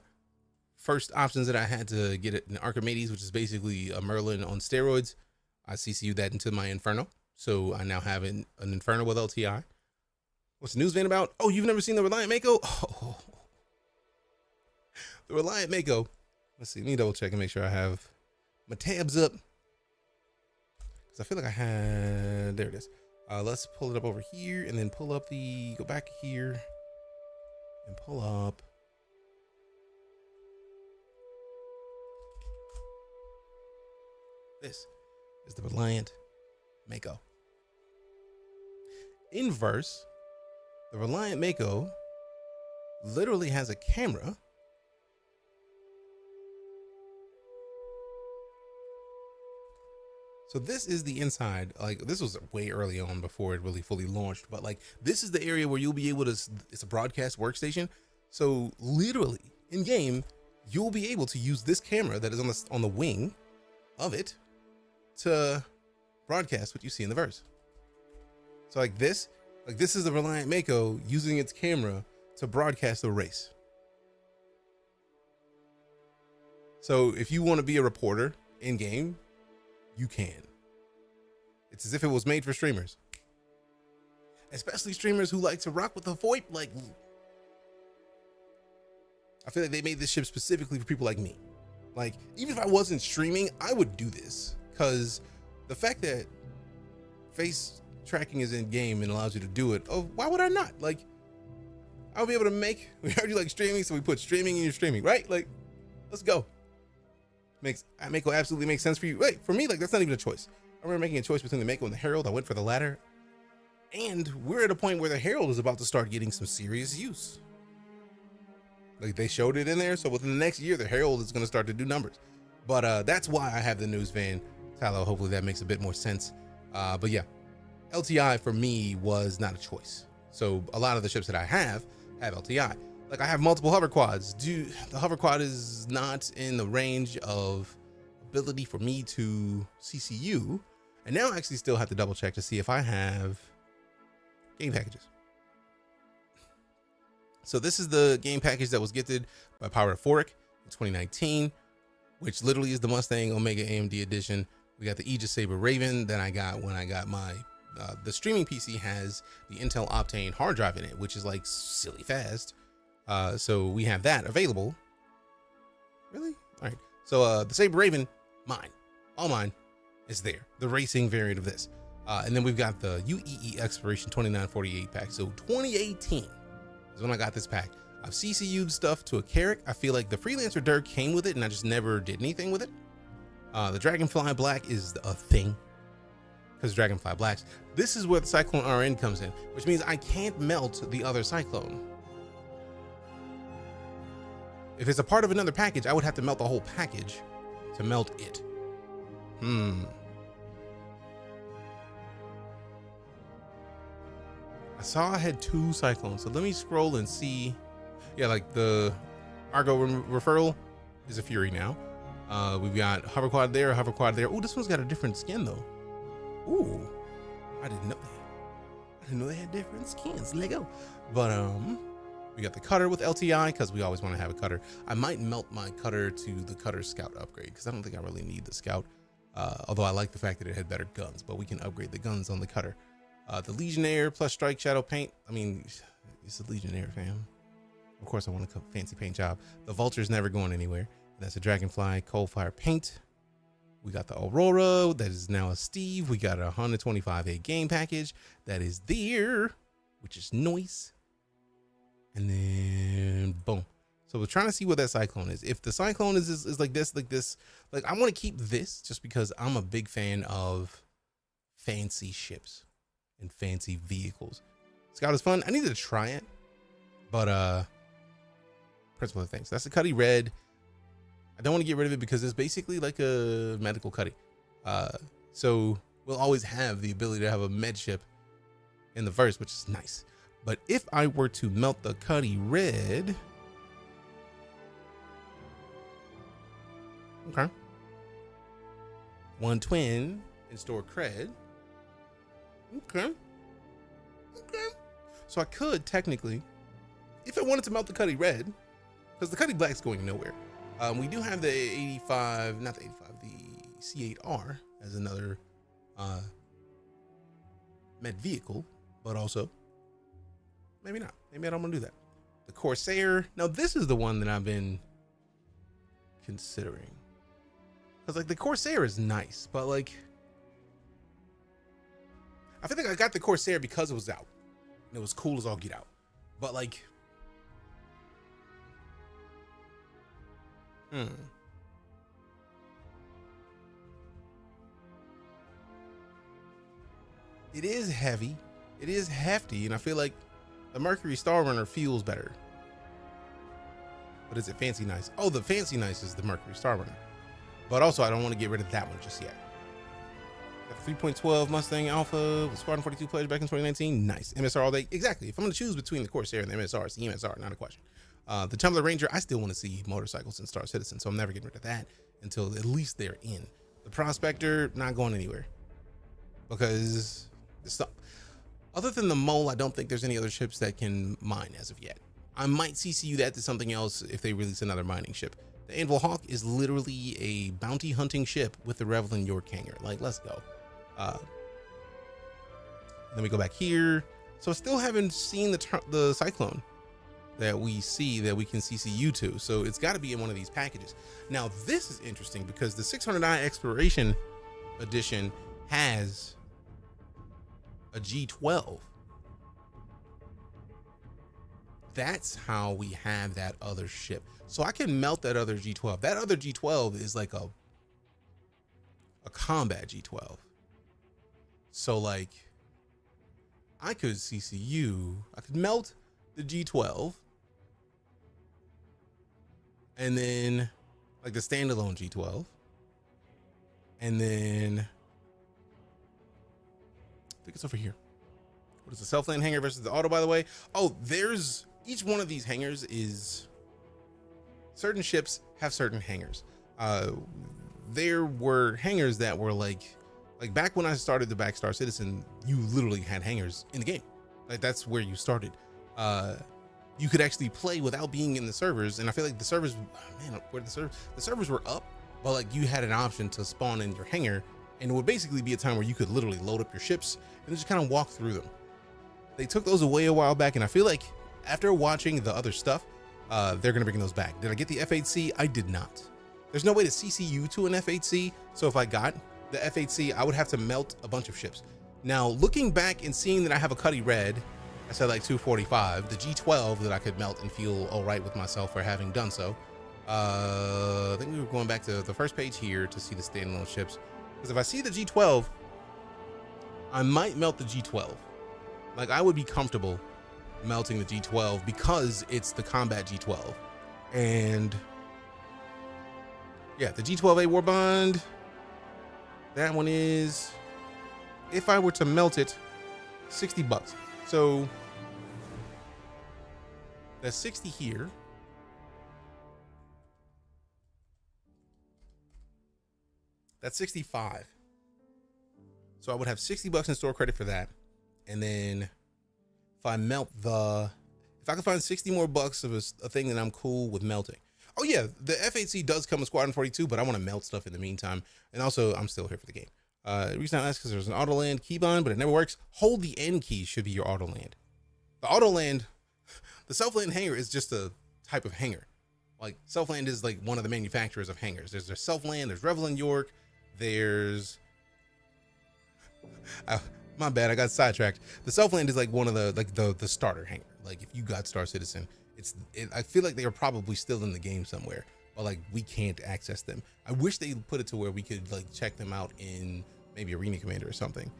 first options that I had to get it in Archimedes, which is basically a Merlin on steroids. I CCU'd that into my Inferno. So I now have an Inferno with LTI. What's the news van about? Oh, you've never seen the Reliant Mako? Oh. The Reliant Mako. Let's see. Let me double check and make sure I have my tabs up. Because I feel like I had... There it is. Let's pull it up over here and then pull up go back here and pull up. This is the Reliant Mako. In verse, the Reliant Mako literally has a camera So this is the inside. Like, this was way early on before it really fully launched, but like, this is the area where you'll be able to, it's a broadcast workstation. So literally in game, you'll be able to use this camera that is on the wing of it to broadcast what you see in the verse. So like this is the Reliant Mako using its camera to broadcast the race. So if you want to be a reporter in game, you can. It's as if it was made for streamers, especially streamers who like to rock with the VoIP. Like, I feel like they made this ship specifically for people like me. Like, even if I wasn't streaming, I would do this, because the fact that face tracking is in game and allows you to do it, oh, why would I not? Like, I'll be able to make, we heard you like streaming, so we put streaming in your streaming, right? Like, let's go. Mako absolutely makes sense for you. Wait, for me, like, that's not even a choice. I remember making a choice between the Mako and the Herald. I went for the latter. And we're at a point where the Herald is about to start getting some serious use. Like, they showed it in there, so within the next year, the Herald is going to start to do numbers. But that's why I have the news van. Tallow, hopefully that makes a bit more sense. But yeah, LTI for me was not a choice. So a lot of the ships that I have LTI. Like, I have multiple hover quads. The hover quad is not in the range of ability for me to CCU. And now I actually still have to double check to see if I have game packages. So this is the game package that was gifted by Power Euphoric in 2019, which literally is the Mustang Omega AMD edition. We got the Aegis Saber Raven that I got when I got my, the streaming PC has the Intel Optane hard drive in it, which is like silly fast. So we have that available. Really? All right. So the Saber Raven, mine, all mine, is there. The racing variant of this. And then we've got the UEE Exploration 2948 pack. So 2018 is when I got this pack. I've CCU'd stuff to a Carrack. I feel like the Freelancer Dirk came with it and I just never did anything with it. The Dragonfly Black is a thing, because Dragonfly Blacks. This is where the Cyclone RN comes in, which means I can't melt the other Cyclone. If it's a part of another package, I would have to melt the whole package to melt it. I saw I had 2 Cyclones, so let me scroll and see. Yeah, like the Argo referral is a Fury now. We've got hover quad there, hover quad there. Oh, this one's got a different skin though. Ooh, I didn't know that. I didn't know they had different skins. Lego. But we got the cutter with LTI, because we always want to have a cutter. I might melt my cutter to the cutter scout upgrade, because I don't think I really need the scout. Although I like the fact that it had better guns, but we can upgrade the guns on the cutter. The Legionnaire plus Strike Shadow paint. I mean, it's a Legionnaire, fam. Of course I want a fancy paint job. The Vulture's never going anywhere. That's a Dragonfly Coldfire paint. We got the Aurora, that is now a Steve. We got a 125A game package that is there. which is noise. And then boom. So we're trying to see what that cyclone is. If the cyclone is like this, like I want to keep this just because I'm a big fan of fancy ships and fancy vehicles. Scout is fun. I needed to try it, but principal of things. That's the Cuddy Red. I don't want to get rid of it because it's basically like a medical Cuddy. So we'll always have the ability to have a med ship in the verse, which is nice. But if I were to melt the Cuddy Red, okay, one twin and store cred. Okay. So I could technically, if I wanted to melt the Cuddy Red, because the Cuddy Black's going nowhere. We do have the 85, not the 85, the C8R as another med vehicle, but also maybe not. Maybe I don't want to do that. The Corsair. Now this is the one that I've been considering, because like the Corsair is nice, but like I feel like I got the Corsair because it was out and it was cool as all get out, but like it is heavy, it is hefty, and I feel like the Mercury Star Runner feels better. But is it fancy nice? Oh, the fancy nice is the Mercury Star Runner. But also, I don't want to get rid of that one just yet. Got the 3.12 Mustang Alpha with Squadron 42 players back in 2019. Nice. MSR all day. Exactly. If I'm going to choose between the Corsair and the MSR, it's the MSR, not a question. The Tumbler Ranger, I still want to see motorcycles in Star Citizen, so I'm never getting rid of that until at least they're in. The Prospector, not going anywhere. Because it's not, other than the Mole, I don't think there's any other ships that can mine as of yet. I might CCU that to something else if they release another mining ship. The Anvil Hawk is literally a bounty hunting ship with the Revelin York hangar. Like, let's go. Then we go back here. So I still haven't seen the Cyclone that we see that we can CCU to. So it's got to be in one of these packages. Now, this is interesting because the 600i Exploration Edition has a G12. That's how we have that other ship. So I can melt that other G12. That other G12 is like a combat G12. So like I could CCU, I could melt the G12 and then like the standalone G12. And then I think it's over here. What is the self-land hangar versus the auto, by the way? Oh, there's each one of these hangars is certain ships have certain hangars. There were hangars that were like back when I started the Backstar Citizen, you literally had hangars in the game. Like that's where you started. You could actually play without being in the servers, and I feel like the servers, man, where the servers were up, but like you had an option to spawn in your hangar, and it would basically be a time where you could literally load up your ships and just kind of walk through them. They took those away a while back, and I feel like after watching the other stuff, they're gonna bring those back. Did I get the F8C? I did not. There's no way to CCU to an F8C, so if I got the F8C, I would have to melt a bunch of ships. Now, looking back and seeing that I have a Cuddy Red, I said like 245, the G12 that I could melt and feel all right with myself for having done so. I think we were going back to the first page here to see the standalone ships. Because if I see the G12, I might melt the G12. Like I would be comfortable melting the G12 because it's the combat G12. And yeah, the G12A Warbond, that one is, if I were to melt it, $60. So that's 60 here. That's 65. So I would have $60 in store credit for that. And then if I melt if I can find 60 more bucks of a thing that I'm cool with melting. Oh yeah, the F8C does come with Squadron 42, but I want to melt stuff in the meantime. And also, I'm still here for the game. The reason I ask is there's an auto land keybind, but it never works. Hold the N key should be your auto land. The auto land, the self-land hangar is just a type of hangar. Like self-land is like one of the manufacturers of hangars. There's self-land, there's Revelin York, there's My bad, I got sidetracked. The Southland is like one of the starter hangar. Like if you got Star Citizen, I feel like they are probably still in the game somewhere, but like we can't access them. I wish they put it to where we could like check them out in maybe Arena Commander or something.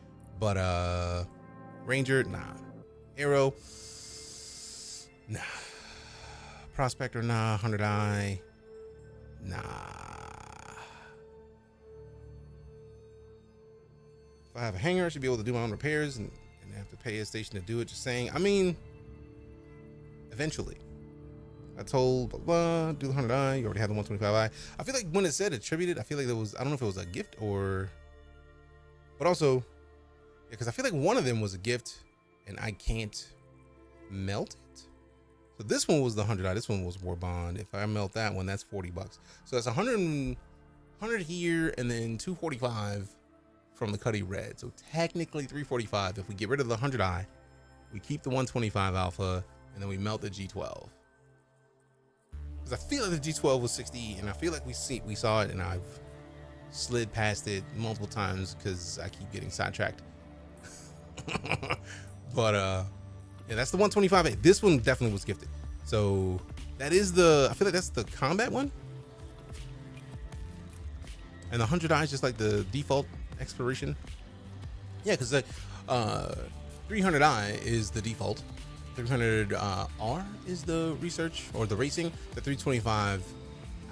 But Ranger, nah. Arrow, nah. Prospector, nah. 100 Eye, nah. If I have a hangar, I should be able to do my own repairs and have to pay a station to do it. Just saying. I mean, eventually. I told blah, blah, do the 100 Eye. You already have the 125 Eye. I feel like when it said attributed, I feel like there was, I don't know if it was a gift or, but also, yeah, because I feel like one of them was a gift and I can't melt it. So this one was the 100 Eye. This one was War Bond. If I melt that one, that's $40. So that's 100 here and then 245 from the Cuddy Red. So technically 345. If we get rid of the 100 Eye, we keep the 125 Alpha, and then we melt the G12. Because I feel like the G12 was 60, and I feel like we saw it, and I've slid past it multiple times because I keep getting sidetracked. But yeah, that's the 125. This one definitely was gifted. So that is I feel like that's the combat one. And the 100 Eye is just like the default exploration. Yeah, because the 300 Eye is the default. 300 R is the research or the racing. The 325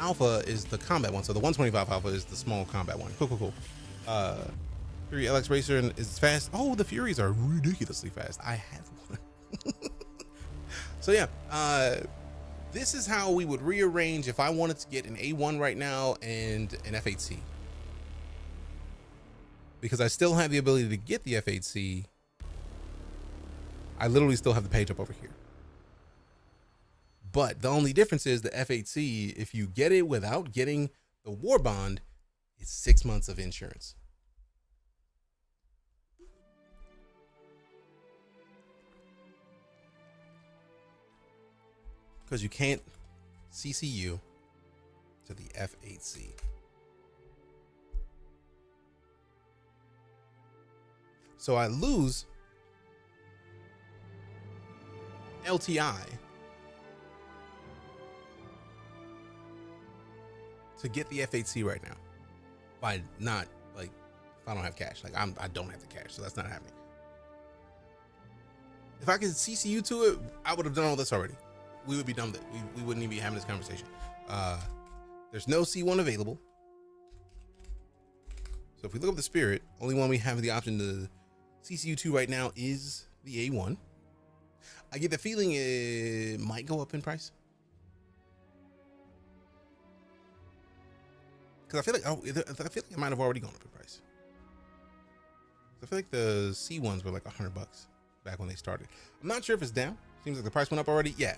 Alpha is the combat one. So the 125 Alpha is the small combat one. Cool. Fury LX Racer is fast. Oh, the Furies are ridiculously fast. I have one. So yeah, this is how we would rearrange if I wanted to get an A1 right now and an F8C. Because I still have the ability to get the F8C. I literally still have the page up over here. But the only difference is the F8C, if you get it without getting the War Bond, it's 6 months of insurance. Because you can't CCU to the F8C. So I lose LTI to get the F8C right now. By not, like, if I don't have cash. Like, I don't have the cash, so that's not happening. If I could CCU to it, I would have done all this already. We would be done with it. We wouldn't even be having this conversation. There's no C1 available. So if we look up the Spirit, only one we have the option to CCU to right now is the A1. I get the feeling it might go up in price. Because I feel like it might have already gone up in price. I feel like the C1s were like $100 back when they started. I'm not sure if it's down. Seems like the price went up already. Yeah.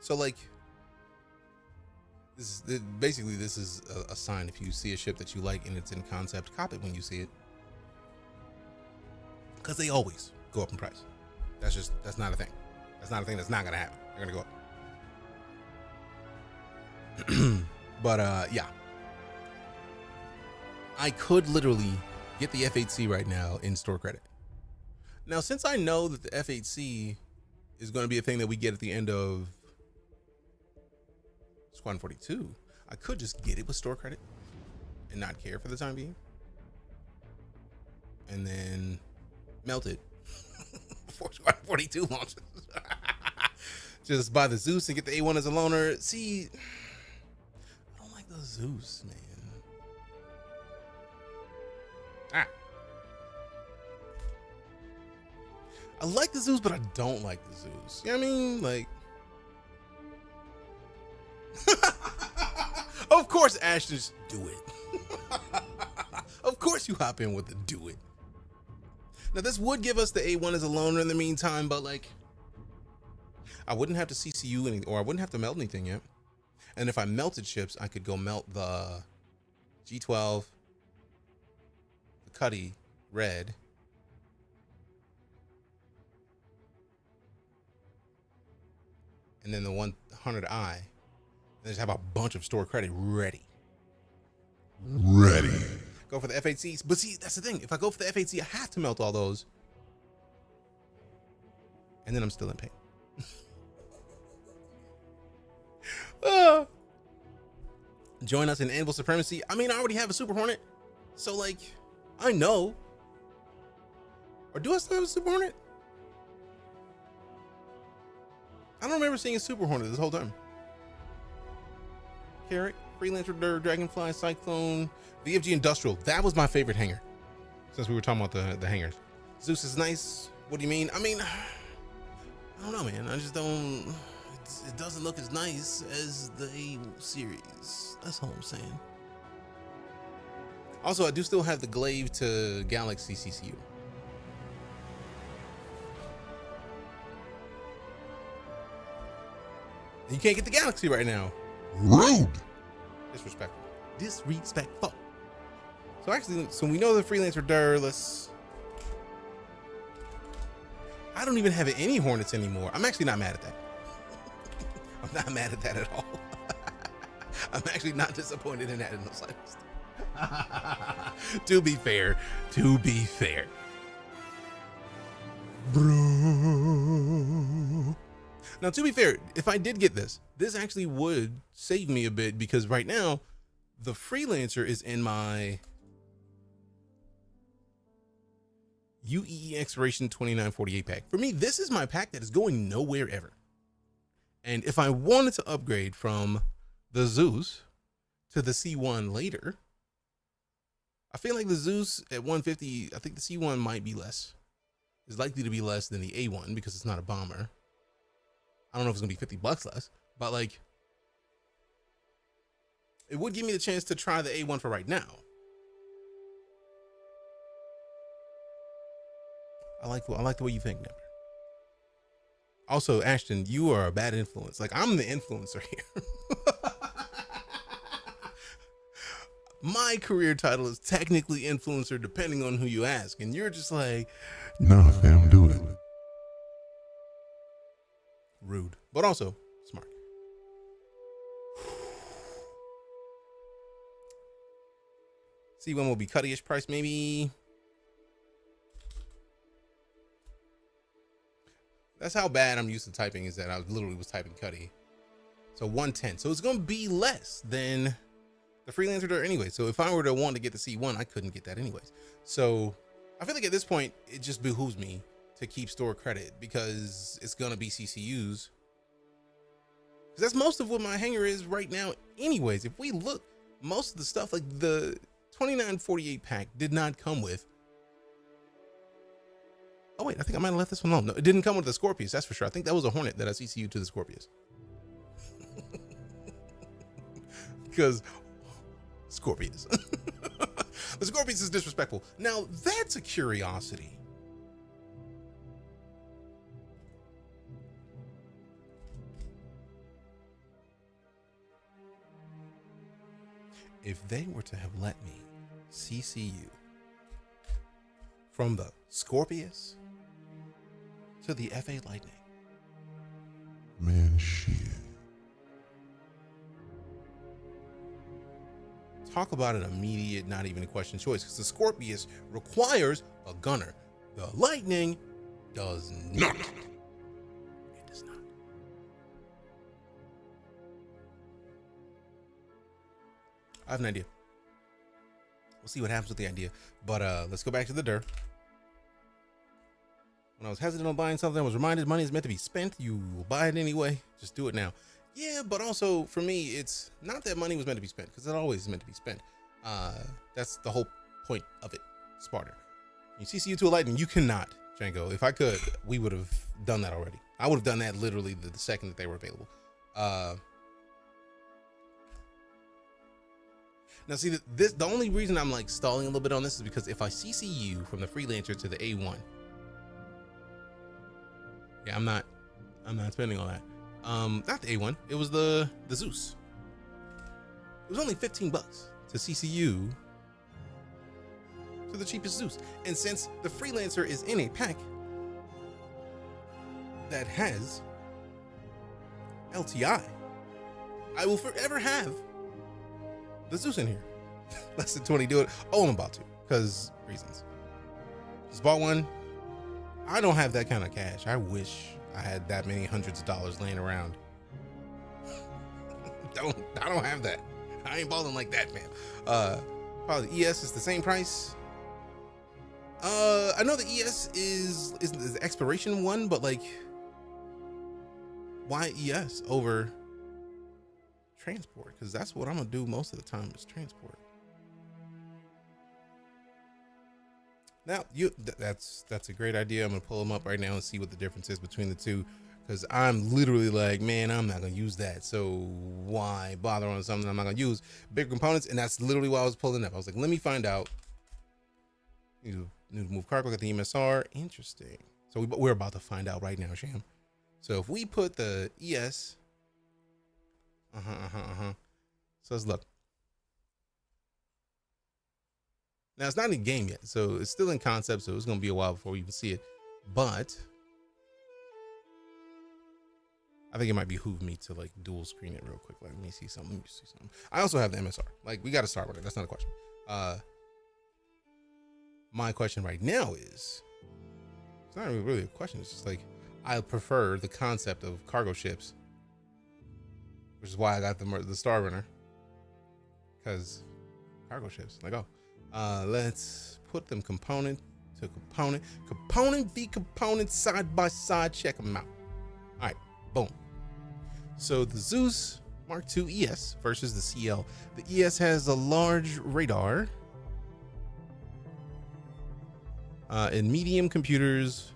So like, this is a sign. If you see a ship that you like and it's in concept, cop it when you see it. Because they always go up in price. That's not a thing. That's not a thing that's not gonna happen. They're gonna go up. But yeah. I could literally get the F8C right now in store credit. Now, since I know that the F8C is going to be a thing that we get at the end of Squadron 42, I could just get it with store credit and not care for the time being. And then melt it before Squadron 42 launches. Just buy the Zeus and get the A1 as a loaner. See, I don't like the Zeus, man. I like the Zeus, but I don't like the Zeus. You know what I mean? Like, of course, Ash just do it. Of course, you hop in with the do it. Now, this would give us the A1 as a loaner in the meantime, but like, I wouldn't have to CCU anything, or I wouldn't have to melt anything yet. And if I melted ships, I could go melt the G12, the Cuddy Red, and then the 100i, and just have a bunch of store credit ready. Go for the F8Cs. But see, that's the thing. If I go for the F8C, I have to melt all those And then I'm still in pain. Join us in Anvil Supremacy. I mean, I already have a Super Hornet. So, like, I know. Or do I still have a Super Hornet? I don't remember seeing a Super Hornet this whole time. Carrot, Freelancer, Dragonfly, Cyclone, VFG Industrial. That was my favorite hanger. Since we were talking about the hangers. Zeus is nice. What do you mean? I mean, I don't know, man. I just don't... It doesn't look as nice as the A series. That's all I'm saying. Also, I do still have the Glaive to Galaxy CCU. You can't get the Galaxy right now. Rude. Disrespectful. Disrespectful. So actually, so we know the Freelancer Dur. I don't even have any Hornets anymore. I'm actually not mad at that. I'm not mad at that at all. I'm actually not disappointed in that in the slightest. To be fair. Bro. Now, to be fair, if I did get this actually would save me a bit because right now, the Freelancer is in my UEE Exploration 2948 pack. For me, this is my pack that is going nowhere ever. And if I wanted to upgrade from the Zeus to the C1 later, I feel like the Zeus at 150, I think the C1 might be less. It's likely to be less than the A1 because it's not a bomber. I don't know if it's gonna be $50 less, but like, it would give me the chance to try the A1 for right now. I like the way you think, Nepper. Also, Ashton, you are a bad influence. Like, I'm the influencer here. My career title is technically influencer, depending on who you ask. And you're just like, nah, fam, do it. Rude, but also smart. C1 will be cutty-ish price, maybe. That's how bad I'm used to typing, is that I literally was typing cutty. So 110. So it's going to be less than the Freelancer Dur anyway. So if I were to want to get the C1, I couldn't get that anyways. So I feel like at this point, it just behooves me to keep store credit because it's going to be CCUs. Because that's most of what my hanger is right now anyways. If we look, most of the stuff, like the 2948 pack did not come with. Oh wait, I think I might have left this one alone. No, it didn't come with the Scorpius, that's for sure. I think that was a Hornet that I CCU'd to the Scorpius. Because Scorpius. The Scorpius is disrespectful. Now that's a curiosity. If they were to have let me CCU from the Scorpius to the FA Lightning. Man, shit. Talk about an immediate, not even a question choice, because the Scorpius requires a gunner. The Lightning does not. It does not. I have an idea. We'll see what happens with the idea. But let's go back to the Dur. When I was hesitant on buying something, I was reminded money is meant to be spent. You will buy it anyway. Just do it now. Yeah, but also for me, it's not that money was meant to be spent, because it always is meant to be spent. That's the whole point of it. Smarter. You CCU to a Lightning, you cannot, Django. If I could, we would have done that already. I would have done that literally the second that they were available. Now see, the only reason I'm like stalling a little bit on this is because if I CCU from the Freelancer to the A1, yeah, I'm not spending all that. Not the A1, it was the Zeus. It was only $15 to CCU to the cheapest Zeus. And since the Freelancer is in a pack that has LTI, I will forever have the Zeus in here. Less than 20 do it. Oh, I'm about to, because reasons. Just bought one. I don't have that kind of cash. I wish I had that many hundreds of dollars laying around. I don't have that. I ain't balling like that, man. Probably the ES is the same price. I know the ES is the exploration one, but like, why ES over transport? Because that's what I'm gonna do most of the time is transport. Now that's a great idea. I'm gonna pull them up right now and see what the difference is between the two. Because I'm literally like, man, I'm not gonna use that. So why bother on something I'm not gonna use? Big components, and that's literally why I was pulling up. I was like, let me find out. You need to move cargo at the MSR. Interesting. So we're about to find out right now, Sham. So if we put the ES, So let's look. Now it's not in the game yet, so it's still in concept. So it's gonna be a while before we even see it. But I think it might behoove me to like dual screen it real quick. Let me see something. I also have the MSR. Like we got to start with it. That's not a question. My question right now is, it's not really a question. It's just like, I prefer the concept of cargo ships, which is why I got the Star Runner, because cargo ships. Like, let's put them component to component v component side by side. Check them out. All right, boom. So the Zeus Mark II ES versus the CL. The ES has a large radar and medium computers,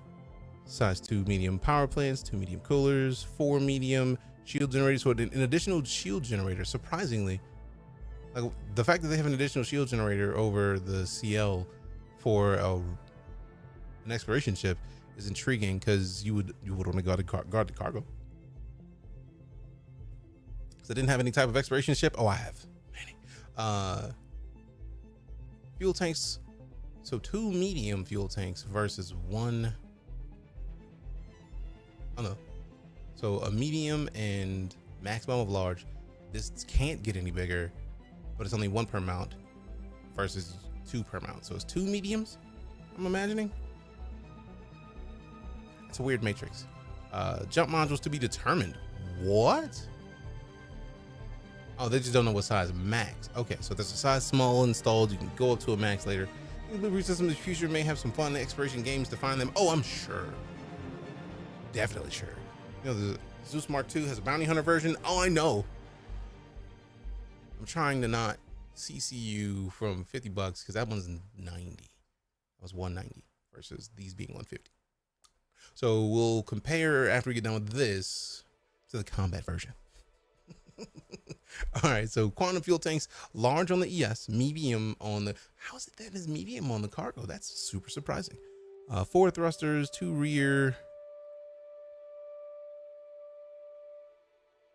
size 2 medium power plants, 2 medium coolers, 4 medium shield generators. So an additional shield generator, surprisingly, like the fact that they have an additional shield generator over the CL for an exploration ship is intriguing, because you would only guard the cargo. So I didn't have any type of exploration ship. Oh, I have many. Fuel tanks. So 2 medium fuel tanks versus 1. Oh no. So a medium and maximum of large. This can't get any bigger, but it's only 1 per mount versus 2 per mount. So it's 2 mediums, I'm imagining. It's a weird matrix. Jump modules to be determined. What? Oh, they just don't know what size. Max. Okay, so there's a size small installed. You can go up to a max later. Delivery system in the future may have some fun exploration games to find them. Oh, I'm sure. Definitely sure. You know, the Zeus Mark II has a bounty hunter version. Oh, I know. I'm trying to not CCU from $50 because that one's 90. That was 190 versus these being 150. So we'll compare after we get done with this to the combat version. All right, so quantum fuel tanks, large on the ES, medium on the. How is it that is medium on the cargo? That's super surprising. 4 thrusters, 2 rear,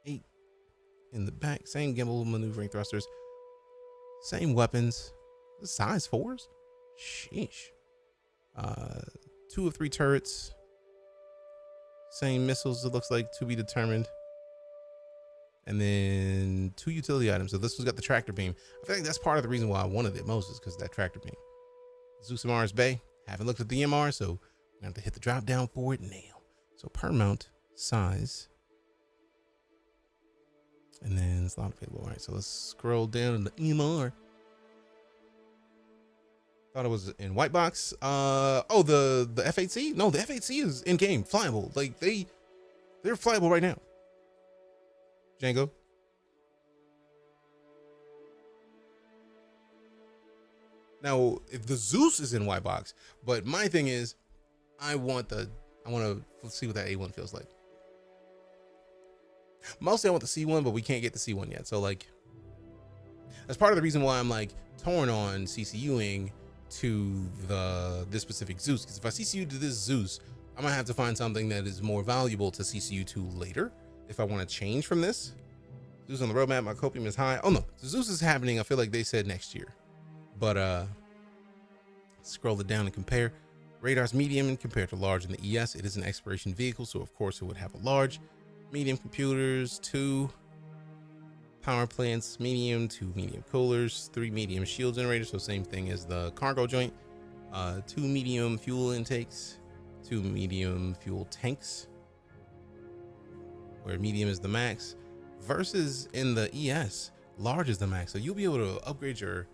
8 in the back. Same gimbal maneuvering thrusters, same weapons. Size 4s. Sheesh. 2 of 3 turrets. Same missiles. It looks like to be determined. And then 2 utility items. So this one's got the tractor beam. I feel like that's part of the reason why I wanted it most, is because of that tractor beam. Zeus MR's Bay. Haven't looked at the MR, so we're gonna have to hit the drop down for it now. So per mount size. And then it's a lot of people. All right, so let's scroll down to the MR. Thought it was in white box. Oh, the F8C? No, the F8C is in game, flyable. Like they're flyable right now. Django. Now, if the Zeus is in white box, but my thing is, I want to see what that A1 feels like. Mostly I want the C1, but we can't get the C1 yet. So like, that's part of the reason why I'm like torn on CCUing to this specific Zeus. Because if I CCU to this Zeus, I'm gonna have to find something that is more valuable to CCU to later. If I want to change from this. Zeus on the roadmap, my copium is high. Oh no, Zeus is happening. I feel like they said next year. But scroll it down and compare. Radar's medium and compared to large in the ES. It is an exploration vehicle, so of course it would have a large. Medium computers, 2 power plants, medium, 2 medium coolers, 3 medium shield generators, so same thing as the cargo joint. 2 medium fuel intakes, 2 medium fuel tanks, where medium is the max, versus in the ES, large is the max. So you'll be able to upgrade your,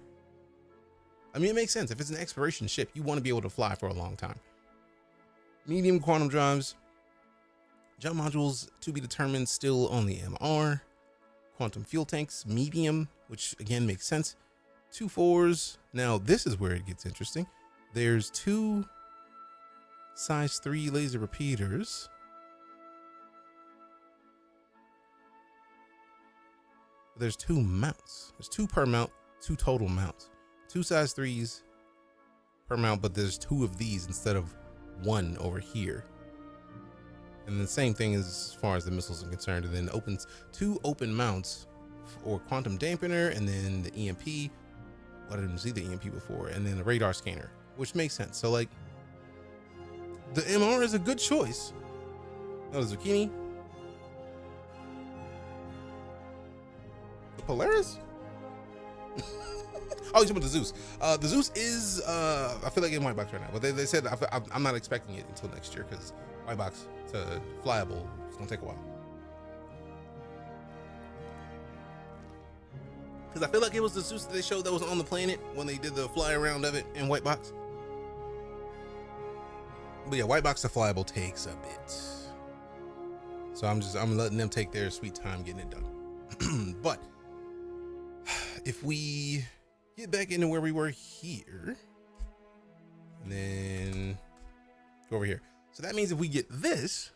I mean, it makes sense. If it's an exploration ship, you want to be able to fly for a long time. Medium quantum drives, jump modules to be determined, still on the MR. Quantum fuel tanks, medium, which again makes sense. 2 4s. Now this is where it gets interesting. There's 2 size 3 laser repeaters. There's 2 mounts. There's 2 per mount, 2 total mounts. 2 size 3s per mount, but there's 2 of these instead of 1 over here. And the same thing as far as the missiles are concerned. And then opens 2 open mounts for quantum dampener, and then the EMP. Well, I didn't see the EMP before, and then the radar scanner, which makes sense. So like, the MR is a good choice. Now the Zucchini. The Polaris? Oh, you're talking about the Zeus. The Zeus is, I feel like in white box right now, but they said I'm not expecting it until next year, because white box to flyable is gonna take a while. Because I feel like it was the Zeus that they showed that was on the planet when they did the fly around of it in white box. But yeah, white box to flyable takes a bit. So I'm letting them take their sweet time getting it done. But if we get back into where we were here, and then go over here. So that means if we get this,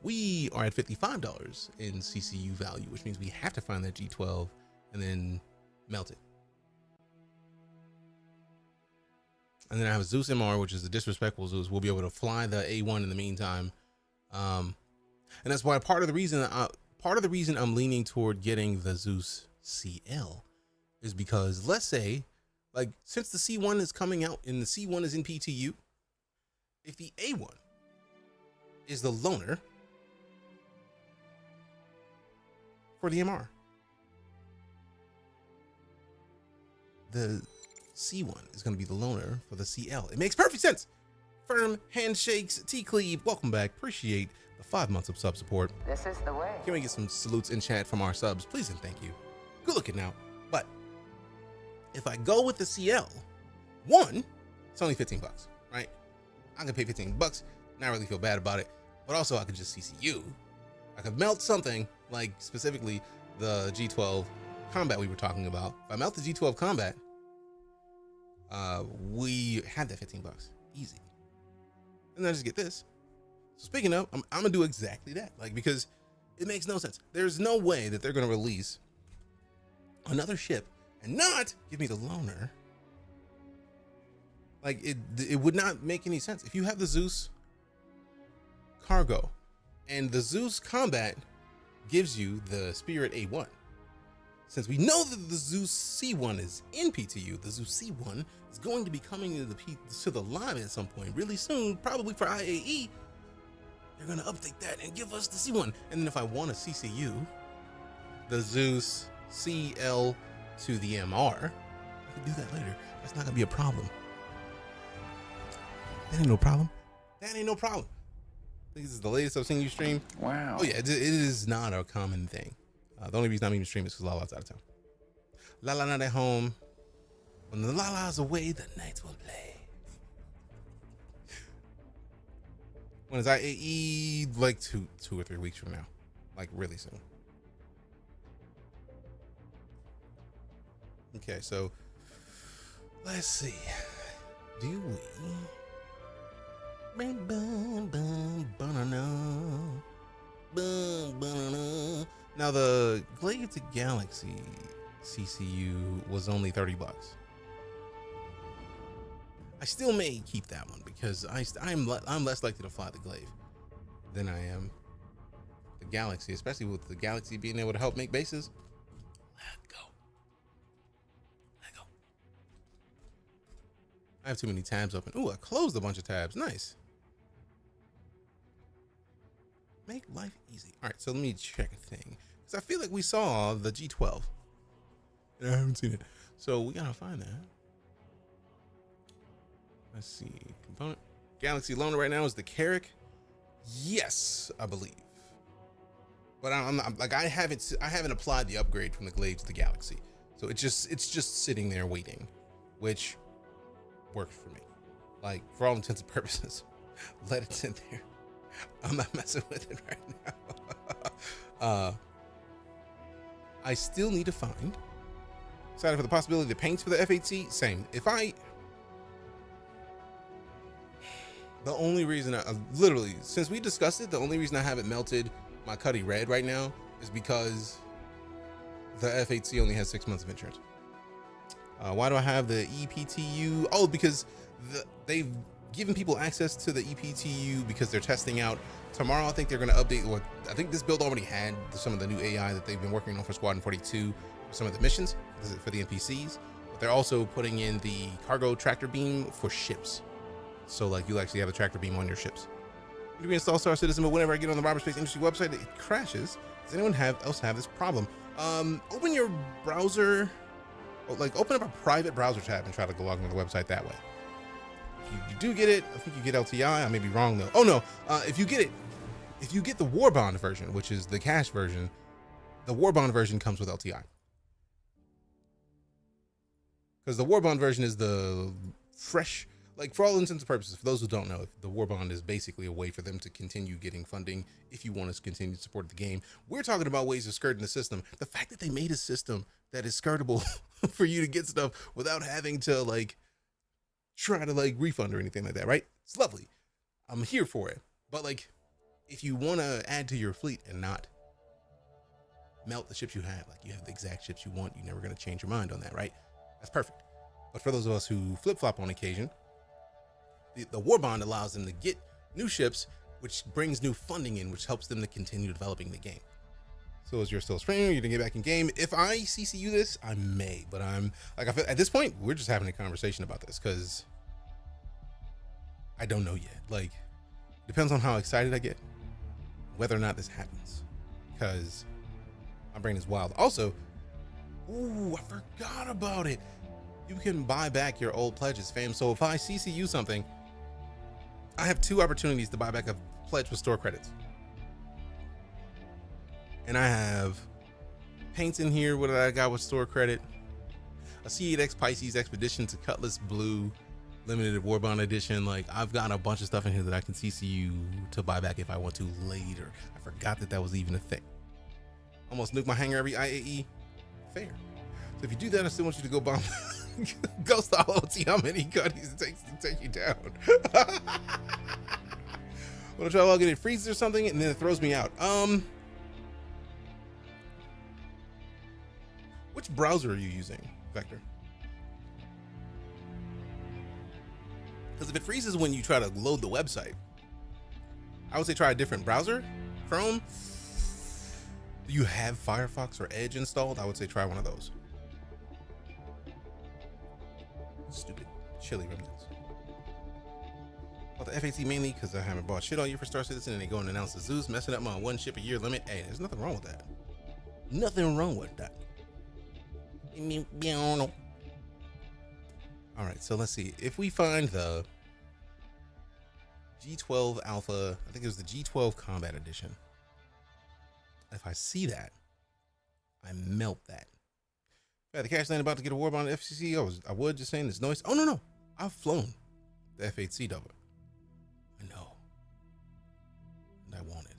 we are at $55 in CCU value, which means we have to find that G12 and then melt it. And then I have a Zeus MR, which is the disrespectful Zeus. We'll be able to fly the A1 in the meantime. And that's why part of the reason I'm leaning toward getting the Zeus CL is because, let's say, like, since the C1 is coming out and the C1 is in PTU, if the A1 is the loaner for the MR, the C1 is going to be the loaner for the CL. It makes perfect sense. Firm handshakes, T-Cleave, welcome back. Appreciate the 5 months of sub support. This is the way. Can we get some salutes in chat from our subs, please and thank you. Good looking now. But if I go with the CL, one, it's only 15 bucks, right? I can pay 15 bucks, not really feel bad about it, but also I could just CCU. I could melt something like specifically the G12 combat we were talking about. If I melt the G12 combat, we had that 15 bucks easy. And then I just get this. So speaking of, I'm gonna do exactly that, like, because it makes no sense. There's no way that they're gonna release another ship and not give me the loaner. Like, it would not make any sense. If you have the Zeus cargo and the Zeus combat gives you the Spirit A1, since we know that the Zeus C1 is in PTU, the Zeus C1 is going to be coming to the live at some point really soon, probably for IAE. They're going to update that and give us the C1. And then if I want a CCU, the Zeus CL to the MR, I can do that later. That's not going to be a problem. That ain't no problem. That ain't no problem. I think this is the latest I've seen you stream. Wow. Oh yeah, it is not a common thing. The only reason I'm even streaming is because Lala's out of town. Lala not at home. When the Lala's away, the Knights will play. When is IAE? Like two or 3 weeks from now. Like really soon. Okay, so let's see. Do we? Now the Glade to Galaxy CCU was only 30 bucks. I still may keep that one because I'm less likely to fly the Glaive than I am the Galaxy, especially with the Galaxy being able to help make bases. Let go. I have too many tabs open. Ooh, I closed a bunch of tabs. Nice. Make life easy. All right, so let me check a thing. Because I feel like we saw the G12. And I haven't seen it. So we gotta find that. Let's see. Component. Galaxy loaner right now is the Carrick. Yes, I believe. But I'm like I haven't applied the upgrade from the Glade to the Galaxy, so it's just sitting there waiting, which works for me. Like for all intents and purposes, let it sit there. I'm not messing with it right now. I still need to find. Excited for the possibility of the paints for the F8C. Same. The only reason I literally, since we discussed it, the only reason I haven't melted my Cuddy Red right now is because the F8C only has 6 months of insurance. Why do I have the ePTU? Oh, because they've given people access to the ePTU because they're testing out. Tomorrow, I think they're going to update. Well, I think this build already had some of the new AI that they've been working on for Squadron 42, for some of the missions for the NPCs. But they're also putting in the cargo tractor beam for ships. So like you'll actually have a tractor beam on your ships. You can install Star Citizen, but whenever I get on the Cyberspace Industry website, it crashes. Does anyone else have this problem? Open your browser, open up a private browser tab and try to go log into the website that way. If you do get it, I think you get LTI. I may be wrong though. Oh no, if you get the Warbond version, which is the cash version, the Warbond version comes with LTI. Because the Warbond version is the fresh, like for all intents and purposes, for those who don't know, the Warbond is basically a way for them to continue getting funding if you want to continue to support the game. We're talking about ways of skirting the system. The fact that they made a system that is skirtable for you to get stuff without having to try to refund or anything like that, right? It's lovely. I'm here for it. But if you want to add to your fleet and not melt the ships you have, you have the exact ships you want, you're never going to change your mind on that, right? That's perfect. But for those of us who flip-flop on occasion, the Warbond allows them to get new ships, which brings new funding in, which helps them to continue developing the game. So as you're still streaming, you're gonna get back in game. If I CCU this, I may, but I'm I feel, at this point, we're just having a conversation about this because I don't know yet. Depends on how excited I get, whether or not this happens, because my brain is wild. Also, ooh, I forgot about it. You can buy back your old pledges, fam. So if I CCU something, I have 2 opportunities to buy back a pledge with store credits. And I have paints in here. What did I got with store credit? A C8X Pisces Expedition to Cutlass Blue Limited Warbond Edition. I've got a bunch of stuff in here that I can CCU to buy back if I want to later. I forgot that was even a thing. Almost nuke my hangar every IAE. Fair. So if you do that, I still want you to go bomb. Go solo and see how many cuddies it takes to take you down. When I try to log in, it freezes or something, and then it throws me out. Which browser are you using, Vector? Because if it freezes when you try to load the website, I would say try a different browser. Chrome. Do you have Firefox or Edge installed? I would say try one of those. Stupid chili remnants. Bought the F8C mainly because I haven't bought shit all year for Star Citizen, and they go and announce the Zeus messing up my 1 ship a year limit. Hey, there's nothing wrong with that. Nothing wrong with that. All right, so let's see if we find the G12 Alpha. I think it was the G12 Combat Edition. If I see that, I melt that. Yeah, the cash land about to get a Warbond FCC. I would just saying this noise. Oh no, I've flown the F8C double. I know, and I want it.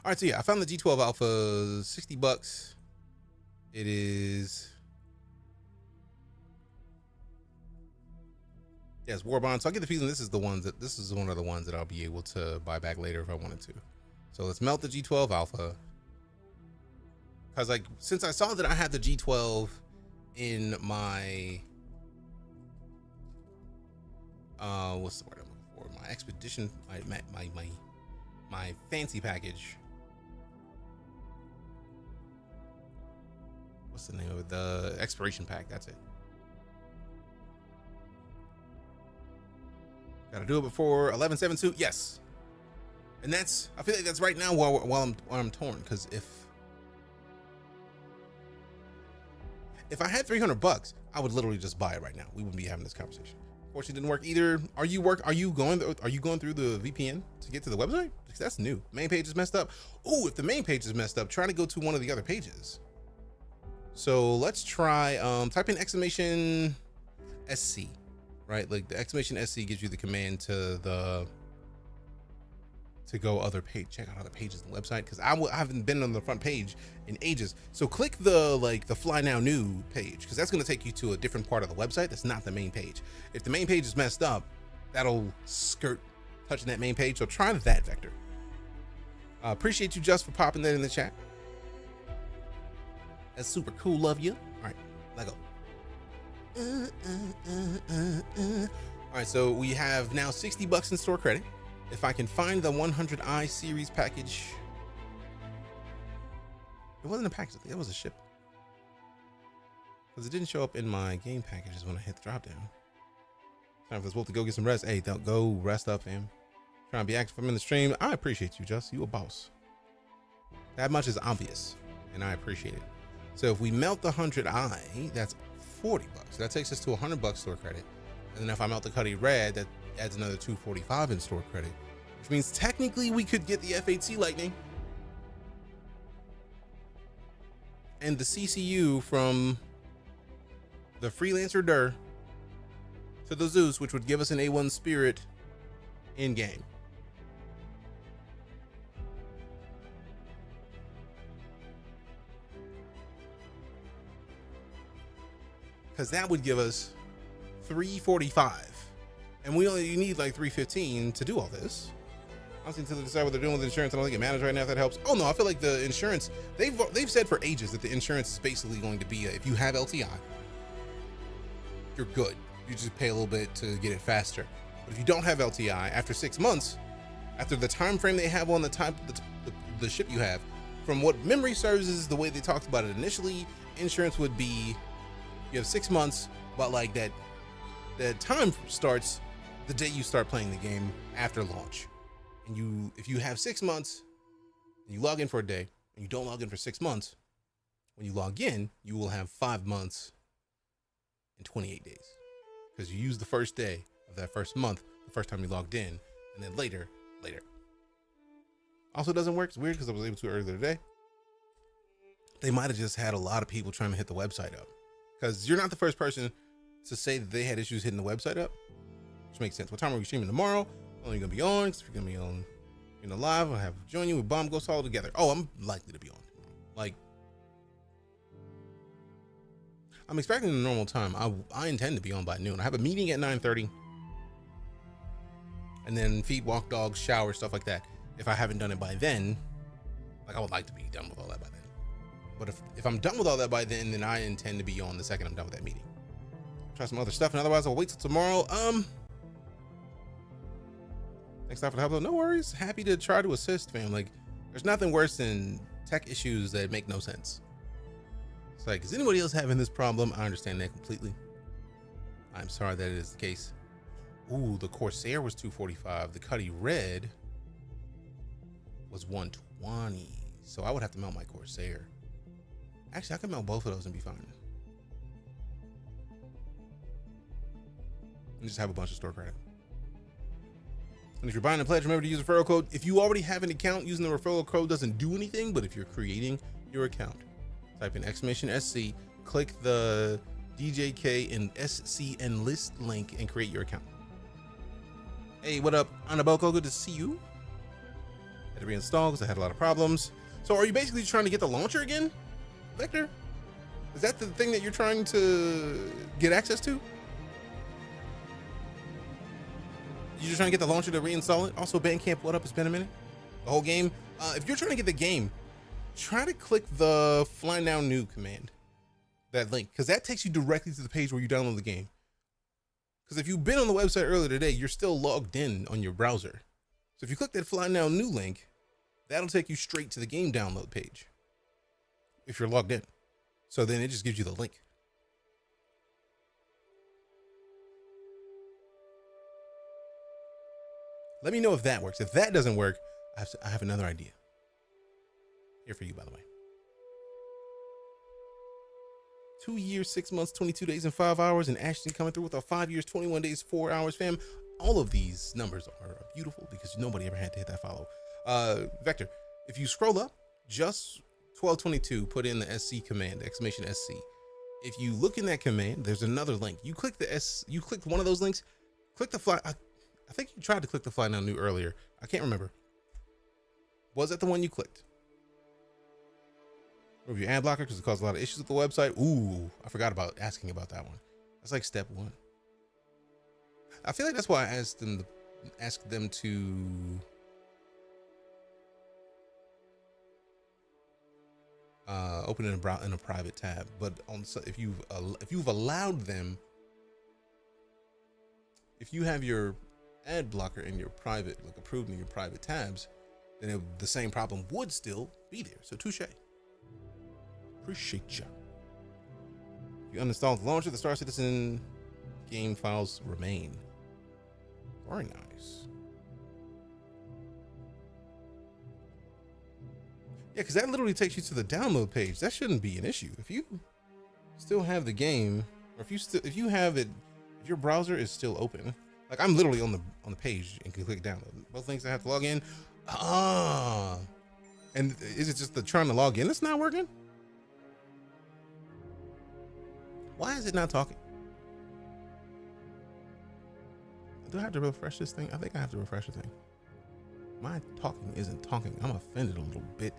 All right, so yeah, I found the G12 Alpha, $60. It is, yes, Warbond. So I get the feeling this is one of the ones that I'll be able to buy back later if I wanted to. So let's melt the G12 Alpha. Because since I saw that I had the G12 in my what's the word I'm looking for? My expedition, my fancy package. What's the name of it? The exploration pack. That's it. Gotta do it before 11/7/2. Yes, and I feel like that's right now while I'm torn, because if I had $300, I would literally just buy it right now. We wouldn't be having this conversation Fortunately, didn't work either. Are you going through the VPN to get to the website? Because that's new. Main page is messed up. Oh, if the main page is messed up, trying to go to one of the other pages. So let's try type in exclamation SC, right? Like the exclamation SC gives you the command to go other page. Check out other pages on the website, because I haven't been on the front page in ages. So click the Fly Now New page, because that's going to take you to a different part of the website. That's not the main page. If the main page is messed up, that'll skirt touching that main page. So try that vector. Appreciate you just for popping that in the chat. That's super cool. Love you. All right, let go. All right, so we have now $60 in store credit. If I can find the 100i series package. It wasn't a package, I think it was a ship. Because it didn't show up in my game packages when I hit the drop down. Time for this wolf to go get some rest. Hey, don't go rest up, fam. Trying to be active. I'm in the stream. I appreciate you, Just. You a boss. That much is obvious, and I appreciate it. So if we melt the 100i, that's $40. That takes us to $100 store credit. And then if I melt the Cuddy Red, that adds another $245 in store credit, which means technically we could get the F8C Lightning and the CCU from the Freelancer Dur to the Zeus, which would give us an A1 Spirit in game. Because that would give us 345. And we only need like 315 to do all this. Honestly, until they decide what they're doing with the insurance, I don't think it matters right now if that helps. Oh no, I feel like the insurance, they've said for ages that the insurance is basically going to be if you have LTI, you're good. You just pay a little bit to get it faster. But if you don't have LTI, after 6 months, after the time frame they have on the ship you have, from what memory serves is the way they talked about it initially, insurance would be you have 6 months, but like that time starts the day you start playing the game after launch. And if you have 6 months and you log in for a day and you don't log in for 6 months, when you log in, you will have 5 months and 28 days. Because you use the first day of that first month, the first time you logged in, and then later. Also doesn't work. It's weird because I was able to earlier today. They might have just had a lot of people trying to hit the website up. Because you're not the first person to say that they had issues hitting the website up, which makes sense. What time are we streaming tomorrow? Only gonna be on, because if you're gonna be on, live, I'll have join you with Bomb Ghost all together. Oh, I'm likely to be on. Like, I'm expecting a normal time. I intend to be on by noon. I have a meeting at 9:30, and then feed, walk dogs, shower, stuff like that. If I haven't done it by then, like I would like to be done with all that by then. But if I'm done with all that by then I intend to be on the second I'm done with that meeting. Try some other stuff, and otherwise I'll wait till tomorrow. Thanks for the help though. No worries. Happy to try to assist, fam. Like, there's nothing worse than tech issues that make no sense. It's like, is anybody else having this problem? I understand that completely. I'm sorry that it is the case. Ooh, the Corsair was $245. The Cuddy Red was $120. So I would have to melt my Corsair. Actually, I could melt both of those and be fine. And just have a bunch of store credit. And if you're buying a pledge, remember to use the referral code. If you already have an account, using the referral code doesn't do anything, but if you're creating your account, type in !SC, click the DJK and SC Enlist link and create your account. Hey, what up, Anaboko? Good to see you. Had to reinstall because I had a lot of problems. So are you basically trying to get the launcher again, Vector? Is that the thing that you're trying to get access to? You're just trying to get the launcher to reinstall it? Also, Bandcamp, what up? It's been a minute. The whole game. If you're trying to get the game, try to click the Fly Now New command. That link. Because that takes you directly to the page where you download the game. Because if you've been on the website earlier today, you're still logged in on your browser. So if you click that Fly Now New link, that'll take you straight to the game download page. If you're logged in. So then it just gives you the link. Let me know if that works. If that doesn't work, I have another idea. Here for you, by the way. 2 years, 6 months, 22 days, and 5 hours, and Ashton coming through with a 5 years, 21 days, 4 hours, fam. All of these numbers are beautiful because nobody ever had to hit that follow. Vector, if you scroll up, just 1222, put in the SC command, exclamation SC. If you look in that command, there's another link. You click you click one of those links, click the fly. I think you tried to click the fly now new earlier. I can't remember. Was that the one you clicked? Remove your ad blocker because it caused a lot of issues with the website. Ooh, I forgot about asking about that one. That's like step one. I feel like that's why I asked them to open it in a private tab. But if you've allowed them, if you have your ad blocker in your private, like approved in your private tabs, then the same problem would still be there. So touche. Appreciate you. You uninstall the launcher, the Star Citizen game files remain. Very nice. Yeah, because that literally takes you to the download page. That shouldn't be an issue. If you still have the game, or if you have it, if your browser is still open, like I'm literally on the page and can click download. Both things I have to log in. And is it just the trying to log in that's not working? Why is it not talking? Do I have to refresh this thing? I think I have to refresh the thing. My talking isn't talking. I'm offended a little bit.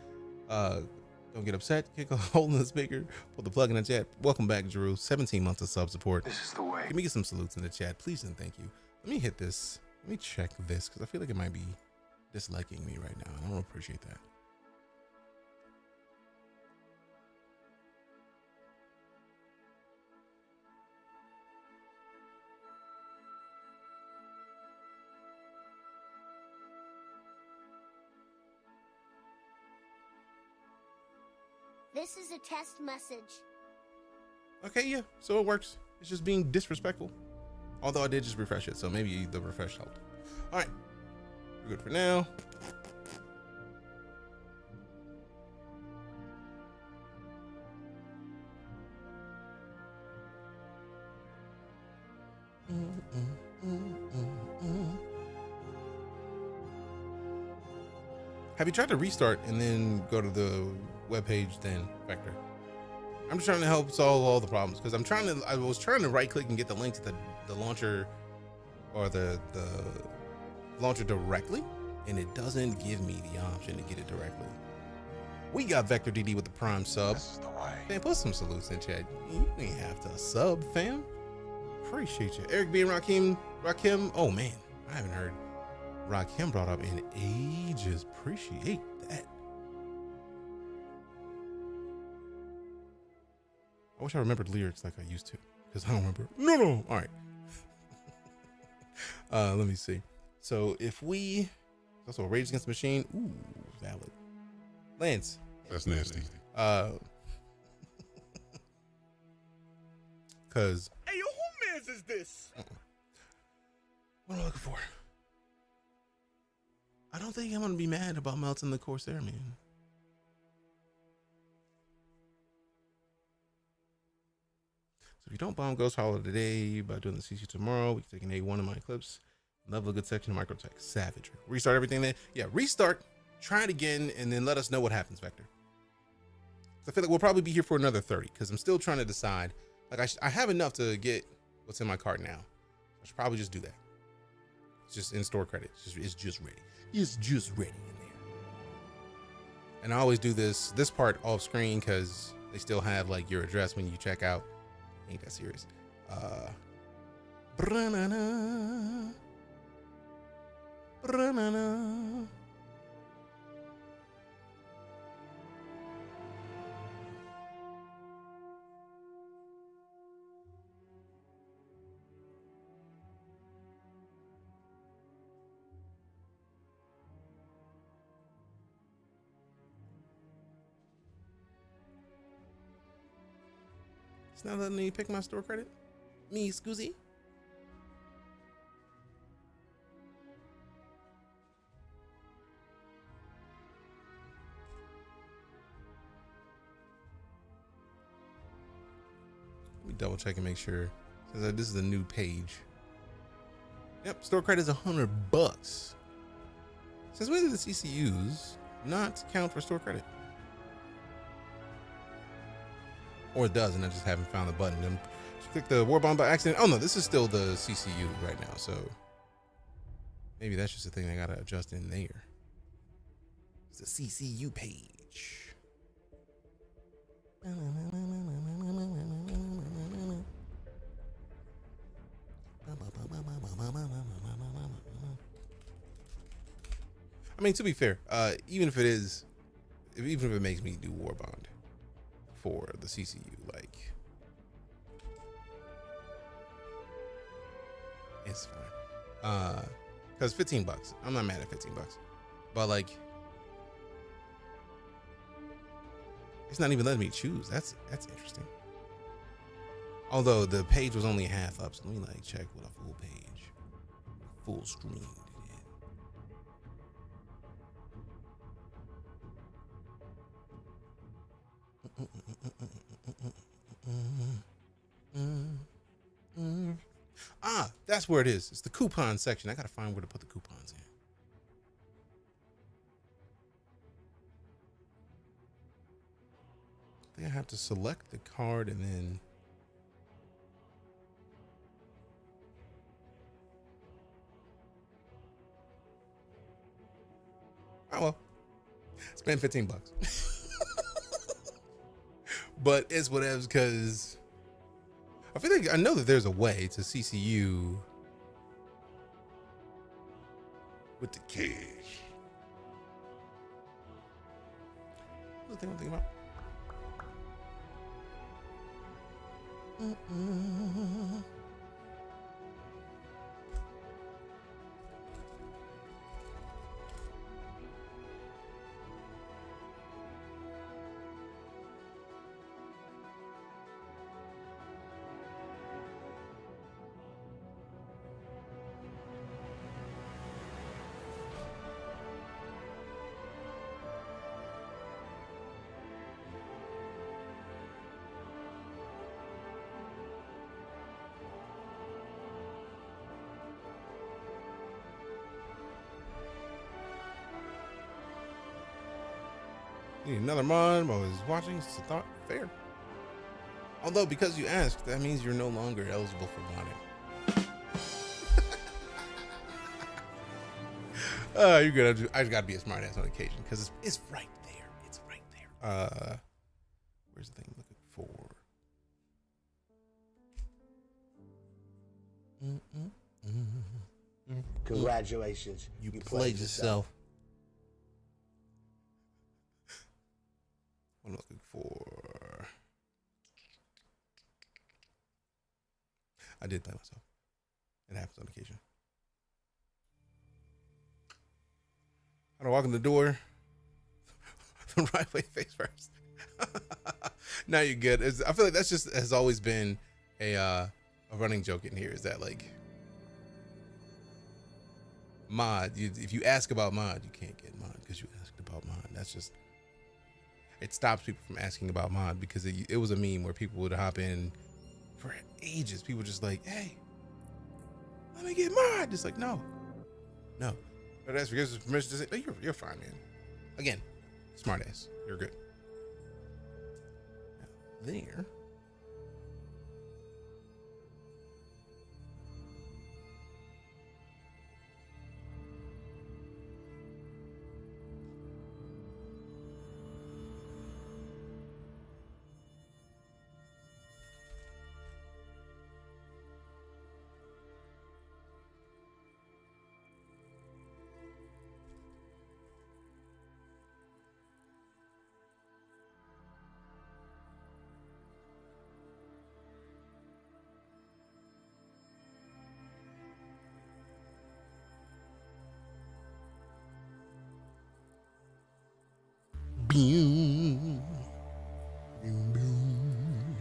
Don't get upset. Kick a hole in the speaker. Put the plug in the chat. Welcome back, Drew. 17 months of sub support. This is the way. Let me get some salutes in the chat, please and thank you. Let me hit this. Let me check this because I feel like it might be disliking me right now. I don't appreciate that. This is a test message. Okay, yeah, so it works. It's just being disrespectful. Although I did just refresh it, so maybe the refresh helped. All right, we're good for now. Have you tried to restart and then go to the web page then, Vector? I'm just trying to help solve all the problems because I was trying to right click and get the link to the launcher or the launcher directly, and it doesn't give me the option to get it directly. We got Vector DD with the Prime sub. This is the way. Man, put some salutes in chat. You ain't have to sub, fam. Appreciate you. Eric B and Rakim. Oh man, I haven't heard Rakim brought up in ages. Appreciate that. I wish I remembered lyrics like I used to, because I don't remember. No. All right. Let me see. So if we also Rage Against the Machine. Ooh, valid. Lance. That's nasty. Cause. Hey, yo, who mans is this? What am I looking for? I don't think I'm gonna be mad about melting the Corsair, man. So if you don't bomb Ghost Hollow today by doing the CC tomorrow, we can take an A1 in my Eclipse. Level a good section of Microtech. Savagery. Restart everything then. Yeah, restart, try it again, and then let us know what happens, Vector. I feel like we'll probably be here for another 30 because I'm still trying to decide. Like I have enough to get what's in my cart now. I should probably just do that. It's just in-store credit. It's just ready. It's just ready in there. And I always do this part off screen because they still have like your address when you check out. Ain't that serious? Branana. It's not letting me pick my store credit. Me, Scoozy. double check and make sure. So this is a new page. Yep, store credit is $100. Since when did the CCUs not count for store credit? Or it does, and I just haven't found the button. Then click the war bond by accident. Oh no, this is still the CCU right now, so maybe that's just a thing I gotta adjust in there. It's the CCU page. I mean, to be fair, even if it makes me do war bond for the CCU, like, it's fine. Because $15, I'm not mad at $15, but like, it's not even letting me choose. That's interesting. Although the page was only half up, so let me like check what a full page, full screen. Ah, that's where it is. It's the coupon section. I gotta find where to put the coupons in. I think I have to select the card and then oh well, spend $15. But it's whatever, because I feel like I know that there's a way to CCU with the cash. What's the thing I'm thinking about? Need another mod while I was watching. It's a thought fair. Although, because you asked, that means you're no longer eligible for modding. You're good. I just gotta be a smart ass on occasion because it's right there. It's right there. Where's the thing I'm looking for? Congratulations. You played yourself. What I'm looking for. I did play myself. It happens on occasion. How to walk in the door the right way face first. Now you're good. I feel like that's just has always been a running joke in here. Is that like mod? If you ask about mod, you can't get mod because you asked about mod. That's just. It stops people from asking about mod because it was a meme where people would hop in for ages. People just like, hey, let me get mod. Just like, no. But that's because of permission to say, oh, you're fine, man. Again, smart ass. You're good. Now, there. Boom. Boom, boom.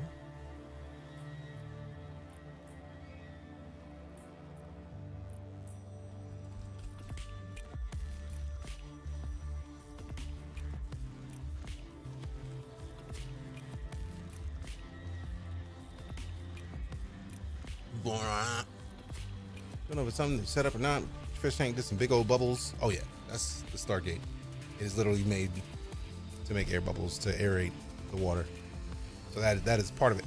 Don't know if it's something set up or not. Fish tank did some big old bubbles. Oh yeah, that's the Stargate. It is literally made to make air bubbles to aerate the water. So that is part of it.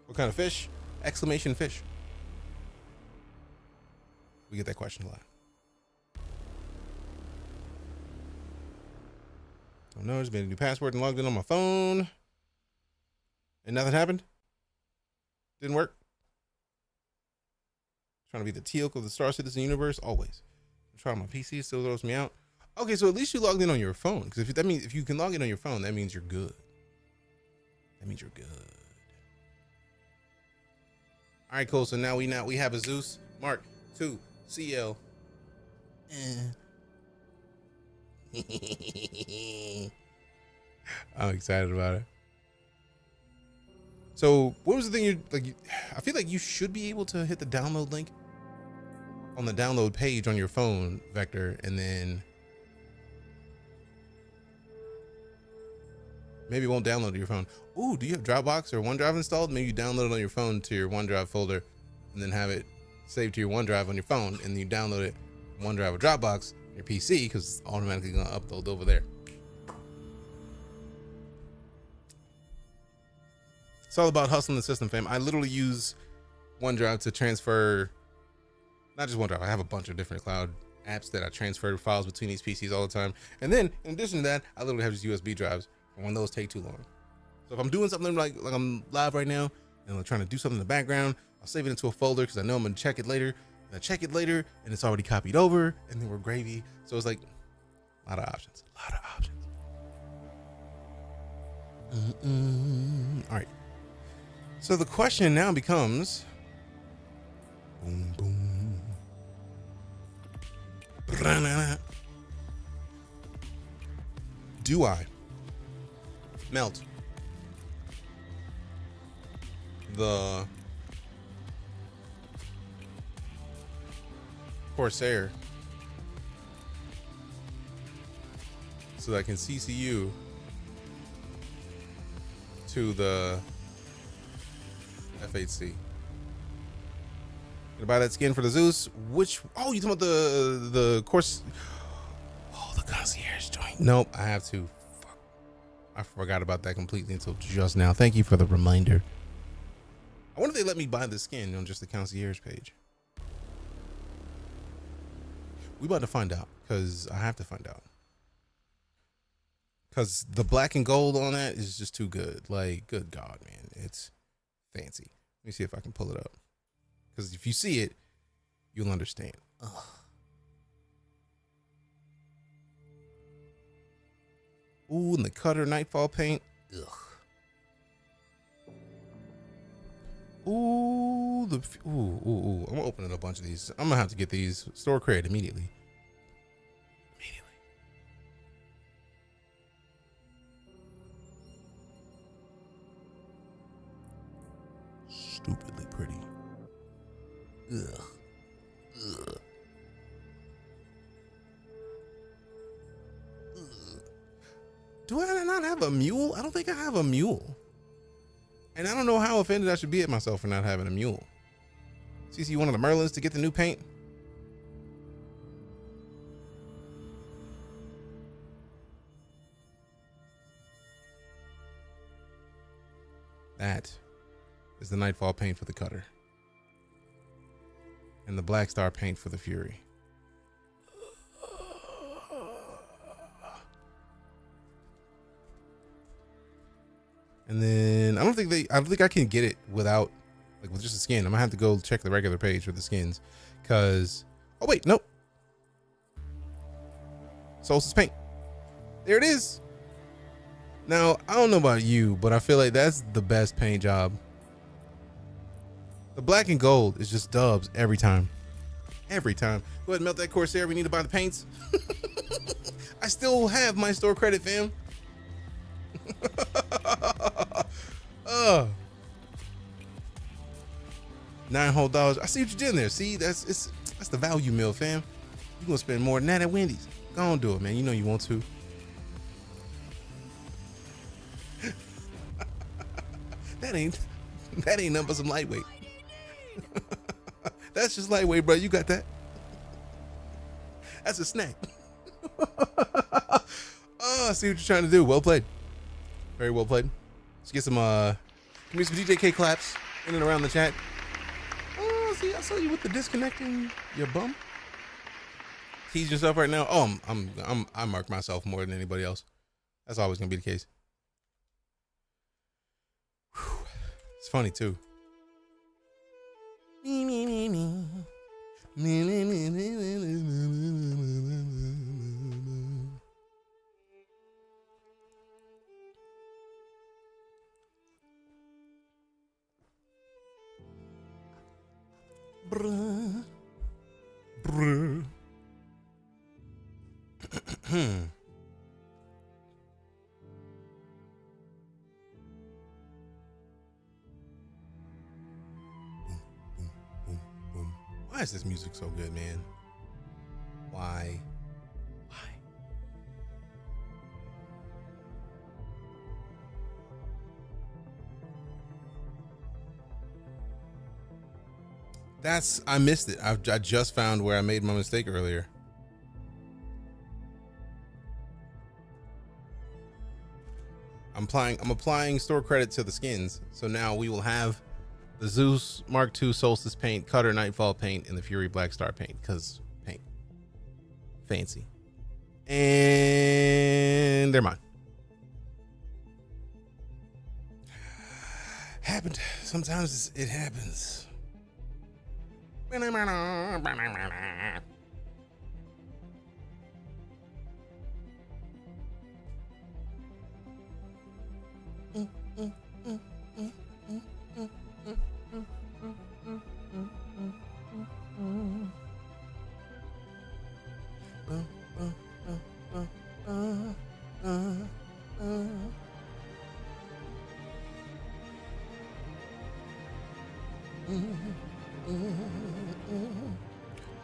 What kind of fish? Exclamation fish. We get that question a lot. Oh no, there's been a new password and logged in on my phone. And nothing happened? Didn't work? Trying to be the teal of the Star Citizen universe? Always. I'm trying my PC, it still throws me out. Okay, so at least you logged in on your phone. Because that means if you can log in on your phone, that means you're good. That means you're good. All right, cool. So now we have a Zeus Mark II CL. I'm excited about it. So what was the thing I feel like you should be able to hit the download link on the download page on your phone, Vector, and then maybe it won't download to your phone. Ooh, do you have Dropbox or OneDrive installed? Maybe you download it on your phone to your OneDrive folder and then have it saved to your OneDrive on your phone, and then you download it from OneDrive or Dropbox on your PC because it's automatically going to upload over there. It's all about hustling the system, fam. I literally use OneDrive to transfer, not just OneDrive, I have a bunch of different cloud apps that I transfer files between these PCs all the time. And then in addition to that, I literally have just USB drives when those take too long. So if I'm doing something like I'm live right now and I'm trying to do something in the background, I'll save it into a folder because I know I'm gonna check it later. And I check it later and it's already copied over, and then we're gravy. So it's like a lot of options, All right. So the question now becomes, boom, boom. Do I melt the Corsair so that I can CCU to the F8C? Gonna buy that skin for the Zeus. Which, oh, you talking about the course? Oh, the concierge joint. Nope, I have to. Fuck. I forgot about that completely until just now. Thank you for the reminder. I wonder if they let me buy the skin on just the concierge page. We about to find out, because I have to find out. Because the black and gold on that is just too good. Like, good God, man. It's fancy. Let me see if I can pull it up. Because if you see it, you'll understand. Ugh. Ooh, and the Cutter Nightfall paint. Ugh. Ooh, ooh. I'm opening a bunch of these. I'm gonna have to get these store credit immediately. Stupidly pretty. Ugh. Ugh. Ugh. Do I not have a mule? I don't think I have a mule. And I don't know how offended I should be at myself for not having a mule. CC one of the Merlins to get the new paint. That is the Nightfall paint for the Cutter. And the Black Star paint for the Fury. And then I don't think I can get it without, like, with just a skin. I'm gonna have to go check the regular page for the skins, cause, oh wait, nope. Solstice paint. There it is. Now, I don't know about you, but I feel like that's the best paint job. The black and gold is just dubs every time. Every time. Go ahead and melt that Corsair. We need to buy the paints. I still have my store credit, fam. $9 whole. I see what you did there. See, it's That's the value meal, fam. You gonna spend more than that at Wendy's. Go on, do it, man. You know you want to. that ain't nothing but some lightweight. That's just lightweight, bro. You got that. That's a snack. Oh, I see what you're trying to do. Well played. Very well played. Let's get some give me some DJK claps in and around the chat. Oh, see, I saw you with the disconnecting your bum. Tease yourself right now. Oh, I mark myself more than anybody else. That's always gonna be the case. Whew. It's funny too. Me, me, me, me. Me, me, me, me, me, me, me, me. Bruh. Bruh. Why is this music so good, man? Why? I missed it. I just found where I made my mistake earlier. I'm applying store credit to the skins. So now we will have the Zeus Mark II Solstice paint, Cutter Nightfall paint, and the Fury Black Star paint, because paint. Fancy. And they're mine. Happened. Sometimes it happens.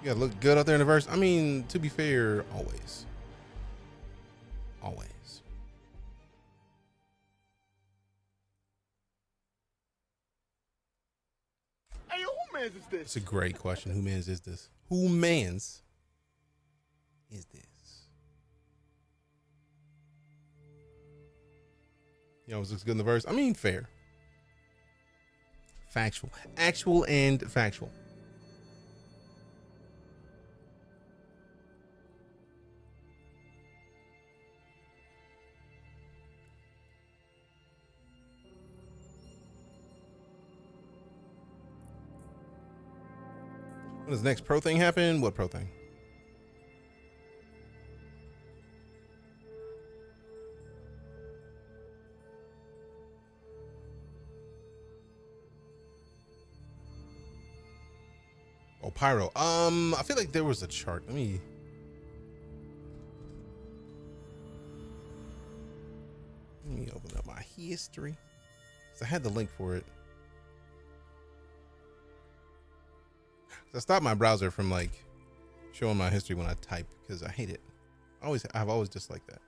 You gotta look good out there in the verse. I mean, to be fair, always. Hey, who mans is this? It's a great question. Who mans is this? Who mans is this? You know, it looks good in the verse. I mean, fair. Factual. Actual and factual. When does the next pro thing happen? What pro thing? Oh, Pyro. I feel like there was a chart. Let me open up my history. So I had the link for it. I stopped my browser from like showing my history when I type because I hate it. I've always disliked that.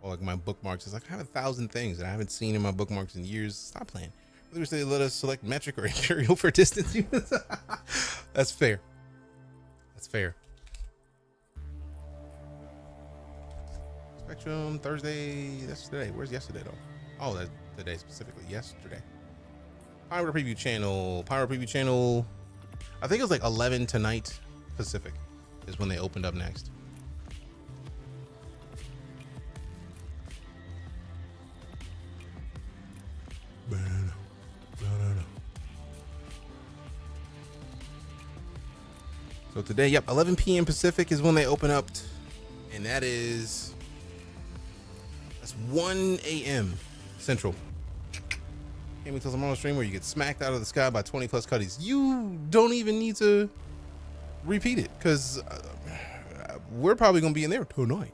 Or like my bookmarks. It's like I have 1,000 things that I haven't seen in my bookmarks in years. Stop playing. They wish they let us select metric or imperial for distance units. That's fair. That's fair. Spectrum Thursday. That's today. Where's yesterday though? Oh, that's today specifically. Yesterday. Pyro Preview Channel. Pyro Preview Channel. I think it was like 11 tonight Pacific is when they opened up next. So today, yep, 11 p.m. Pacific is when they open up, and that's 1 a.m. Central. Can't wait till tomorrow's stream where you get smacked out of the sky by 20 plus cutties. You don't even need to repeat it because we're probably gonna be in there tonight.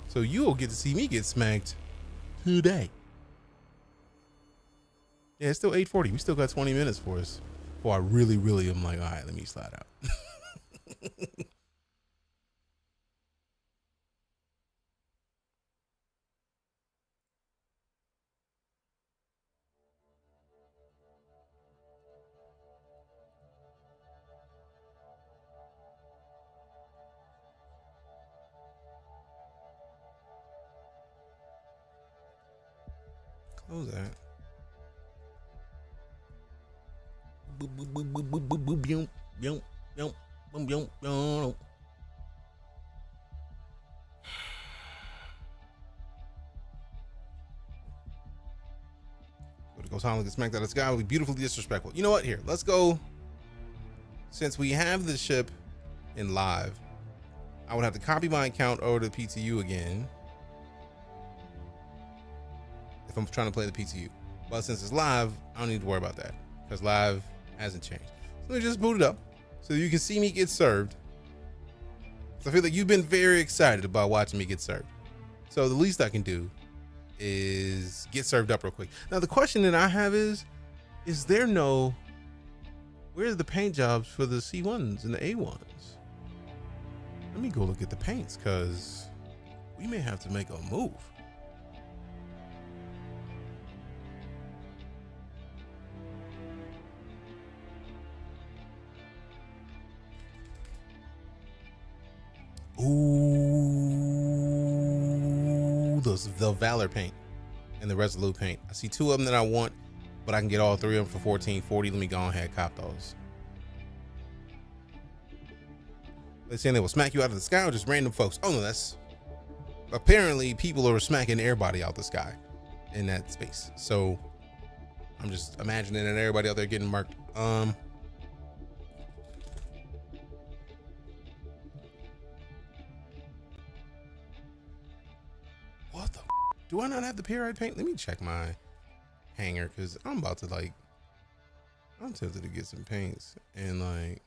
So you'll get to see me get smacked today. Yeah, it's still 8:40. We still got 20 minutes for us. Before I really, really am like, all right, let me slide out. Close that. Go silent, get smacked out of the sky will be beautifully disrespectful. You know what? Here, let's go. Since we have the ship in live, I would have to copy my account over to PTU again if I'm trying to play the PTU. But since it's live, I don't need to worry about that because live hasn't changed. So let me just boot it up so you can see me get served. So I feel like you've been very excited about watching me get served. So the least I can do is get served up real quick. Now the question that I have is there no, where's the paint jobs for the C1s and the A1s? Let me go look at the paints because we may have to make a move. Ooh, the Valor paint and the Resolute paint. I see two of them that I want, but I can get all three of them for $14.40. Let me go ahead and cop those. They're saying they will smack you out of the sky or just random folks. Oh no, that's apparently people are smacking everybody out the sky in that space. So I'm just imagining that everybody out there getting marked. What the? Do I not have the period paint? Let me check my hanger because I'm about to like. I'm tempted to get some paints and like.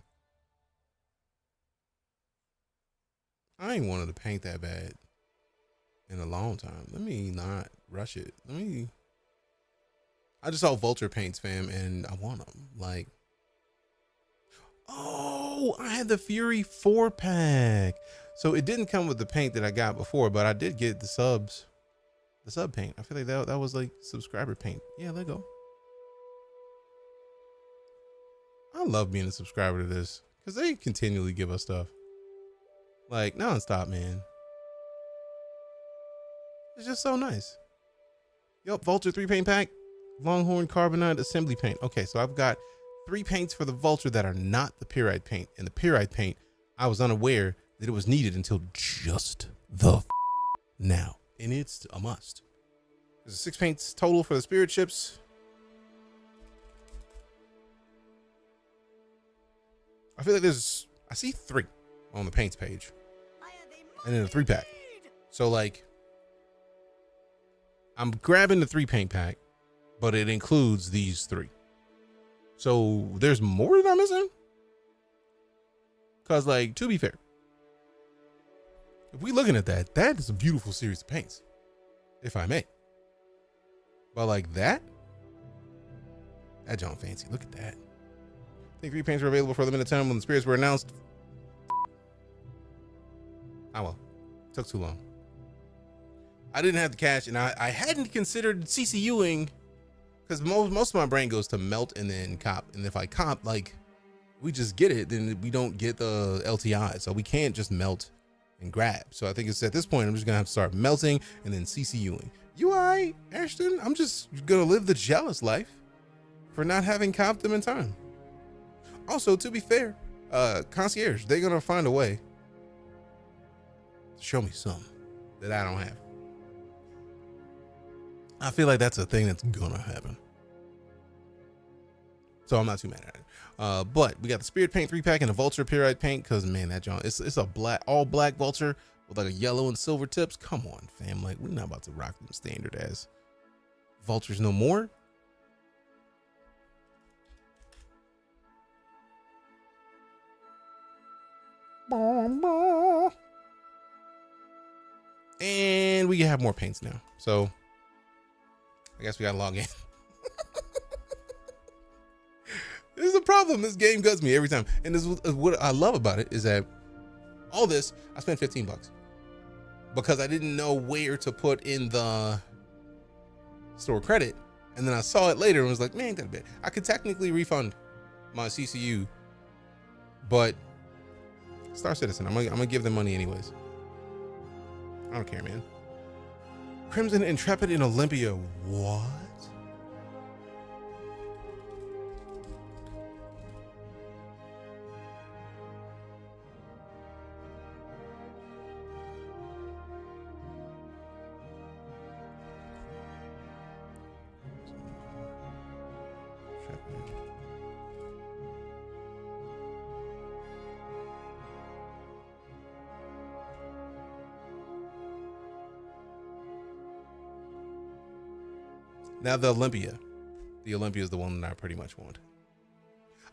I ain't wanted to paint that bad in a long time. Let me not rush it. I just saw Vulture paints, fam, and I want them. Like, oh, I had the Fury 4-pack. So it didn't come with the paint that I got before, but I did get the sub paint. I feel like that was like subscriber paint. Yeah, let go. I love being a subscriber to this because they continually give us stuff. Like, nonstop, man. It's just so nice. Yup, Vulture 3-paint pack. Longhorn Carbonite Assembly paint. Okay, so I've got 3 paints for the Vulture that are not the Pyrite paint. And the Pyrite paint, I was unaware that it was needed until just the now. And it's a must. There's 6 paints total for the Spirit ships. I feel like I see 3 on the paints page. And then a 3-pack. So like, I'm grabbing the 3-paint pack, but it includes these 3. So there's more that I'm missing? Cause like, to be fair, if we looking at that is a beautiful series of paints, if I may. But like that John fancy. Look at that. I think 3 paints were available for a limited time when the spirits were announced. Oh well, took too long. I didn't have the cash, and I hadn't considered CCUing because most of my brain goes to melt and then cop. And if I cop, like, we just get it, then we don't get the LTI. So we can't just melt and grab. So I think it's at this point, I'm just gonna have to start melting and then CCUing. You all right, Ashton? I'm just gonna live the jealous life for not having copped them in time. Also, to be fair, concierge, they're gonna find a way to show me something that I don't have. I feel like that's a thing that's gonna happen. So I'm not too mad at it. But we got the Spirit Paint 3-pack and a Vulture Pyrite paint, because man, that John, it's a all black Vulture with like a yellow and silver tips. Come on, fam. Like, we're not about to rock them standard ass Vultures no more. And we have more paints now. So I guess we gotta log in. This is the problem. This game guts me every time. And this is what I love about it is that all this, I spent $15 because I didn't know where to put in the store credit. And then I saw it later and was like, man, ain't that bad. I could technically refund my CCU, but Star Citizen, I'm gonna give them money anyways. I don't care, man. Crimson Intrepid in Olympia. What? Now the Olympia is the one that I pretty much want.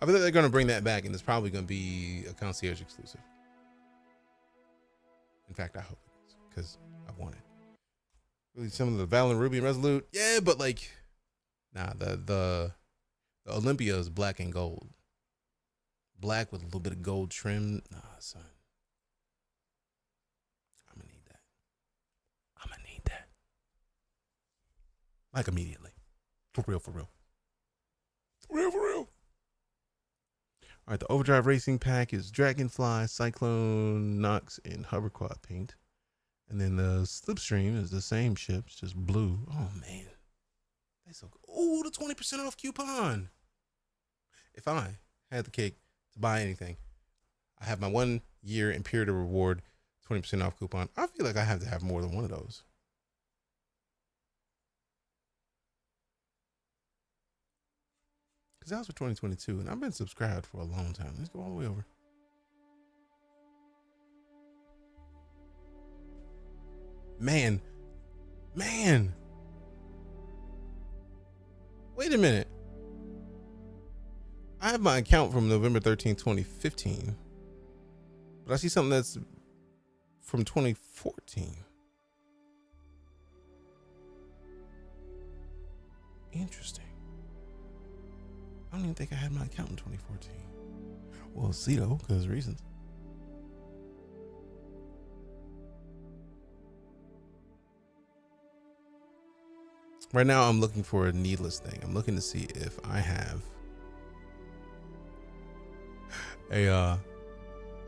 I feel like they're going to bring that back, and it's probably going to be a concierge exclusive. In fact, I hope it is, because I want it. Really, some of the Valorant, Ruby, and Resolute, yeah, but like, nah, the Olympia is black and gold, black with a little bit of gold trim. Nah, son, I'm gonna need that. Like immediately. For real. For real. All right, the Overdrive Racing Pack is Dragonfly, Cyclone, Nox, and Hoverquad paint. And then the Slipstream is the same ships, just blue. Oh, man. That's so cool. Ooh, the 20% off coupon. If I had the cake to buy anything, I have my 1 year Imperator Reward 20% off coupon. I feel like I have to have more than one of those. Because that was for 2022, and I've been subscribed for a long time. Let's go all the way over. Man. Wait a minute. I have my account from November 13, 2015. But I see something that's from 2014. Interesting. I don't even think I had my account in 2014. Well, see though, because reasons. Right now, I'm looking for a needless thing. I'm looking to see if I have a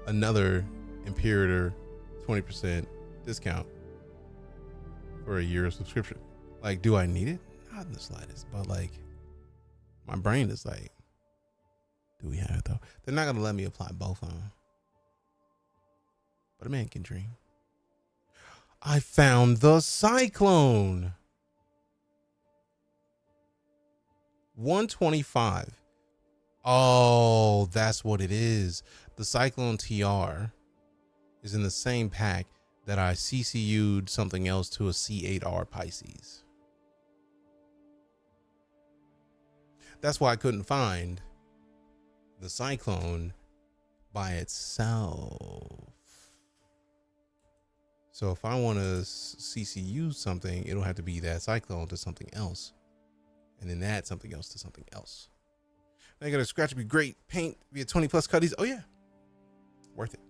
another Imperator 20% discount for a year of subscription. Like, do I need it? Not in the slightest, but like, my brain is like, do we have it though? They're not gonna let me apply both of them. But a man can dream. I found the Cyclone. 125. Oh, that's what it is. The Cyclone TR is in the same pack that I CCU'd something else to a C8R Pisces. That's why I couldn't find the Cyclone by itself. So if I want to CCU something, it'll have to be that Cyclone to something else. And then add something else to something else. Now you got a scratchable great paint via 20 plus cutties. Oh yeah. Worth it.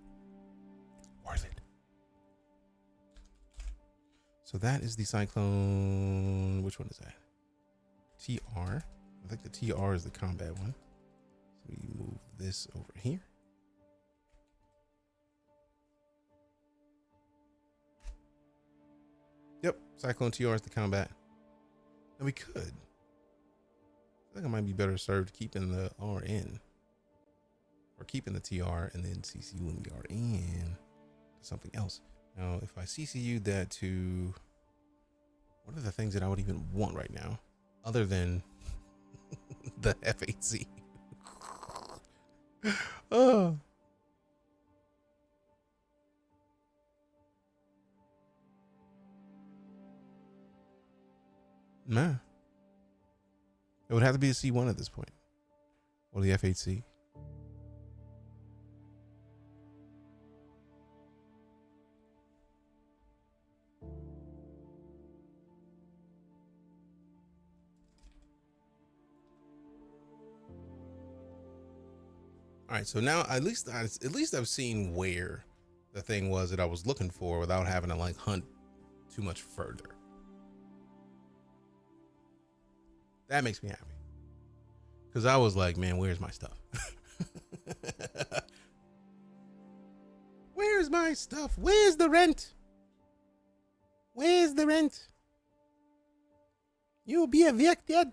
So that is the Cyclone. Which one is that? TR. I think the TR is the combat one. So we move this over here. Yep, Cyclone TR is the combat. And we could. I think I might be better served keeping the RN. Or keeping the TR and then CCUing the RN to something else. Now, if I CCU'd that to... What are the things that I would even want right now? Other than... the F8C. Oh. Nah. It would have to be a C1 at this point. Or the F8C. All right, so now at least I've seen where the thing was that I was looking for without having to like hunt too much further. That makes me happy. Because I was like, man, where's my stuff? Where's my stuff? Where's the rent? Where's the rent? You'll be evicted.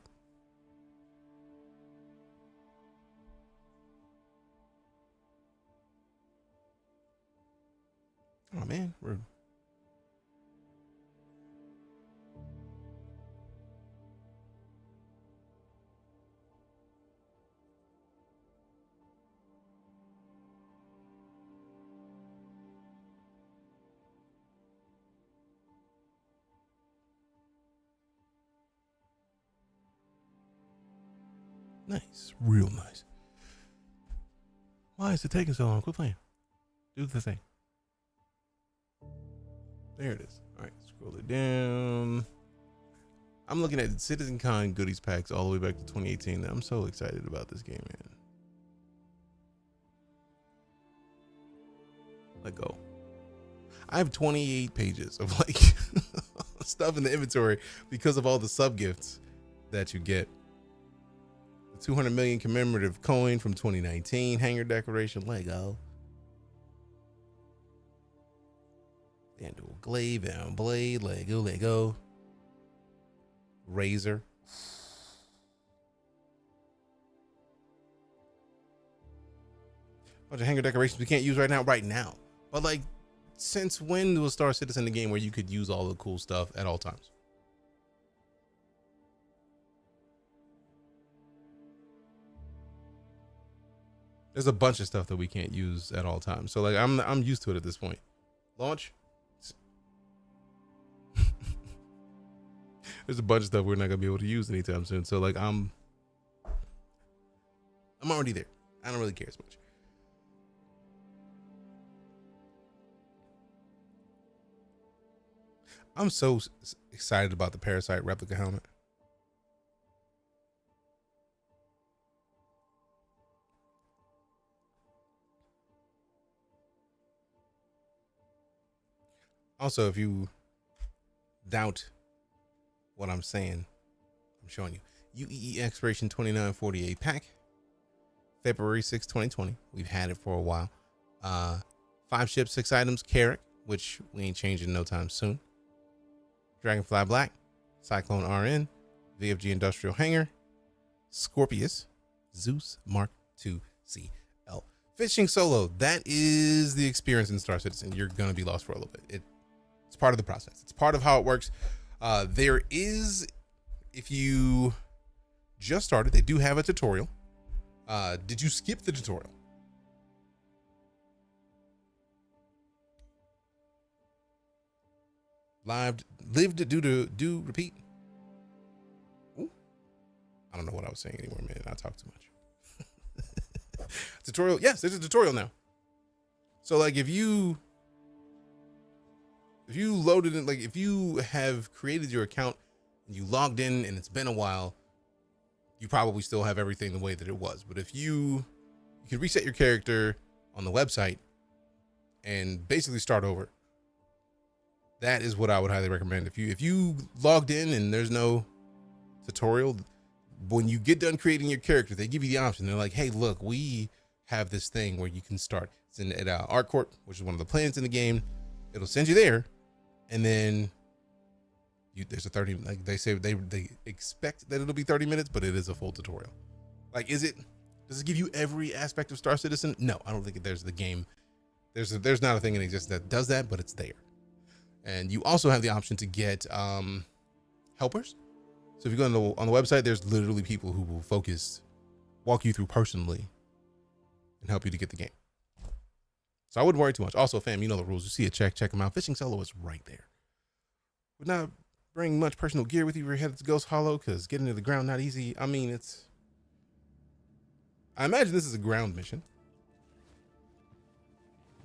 Oh man, rude. Nice, real nice. Why is it taking so long? Quit playing. Do the thing. There it is. All right, scroll it down. I'm looking at CitizenCon goodies packs all the way back to 2018. I'm so excited about this game, man. Let go. I have 28 pages of like stuff in the inventory because of all the sub gifts that you get. The 200 million commemorative coin from 2019, hanger decoration, Lego. Vandal glaive, and blade, Lego. Razor. Bunch of hanger decorations we can't use right now. But like, since when was Star Citizen a game where you could use all the cool stuff at all times? There's a bunch of stuff that we can't use at all times. So like, I'm used to it at this point. Launch. There's a bunch of stuff we're not gonna be able to use anytime soon. So like, I'm already there. I don't really care as much. I'm so excited about the Parasite replica helmet. Also, if you doubt what I'm saying, I'm showing you. UEE expiration 2948 pack. February 6, 2020. We've had it for a while. 5 ships, 6 items. Carrick, which we ain't changing no time soon. Dragonfly Black. Cyclone RN. VFG Industrial Hanger. Scorpius. Zeus Mark II CL. Fishing solo. That is the experience in Star Citizen. You're going to be lost for a little bit. It's part of the process. It's part of how it works. There is, if you just started, they do have a tutorial. Did you skip the tutorial? Lived, do, repeat. Ooh. I don't know what I was saying anymore, man. I talk too much. Tutorial. Yes, there's a tutorial now. So like if you loaded in, like if you have created your account and you logged in and it's been a while, you probably still have everything the way that it was. But if you could reset your character on the website and basically start over. That is what I would highly recommend. If you logged in and there's no tutorial, when you get done creating your character, they give you the option. They're like, hey, look, we have this thing where you can start. It's at ArtCorp, which is one of the planets in the game. It'll send you there. And then there's a 30, like they say, they expect that it'll be 30 minutes, but it is a full tutorial. Like, does it give you every aspect of Star Citizen? No, I don't think there's the game. There's not a thing in existence that does that, but it's there. And you also have the option to get helpers. So if you go on the website, there's literally people who will walk you through personally and help you to get the game. So I wouldn't worry too much. Also, fam, you know the rules. You see a check them out. Fishing solo is right there. Would not bring much personal gear with you if you're headed to Ghost Hollow, because getting to the ground not easy. I mean, I imagine this is a ground mission.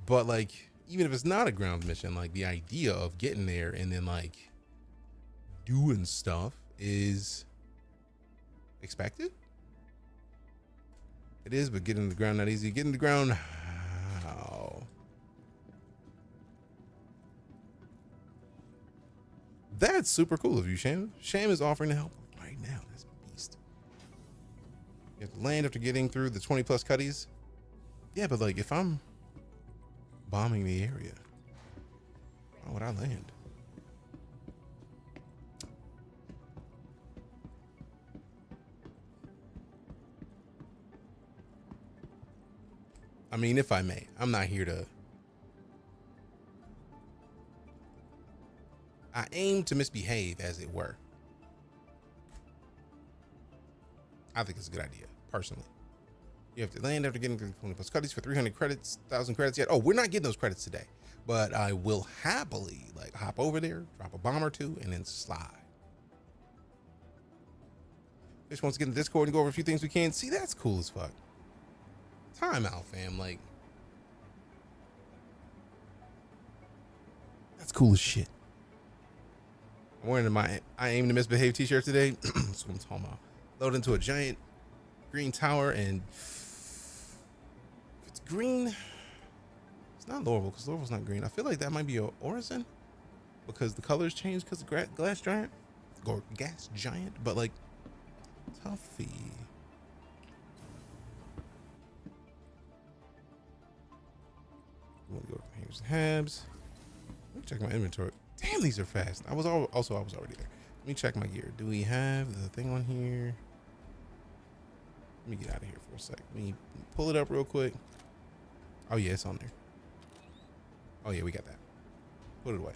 But like, even if it's not a ground mission, like the idea of getting there and then like doing stuff is expected. It is, but getting in the ground not easy. Getting in the ground, how? That's super cool of you, Sham. Sham is offering to help right now. That's beast. You have to land after getting through the 20 plus cutties. Yeah, but like if I'm bombing the area, how would I land? I mean, if I may, I'm not here to. I aim to misbehave, as it were. I think it's a good idea, personally. You have to land after getting 20 plus credits for 300 credits, 1,000 credits yet. Oh, we're not getting those credits today, but I will happily like hop over there, drop a bomb or two, and then slide. Fish wants to get in the Discord and go over a few things we can. See, that's cool as fuck. Time out, fam. Like, that's cool as shit. I'm wearing my I aim to misbehave t-shirt today. That's what I'm talking about. Load into a giant green tower, and if it's green, it's not Lorville because Lorville's not green. I feel like that might be a Orison because the colors changed because of glass giant or gas giant, but like Tuffy. I'm gonna go to Hangers and Habs. Let me check my inventory. Damn, these are fast. I was already there. Let me check my gear. Do we have the thing on here? Let me get out of here for a sec. Let me pull it up real quick. Oh yeah, it's on there. Oh yeah, we got that. Put it away.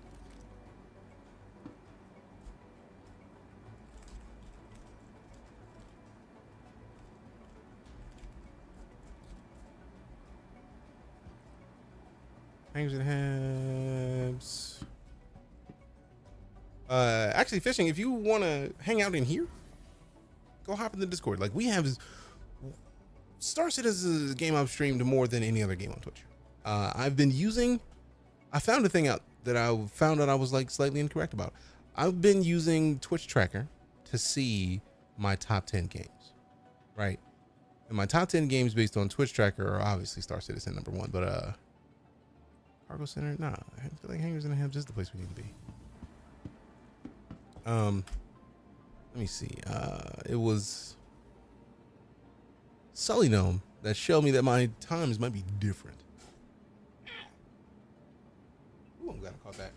Hangers and Habs. Actually, Fishing, if you want to hang out in here, go hop in the Discord. Like, we have Star Citizen is a game I've streamed more than any other game on Twitch. I found a thing out that I found out I was like slightly incorrect about. I've been using Twitch Tracker to see my top 10 games, right? And my top 10 games based on Twitch Tracker are obviously Star Citizen #1, but Cargo Center, nah, I feel like Hangers and Habs is the place we need to be. Let me see. It was Sully Gnome that showed me that my times might be different. Ooh, I'm glad I caught that.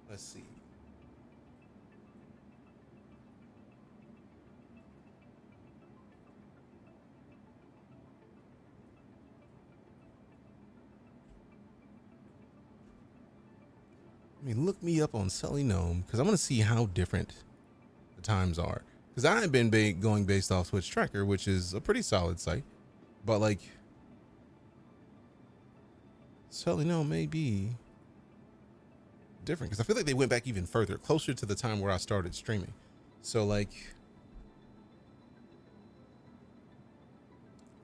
Let's see. I mean, look me up on Sully Gnome because I want to see how different the times are. Because I've been going based off Twitch Tracker, which is a pretty solid site. But like, Sully Gnome may be different because I feel like they went back even further, closer to the time where I started streaming. So like,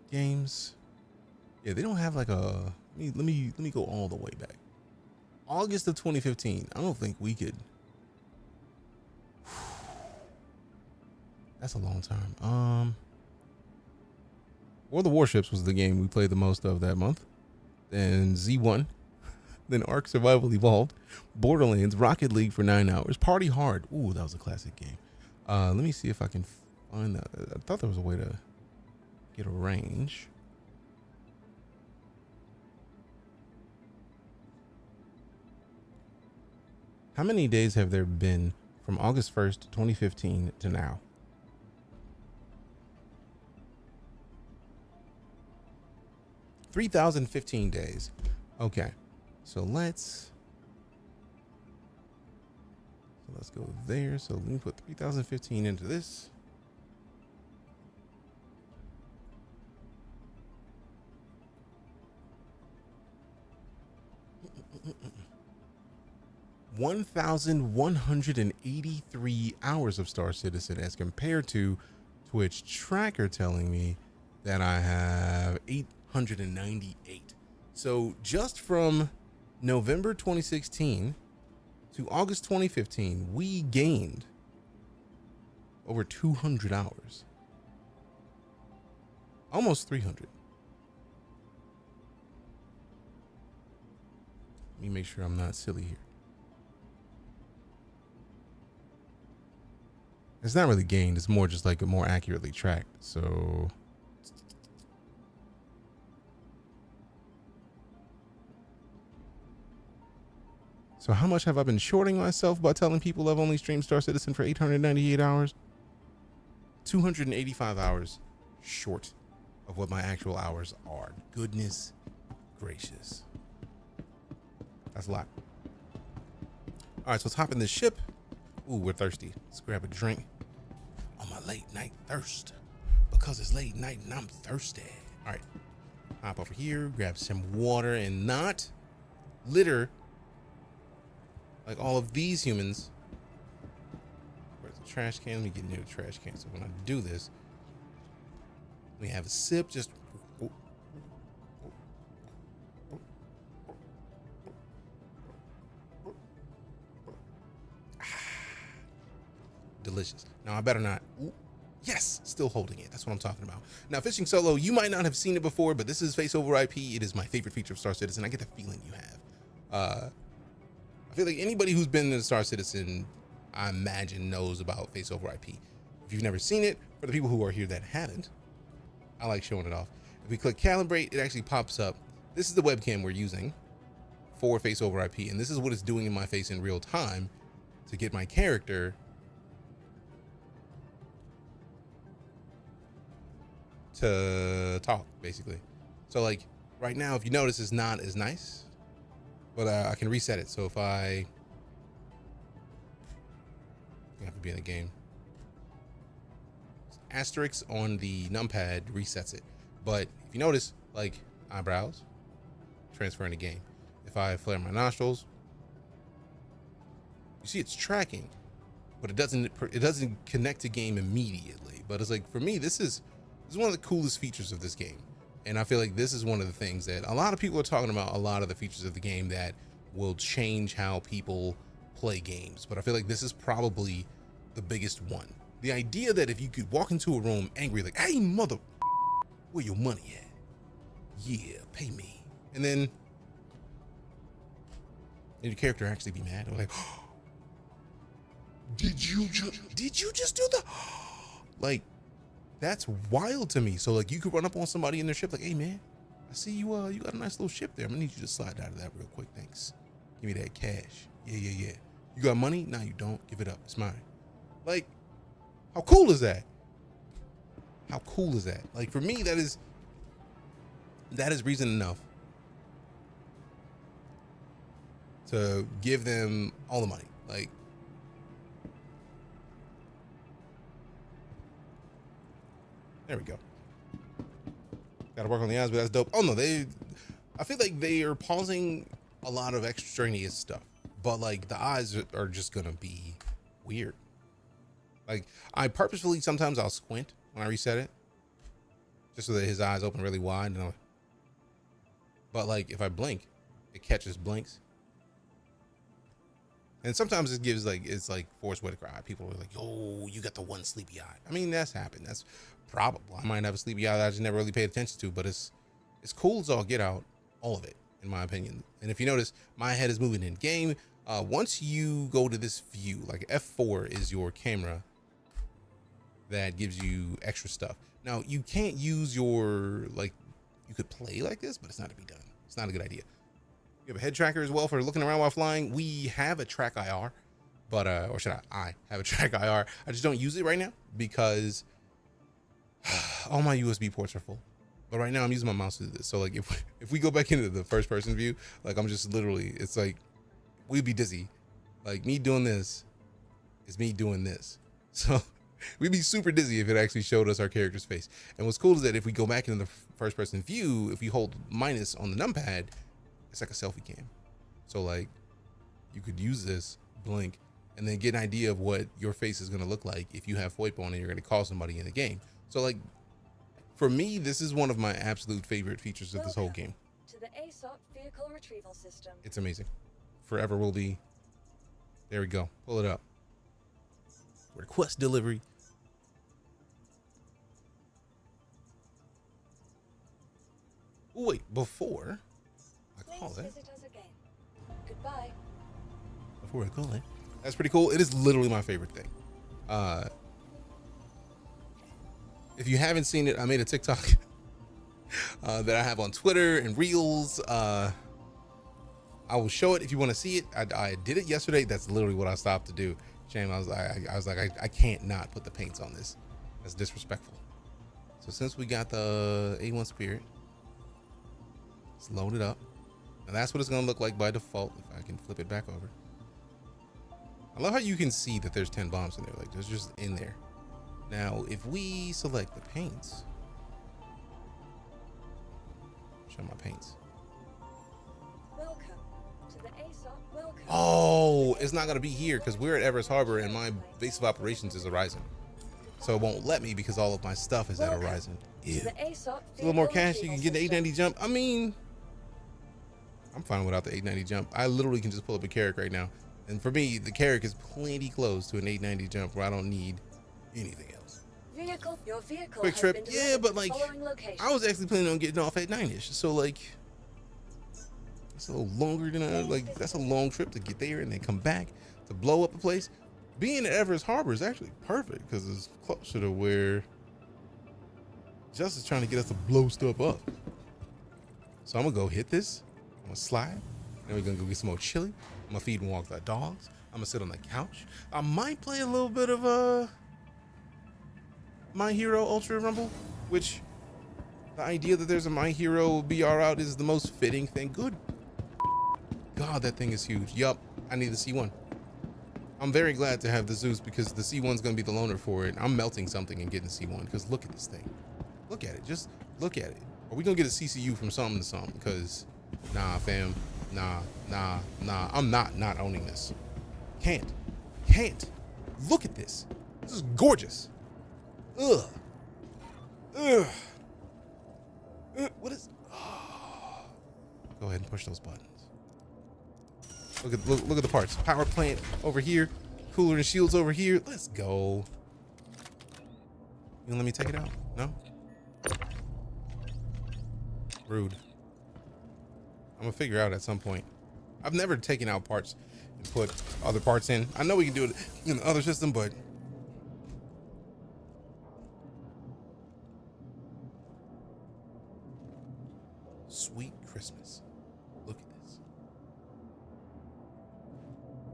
games, yeah, they don't have like a. Let me go all the way back. August of 2015. I don't think we could. That's a long time. War of the Warships was the game we played the most of that month. Then Z1. Then Ark Survival Evolved. Borderlands. Rocket League for 9 hours. Party Hard. Ooh, that was a classic game. Let me see if I can find that. I thought there was a way to get a range. How many days have there been from August 1st, 2015 to now? $3,015 days. Okay. So let's go there. So let me put 3,015 into this. $1,183 hours of Star Citizen as compared to Twitch Tracker telling me that I have 898. So just from November 2016 to August 2015, we gained over 200 hours. Almost 300. Let me make sure I'm not silly here. It's not really gained. It's more just like a more accurately tracked. So how much have I been shorting myself by telling people I've only streamed Star Citizen for 898 hours? 285 hours short of what my actual hours are. Goodness gracious. That's a lot. All right, so let's hop in this ship. Ooh, we're thirsty. Let's grab a drink on my late night thirst, because it's late night and I'm thirsty. All right, hop over here, grab some water, and not litter like all of these humans. Where's the trash can? Let me get near the trash can. So when I do this, we have a sip. Just delicious. Now I better not. Ooh, yes, still holding it. That's what I'm talking about. Now, fishing solo, you might not have seen it before, but this is face over IP. It is my favorite feature of Star Citizen. I get the feeling you have. I feel like anybody who's been in Star Citizen, I imagine, knows about face over IP. If you've never seen it, for the people who are here that haven't, I like showing it off. If we click calibrate, it actually pops up. This is the webcam we're using for face over IP, and this is what it's doing in my face in real time to get my character to talk, basically. So like right now, if you notice, it's not as nice, but I can reset it. So if I have to be in the game, asterisk on the numpad resets it. But if you notice, like eyebrows, transfer in the game. If I flare my nostrils, you see it's tracking, but it doesn't connect to game immediately. But it's like, for me, this is one of the coolest features of this game. And I feel like this is one of the things that a lot of people are talking about, a lot of the features of the game that will change how people play games. But I feel like this is probably the biggest one. The idea that if you could walk into a room angry, like, hey, mother, where your money at? Yeah, pay me. And then your character actually be mad. Or like, oh, did you just do the, like, that's wild to me. So like, you could run up on somebody in their ship like, hey man, I see you you got a nice little ship there. I'm gonna need you to slide out of that real quick. Thanks. Give me that cash. Yeah. You got money? No, you don't. Give it up. It's mine. Like, how cool is that? How cool is that? Like, for me, that is reason enough to give them all the money. Like, there we go. Gotta work on the eyes, but that's dope. Oh no, I feel like they are pausing a lot of extraneous stuff, but like the eyes are just gonna be weird. Like, I purposefully, sometimes I'll squint when I reset it, just so that his eyes open really wide. But like, if I blink, it catches blinks. And sometimes it gives like, it's like Forrest Whitaker eye. People are like, oh, you got the one sleepy eye. I mean, that's happened. That's probable. I might have a sleepy eye that I just never really paid attention to, but it's cool as all get out, all of it, in my opinion. And if you notice, my head is moving in game. Once you go to this view, like F4 is your camera that gives you extra stuff. Now, you can't use your, like, you could play like this, but it's not to be done. It's not a good idea. You have a head tracker as well for looking around while flying. We have a track IR, but, or should I have a track IR. I just don't use it right now because all my USB ports are full. But right now I'm using my mouse to do this. So like, if we go back into the first person view, like, I'm just literally, it's like, we'd be dizzy. Like, me doing this is me doing this. So we'd be super dizzy if it actually showed us our character's face. And what's cool is that if we go back into the first person view, if we hold minus on the numpad, it's like a selfie cam. So like, you could use this, blink, and then get an idea of what your face is gonna look like if you have FOIP on and you're gonna call somebody in the game. So like, for me, this is one of my absolute favorite features of this whole game. To the ASOP vehicle retrieval system. It's amazing. Forever will be. There we go. Pull it up. Request delivery. Wait, before I call it. Goodbye. Before I call it. That's pretty cool. It is literally my favorite thing. If you haven't seen it, I made a TikTok that I have on Twitter and Reels. I will show it if you want to see it. I did it yesterday. That's literally what I stopped to do. Shame. I was like, I can't not put the paints on this. That's disrespectful. So since we got the A1 Spirit, let's load it up. And that's what it's gonna look like by default. If I can flip it back over. I love how you can see that there's 10 bombs in there. Like there's just in there. Now, if we select the paints, show my paints. Welcome to the ASOP. Welcome. Oh, it's not gonna be here because we're at Everest Harbor and my base of operations is Horizon. So it won't let me because all of my stuff is at Horizon. Ew. It's a little more cash. You can get an 890 jump. I mean, I'm fine without the 890 jump. I literally can just pull up a Carrack right now. And for me, the Carrack is plenty close to an 890 jump where I don't need anything else. Your vehicle Quick has trip. been Yeah, delivered but to the like, following location. I was actually planning on getting off at 9-ish. So like, it's a little longer than that's a long trip to get there and then come back to blow up the place. Being at Everest Harbor is actually perfect because it's closer to where Justice trying to get us to blow stuff up. So I'm gonna go hit this. I'm gonna slide. Then we're gonna go get some more chili. I'm gonna feed and walk the dogs. I'm gonna sit on the couch. I might play a little bit of My Hero Ultra Rumble, which the idea that there's a My Hero BR out is the most fitting thing. Good God, that thing is huge. Yup, I need the C1. I'm very glad to have the Zeus because the C1's gonna be the loaner for it. I'm melting something and getting C1 because look at this thing. Look at it, just look at it. Are we gonna get a CCU from something to something? Because nah, fam, nah. I'm not owning this. Can't. Look at this. This is gorgeous. Ugh. What is? Oh. Go ahead and push those buttons. Look at the parts. Power plant over here. Cooler and shields over here. Let's go. You gonna let me take it out? No? Rude. I'm gonna figure out at some point. I've never taken out parts and put other parts in. I know we can do it in the other system, but sweet Christmas. Look at this.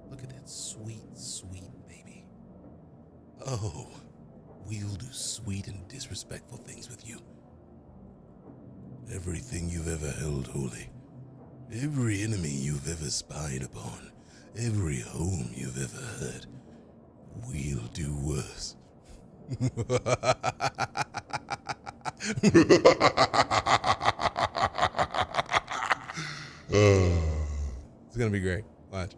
Look at that sweet, sweet baby. Oh, we'll do sweet and disrespectful things with you. Everything you've ever held holy. Every enemy you've ever spied upon. Every home you've ever had. We'll do worse. It's gonna be great. Watch.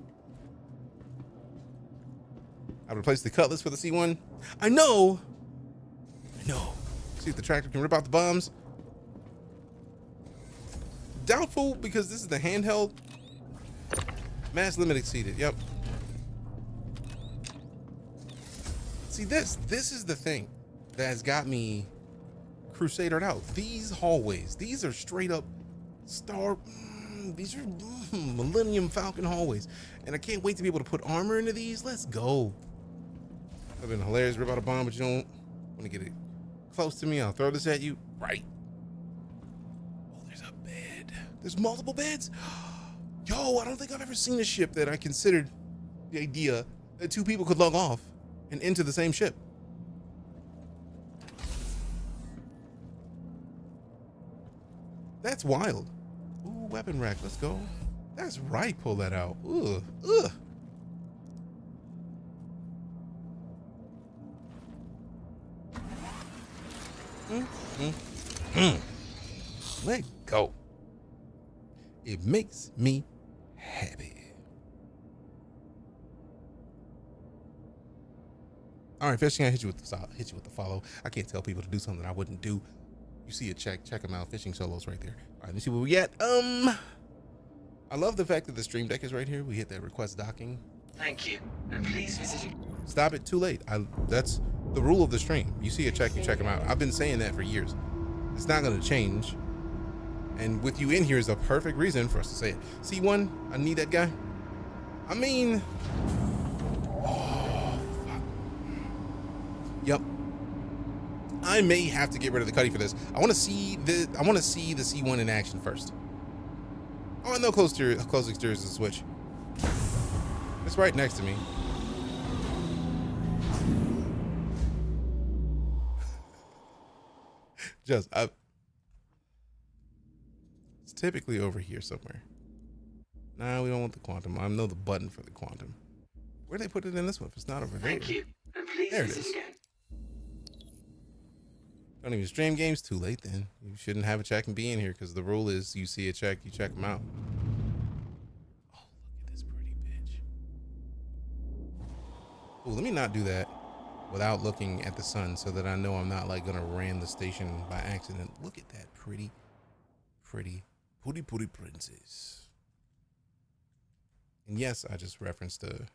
I replaced the cutlass for the C1. I know. See if the tractor can rip out the bombs. Doubtful because this is the handheld. Mass limit exceeded. Yep. See this is the thing that has got me crusadered out. These hallways, these are straight up these are Millennium Falcon hallways. And I can't wait to be able to put armor into these. Let's go. That'd been hilarious. Rip out a bomb, but you don't want to get it close to me. I'll throw this at you. Right. There's multiple beds. Yo, I don't think I've ever seen a ship that I considered the idea that two people could log off and into the same ship. That's wild. Ooh, weapon rack. Let's go. That's right. Pull that out. Ugh. Let go. It makes me happy. All right, fishing. I hit you with the follow. I can't tell people to do something I wouldn't do. You see it, check them out. Fishing solos right there. All right, let's see what we get. I love the fact that the stream deck is right here. We hit that request docking. Thank you, and please visit. Stop it. Too late. That's the rule of the stream. You see a check, you check them out. I've been saying that for years. It's not going to change. And with you in here is a perfect reason for us to say it. C1, I need that guy. I mean, oh, fuck. Yep. I may have to get rid of the Cuddy for this. I want to see the C1 in action first. Oh, no, close exterior is a switch. It's right next to me. It's typically over here somewhere. Nah, we don't want the quantum. I know the button for the quantum. Where'd they put it in this one if it's not over there? Thank you. And please there it visit is. again. Don't even stream games. Too late then. You shouldn't have a check and be in here because the rule is you see a check, you check them out. Oh, look at this pretty bitch. Oh, let me not do that without looking at the sun so that I know I'm not like gonna ram the station by accident. Look at that pretty princess. And yes, I just referenced a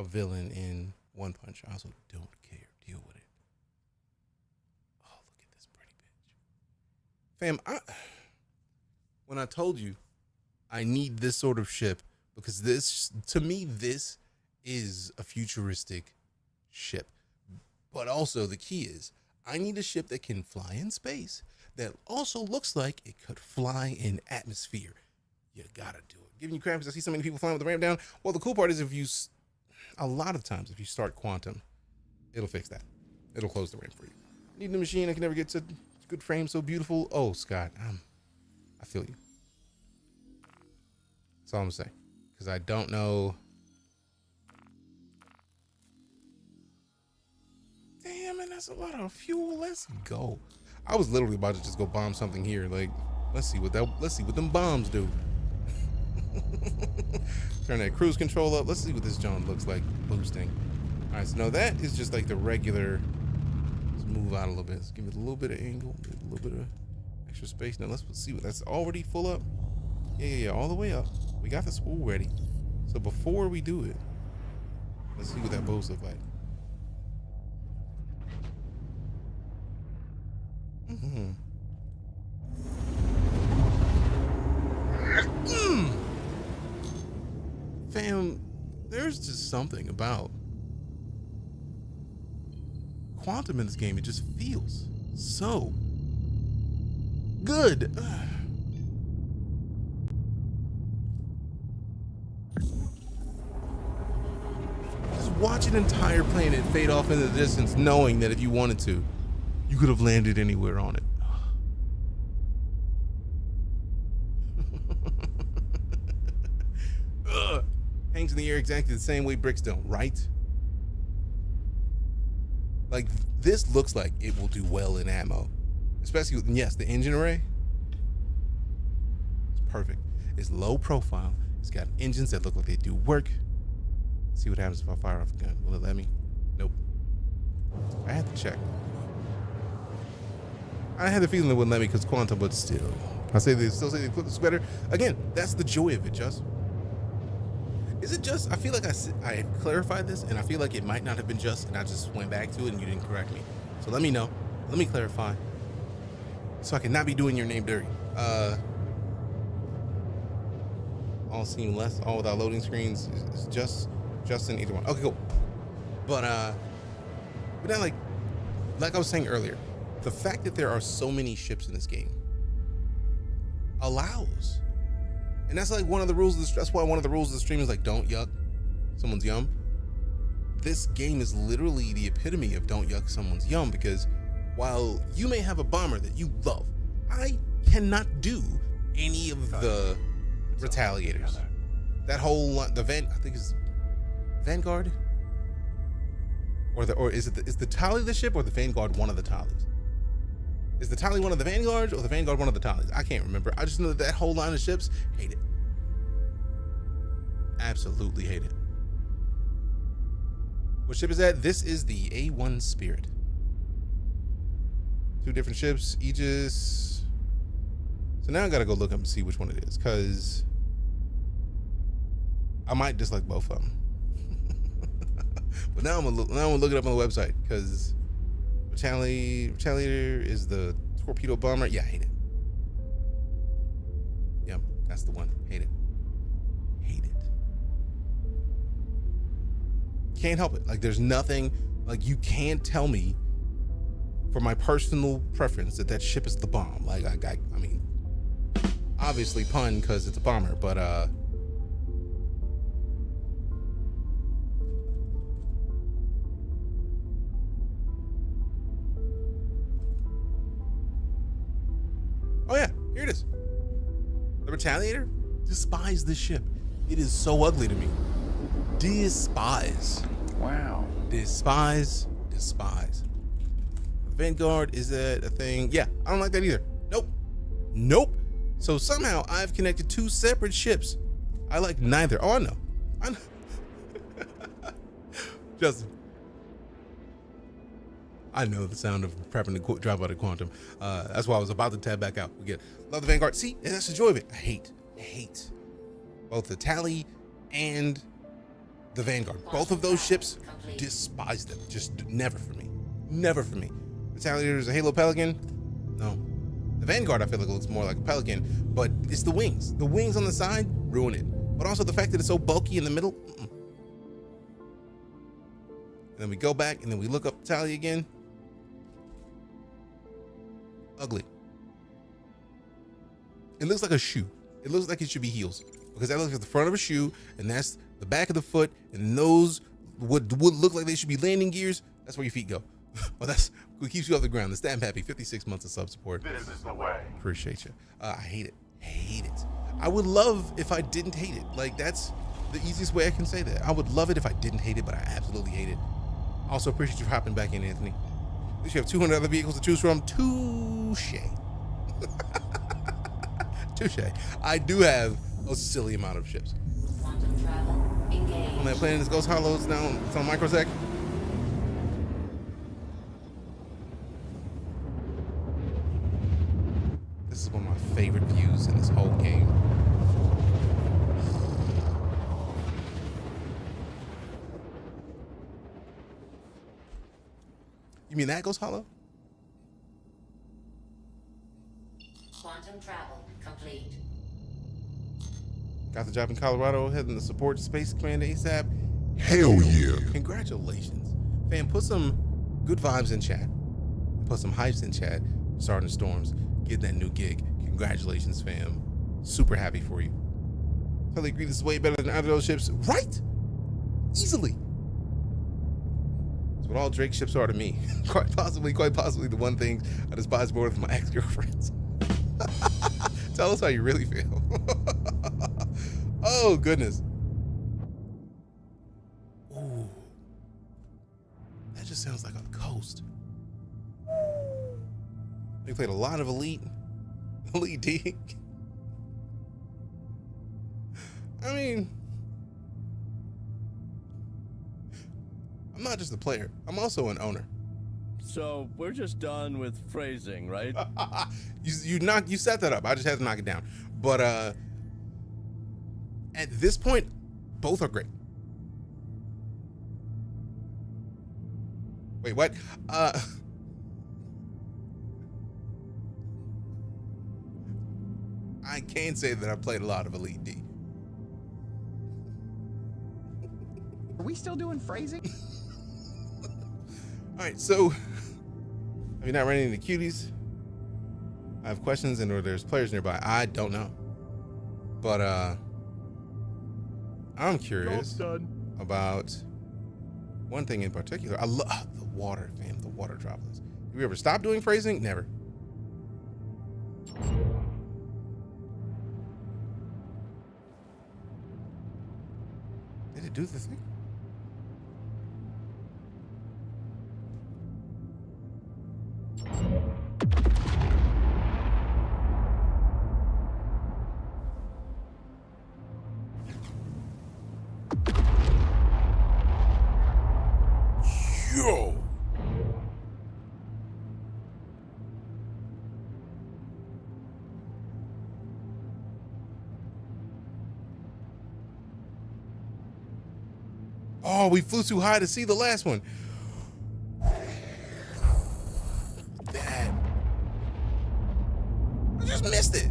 villain in One Punch. I also don't care. Deal with it. Oh, look at this pretty bitch. Fam, when I told you I need this sort of ship because this, to me, this is a futuristic ship. But also the key is I need a ship that can fly in space that also looks like it could fly in atmosphere. You gotta do it. Giving you crap because I see so many people flying with the ramp down. Well, the cool part is a lot of times if you start quantum, it'll fix that. It'll close the ramp for you. Need the machine. I can never get to good frame. So beautiful. Oh, Scott, I feel you. That's all I'm gonna say. Because I don't know. Damn, and that's a lot of fuel. Let's go. I was literally about to just go bomb something here. Like, let's see what them bombs do. Turn that cruise control up. Let's see what this John looks like boosting. All right, so no, that is just like the regular. Let's move out a little bit. Let's give it a little bit of angle, a little bit of extra space. Now let's see what that's already full up. Yeah, all the way up. We got the spool ready. So before we do it, let's see what that boost look like. Fam, there's just something about quantum in this game. It just feels so good. Just watch an entire planet fade off into the distance, knowing that if you wanted to, you could have landed anywhere on it. Hangs in the air exactly the same way bricks don't, right? Like, this looks like it will do well in ammo. Especially with, yes, the engine array. It's perfect. It's low profile. It's got engines that look like they do work. Let's see what happens if I fire off a gun. Will it let me? Nope. I had to check. I had the feeling it wouldn't let me because quantum, but still. I still say the equipment's better. Again, that's the joy of it, Just. Is it just, I feel like I clarified this and I feel like it might not have been just and I just went back to it and you didn't correct me. So let me know. Let me clarify. So I cannot be doing your name dirty. All seamless, all without loading screens. It's just in either one. Okay, cool. But then like I was saying earlier, the fact that there are so many ships in this game allows. And that's like one of the rules of that's why one of the rules of the stream is like, don't yuck someone's yum. This game is literally the epitome of don't yuck someone's yum, because while you may have a bomber that you love, I cannot do any of the retaliators. That whole I think is Vanguard, or is the Tally the ship, or the Vanguard one of the Tallies? Is the Tally one of the Vanguards, or the Vanguard one of the Tallies? I can't remember. I just know that whole line of ships, hate it. Absolutely hate it. What ship is that? This is the A1 Spirit. 2 different ships, Aegis. So now I gotta go look up and see which one it is, because I might dislike both of them. But now I'm gonna look it up on the website, because Retaliator is the torpedo bomber. Yeah, I hate it. the one. Hate it. Hate it. Can't help it. Like, there's nothing, like, you can't tell me for my personal preference that ship is the bomb. Like, I mean, obviously pun because it's a bomber, but oh yeah, here it is. The Retaliator? Despise this ship. It is so ugly to me. Despise. Wow. Despise. Vanguard, is that a thing? Yeah, I don't like that either. Nope. So somehow I've connected two separate ships. I like neither. Oh, I know. Justin. I know the sound of prepping to drop out of Quantum. That's why I was about to tab back out. We get love the Vanguard. See, and that's the joy of it. I hate both the Tally and the Vanguard. Both of those ships, despise them. Just never for me. Never for me. The Tally is a Halo Pelican. No. The Vanguard, I feel like it looks more like a Pelican, but it's the wings. The wings on the side ruin it. But also the fact that it's so bulky in the middle. And then we go back and then we look up Tally again. Ugly. It looks like a shoe. It looks like it should be heels because that looks like the front of a shoe and that's the back of the foot, and those would look like they should be landing gears. That's where your feet go. Well, that's what keeps you off the ground. The Stamp Happy, 56 months of sub support. This is the way. Appreciate you. I hate it. I would love if I didn't hate it. Like, that's the easiest way I can say that. I would love it if I didn't hate it, but I absolutely hate it. Also appreciate you hopping back in, Anthony. At least you have 200 other vehicles to choose from. Touche. Touche. I do have a silly amount of ships. Quantum travel engaged. On that plane, this Ghost Hollows now. It's on microsec. This is one of my favorite views in this whole game. You mean that Ghost Hollow? Quantum travel complete. Got the job in Colorado, heading to support Space Command ASAP. Hell yeah. Congratulations. Fam, put some good vibes in chat. Put some hypes in chat. Starting Storms, get that new gig. Congratulations, fam. Super happy for you. Totally agree, this is way better than either of those ships. Right? Easily. That's what all Drake ships are to me. Quite possibly the one thing I despise more than my ex-girlfriends. Tell us how you really feel. Oh, goodness. Ooh. That just sounds like a coast. They played a lot of Elite D. I mean, I'm not just a player. I'm also an owner. So we're just done with phrasing, right? You set that up. I just had to knock it down. But at this point, both are great. Wait, what? I can say that I played a lot of Elite D. Are we still doing phrasing? All right, so have you not run into cuties? I have questions, and or there's players nearby. I don't know, but I'm curious about one thing in particular. I love the water, fam. The water droplets. Have you ever stopped doing phrasing? Never. Did it do the thing? Yo! Oh, we flew too high to see the last one. That. I just missed it.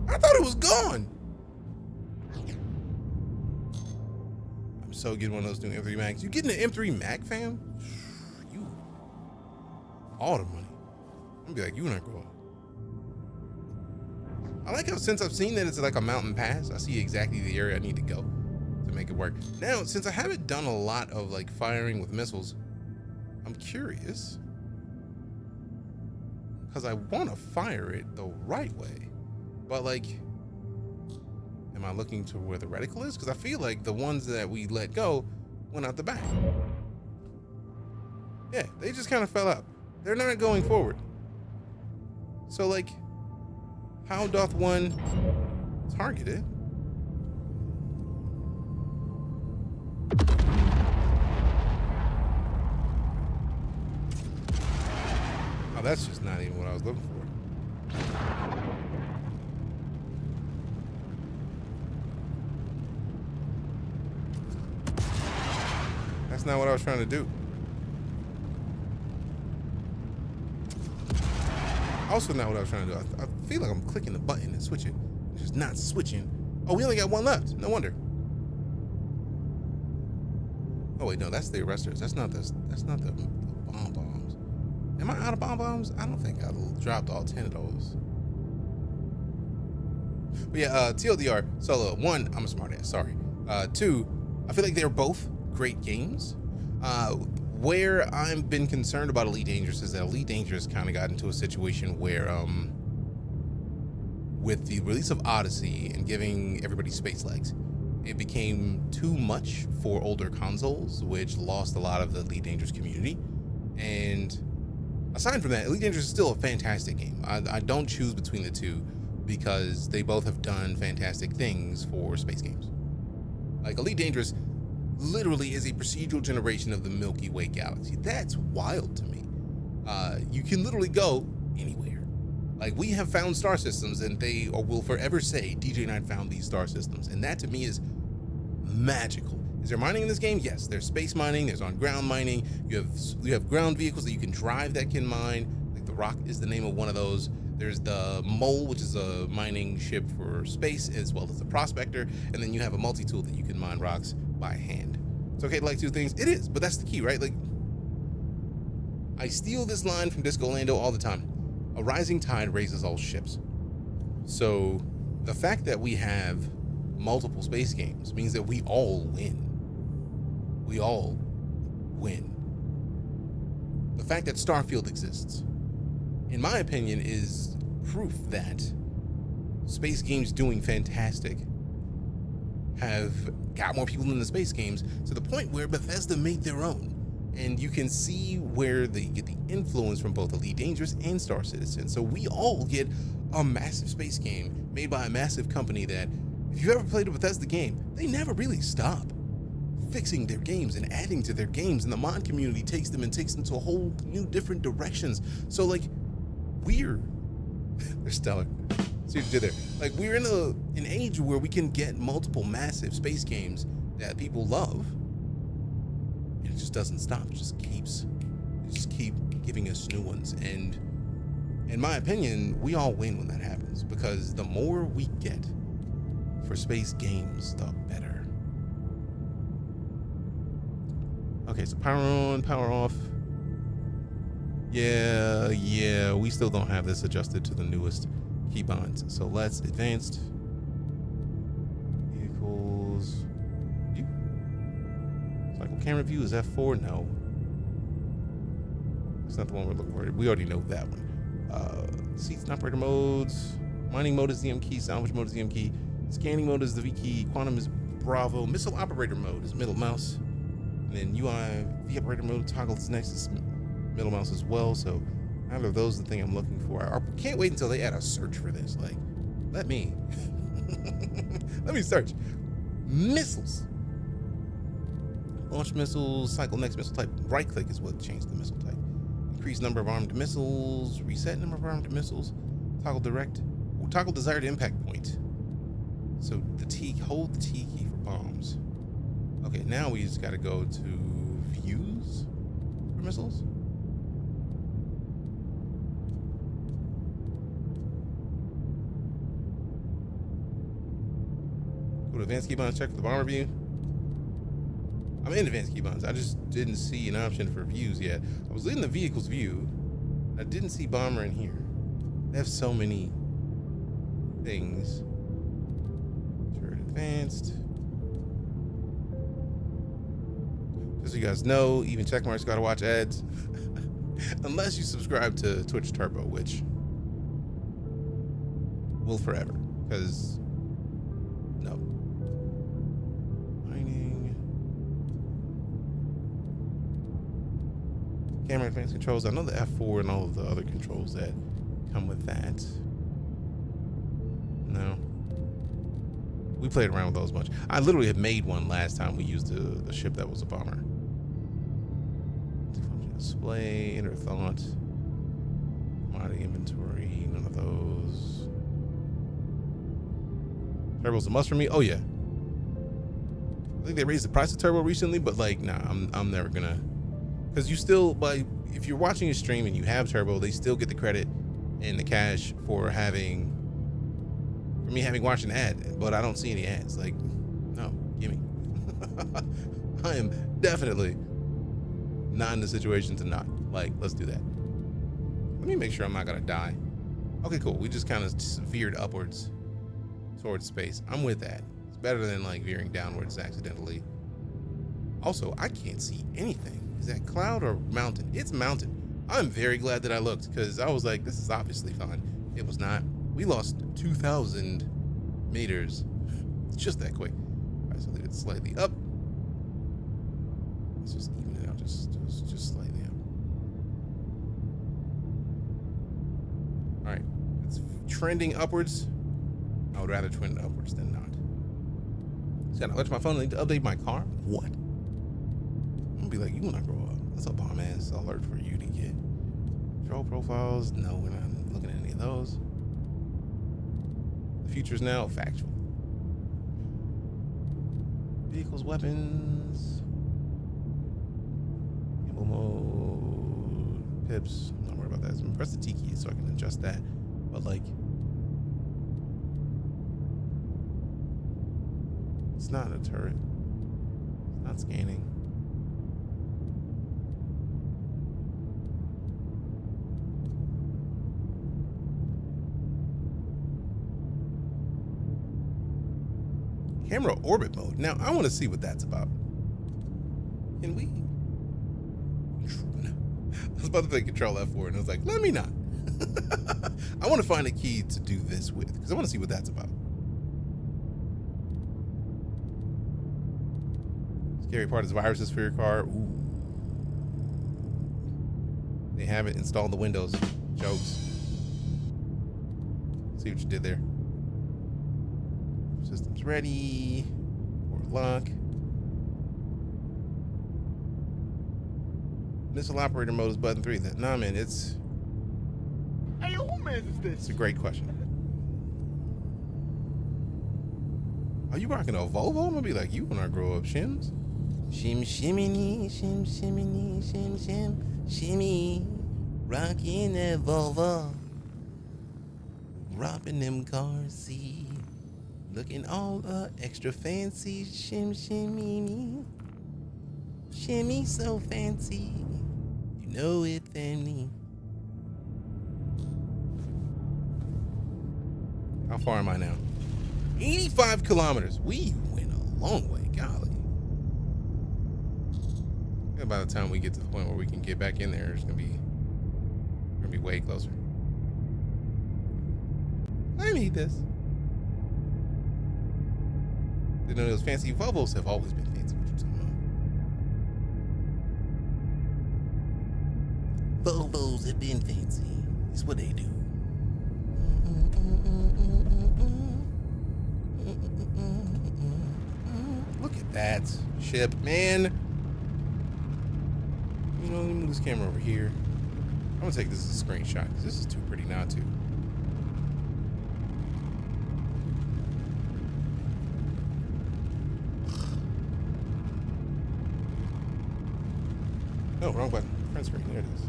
I thought it was gone. so getting one of those new M3 Macs. You getting an M3 Mac, fam? You all the money. I'm gonna be like, you not grow up. I like how since I've seen that it's like a mountain pass, I see exactly the area I need to go to make it work. Now, since I haven't done a lot of like firing with missiles, I'm curious because I want to fire it the right way, but like, am I looking to where the reticle is? Because I feel like the ones that we let go went out the back. Yeah, they just kind of fell out. They're not going forward. So like, how doth one target it? Oh, that's just not even what I was looking for. That's not what I was trying to do. Also not what I was trying to do. I feel like I'm clicking the button and switching. It's just not switching. Oh, we only got one left. No wonder. Oh wait, no, that's the arresters. That's not the bomb bombs. Am I out of bomb bombs? I don't think I dropped all 10 of those. But yeah, TLDR, Solo, 1, I'm a smartass, sorry. 2, I feel like they're both great games. Where I've been concerned about Elite Dangerous is that Elite Dangerous kind of got into a situation where, with the release of Odyssey and giving everybody space legs, it became too much for older consoles, which lost a lot of the Elite Dangerous community. And aside from that, Elite Dangerous is still a fantastic game. I don't choose between the two because they both have done fantastic things for space games. Like Elite Dangerous literally is a procedural generation of the Milky Way galaxy. That's wild to me. You can literally go anywhere. Like, we have found star systems and they will forever say DeejayKnight found these star systems, and that to me is magical. Is there mining in this game? Yes, there's space mining, there's on-ground mining, you have ground vehicles that you can drive that can mine. Like the Rock is the name of one of those. There's the Mole, which is a mining ship for space, as well as the Prospector, and then you have a multi-tool that you can mine rocks by hand. It's okay to like two things. It is, but that's the key, right? Like, I steal this line from Disco Lando all the time. A rising tide raises all ships. So the fact that we have multiple space games means that we all win. We all win. The fact that Starfield exists, in my opinion, is proof that space games doing fantastic have got more people in the space games to the point where Bethesda made their own. And you can see where they get the influence from both Elite Dangerous and Star Citizen. So we all get a massive space game made by a massive company that, if you've ever played a Bethesda game, they never really stop fixing their games and adding to their games, and the mod community takes them to a whole new different directions. So like, they're stellar. See what you did there. Like, we're in an age where we can get multiple massive space games that people love, and it just doesn't stop. It just keep giving us new ones. And in my opinion, we all win when that happens, because the more we get for space games, the better. Okay, so power on, power off. Yeah, we still don't have this adjusted to the newest keybinds. So let's advanced vehicles. Cycle camera view is F4. No, it's not the one we're looking for. We already know that one. Seats and operator modes. Mining mode is the M key. Salvage mode is the M key. Scanning mode is the V key. Quantum is Bravo. Missile operator mode is middle mouse. And then UI V operator mode toggles next is middle mouse as well. So either of those is the thing I'm looking for. I can't wait until they add a search for this. Like, let me search missiles. Launch missiles, cycle next missile type. Right click is what changed the missile type. Increase number of armed missiles, reset number of armed missiles, toggle desired impact point. So hold the T key for bombs. Okay, now we just gotta go to views for missiles. Go to advanced keybinds, check for the bomber view. I'm in advanced keybinds. I just didn't see an option for views yet. I was in the vehicle's view. I didn't see bomber in here. They have so many things. Turret advanced. Just so you guys know, even checkmarks gotta watch ads. Unless you subscribe to Twitch Turbo, which will forever. Because no. Mining. Camera advanced controls. I know the F4 and all of the other controls that come with that. No. We played around with those a bunch. I literally had made one last time we used the ship that was a bomber. Display, inner thought, commodity inventory, none of those. Turbo's a must for me. Oh yeah. I think they raised the price of turbo recently, but like, nah, I'm never gonna. Because you still, like, if you're watching a stream and you have turbo, they still get the credit and the cash for me having watched an ad, but I don't see any ads. Like, no, gimme. I am definitely not in the situation to not. Like, let's do that. Let me make sure I'm not gonna die. Okay, cool. We just kind of veered upwards towards space. I'm with that. It's better than like veering downwards accidentally. Also, I can't see anything. Is that cloud or mountain? It's mountain. I'm very glad that I looked, because I was like, this is obviously fine. It was not. We lost 2,000 meters just that quick. All right, so leave it slightly up. Let's just even it out just slightly up. All right, it's trending upwards. I would rather trend upwards than not. Just gotta touch my phone. I need to update my car. What? I'm gonna be like, you when I grow up. That's a bomb ass alert for you to get. Control profiles. No, we're not looking at any of those. The future's now factual. Vehicles, weapons. Gimbal mode. Pips. I'm not worried about that. So I'm gonna press the T key so I can adjust that. But like, it's not a turret. It's not scanning. Camera orbit mode. Now I want to see what that's about. Can we? I was about to take Control F4 and I was like, let me not. I want to find a key to do this with, because I want to see what that's about. Scary part is viruses for your car. Ooh. They haven't installed the Windows. Jokes. See what you did there. Systems ready. Port lock. Missile operator mode is button 3. Nah, man, it's. Hey, who man is this? It's a great question. Are you rocking a Volvo? I'm gonna be like you when I grow up, Shims. Shim shimminy, shim shimminy, shim shim shimmy. Rocking that Volvo. Robbing them cars, see. Looking all extra fancy, shim shimmy. Shimmy so fancy. You know it, family. How far am I now? 85 kilometers. We went a long way, golly. And by the time we get to the point where we can get back in there, it's gonna be way closer. I need this. Didn't know those fancy Volvos have always been fancy. What you talking about? Volvos have been fancy. It's what they do. Look at that ship, man. You know, let me move this camera over here. I'm gonna take this as a screenshot because this is too pretty not to. Oh, wrong button. Print screen. There it is.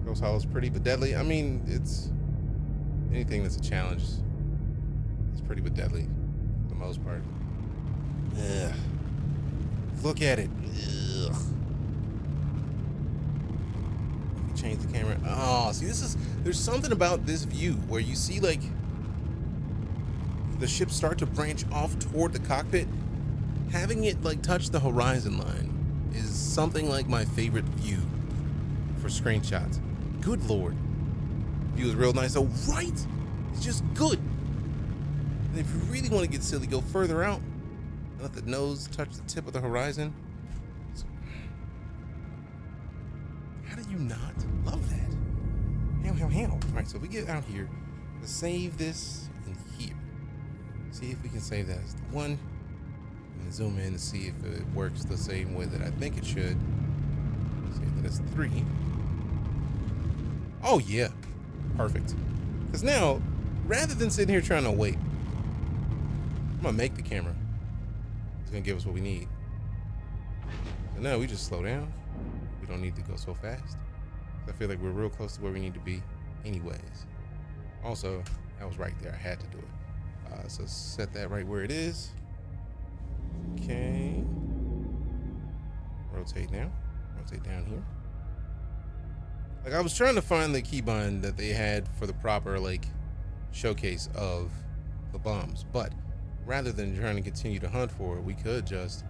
Ghost Hollow's pretty but deadly. I mean, it's anything that's a challenge. It's pretty but deadly for the most part. Ugh. Look at it. Ugh. Change the camera. Oh, see, there's something about this view where you see like the ship start to branch off toward the cockpit. Having it like touch the horizon line is something like my favorite view for screenshots. Good Lord. View is real nice. Oh, right? It's just good. And if you really want to get silly, go further out. Let the nose touch the tip of the horizon. How do you not love that? How? All right, so if we get out here, let's save this in here. See if we can save that as the 1. And zoom in and see if it works the same way that I think it should. Save that as 3. Oh yeah, perfect. Because now, rather than sitting here trying to wait, I'm gonna make the camera. It's gonna give us what we need. So now we just slow down. We don't need to go so fast. I feel like we're real close to where we need to be anyways. Also, that was right there. I had to do it. So set that right where it is. Okay. Rotate now. Rotate down here. Like I was trying to find the keybind that they had for the proper like showcase of the bombs, but rather than trying to continue to hunt for it, we could just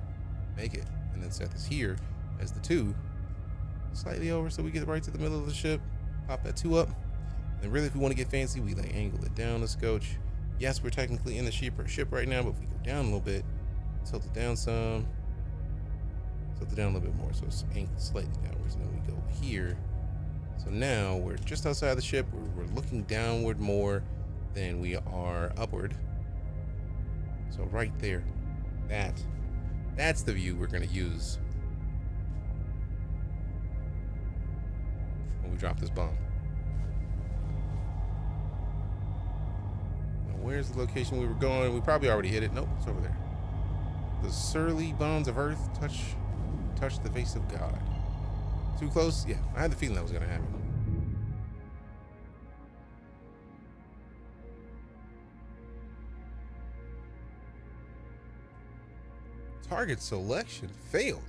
make it and then set this here as the 2 slightly over so we get right to the middle of the ship. Pop that 2 up. And really, if we want to get fancy, we like angle it down the scotch. Yes, we're technically in the ship right now, but if we go down a little bit, tilt it down some, tilt it down a little bit more, so it's angled slightly downwards, and then we go here. So now we're just outside the ship. We're looking downward more than we are upward. So right there, that's the view we're gonna use when we drop this bomb. Now, where's the location we were going? We probably already hit it. Nope, it's over there. The surly bones of Earth touch the face of God. Too close? Yeah, I had the feeling that was gonna happen. Target selection failed.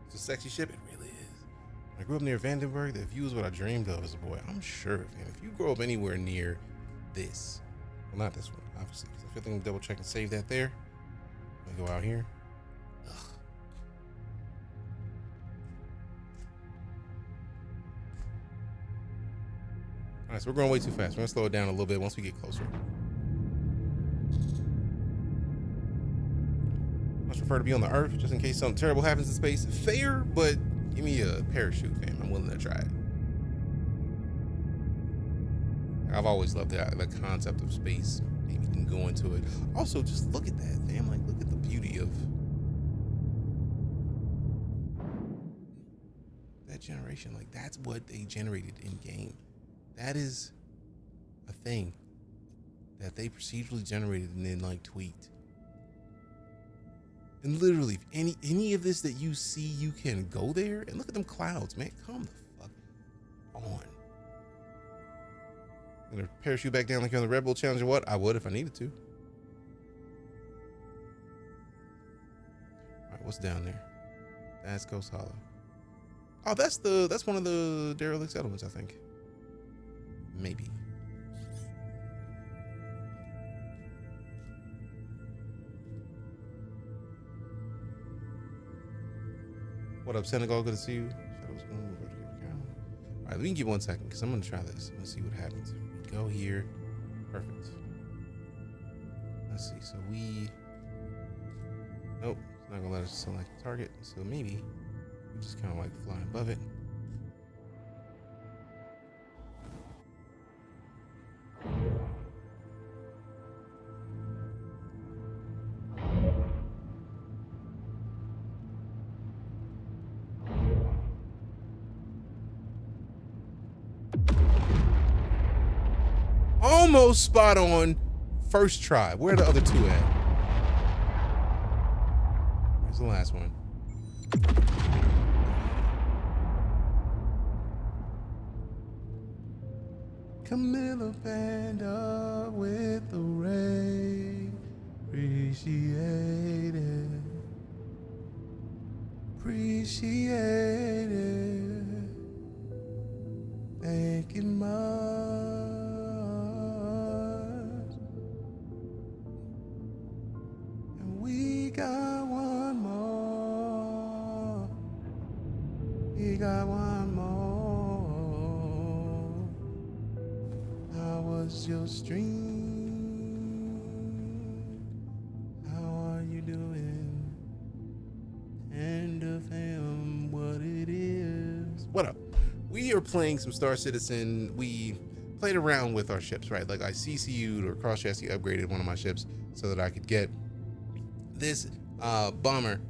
It's a sexy ship. It really is. I grew up near Vandenberg. The view is what I dreamed of as a boy. I'm sure, man. If you grow up anywhere near this, well, not this one, obviously, because I feel like I'm gonna double check and save that there. I'm gonna go out here. Ugh. All right, so we're going way too fast. We're gonna slow it down a little bit once we get closer. Much prefer to be on the Earth just in case something terrible happens in space. Fair, but give me a parachute, fam. I'm willing to try it. I've always loved the concept of space. Maybe you can go into it. Also, just look at that, fam. Like, look at the beauty of that generation. Like, that's what they generated in game. That is a thing that they procedurally generated and then like tweaked. And literally, if any of this that you see, you can go there and look at them clouds, man. Come the fuck on. I'm gonna parachute back down like on the Red Bull Challenge or what? I would if I needed to. All right, what's down there? That's Ghost Hollow. Oh, that's one of the derelict settlements, I think. Maybe. What up, Senegal? Good to see you. All right, let me give 1 second because I'm going to try this. I'm going to see what happens. If we go here. Perfect. Let's see. So nope, it's not going to let us select target. So maybe we just kind of like fly above it. Almost spot on first try. Where are the other 2 at? Where's the last one? Camilla Panda with the rain. Appreciate it. Appreciate it. Thank you much. And we got one more. We got one more. How was your stream? How are you doing? And of him, what it is. What up? We are playing some Star Citizen. We played around with our ships, right? Like I CCU'd or cross chassis upgraded one of my ships so that I could get this bomber.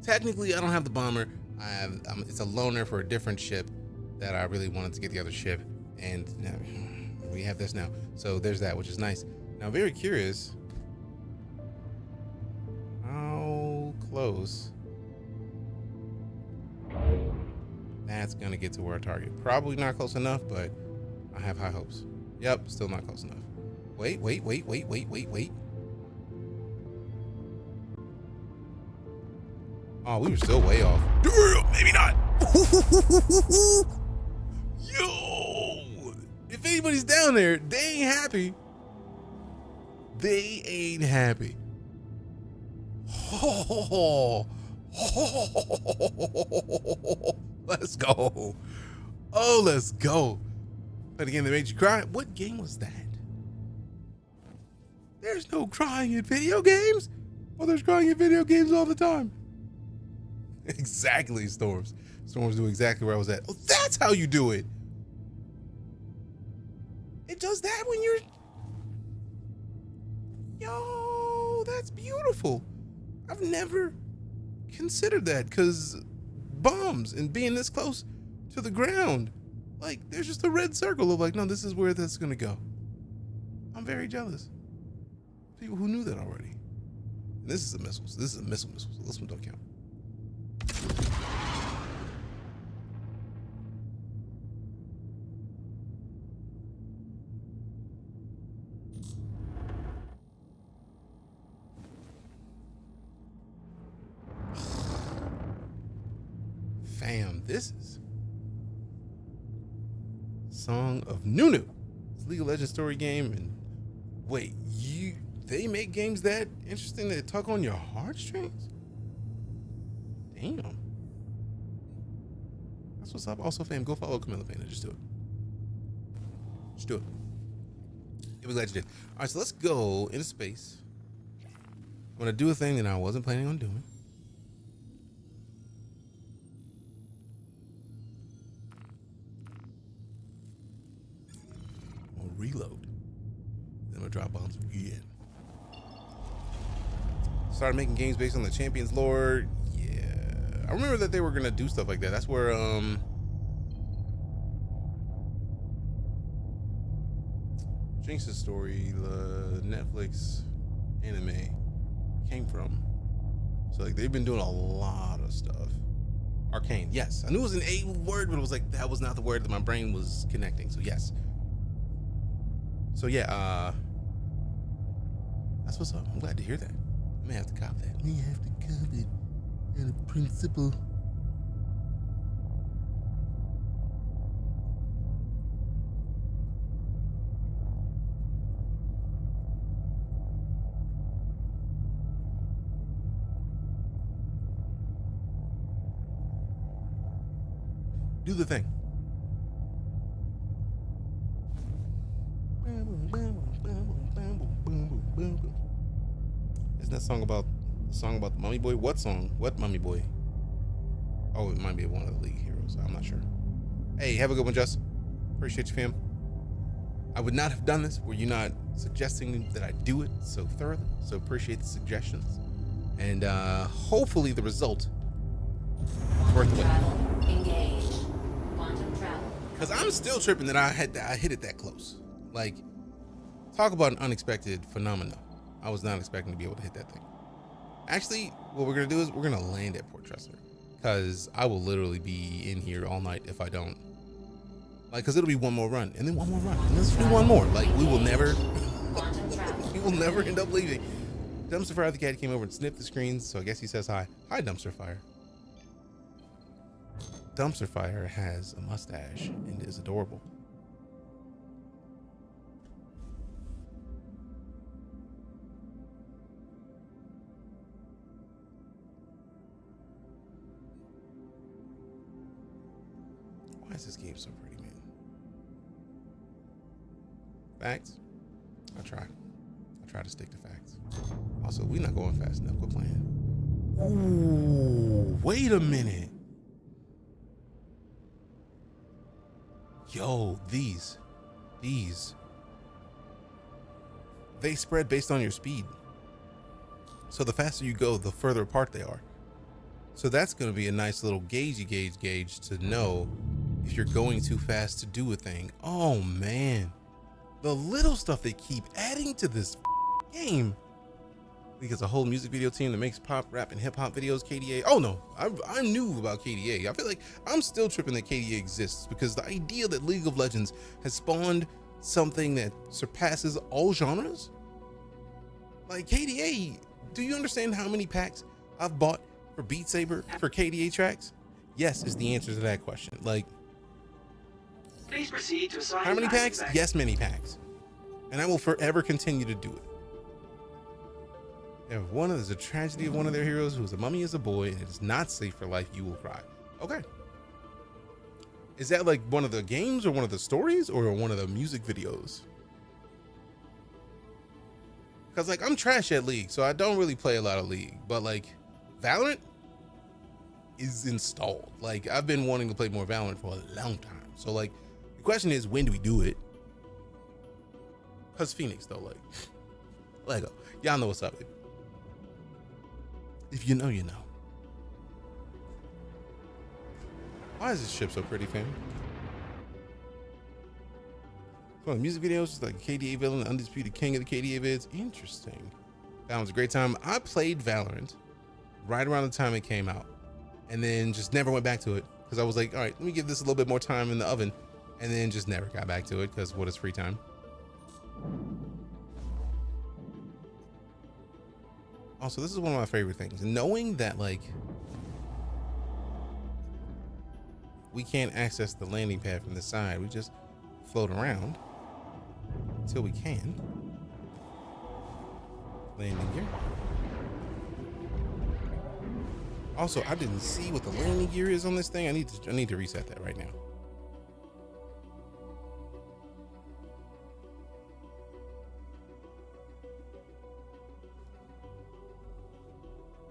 Technically, I don't have the bomber. I have it's a loaner for a different ship that I really wanted to get the other ship, and we have this now. So there's that, which is nice. Now, very curious how close that's gonna get to our target. Probably not close enough, but I have high hopes. Yep, still not close enough. Wait. Oh, we were still way off. Maybe not. Yo, if anybody's down there, they ain't happy. They ain't happy. Oh. Let's go. Oh, let's go. But again, they made you cry. What game was that? There's no crying in video games. Oh, there's crying in video games all the time. Exactly, Storms. Storms do exactly where I was at. Oh, that's how you do it. It does that when you're... Yo, that's beautiful. I've never considered that, because bombs and being this close to the ground, like there's just a red circle of like, no, this is where that's gonna go. I'm very jealous. People who knew that already. And this is a missile. So this is a missile. So this one don't count. Fam, this is Song of Nunu. It's a League of Legends story game, and wait, they make games that interesting that tug on your heartstrings? Damn. That's what's up. Also, fam, go follow Camilla Pena. Just do it. Just do it. You'll be glad you did. All right, so let's go into space. I'm gonna do a thing that I wasn't planning on doing. Reload. Then I'm gonna drop bombs again. Started making games based on the Champions lore. Yeah, I remember that they were gonna do stuff like that. That's where Jinx's story, the Netflix anime, came from. So like they've been doing a lot of stuff. Arcane, yes. I knew it was an A word, but it was like that was not the word that my brain was connecting. So yes. So yeah, that's what's up. I'm glad to hear that. I may have to cop that. May have to cop it. And a principle. Do the thing. Isn't that song about the Mummy Boy? What song? What Mummy Boy? Oh, it might be one of the League heroes. I'm not sure. Hey, have a good one, Jess. Appreciate you, fam. I would not have done this were you not suggesting that I do it so thoroughly. So appreciate the suggestions. And hopefully the result is worth the wait. Engage. Quantum travel. Because I'm still tripping that I hit it that close. Like, talk about an unexpected phenomenon. I was not expecting to be able to hit that thing. Actually, what we're going to do is we're going to land at Port Tressler. Because I will literally be in here all night if I don't Like, cause it'll be one more run and then one more run and let's do one more. Like, we will never, we will never end up leaving. Dumpster Fire the cat came over and sniffed the screens, so I guess he says hi. Hi, Dumpster Fire. Dumpster Fire has a mustache and is adorable. Why is this game so pretty, man? Facts? I try to stick to facts. Also, we're not going fast enough. Quit playing. Ooh, wait a minute. Yo, these, they spread based on your speed. So the faster you go, the further apart they are. So that's going to be a nice little gauge to know if you're going too fast to do a thing. Oh man, the little stuff they keep adding to this game. Because a whole music video team that makes pop, rap, and hip hop videos, KDA. Oh no, I knew about KDA. I feel like I'm still tripping that KDA exists because the idea that League of Legends has spawned something that surpasses all genres. Like KDA, do you understand how many packs I've bought for Beat Saber for KDA tracks? Yes is the answer to that question. Like, please proceed to assign how many packs? Yes, many packs. And I will forever continue to do it. If there's a tragedy of one of their heroes who is a mummy as a boy and it is not safe for life, you will cry. Okay. Is that like one of the games or one of the stories or one of the music videos? Because like I'm trash at League, so I don't really play a lot of League, but like Valorant is installed. Like I've been wanting to play more Valorant for a long time. So like the question is, when do we do it? Because Phoenix though, like Lego, y'all know what's up, baby. If you know, you know. Why is this ship so pretty, fam? Well, music videos, just like KDA villain, the undisputed king of the KDA vids. Interesting. That was a great time. I played Valorant right around the time it came out, and then just never went back to it because I was like, all right, let me give this a little bit more time in the oven, and then just never got back to it because what is free time? Also, this is one of my favorite things. Knowing that, like, we can't access the landing pad from the side. We just float around until we can. Landing gear. Also, I didn't see what the landing gear is on this thing. I need to reset that right now.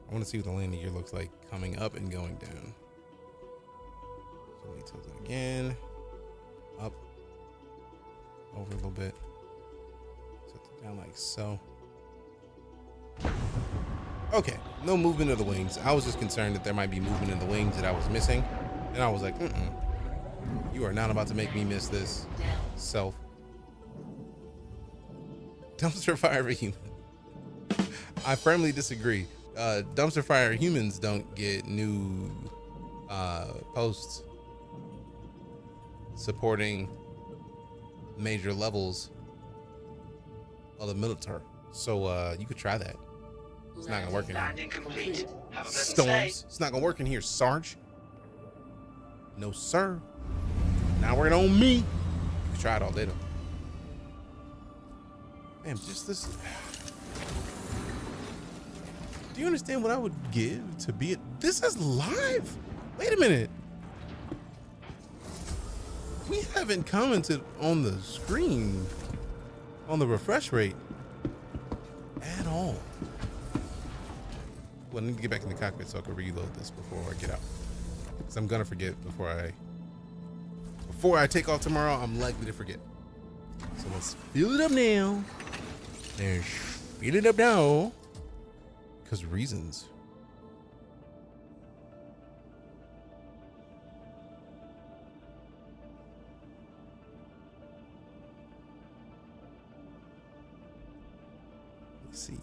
I want to see what the landing gear looks like coming up and going down. So let me tilt it again. Up. Over a little bit. Tilt it down like so. Okay, no movement of the wings. I was just concerned that there might be movement in the wings that I was missing. And I was like, you are not about to make me miss this. Self. Dumpster fire a human. I firmly disagree. Dumpster fire humans don't get new posts supporting major levels of the military. So you could try that. It's not gonna work in here. Storms. It's not gonna work in here, Sarge. No, sir. Not working on me. You can try it all day though. Man, just this. Do you understand what I would give to be it? This is live. Wait a minute. We haven't commented on the screen on the refresh rate at all. Well, I need to get back in the cockpit so I can reload this before I get out. Because I'm gonna forget before I take off tomorrow. I'm likely to forget. So let's fill it up now. There's fill it up now. Because reasons. Let's see.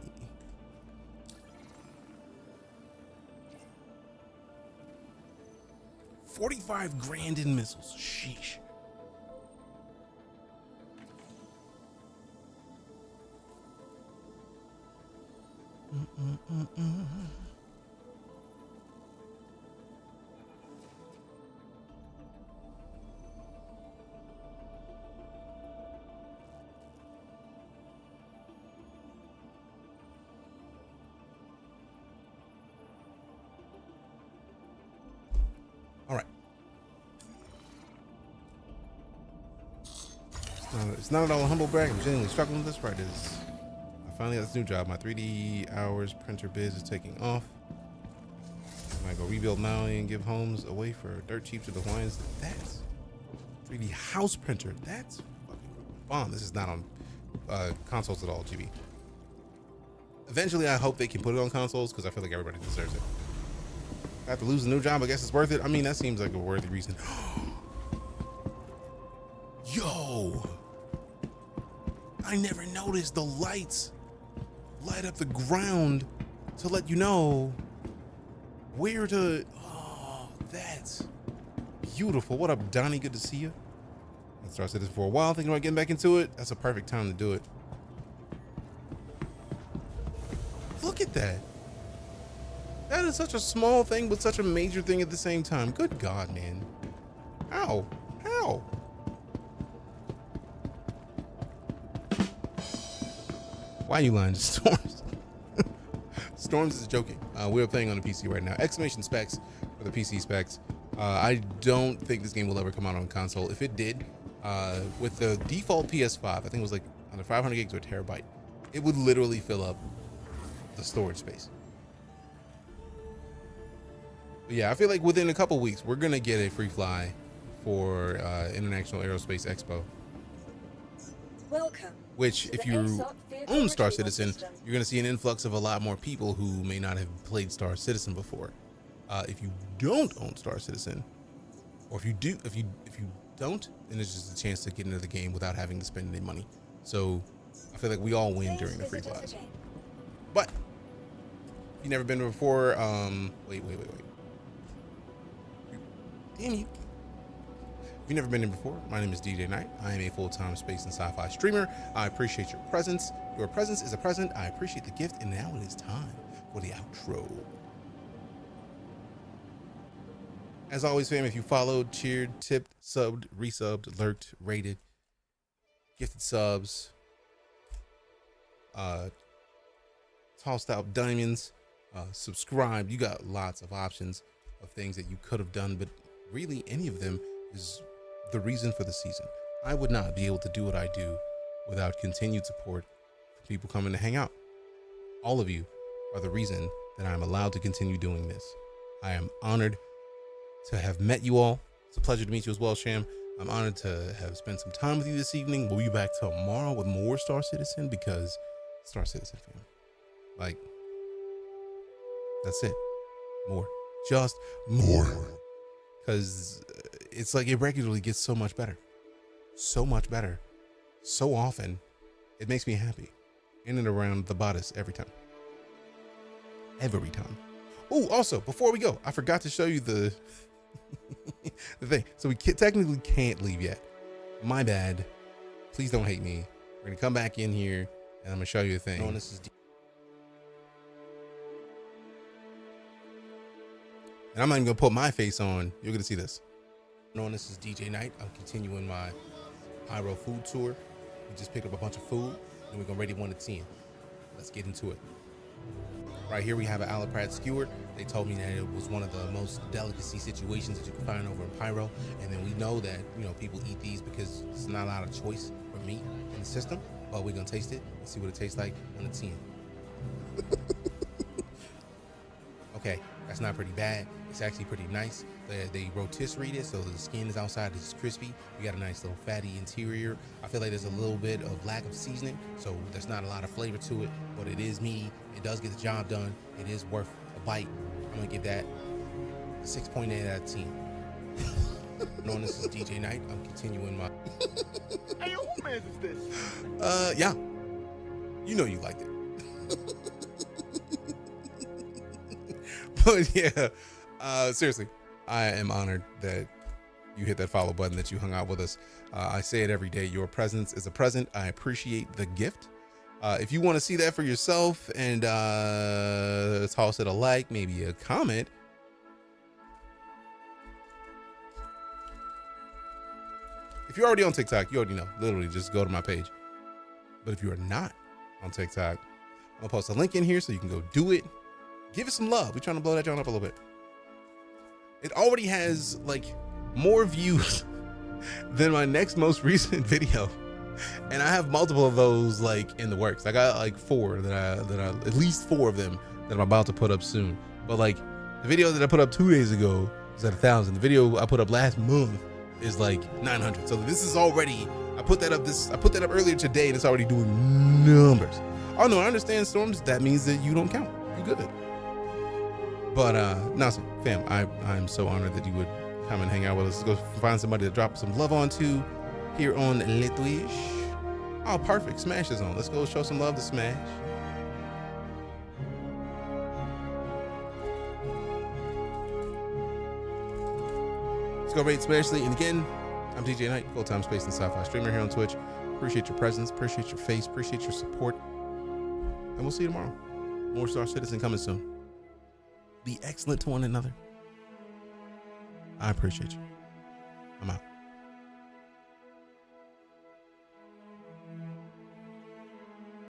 $45 grand in missiles. Sheesh. All right. It's not at all a humble brag. I'm genuinely struggling with this. Right, is I finally got this new job. My 3D hours printer biz is taking off. I might go rebuild Maui and give homes away for dirt cheap to the Hawaiians. That's 3D house printer. That's fucking bomb. This is not on consoles at all, GB. Eventually, I hope they can put it on consoles because I feel like everybody deserves it. After losing a new job, I guess it's worth it. I mean, that seems like a worthy reason. Yo, I never noticed the lights light up the ground to let you know where to. Oh, that's beautiful. What up, Donnie? Good to see you. I started this for a while, thinking about getting back into it. That's a perfect time to do it. Look at that. That is such a small thing, but such a major thing at the same time. Good God, man. How? How? Why are you lying to Storms? Storms is joking. We're playing on the PC right now. Exclamation specs for the PC specs. I don't think this game will ever come out on console. If it did, with the default PS5, I think it was like under 500 gigs or a terabyte, it would literally fill up the storage space. But yeah, I feel like within a couple weeks, we're going to get a free fly for International Aerospace Expo. Welcome. Which, if you own Star Citizen, you're going to see an influx of a lot more people who may not have played Star Citizen before. If you don't own Star Citizen, or if you don't, then it's just a chance to get into the game without having to spend any money. So I feel like we all win during the free flies. But if you've never been before, wait. Damn you. If you've never been in before, my name is DeejayKnight. I am a full-time space and sci-fi streamer. I appreciate your presence. Your presence is a present. I appreciate the gift, and now it is time for the outro. As always, fam, if you followed, cheered, tipped, subbed, resubbed, lurked, rated, gifted subs, tossed out diamonds, subscribed, you got lots of options of things that you could have done, but really any of them is the reason for the season. I would not be able to do what I do without continued support from people coming to hang out. All of you are the reason that I'm allowed to continue doing this. I am honored to have met you all. It's a pleasure to meet you as well, Sham. I'm honored to have spent some time with you this evening. We'll be back tomorrow with more Star Citizen because Star Citizen, fam. Like, that's it. More. Just more. Because it's like it regularly gets so much better. So much better. So often. It makes me happy. In and around the bodice every time. Every time. Oh, also, before we go, I forgot to show you the the thing. So we technically can't leave yet. My bad. Please don't hate me. We're going to come back in here and I'm going to show you a thing. This is and I'm not even going to put my face on. You're going to see this. This is DeejayKnight. I'm continuing my Pyro food tour. We just picked up a bunch of food and we're going to rate it 1 to 10. Let's get into it. Right here we have an Alaprat skewer. They told me that it was one of the most delicacy situations that you can find over in Pyro. And then we know that, you know, people eat these because there's not a lot of choice for meat in the system. But we're going to taste it and see what it tastes like 1 to 10. Okay, that's not pretty bad. It's actually pretty nice. They rotisserie it, so the skin is outside, it's crispy. We got a nice little fatty interior. I feel like there's a little bit of lack of seasoning, so there's not a lot of flavor to it, but it is meaty. It does get the job done. It is worth a bite. I'm gonna give that a 6.8 out of 10. This is DeejayKnight. I'm continuing my. Hey, who man is this? Yeah. You know you liked it. But yeah, seriously, I am honored that you hit that follow button, that you hung out with us. I say it every day. Your presence is a present. I appreciate the gift. If you want to see that for yourself and toss it a like, maybe a comment. If you're already on TikTok, you already know. Literally, just go to my page. But if you are not on TikTok, I'm gonna post a link in here so you can go do it. Give it some love. We're trying to blow that joint up a little bit. It already has like more views than my next most recent video, and I have multiple of those like in the works. I got like four that I at least 4 of them that I'm about to put up soon. But like the video that I put up 2 days ago was at 1,000. The video I put up last month is like 900. So this is already, I put that up earlier today, and it's already doing numbers. Oh no, I understand, Storms. That means that you don't count. You're good. But Nelson, fam, I'm so honored that you would come and hang out with us. Let's go find somebody to drop some love on to here on Le Twitch. Oh, perfect. Smash is on. Let's go show some love to Smash. Let's go rate Smashly. And again, I'm DeejayKnight, full-time space and sci-fi streamer here on Twitch. Appreciate your presence, appreciate your face, appreciate your support. And we'll see you tomorrow. More Star Citizen coming soon. Be excellent to one another. I appreciate you. I'm out.